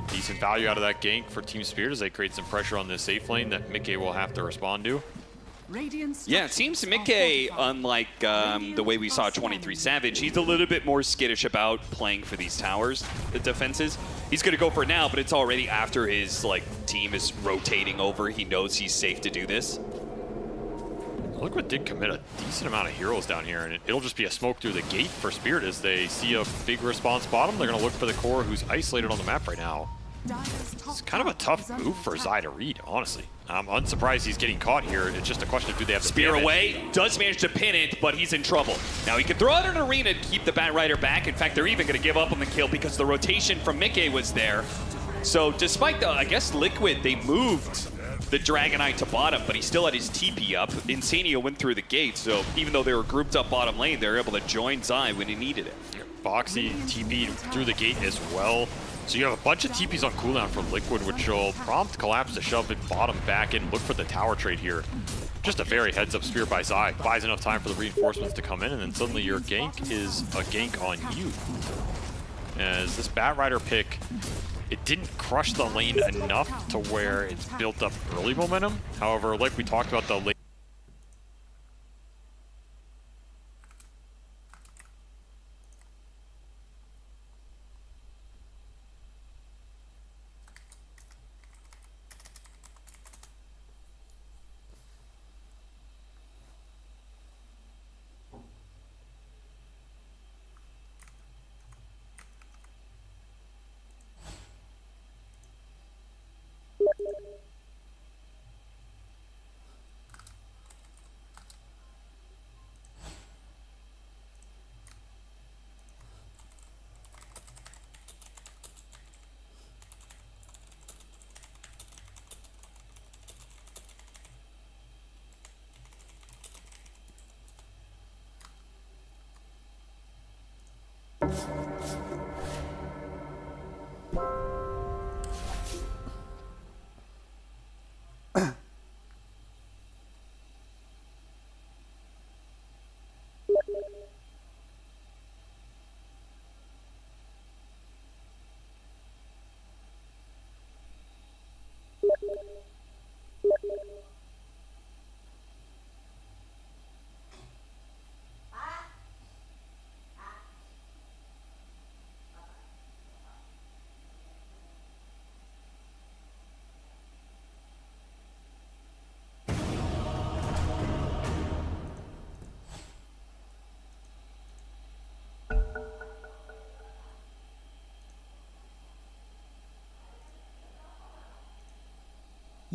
Decent value out of that gank for Team Spirit as they create some pressure on this safe lane that Mickey will have to respond to. Yeah, it seems Mickey, unlike the way we saw 23 Savage, he's a little bit more skittish about playing for these towers, the defenses. He's going to go for it now, but it's already after his team is rotating over. He knows he's safe to do this. Liquid did commit a decent amount of heroes down here, and it'll just be a smoke through the gate for Spirit as they see a big response bottom. They're going to look for the core, who's isolated on the map right now. It's kind of a tough move for Zai to read, honestly. I'm unsurprised he's getting caught here. It's just a question of do they have the Spear damage. away, does manage to pin it, but he's in trouble. Now he can throw out an arena to keep the Bat Rider back. In fact, they're even going to give up on the kill because the rotation from Mickey was there. So despite the, I guess, Liquid, they moved the Dragonite to bottom, but he still had his TP up. Insanio went through the gate, so even though they were grouped up bottom lane, they were able to join Zai when he needed it. Boxy TP'd through the gate as well. So you have a bunch of TPs on cooldown for Liquid, which will prompt Collapse to shove it bottom back in, look for the tower trade here. Just a very heads-up spear by Zai. Buys enough time for the reinforcements to come in, and then suddenly your gank is a gank on you. As this Bat Rider pick, it didn't crush the lane enough to where it's built up early momentum. However, like we talked about, the late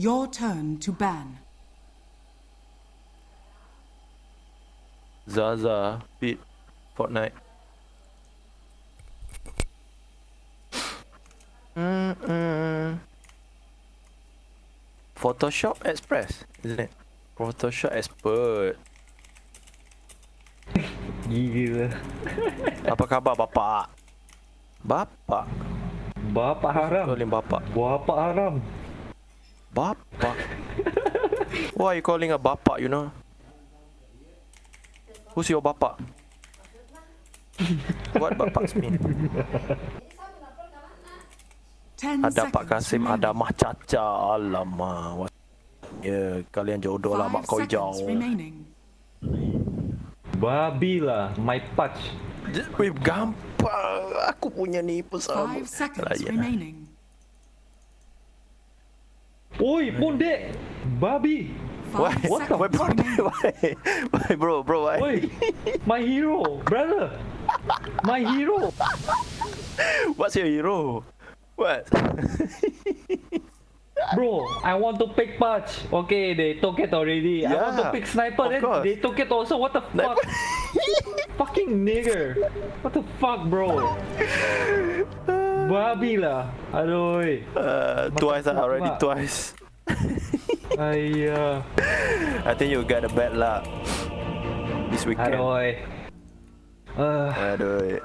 Your turn to ban. Zaza beat Fortnite. Photoshop Express, isn't it? Photoshop Expert. Gila. Apa khabar bapak? Bapak. Bapak haram. Bapak. Bapak haram. Bapak. Why are you calling a bapak, you know? Who's your bapak? What bapak mean? 10 Ada Pak seconds Kasim, remaining. ada Mak Caca. Alamak. Ya, kalian jodoh lah 5 mak kau hijau. seconds remaining. Babi lah, my patch. Weh, gampang. Aku punya ni pun sama. 5 seconds remaining. Oi, pondek. Babi. Why? What the fuck? Why, bro, why? Oi, my hero, brother. My hero. What's your hero? What? Bro, I want to pick patch. Okay, they took it already. I want to Yeah, pick sniper, of then course. they took it also. What the fuck? Fucking nigger. What the fuck, bro? Babi lah. Aduh. Twice already, twice. Ayah. I think you got a bad luck this weekend. Aduh. Aduh.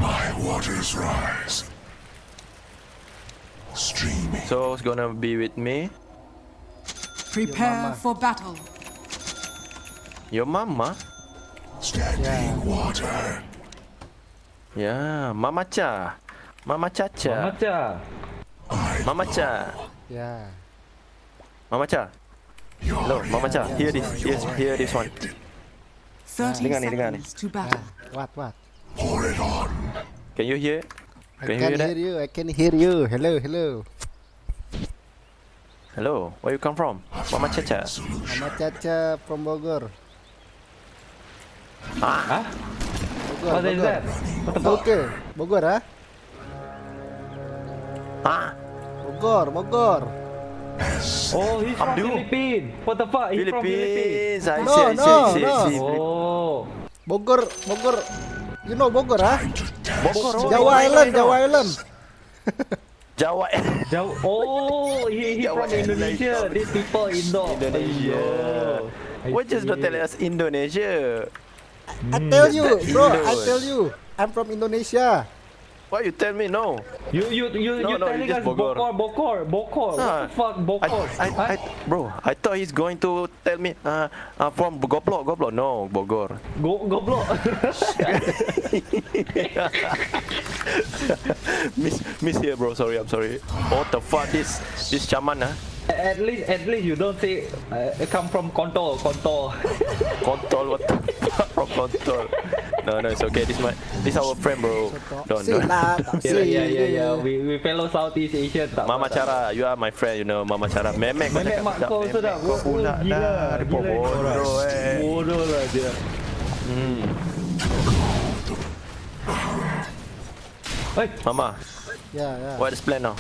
My waters rise. Streaming. So who's gonna be with me? Prepare for battle. Your mama? Standing water. Yeah, Mama Cha. Mama Chacha. Mama Cha. Mama Cha. Yeah. Mama Cha. Hello, Mama Cha. Hear this. Hear this one. 30 Dengar ni. seconds to battle. What? Pour it on. Can you hear? I Can you can hear that? hear you. I can hear you. Hello. Hello, where you come from? Mama Chacha. Mama Caca from Bogor. Huh? Bogor. What is that? What the fuck? Okay. Bogor, ah? Huh? Bogor. Oh, he's from Abdul. Philippines. What the fuck? He's from Philippines. I No. see. Oh. Bogor. You know Bogor, ah? Bogor. Jawa Island. Jawa. Oh, he from Indonesia. These people Indo. Indonesia. Why just not tell us Indonesia? I tell you, bro. Indo. I tell you. I'm from Indonesia. Why you tell me no? You No, telling you just us Bokor. What the fuck, Bokor? Bro, I thought he's going to tell me from Goblok. No, Bogor. Goblok. Miss here, bro. I'm sorry. What the fuck, this chaman, huh? At least you don't say come from Kontol. Kontol, what the fuck from Kontol? No, it's okay. This our friend, bro. Don't. Yeah. We fellow Southeast Asian. Mama Cara, you are my friend, you know. Mama Cara, memek mak kau sudah. kau pula dah. Dia bodoh, Bodoh lah dia. Hey, Mama, Yeah. what is plan now?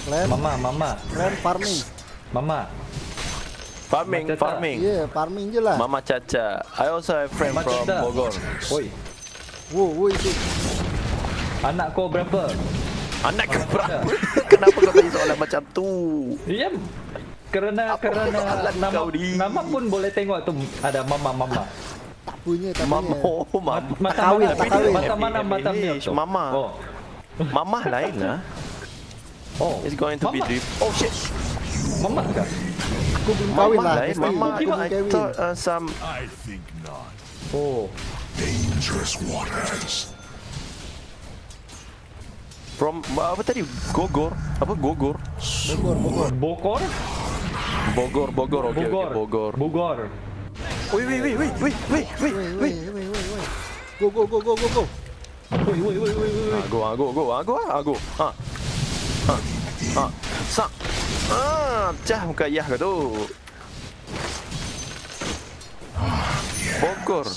Plan. Mama. Plan farming. Mama. Farming. Yeah, farming je lah. Mama Caca. I also have friend Mama from Caca. Bogor. Oi, Who is it? anak kau berapa? Anak kau berapa? Kenapa kau tanya soalan macam tu? Ya, kerana nama pun boleh tengok tu ada mama. Tak punya. Mama. Mata mana dia tu? Mama. Oh. Mama lain lah. Oh. It's going to be Mama. deep. Oh shit. Mama kah? Aku belum kahwin lah. Lain. Mama. I thought some. I think not. Oh. Dangerous waters. From apa tadi? Gogor. Apa Gogor? Bokor? Bogor. Okay, Bogor. Wait. Go. Go. Cah muka ayah ke tu. Bogor.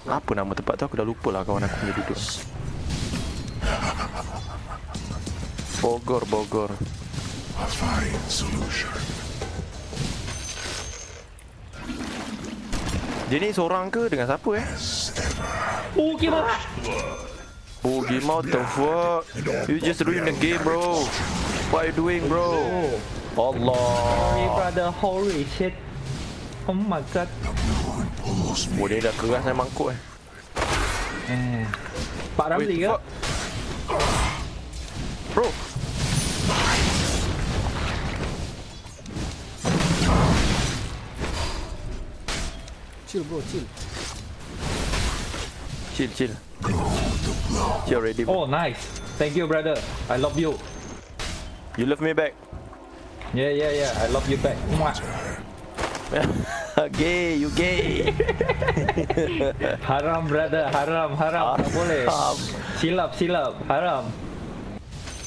Apa nama tempat tu? Aku dah lupa lah kawan aku punya duduk. Bogor. A fine solution. Dia ni seorang ke dengan siapa Oh, kira. Gimana what the fuck? You just ruin the game, bro. What are you doing, bro? Allah. Sorry, brother. Holy shit. Oh my god. Oh, dia dah keras dan mangkuk Pak Ramli ke? Bro. Chill bro, chill. Chill, chill. Chill already. Oh, nice. Thank you, brother. I love you. You love me back. Yeah. I love you back. Mwah. Gay, you gay. Haram, brother. Haram. Tak boleh. Silap. Haram.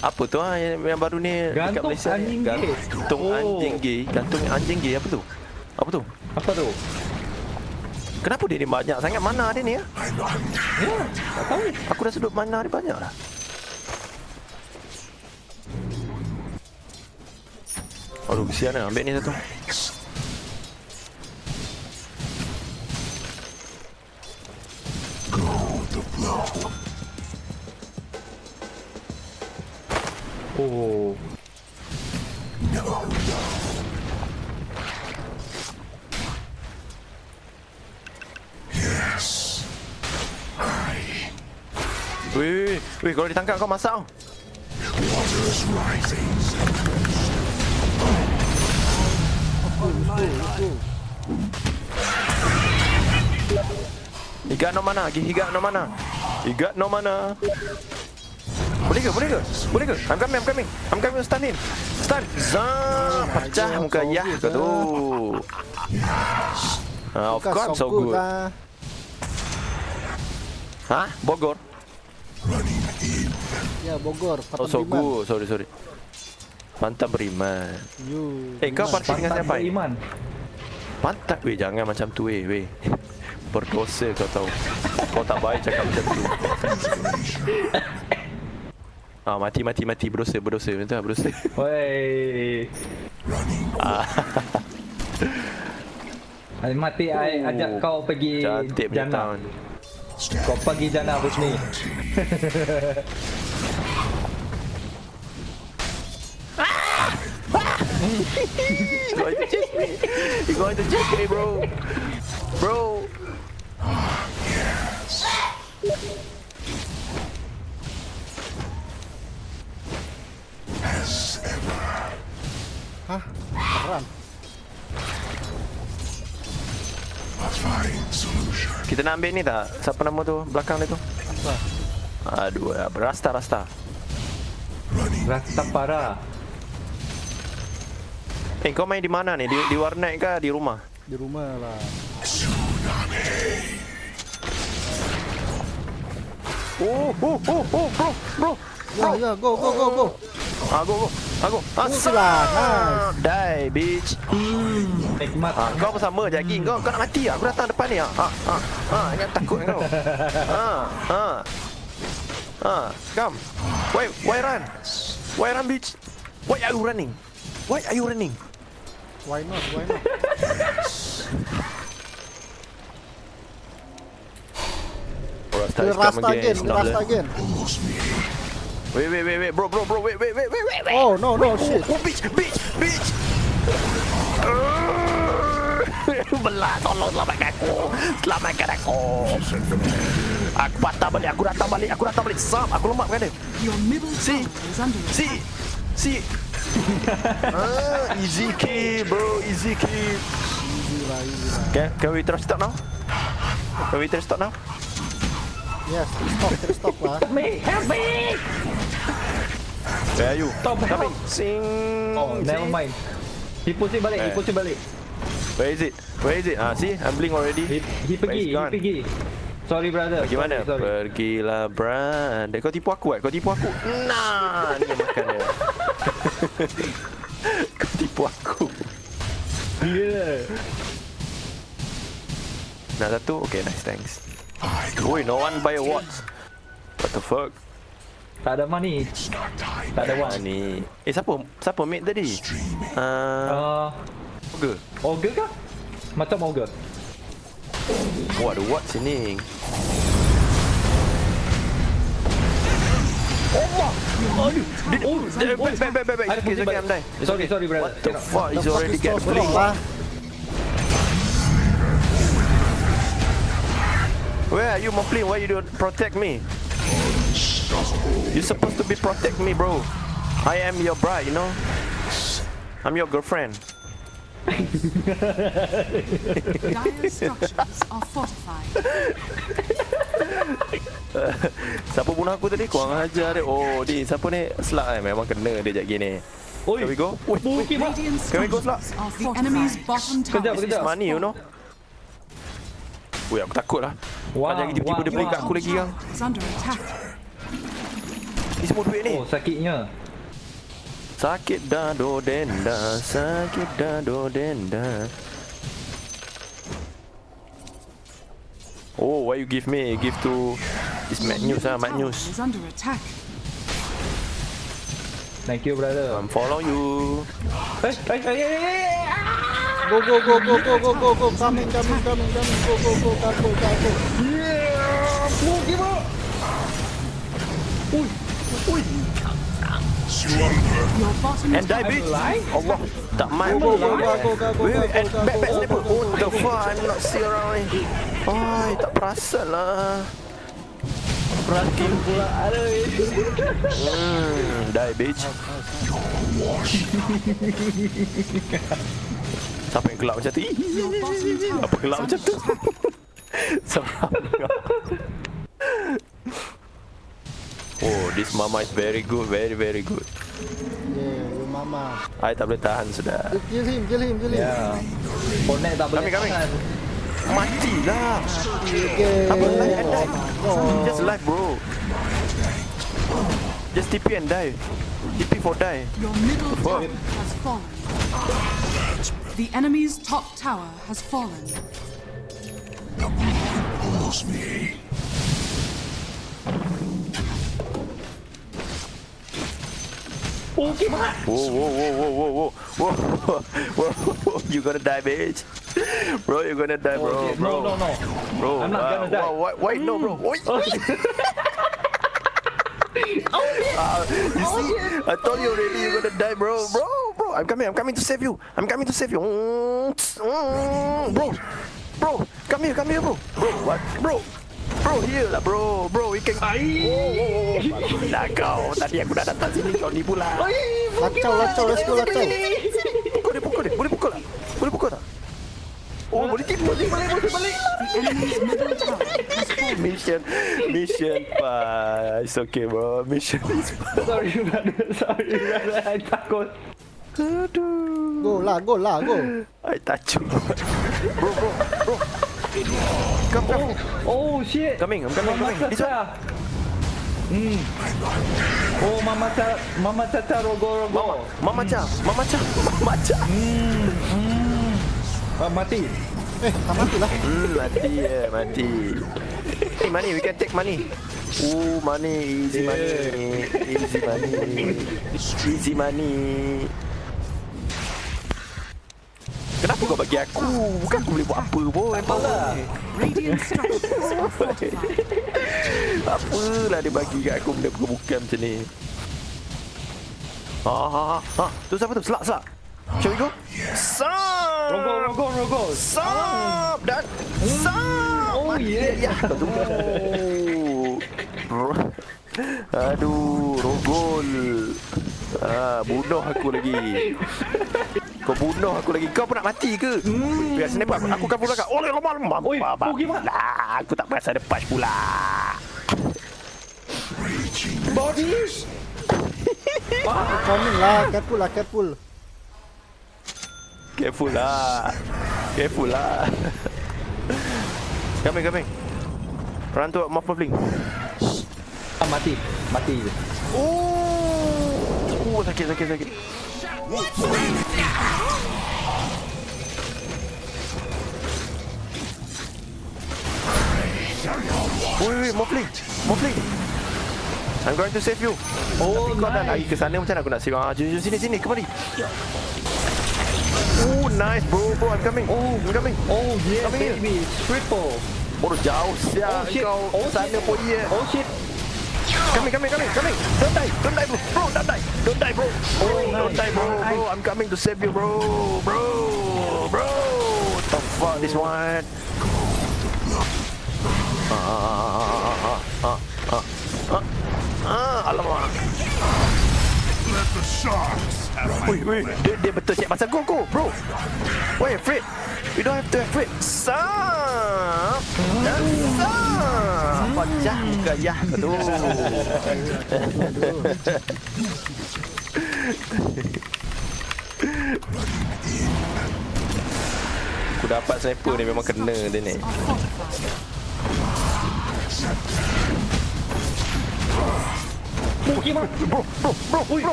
Apa tu yang baru ni dekat Gantung Malaysia anjing ni? gay. Gantung Oh. anjing gay. Gantung anjing gay apa tu? Apa tu? Kenapa dia ni banyak sangat mana dia ni ya? Ya, tak tahu. Aku dah sedut mana dia banyak dah. Aduh, kesian lah. Ambil ni satu. Oh. Weh, kalau ditangkap kau masak tau. He got no mana. Boleh ke? I'm coming, stun him. Stun. Zah, pecah muka Yah ke tu. Of course, so good. Hah? Bogor? Ya, Bogor. Oh, so good. Sorry. Pantat beriman. Kau parti dengan siapa? Beriman. Pantat, weh, jangan macam tu, weh. Berdosa kau tahu. Kau tak baik cakap macam tu. Mati. Berdosa. Betul, berdosa. Wey. Mati, I ajak kau pergi Cantik punya jannah. tahun. Kau pergi jannah with me. He's going to chase me, bro. Hah? Haram. Kita nak ambil ni tak? Siapa nama tu? Belakang dia tu? Apa? Aduh, Rasta. Rasta parah. Kau main di mana ni? Di warnet ke di rumah? Di rumah lah. Bro. Ya, go. Go. Nice. Die, bitch. Nikmat. Kau bersama je lagi. Kau nak mati ah. Aku datang depan ni ah. Jangan takut kau. Come. Why run? Why run, bitch? Why are you running? Why not? Rasta again. Wait, bro, wait. Oh, no, shit. Bitch. Belah, tolong selamatkan aku. Aku patah balik, aku datang balik. Sam, aku lemapkan dia. See. Easy kill, bro. Can we stop now? Yes, stop lah. Help me! Where are you? Stop, Coming. Sing. Oh, never mind. He push it balik. Where is it? See, I'm blink already. He pergi. Sorry, brother. Bagaimana? Sorry. Pergilah, brother. Kau tipu aku. Nah, ni yang makan dia. Kau tipu aku. Yeah. Nak satu? Okay, nice, thanks. Oi, no one buy a watch. What the fuck? Tak ada money. Tak ada watch. Ni. Siapa mate tadi? Ogre kah? Macam ogre. Oh, ada watch sini. Back. I'm dying. Sorry, brother. What the fuck? He's already get blink. Where are you, Moplin? Why you don't protect me? You're supposed to be protect me, bro. I am your bride, you know. I'm your girlfriend. Dire structures are fortified. Siapa bunuh aku tadi? Kurang ajar dia. Oh, ni siapa ni? Slug memang kena dia jap gini. Can we go? Can we go, Slug? The enemy's bottom tower. This is money, you know. Weh, aku takut lah. Kan jangan tiba-tiba dia beli kat aku lagi kan. Is under attack. Ni semua duit ni. Oh, sakitnya. Sakit dah do denda, sakit dah do denda. Oh, why you give me? Give to this Magnus ah, Magnus. Is under attack. Thank you, brother. I'm follow you. Hey. Go. Coming. Go. Yeah, give up. Ui. Your bottom And die, bitch. Allah, tak main. Go. Wait, and back sniper. What the fuck? I'm not see around ni. Ay, tak perasan lah. Perasan pula ada. Die, bitch. Siapa yang gelap macam tu? Apa gelap macam tu? Seram. Oh, this mama is very good, very good. Yeah, your mama. I tak boleh tahan sudah. Kill him. Ya. Connect tak boleh tahan. Matilah. Apa life and die? Just life, bro. Just TP and die. TP for die. Your middle tower has fallen. The enemy's top tower has fallen. Pulls me. Whoa. You gonna die, bitch. Bro, you're gonna die, bro. No. Bro, I'm not gonna die. Why no, bro? You see? I told you already you're gonna die, bro. Bro, I'm coming to save you. Bro, come here, bro. Bro, what? Bro, here lah, bro, we can. Lah kau, tadi aku dah datang sini kau ni pula. Lacau, let's go. Pukul dia, boleh pukul tak? Oh, boleh tipu, balik. Mission, pa. It's okay, bro. Mission is fine. Sorry, brother. I takut. Aduh. Go lah. I touch you. Bro. Come. Oh shit. I'm coming. This one. Oh, Mama Caca rogo. Mama Cha. Mati. Tak mati lah. Mati. Hey, money, we can take money. Money, easy money. Kenapa kau bagi aku? Bukan aku boleh buat apa pun. Apalah dia bagi kat aku benda bukan macam ni. Tu siapa tu? Slug. Shall we go? Sam! Rogo. Sam! Dan Sam! Oh yeah. Aduh, rogol. Bunuh aku lagi. Kau bunuh aku lagi. Kau pun nak mati ke? Biar sniper aku kan pula kau. Oleh lemah. Lah, aku tak perasan ada patch pula. Body. Coming lah, careful. Careful lah. Coming. Run to Muffler Blink. Mati. Oh, sakit. Wait, Muffling. I'm going to save you. Oh, kau dah lari ke sana macam mana aku nak save? Sini, kemari. Oh, nice, bro. I'm coming. Oh, yeah, coming baby. Triple. Baru jauh siap kau sana pun ya. Oh shit. Coming. Don't die, bro. Don't die, bro. Don't die, bro. I'm coming to save you, bro. What the fuck, this one? Wait, dia betul siap pasal go, bro. Why afraid? We don't have to afraid. Sap. Pecah muka ya. Aduh. Aku dapat sniper ni memang kena dia ni. Bro,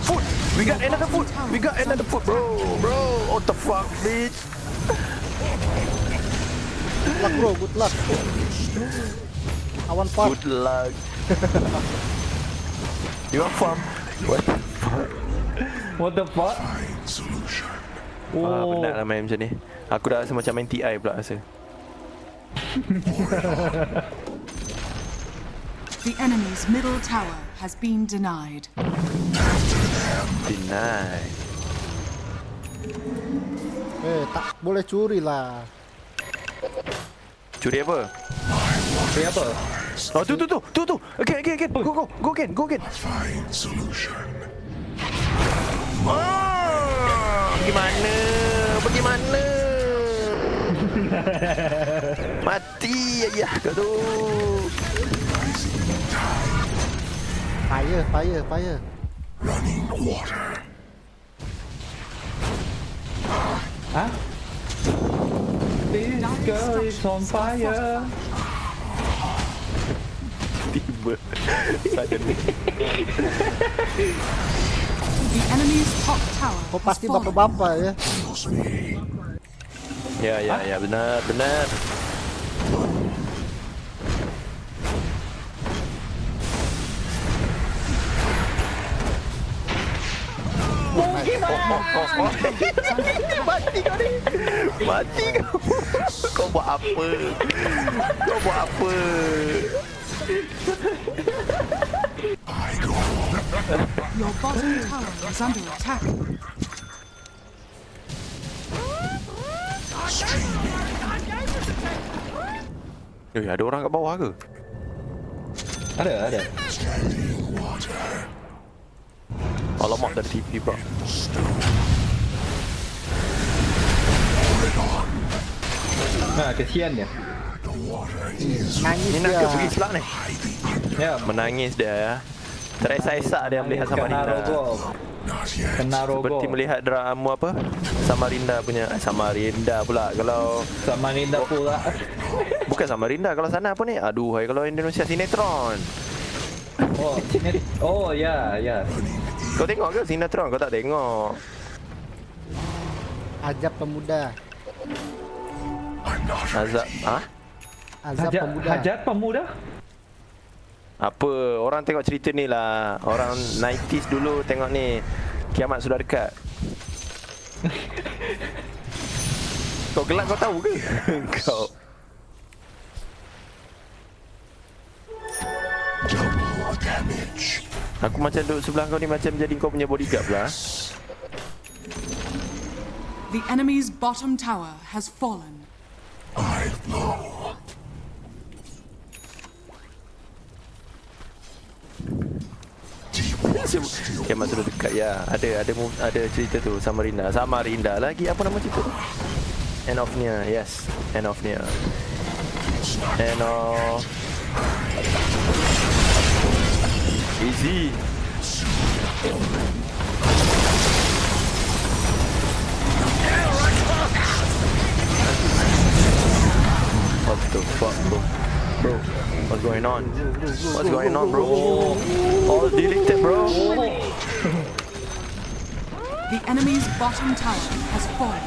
food. We got another food, bro. What the fuck, bitch? Good luck, bro. Good luck. I want farm. Good luck. You want farm? What the fuck? Oh. Penat lah main macam ni. Aku dah rasa macam main TI pula rasa. The enemy's middle tower has been denied. Denied. Tak boleh curi lah. Curi apa? Oh, tu. Again. Go again. Pergi mana? Mati ayah kau tu. Fire. Running water. Huh? This girl is on fire. Tiba. The enemy's top tower. Kau pasti bapak-bapak ya. Ya, benar. Mati kau. Kau buat apa? Your bottom tower is under attack. Ada orang kat bawah ke? Ada. Alamak, dah TP pula. Kesian dia. Nangis Ni nak dia. ke pergi selak ni? Ya, Menangis dia ya. Teresa-esak dia melihat Samarinda. Kena rogo. Seperti melihat drama apa? Samarinda punya. Samarinda pula. Kalau Samarinda pula. bukan Samarinda, kalau sana apa ni? Aduh, hai, kalau Indonesia sinetron. Oh, ya. Kau tengok ke sinetron? Kau tak tengok. Azab pemuda. Azab, Hajat pemuda? Apa? Orang tengok cerita ni lah. Orang 90s dulu tengok ni. Kiamat sudah dekat. Kau gelak kau tahu ke? Kau. Double damage. Aku macam duduk sebelah kau ni macam jadi kau punya bodyguard pula. The enemy's bottom tower has fallen. I blow. Kiamat sudah dekat ya. Ada cerita tu Samarinda lagi apa nama cerita tu? End of Near. Yes, End of Near. End of easy. What the fuck, bro? What's going on? What's going on, bro? All deleted, bro. The enemy's bottom tower has fallen.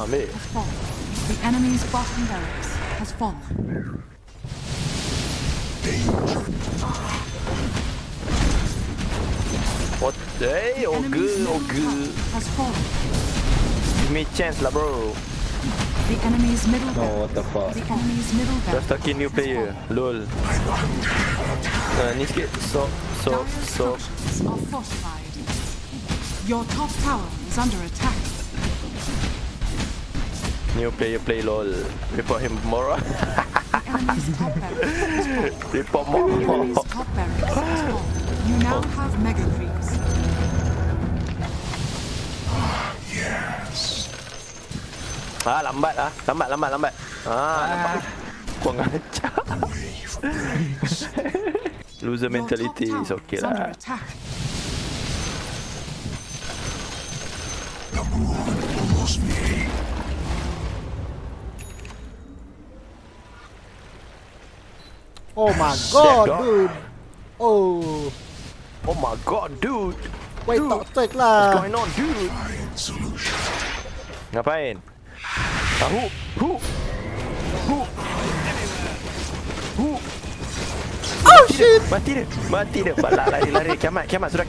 Ambil. The enemy's bottom barracks has fallen. What? Hey, ogre. Has fallen. Give me a chance lah, bro. The enemy's middle No, barracks. what the fuck? The enemy's middle Just barracks. talking new player. Lol. Ni sikit. So. Structures are fortified. Your top tower is under attack. New player play lol. Report him tomorrow. The enemy's top barracks has fallen. Depa Your enemy's mau. top barracks has fallen. You now have mega creeps. Lambat lah. Lambat. Nampak. Kurang ajar. Loser mentality is okay It's under lah. attack. Oh my god, dude. Oh. Oh my god, dude. Wait, Dude. tak What's lah. going on, dude? Ngapain? Hu. Oh shit. Mati dia. Balak lari. Kiamat. Sudah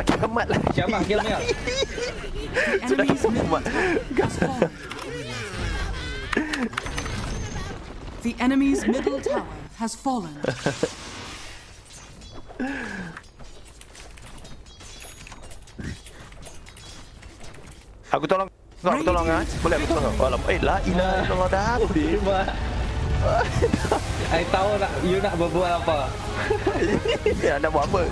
kiamat lah. Kiamat. The enemy's middle tower has fallen. The enemy's middle tower has fallen. Aku tolong ah. Boleh aku tolong? La ilaha illallah dah habis. I tahu nak you nak berbuat apa. Ya, nak buat apa?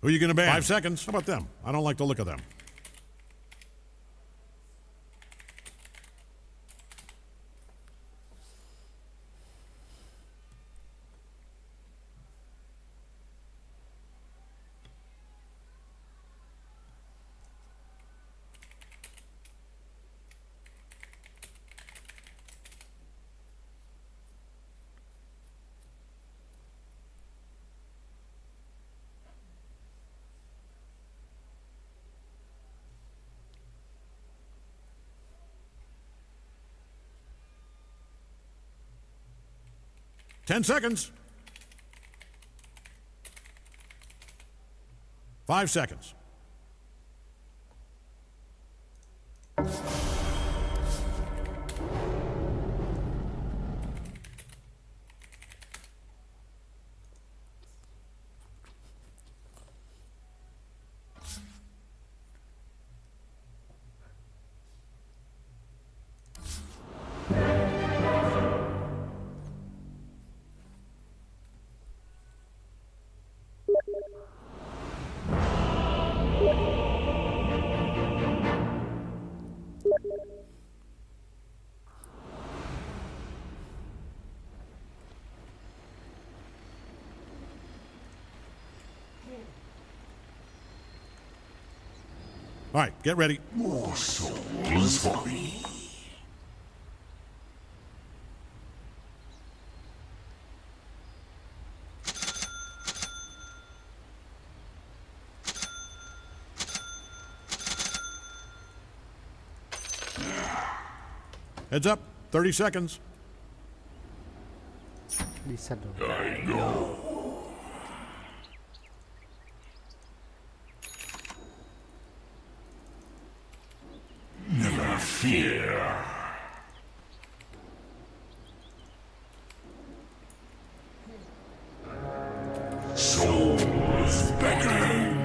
Who are you going to ban? 5 seconds. How about them? I don't like the look of them. Ten seconds. 5 seconds. All right, get ready. More souls for me. Heads up, 30 seconds. Bisa dong. I know. Never fear. Souls beckoning.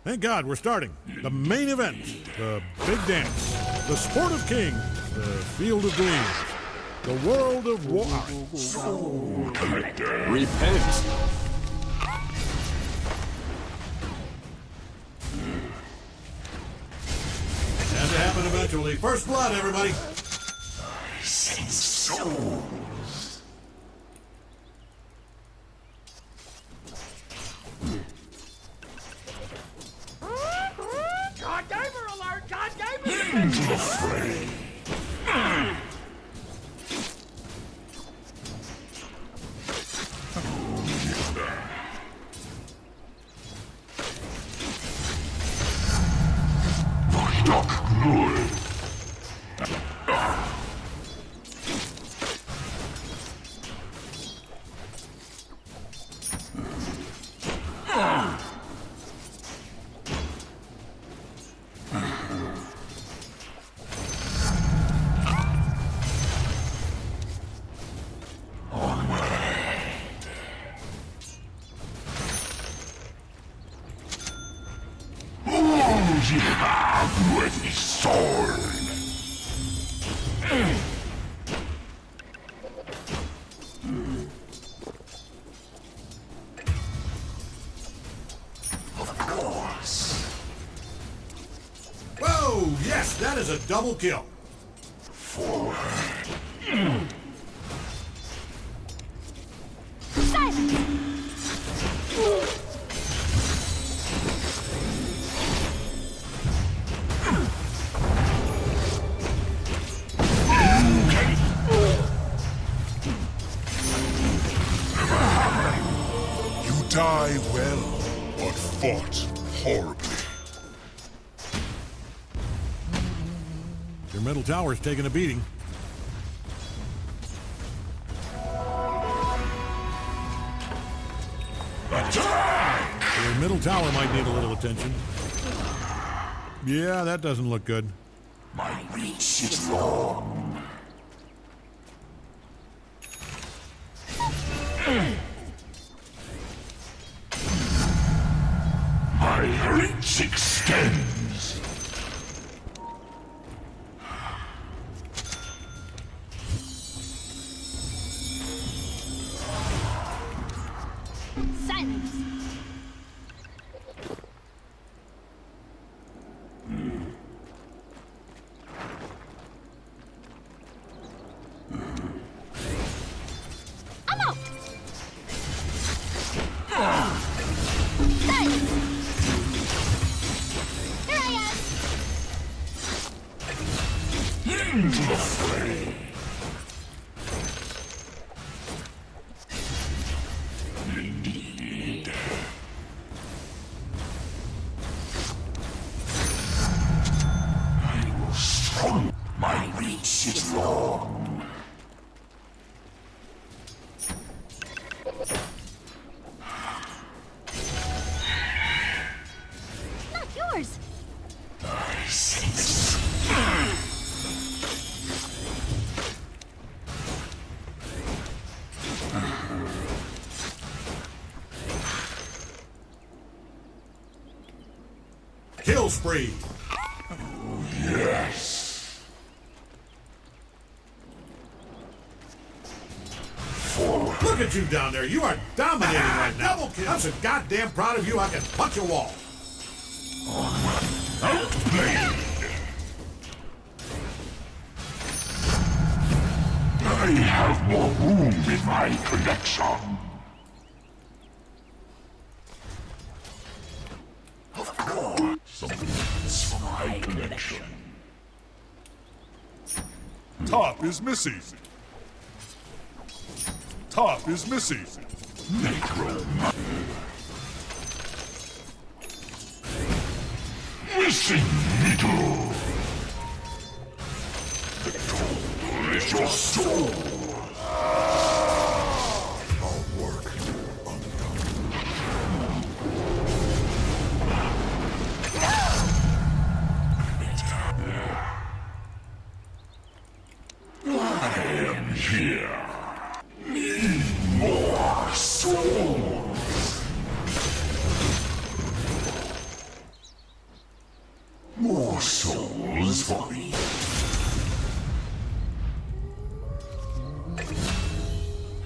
Thank God we're starting. The main event, the big dance, the sport of kings, the field of dreams, the world of war. Soul Collector. Repent. Has to happen eventually. First blood, everybody. I sense souls. Into the fray. You have ready sword. Of course. Whoa! Yes, that is a double kill. Forward. Die well, but fought horribly. Your middle tower's taking a beating. Attack! Your middle tower might need a little attention. Yeah, that doesn't look good. My reach is long. My reach extends. Silence. I'm out. Silence. Here I am. Into the fray. Indeed. I will strong. My reach is long. Not yours. I sense. Kill spree. Yes. Forward. Look at you down there. You are dominating right now. Double kill. I'm so goddamn proud of you. I can punch a wall. Outplayed. I have more room in my collection. Of course, something's for my collection. Top is missing. Top is missing. Missing middle. The tool is your soul. Our work I am here. Need more souls. More souls for me.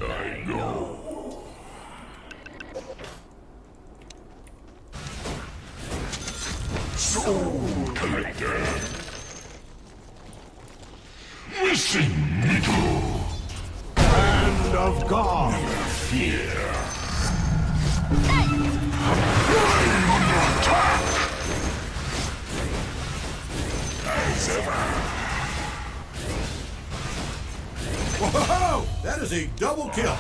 I know. Soul collector. Missing middle. Hand of God. Never fear. I'm under attack. As ever. is a double kill.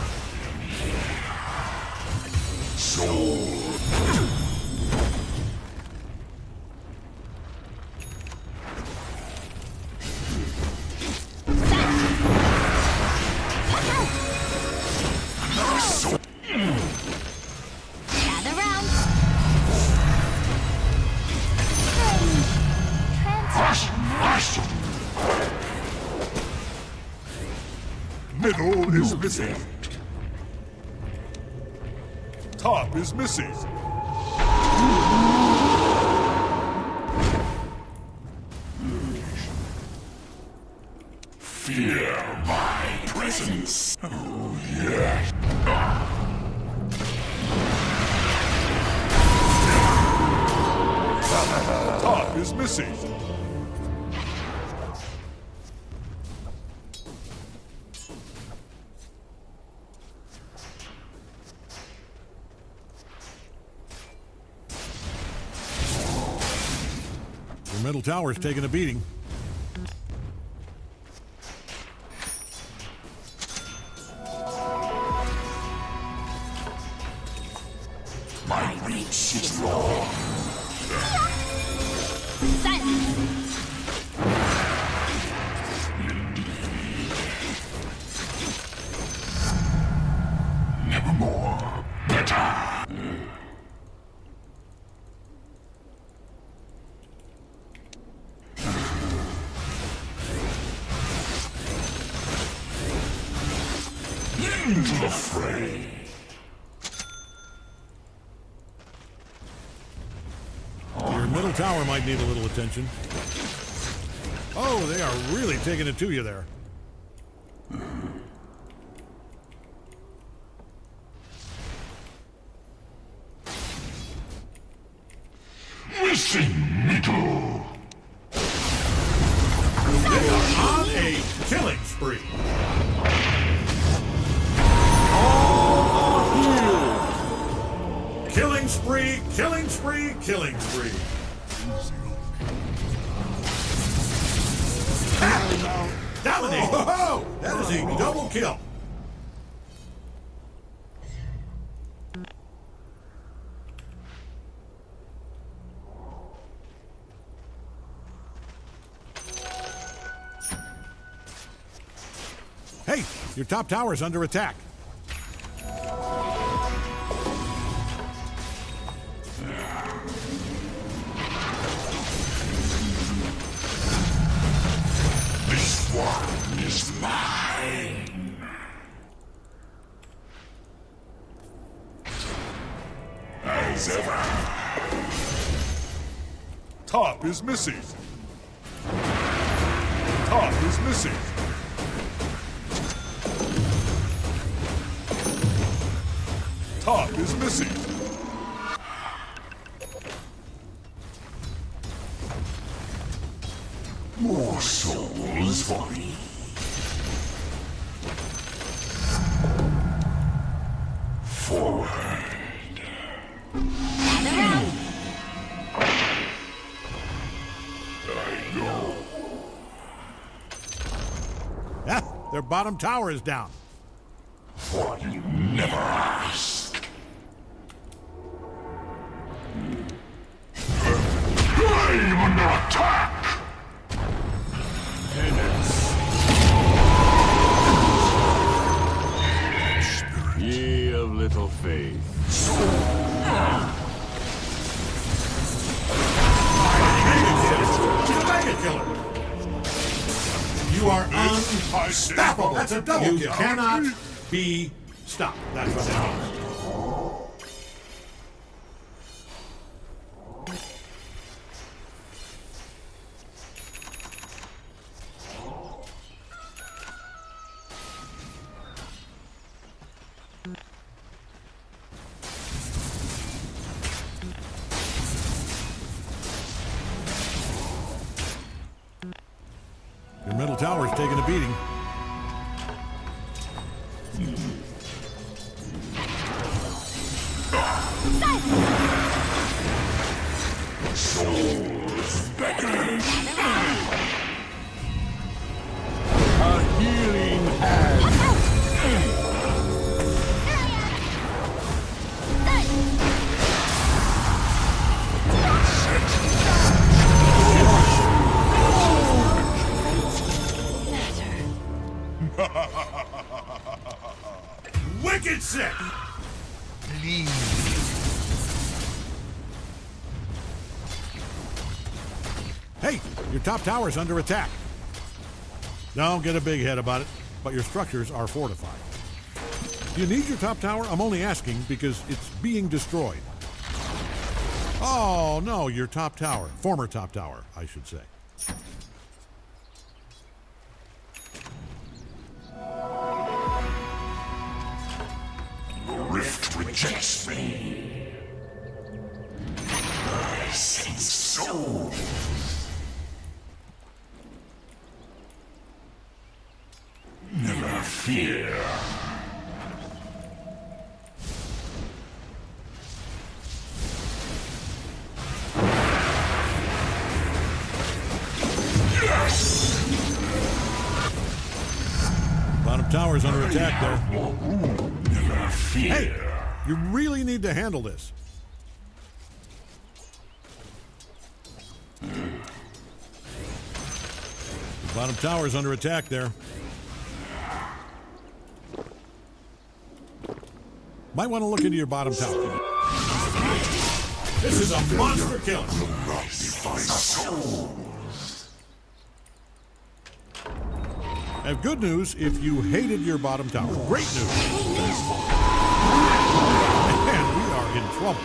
Gather round. Middle is missing. Top is missing. Fear my presence. Oh, yes. Top is missing. Your middle tower's taking a beating. My reach is long. Nevermore. Better. Into the fray. Your middle tower might need a little attention. Oh, they are really taking it to you there. Missing middle. They are on a killing spree. Killing spree, killing spree, killing spree. Dominate! Oh, that is a double kill. Hey, your top tower is under attack. This one is mine. As ever. Top is missing. Top is missing. Top is missing. More souls for me. Forward. I know. Ah, their bottom tower is down. What you never asked. I'm under attack! Ye of little faith. You are unstoppable. That's a double kill. You cannot be stopped. That's what that means. Your middle tower's taking a beating. Souls beckon. A healing hand. Hey, your top tower's under attack. Don't get a big head about it, but your structures are fortified. Do you need your top tower? I'm only asking because it's being destroyed. Oh, no, your top tower. Former top tower, I should say. The rift rejects me. I sense souls. Never fear. Bottom tower's under attack there. Never fear. Hey, you really need to handle this. Bottom tower's under attack there. Might want to look into your bottom tower. This is a monster kill. I have good news if you hated your bottom tower. Great news. And we are in trouble.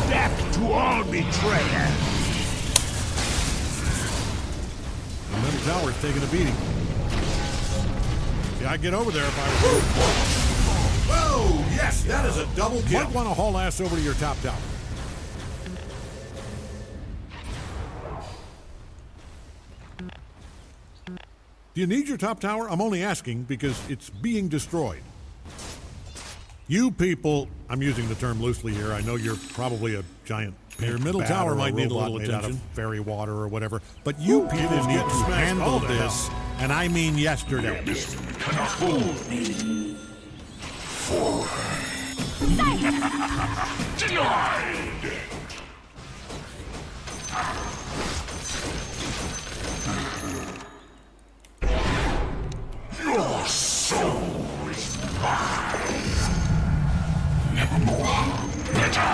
Death to all betrayers. The middle tower's taking a beating. Yeah, I'd get over there if I was. Whoa! Yes, that is a double kill. Might want to haul ass over to your top tower. Do you need your top tower? I'm only asking because it's being destroyed. You people, I'm using the term loosely here. I know you're probably a giant. Your middle tower might need a little attention, out of fairy water or whatever. But you people need to handle this, and I mean yesterday. Cannot hold me. Forward. Denied. Your soul is mine. Nevermore. Better.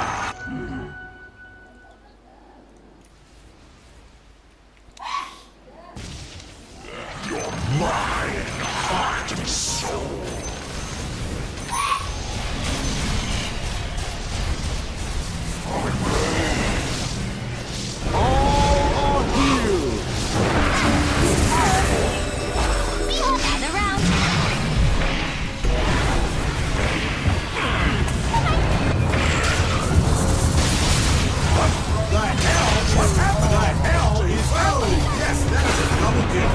Your mind, heart, and soul. All healed. Behold that around. The hell? What happened? The hell is... Oh, yes, that is a double kill.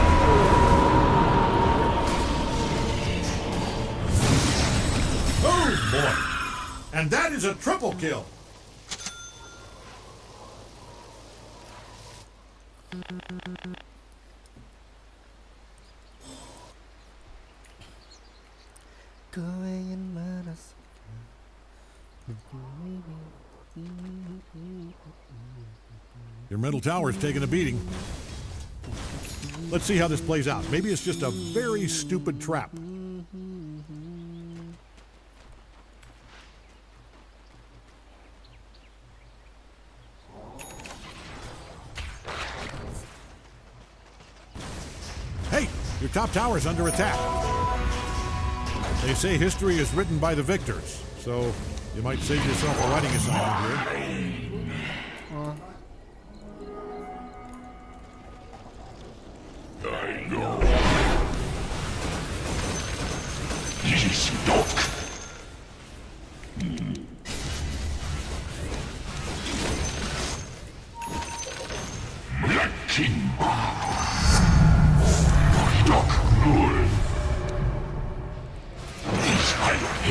Oh, boy. And that is a triple kill. Your middle tower's taking a beating. Let's see how this plays out. Maybe it's just a very stupid trap. Hey, your top tower's under attack. They say history is written by the victors, so you might save yourself a writing assignment here. I know. Yes, Doc. Black King. Doc Null.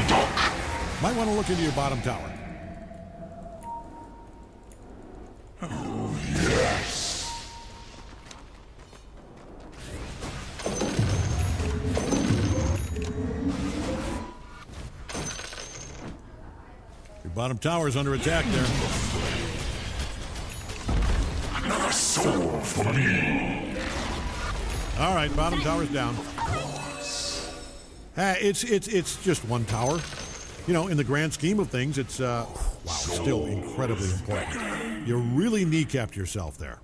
Doc. Might want to look into your bottom tower. Oh, yes. Your bottom tower's under attack there. Another soul for me. All right, bottom tower's down. It's just one tower. You know, in the grand scheme of things, it's still incredibly important. You really kneecapped yourself there.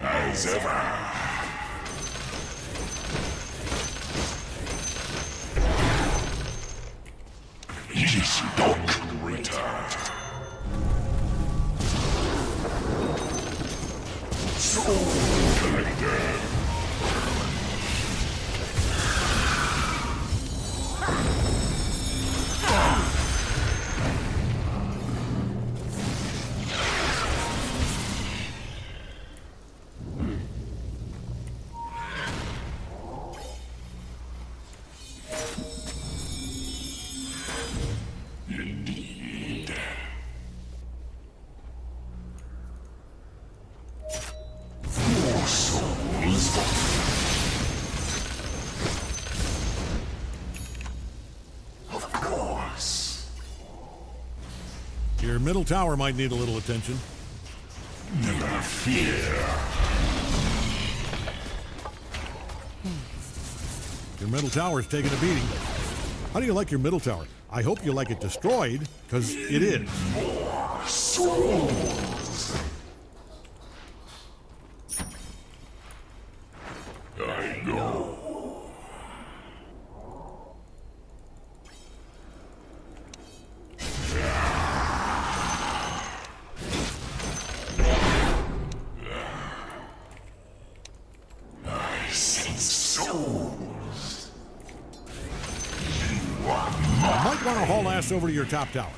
As ever. His dog return. Soul collected. Of course. Your middle tower might need a little attention. Never fear. Your middle tower's taking a beating. How do you like your middle tower? I hope you like it destroyed, because it is. More souls. I know. I sense souls. You are I might want to haul ass over to your top tower.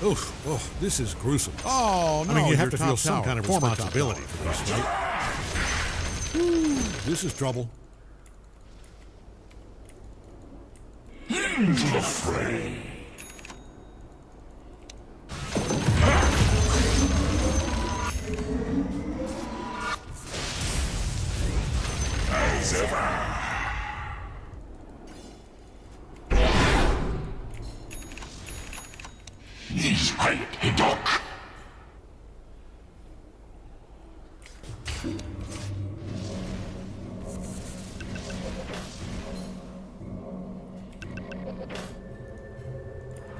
Oof, oh, this is gruesome. Oh, no, I mean, you have to feel some kind of responsibility for this, right? This is trouble. into the fray. As ever. He's right, Hidok.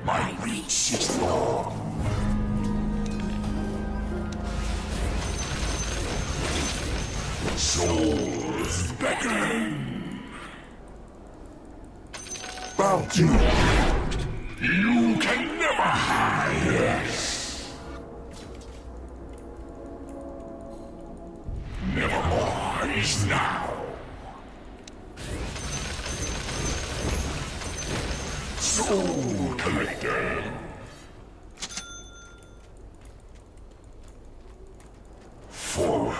My reach is long. Souls beckon. Bounty. You can never hide. Nevermore is now. Soul collected. Forward.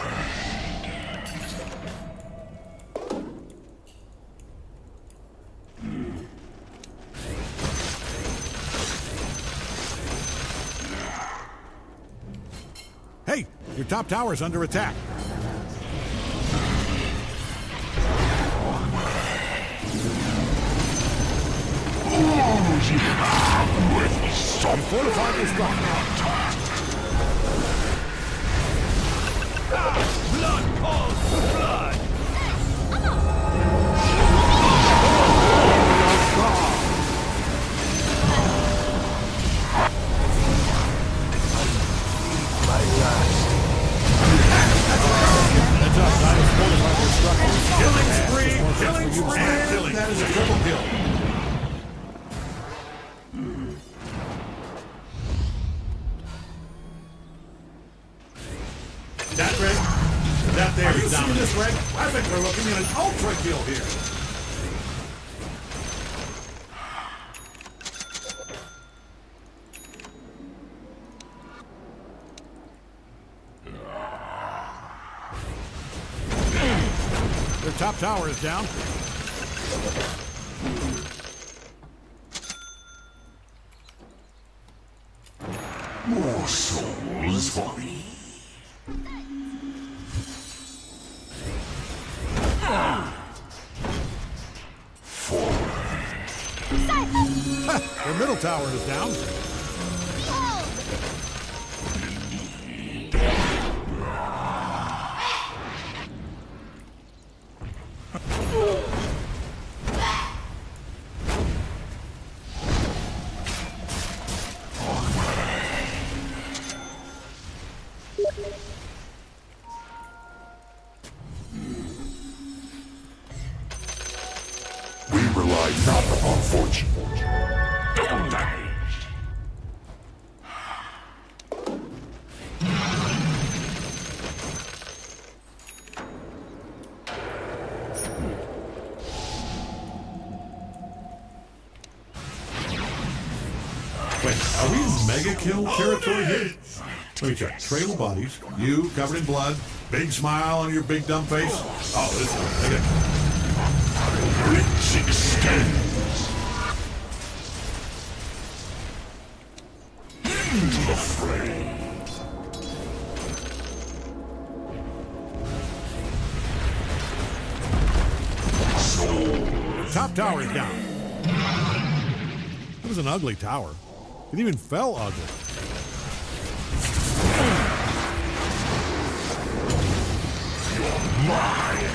Hey, your top tower's under attack. Some fortified is blood calls for blood. My last. That's up, Titus. Fortified is struck. Killing spree! That is a triple kill. That red? That there is down. This red? I think we're looking at an ultra kill here. Their top tower is down. More souls for me. Their middle tower is down. We rely not upon fortune. Double damage. Wait, are we in mega kill territory here? Let me check. Trail of bodies. You covered in blood. Big smile on your big dumb face. Oh, this one. Okay. Reach extends. Into the fray. Top tower is down. It was an ugly tower. It even fell ugly. You're mine.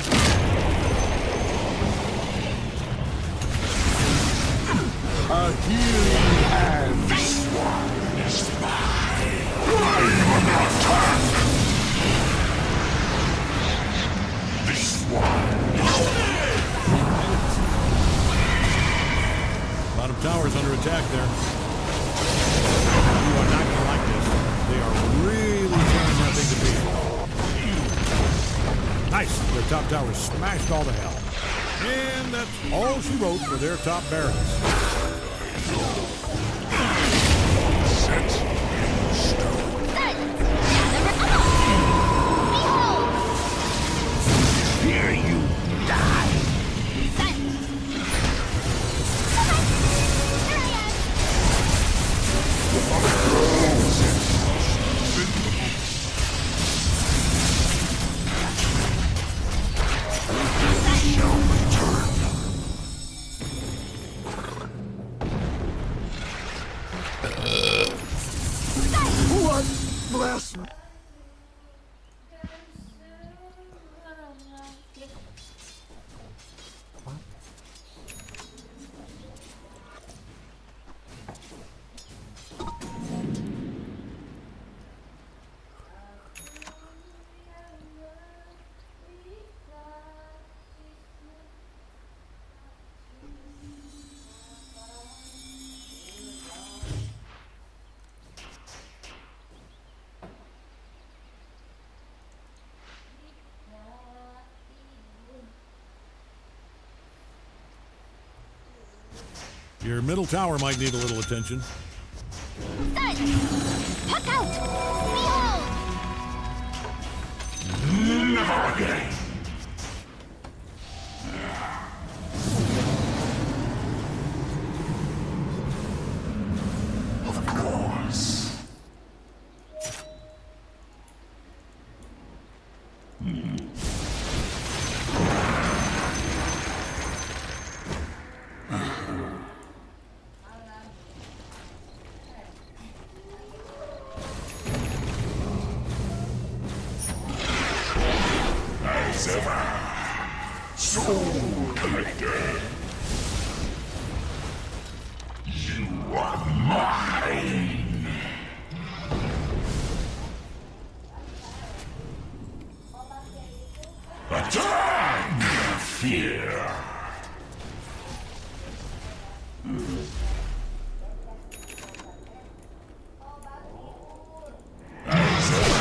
A healing hand. This one is mine. I'm under attack. This one. Bottom tower's under attack there. You are not going to like this. They are really tearing that thing to pieces. Nice. Their top tower smashed all to hell. And that's all she wrote for their top barracks. Set in stone. Here you die. What? Bless me. Your middle tower might need a little attention. Puck out! Behold! Never again. Of course. As ever, Soul Collector. You are mine. Attack! Fear. As ever.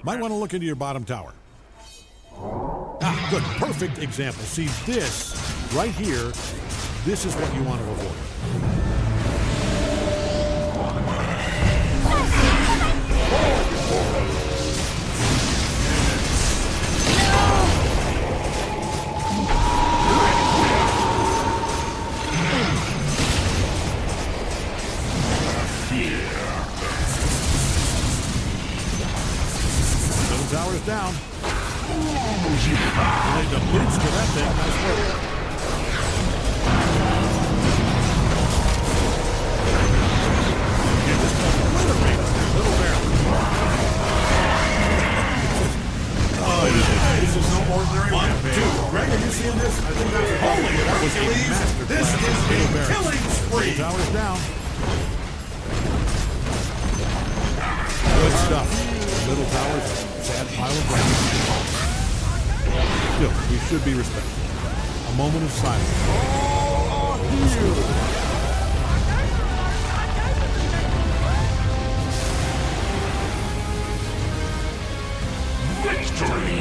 Might want to look into your bottom tower. Ah, good. Perfect example. See, this right here, this is what you want to avoid. Tower's down. Laid the boots to that thing. Nice work. You just obliterated Little Bear. Oh, this is no ordinary campaign. Greg, are you seeing this? I think that's holy. That was a master. This is a killing spree. Tower's down. Good stuff. Little Towers. Sad pile of ground. Still, we should be respectful. A moment of silence. Victory!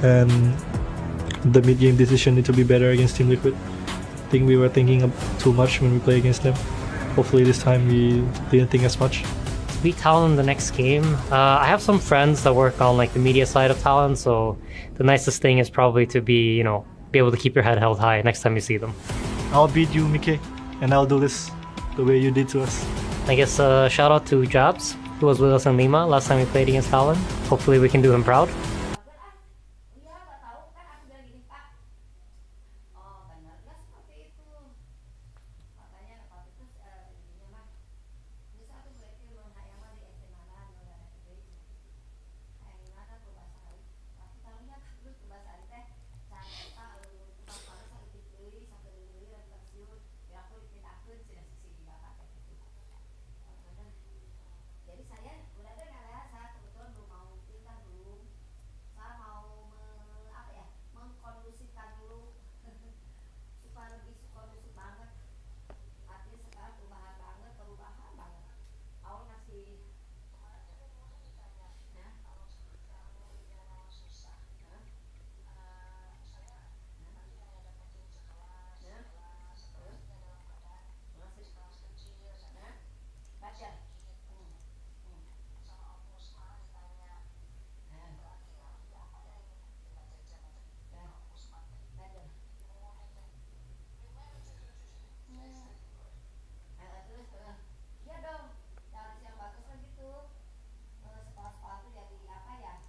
and the mid-game decision need to be better against Team Liquid. I think we were thinking too much when we play against them. Hopefully this time we didn't think as much. Beat Talon the next game. I have some friends that work on like the media side of Talon, so the nicest thing is probably to be, be able to keep your head held high next time you see them. I'll beat you, Mike, and I'll do this the way you did to us. I guess shout out to Jobs, who was with us in Lima last time we played against Talon. Hopefully we can do him proud.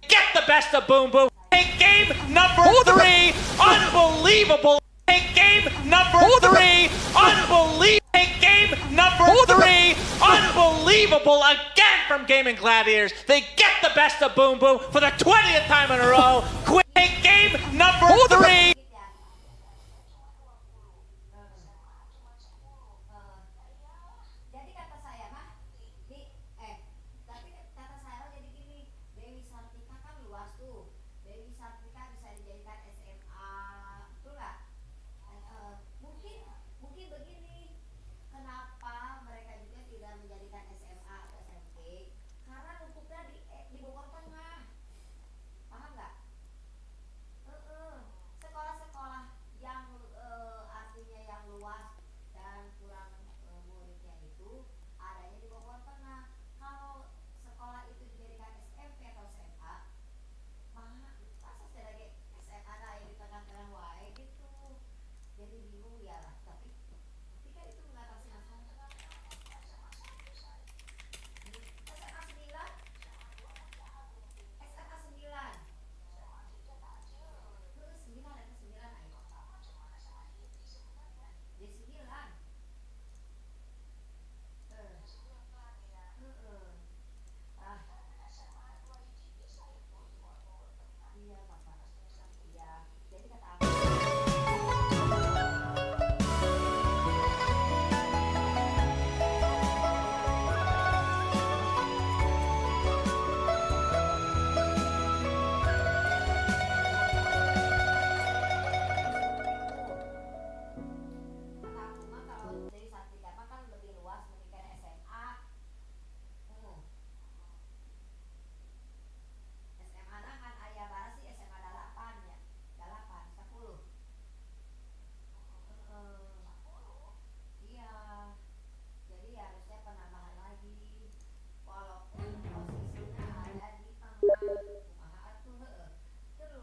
Get the best of Boom Boom. Take game number 3. Unbelievable. Take game number 3. Unbelievable. Take game number 3. Unbelievable. Again from Gaming Gladiators. They get the best of Boom Boom for the 20th time in a row. Take game number 3.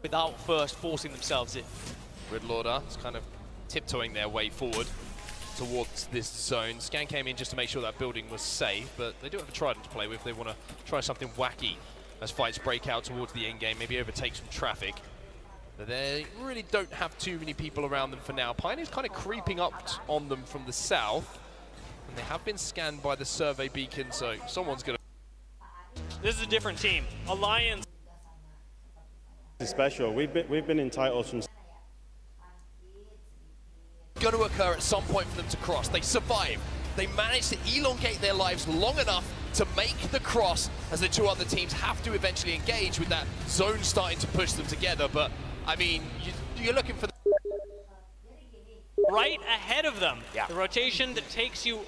Without first forcing themselves in. Grid Lorder is kind of tiptoeing their way forward towards this zone. Scan came in just to make sure that building was safe, but they do have a Trident to play with. They want to try something wacky as fights break out towards the end game, maybe overtake some traffic. But they really don't have too many people around them for now. Pioneer's kind of creeping up on them from the south, and they have been scanned by the survey beacon, so someone's going to... This is a different team. Alliance. It's special. We've been in titles from... Going to occur at some point for them to cross. They survive. They manage to elongate their lives long enough to make the cross, as the two other teams have to eventually engage with that zone starting to push them together. But, I mean, you're looking for... Right ahead of them. Yeah. The rotation that takes you...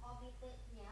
komitenya